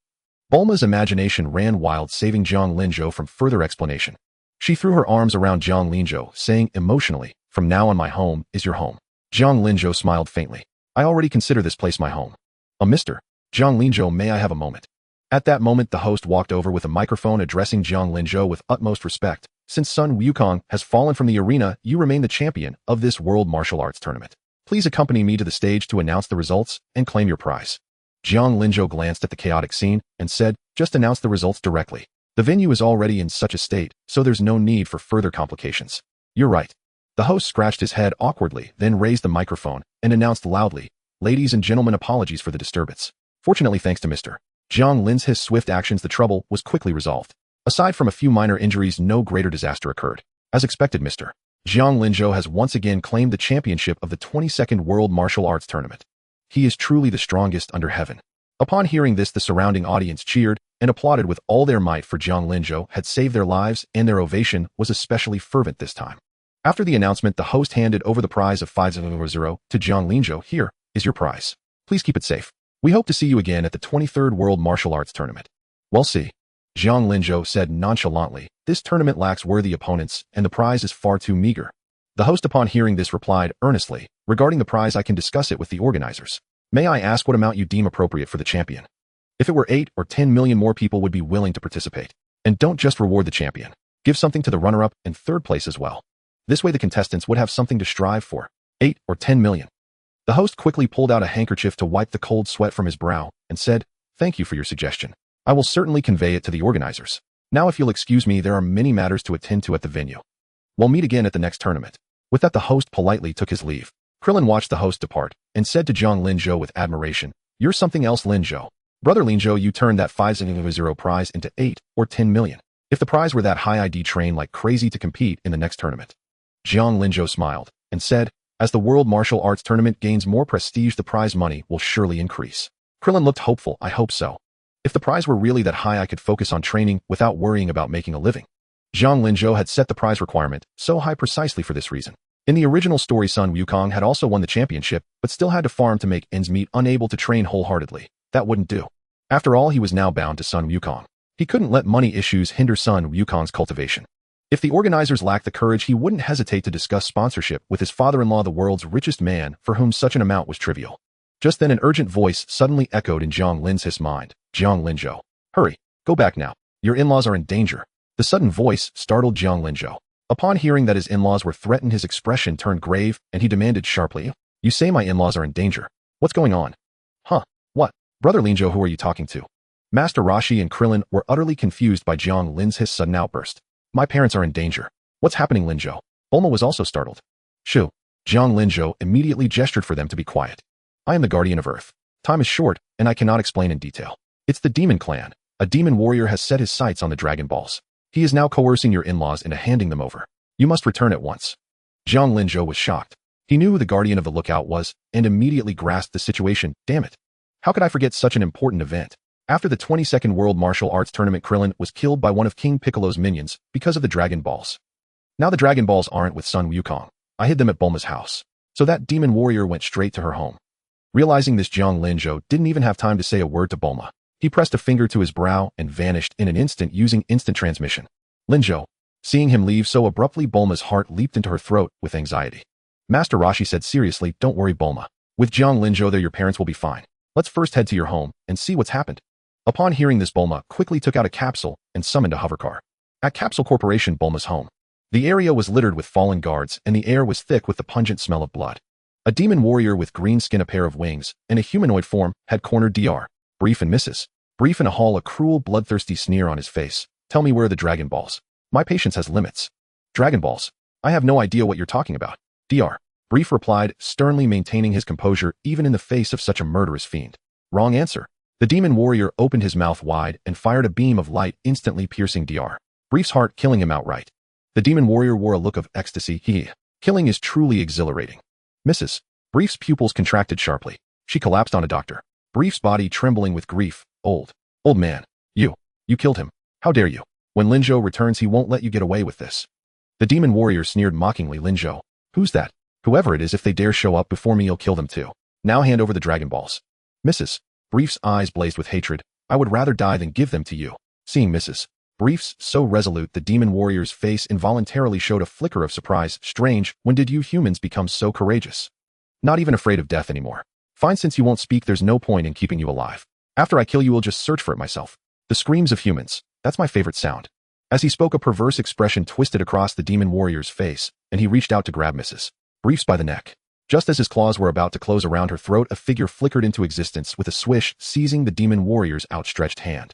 Bulma's imagination ran wild, saving Jiang Linjo from further explanation. She threw her arms around Jiang Linjo, saying emotionally, from now on my home is your home. Jiang Linjo smiled faintly. I already consider this place my home. Mr. Jiang Linjo, may I have a moment? At that moment, the host walked over with a microphone, addressing Jiang Linjo with utmost respect. Since Sun Wukong has fallen from the arena, you remain the champion of this World Martial Arts Tournament. Please accompany me to the stage to announce the results and claim your prize. Jiang Linjo glanced at the chaotic scene and said, just announce the results directly. The venue is already in such a state, so there's no need for further complications. You're right. The host scratched his head awkwardly, then raised the microphone and announced loudly, ladies and gentlemen, apologies for the disturbance. Fortunately, thanks to Mr. Jiang Lin's swift actions, the trouble was quickly resolved. Aside from a few minor injuries, no greater disaster occurred. As expected, Mr. Jiang Linjo has once again claimed the championship of the 22nd World Martial Arts Tournament. He is truly the strongest under heaven. Upon hearing this, the surrounding audience cheered and applauded with all their might, for Jiang Linjo had saved their lives, and their ovation was especially fervent this time. After the announcement, the host handed over the prize of 500 to Jiang Linjo. Here is your prize. Please keep it safe. We hope to see you again at the 23rd World Martial Arts Tournament. We'll see. Jiang Linjo said nonchalantly, this tournament lacks worthy opponents, and the prize is far too meager. The host, upon hearing this, replied earnestly, regarding the prize, I can discuss it with the organizers. May I ask what amount you deem appropriate for the champion? If it were 8 or 10 million more people would be willing to participate. And don't just reward the champion. Give something to the runner-up and third place as well. This way the contestants would have something to strive for. 8 or 10 million. The host quickly pulled out a handkerchief to wipe the cold sweat from his brow and said, thank you for your suggestion. I will certainly convey it to the organizers. Now, if you'll excuse me, there are many matters to attend to at the venue. We'll meet again at the next tournament. With that, the host politely took his leave. Krillin watched the host depart and said to Jiang Linjo with admiration, you're something else, Linjo. Brother Linjo, you turned that 500 prize into 8 or 10 million. If the prize were that high, I'd train like crazy to compete in the next tournament. Jiang Linjo smiled and said, as the World Martial Arts Tournament gains more prestige, the prize money will surely increase. Krillin looked hopeful. I hope so. If the prize were really that high, I could focus on training without worrying about making a living. Jiang Linjo had set the prize requirement so high precisely for this reason. In the original story, Sun Wukong had also won the championship, but still had to farm to make ends meet, unable to train wholeheartedly. That wouldn't do. After all, he was now bound to Sun Wukong. He couldn't let money issues hinder Sun Wukong's cultivation. If the organizers lacked the courage, he wouldn't hesitate to discuss sponsorship with his father-in-law, the world's richest man, for whom such an amount was trivial. Just then, an urgent voice suddenly echoed in Jiang Lin's mind. Jiang Linjo. Hurry, go back now. Your in-laws are in danger. The sudden voice startled Jiang Linjo. Upon hearing that his in-laws were threatened, his expression turned grave, and he demanded sharply, you say my in-laws are in danger. What's going on? Huh? What? Brother Linjo, who are you talking to? Master Roshi and Krillin were utterly confused by Jiang Lin's sudden outburst. My parents are in danger. What's happening, Linjo? Bulma was also startled. Shoo. Jiang Linjo immediately gestured for them to be quiet. I am the guardian of Earth. Time is short, and I cannot explain in detail. It's the Demon Clan. A demon warrior has set his sights on the Dragon Balls. He is now coercing your in-laws into handing them over. You must return at once. Jiang Linjo was shocked. He knew who the guardian of the lookout was and immediately grasped the situation. Damn it. How could I forget such an important event? After the 22nd World Martial Arts Tournament, Krillin was killed by one of King Piccolo's minions because of the Dragon Balls. Now the Dragon Balls aren't with Sun Wukong. I hid them at Bulma's house. So that demon warrior went straight to her home. Realizing this, Jiang Linzhou didn't even have time to say a word to Bulma. He pressed a finger to his brow and vanished in an instant using instant transmission. Linzhou. Seeing him leave so abruptly, Bulma's heart leaped into her throat with anxiety. Master Roshi said seriously, don't worry, Bulma. With Jiang Linzhou there, your parents will be fine. Let's first head to your home and see what's happened. Upon hearing this, Bulma quickly took out a capsule and summoned a hovercar. At Capsule Corporation, Bulma's home. The area was littered with fallen guards and the air was thick with the pungent smell of blood. A demon warrior with green skin, a pair of wings, and a humanoid form had cornered Dr. Brief and Mrs. Brief in a hall, a cruel, bloodthirsty sneer on his face. Tell me, where are the Dragon Balls? My patience has limits. Dragon Balls? I have no idea what you're talking about. Dr. Brief replied, sternly maintaining his composure even in the face of such a murderous fiend. Wrong answer. The demon warrior opened his mouth wide and fired a beam of light, instantly piercing Dr. Brief's heart, killing him outright. The demon warrior wore a look of ecstasy. Killing is truly exhilarating. Mrs. Brief's pupils contracted sharply. She collapsed on a Dr. Brief's body, trembling with grief. Old man. You killed him. How dare you? When Linzhou returns, he won't let you get away with this. The demon warrior sneered mockingly. Linzhou. Who's that? Whoever it is, if they dare show up before me, you'll kill them too. Now hand over the Dragon Balls. Mrs. Brief's eyes blazed with hatred. I would rather die than give them to you. Seeing Mrs. Brief's so resolute, the demon warrior's face involuntarily showed a flicker of surprise. Strange, when did you humans become so courageous? Not even afraid of death anymore. Fine, since you won't speak, there's no point in keeping you alive. After I kill you, I'll just search for it myself. The screams of humans. That's my favorite sound. As he spoke, a perverse expression twisted across the demon warrior's face, and he reached out to grab Mrs. Brief's by the neck. Just as his claws were about to close around her throat, a figure flickered into existence with a swish, seizing the demon warrior's outstretched hand.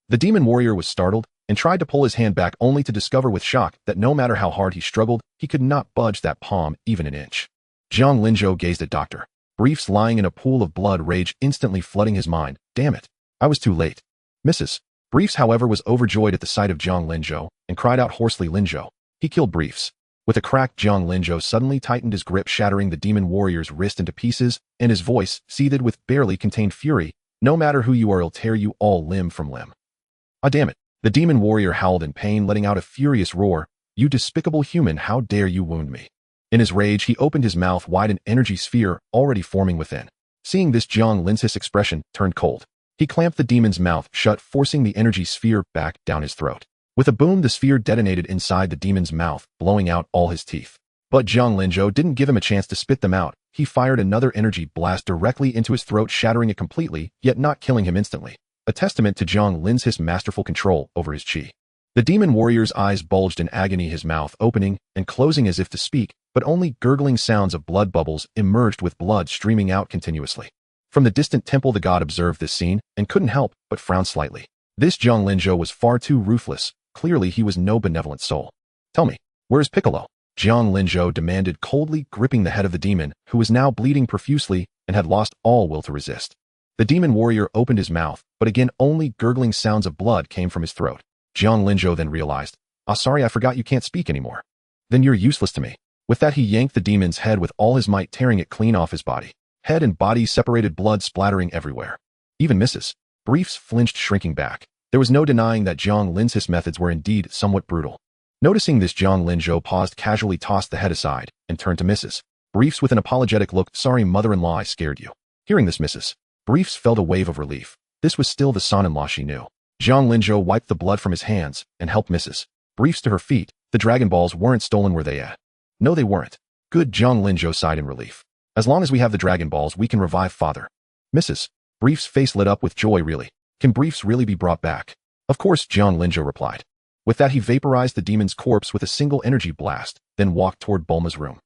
The demon warrior was startled and tried to pull his hand back, only to discover with shock that no matter how hard he struggled, he could not budge that palm even an inch. Jiang Linzhou gazed at Dr. Brief's lying in a pool of blood, rage instantly flooding his mind. Damn it. I was too late. Mrs. Briefs, however, was overjoyed at the sight of Jiang Linzhou and cried out hoarsely, Linzhou. He killed Briefs. With a crack, Jiang Linzhou suddenly tightened his grip, shattering the demon warrior's wrist into pieces, and his voice, seethed with barely contained fury. No matter who you are, I'll tear you all limb from limb. Ah, damn it. The demon warrior howled in pain, letting out a furious roar. You despicable human, how dare you wound me? In his rage, he opened his mouth wide, an energy sphere already forming within. Seeing this, Jiang Linzhou's expression turned cold. He clamped the demon's mouth shut, forcing the energy sphere back down his throat. With a boom, the sphere detonated inside the demon's mouth, blowing out all his teeth. But Jiang Linzhou didn't give him a chance to spit them out. He fired another energy blast directly into his throat, shattering it completely, yet not killing him instantly. A testament to Jiang Linzhou's masterful control over his chi. The demon warrior's eyes bulged in agony, his mouth opening and closing as if to speak, but only gurgling sounds of blood bubbles emerged, with blood streaming out continuously. From the distant temple, the god observed this scene and couldn't help but frown slightly. This Jiang Linzhou was far too ruthless. Clearly, he was no benevolent soul. Tell me, where is Piccolo? Jiang Linzhou demanded coldly, gripping the head of the demon, who was now bleeding profusely and had lost all will to resist. The demon warrior opened his mouth, but again only gurgling sounds of blood came from his throat. Jiang Linzhou then realized, sorry, I forgot you can't speak anymore. Then you're useless to me. With that, he yanked the demon's head with all his might, tearing it clean off his body. Head and body separated, blood splattering everywhere. Even Mrs. Briefs flinched, shrinking back. There was no denying that Jiang Linzhou's methods were indeed somewhat brutal. Noticing this, Jiang Linzhou paused, casually tossed the head aside, and turned to Mrs. Briefs with an apologetic look. Sorry, mother-in-law, I scared you. Hearing this, Mrs. Briefs felt a wave of relief. This was still the son-in-law she knew. Jiang Linzhou wiped the blood from his hands and helped Mrs. Briefs to her feet. The Dragon Balls weren't stolen, were they? No, they weren't. Good, Jiang Linzhou sighed in relief. As long as we have the Dragon Balls, we can revive father. Mrs. Briefs' face lit up with joy. Really? Can Briefs really be brought back? Of course, Jiang Linzhou replied. With that, he vaporized the demon's corpse with a single energy blast, then walked toward Bulma's room.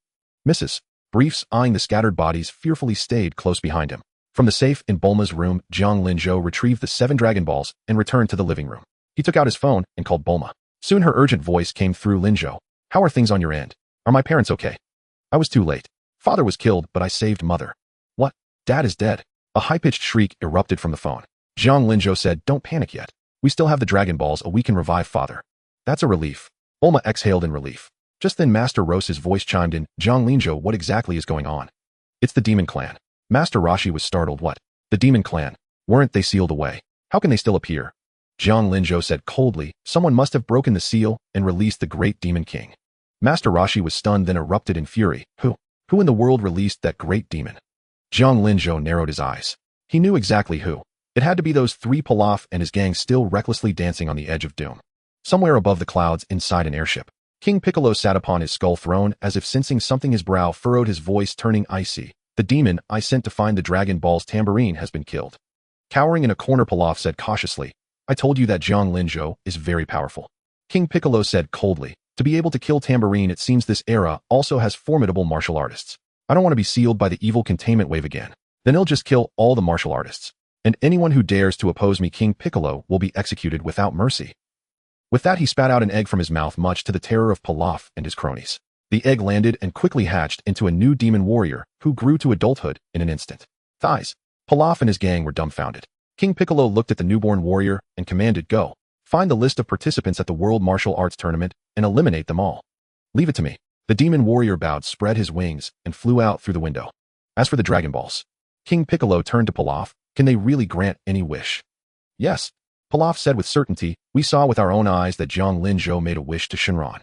Mrs. Briefs, eyeing the scattered bodies, fearfully stayed close behind him. From the safe in Bulma's room, Jiang Linzhou retrieved the 7 Dragon Balls and returned to the living room. He took out his phone and called Bulma. Soon her urgent voice came through. Linzhou, how are things on your end? Are my parents okay? I was too late. Father was killed, but I saved mother. What? Dad is dead. A high-pitched shriek erupted from the phone. Jiang Linzhou said, don't panic yet. We still have the Dragon Balls, we can revive father. That's a relief. Bulma exhaled in relief. Just then Master Rose's voice chimed in, Zhang Linzhou, what exactly is going on? It's the Demon Clan. Master Roshi was startled. What? The Demon Clan? Weren't they sealed away? How can they still appear? Zhang Linzhou said coldly, someone must have broken the seal and released the great Demon King. Master Roshi was stunned, then erupted in fury. Who? Who in the world released that great demon? Zhang Linzhou narrowed his eyes. He knew exactly who. It had to be those three Pilaf and his gang still recklessly dancing on the edge of doom. Somewhere above the clouds inside an airship, King Piccolo sat upon his skull throne as if sensing something. His brow furrowed, his voice turning icy. The demon I sent to find the Dragon Ball's tambourine has been killed. Cowering in a corner, Pilaf said cautiously, I told you that Zhang Linzhou is very powerful. King Piccolo said coldly, to be able to kill Tambourine, it seems this era also has formidable martial artists. I don't want to be sealed by the evil containment wave again. Then he'll just kill all the martial artists. And anyone who dares to oppose me, King Piccolo, will be executed without mercy. With that, he spat out an egg from his mouth, much to the terror of Pilaf and his cronies. The egg landed and quickly hatched into a new demon warrior who grew to adulthood in an instant. Thighs. Pilaf and his gang were dumbfounded. King Piccolo looked at the newborn warrior and commanded, go. Find the list of participants at the World Martial Arts Tournament and eliminate them all. Leave it to me. The demon warrior bowed, spread his wings, and flew out through the window. As for the Dragon Balls, King Piccolo turned to Pilaf. Can they really grant any wish? Yes. Pilaf said with certainty. We saw with our own eyes that Zhang Linzhou made a wish to Shenron.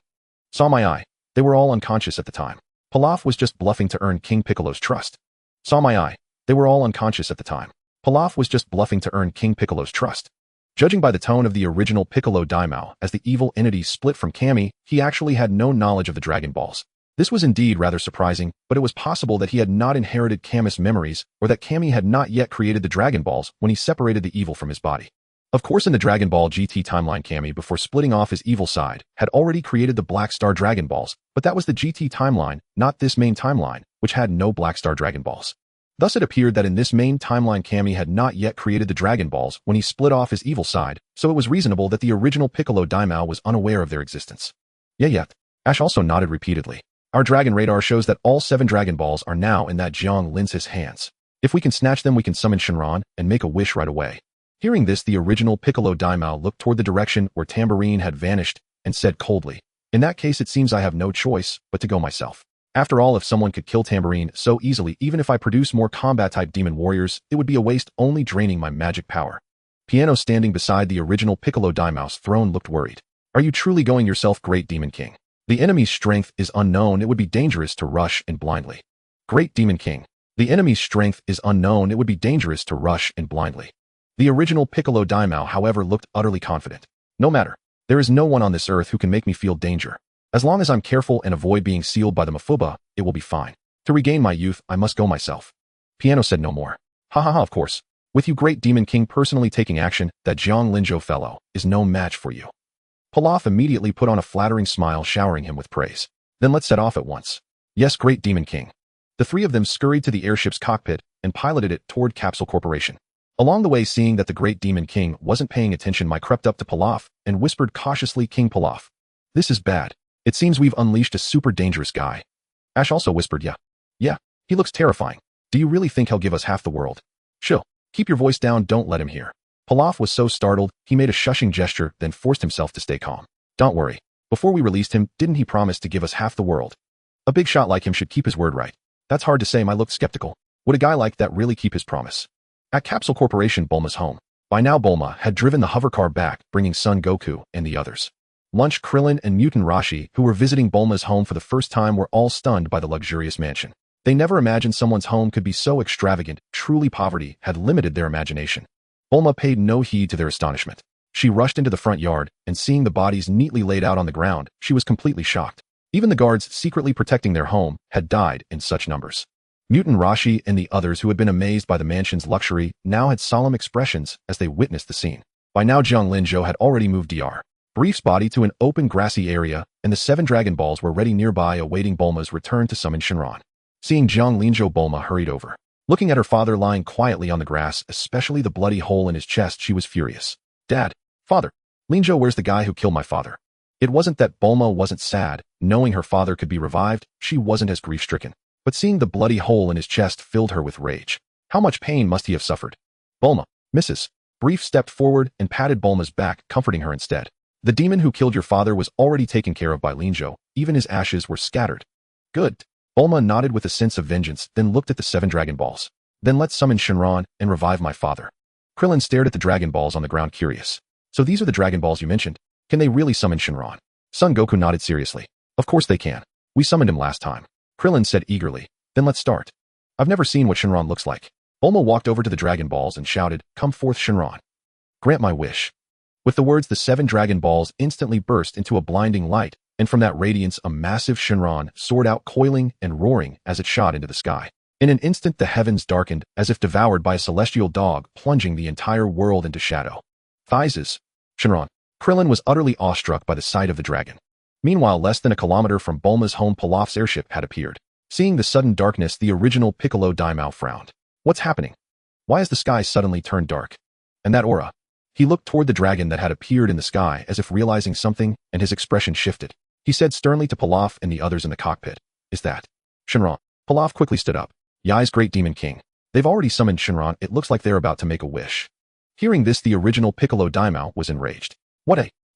Saw my eye. They were all unconscious at the time. Pilaf was just bluffing to earn King Piccolo's trust. Saw my eye. They were all unconscious at the time. Pilaf was just bluffing to earn King Piccolo's trust. Judging by the tone of the original Piccolo Daimao as the evil entity split from Kami, he actually had no knowledge of the Dragon Balls. This was indeed rather surprising, but it was possible that he had not inherited Kami's memories or that Kami had not yet created the Dragon Balls when he separated the evil from his body. Of course, in the Dragon Ball GT timeline, Kami, before splitting off his evil side, had already created the Black Star Dragon Balls, but that was the GT timeline, not this main timeline, which had no Black Star Dragon Balls. Thus it appeared that in this main timeline Kami had not yet created the Dragon Balls when he split off his evil side, so it was reasonable that the original Piccolo Daimao was unaware of their existence. Yeah. Ash also nodded repeatedly. Our Dragon Radar shows that all 7 Dragon Balls are now in that Zhang Linzhou's hands. If we can snatch them, we can summon Shenron and make a wish right away. Hearing this, the original Piccolo Daimao looked toward the direction where Tambourine had vanished and said coldly, in that case it seems I have no choice but to go myself. After all, if someone could kill Tambourine so easily, even if I produce more combat-type demon warriors, it would be a waste, only draining my magic power. Piano, standing beside the original Piccolo Daimao's throne, looked worried. Are you truly going yourself, Great Demon King? The enemy's strength is unknown. It would be dangerous to rush in blindly. Great Demon King. The enemy's strength is unknown. It would be dangerous to rush in blindly. The original Piccolo Daimao, however, looked utterly confident. No matter. There is no one on this earth who can make me feel danger. As long as I'm careful and avoid being sealed by the Mafuba, it will be fine. To regain my youth, I must go myself. Piano said no more. Ha, of course. With you, Great Demon King, personally taking action, that Zhang Linzhou fellow is no match for you. Pilaf immediately put on a flattering smile, showering him with praise. Then let's set off at once. Yes, Great Demon King. The 3 of them scurried to the airship's cockpit and piloted it toward Capsule Corporation. Along the way, seeing that the Great Demon King wasn't paying attention, Mai crept up to Pilaf and whispered cautiously, King Pilaf. This is bad. It seems we've unleashed a super dangerous guy. Ash also whispered, Yeah, he looks terrifying. Do you really think he'll give us half the world? Chill. Keep your voice down, don't let him hear. Pilaf was so startled, he made a shushing gesture, then forced himself to stay calm. Don't worry. Before we released him, didn't he promise to give us half the world? A big shot like him should keep his word, right? That's hard to say. Mai looked skeptical. Would a guy like that really keep his promise? At Capsule Corporation, Bulma's home. By now Bulma had driven the hovercar back, bringing Son Goku and the others. Lunch, Krillin and Mutant Rashi, who were visiting Bulma's home for the first time, were all stunned by the luxurious mansion. They never imagined someone's home could be so extravagant. Truly, poverty had limited their imagination. Bulma paid no heed to their astonishment. She rushed into the front yard, and seeing the bodies neatly laid out on the ground, she was completely shocked. Even the guards secretly protecting their home had died in such numbers. Mutant Rashi and the others, who had been amazed by the mansion's luxury, now had solemn expressions as they witnessed the scene. By now Zhang Linzhou had already moved Dr. Brief's body to an open grassy area, and the 7 Dragon Balls were ready nearby, awaiting Bulma's return to summon Shenron. Seeing Zhang Linzhou, Bulma hurried over. Looking at her father lying quietly on the grass, especially the bloody hole in his chest, she was furious. Dad. Father. Linzhou, where's the guy who killed my father? It wasn't that Bulma wasn't sad, knowing her father could be revived. She wasn't as grief-stricken. But seeing the bloody hole in his chest filled her with rage. How much pain must he have suffered? Bulma. Mrs. Brief stepped forward and patted Bulma's back, comforting her instead. The demon who killed your father was already taken care of by Linzhou. Even his ashes were scattered. Good. Bulma nodded with a sense of vengeance, then looked at the 7 Dragon Balls. Then let's summon Shenron and revive my father. Krillin stared at the Dragon Balls on the ground curious. So these are the Dragon Balls you mentioned? Can they really summon Shenron? Son Goku nodded seriously. Of course they can. We summoned him last time. Krillin said eagerly. Then let's start. I've never seen what Shenron looks like. Bulma walked over to the Dragon Balls and shouted, "Come forth, Shenron. Grant my wish." With the words, the 7 Dragon Balls instantly burst into a blinding light, and from that radiance a massive Shenron soared out, coiling and roaring as it shot into the sky. In an instant the heavens darkened, as if devoured by a celestial dog, plunging the entire world into shadow. Thizes, Shenron. Krillin was utterly awestruck by the sight of the dragon. Meanwhile, less than a kilometer from Bulma's home, Pilaf's airship had appeared. Seeing the sudden darkness, the original Piccolo Daimao frowned. What's happening? Why has the sky suddenly turned dark? And that aura? He looked toward the dragon that had appeared in the sky as if realizing something, and his expression shifted. He said sternly to Pilaf and the others in the cockpit, "Is that Shenron?" Pilaf quickly stood up. "Yai's great demon king. They've already summoned Shenron. It looks like they're about to make a wish." Hearing this, the original Piccolo Daimao was enraged.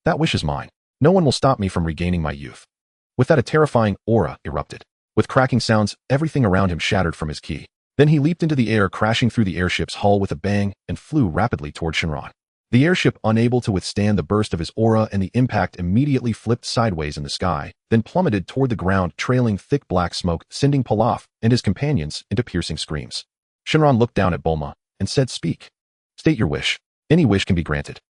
That wish is mine. No one will stop me from regaining my youth." With that, a terrifying aura erupted. With cracking sounds, everything around him shattered from his ki. Then he leaped into the air, crashing through the airship's hull with a bang, and flew rapidly toward Shenron. The airship, unable to withstand the burst of his aura and the impact, immediately flipped sideways in the sky, then plummeted toward the ground, trailing thick black smoke, sending Pilaf and his companions into piercing screams. Shenron looked down at Bulma and said, "Speak. State your wish. Any wish can be granted."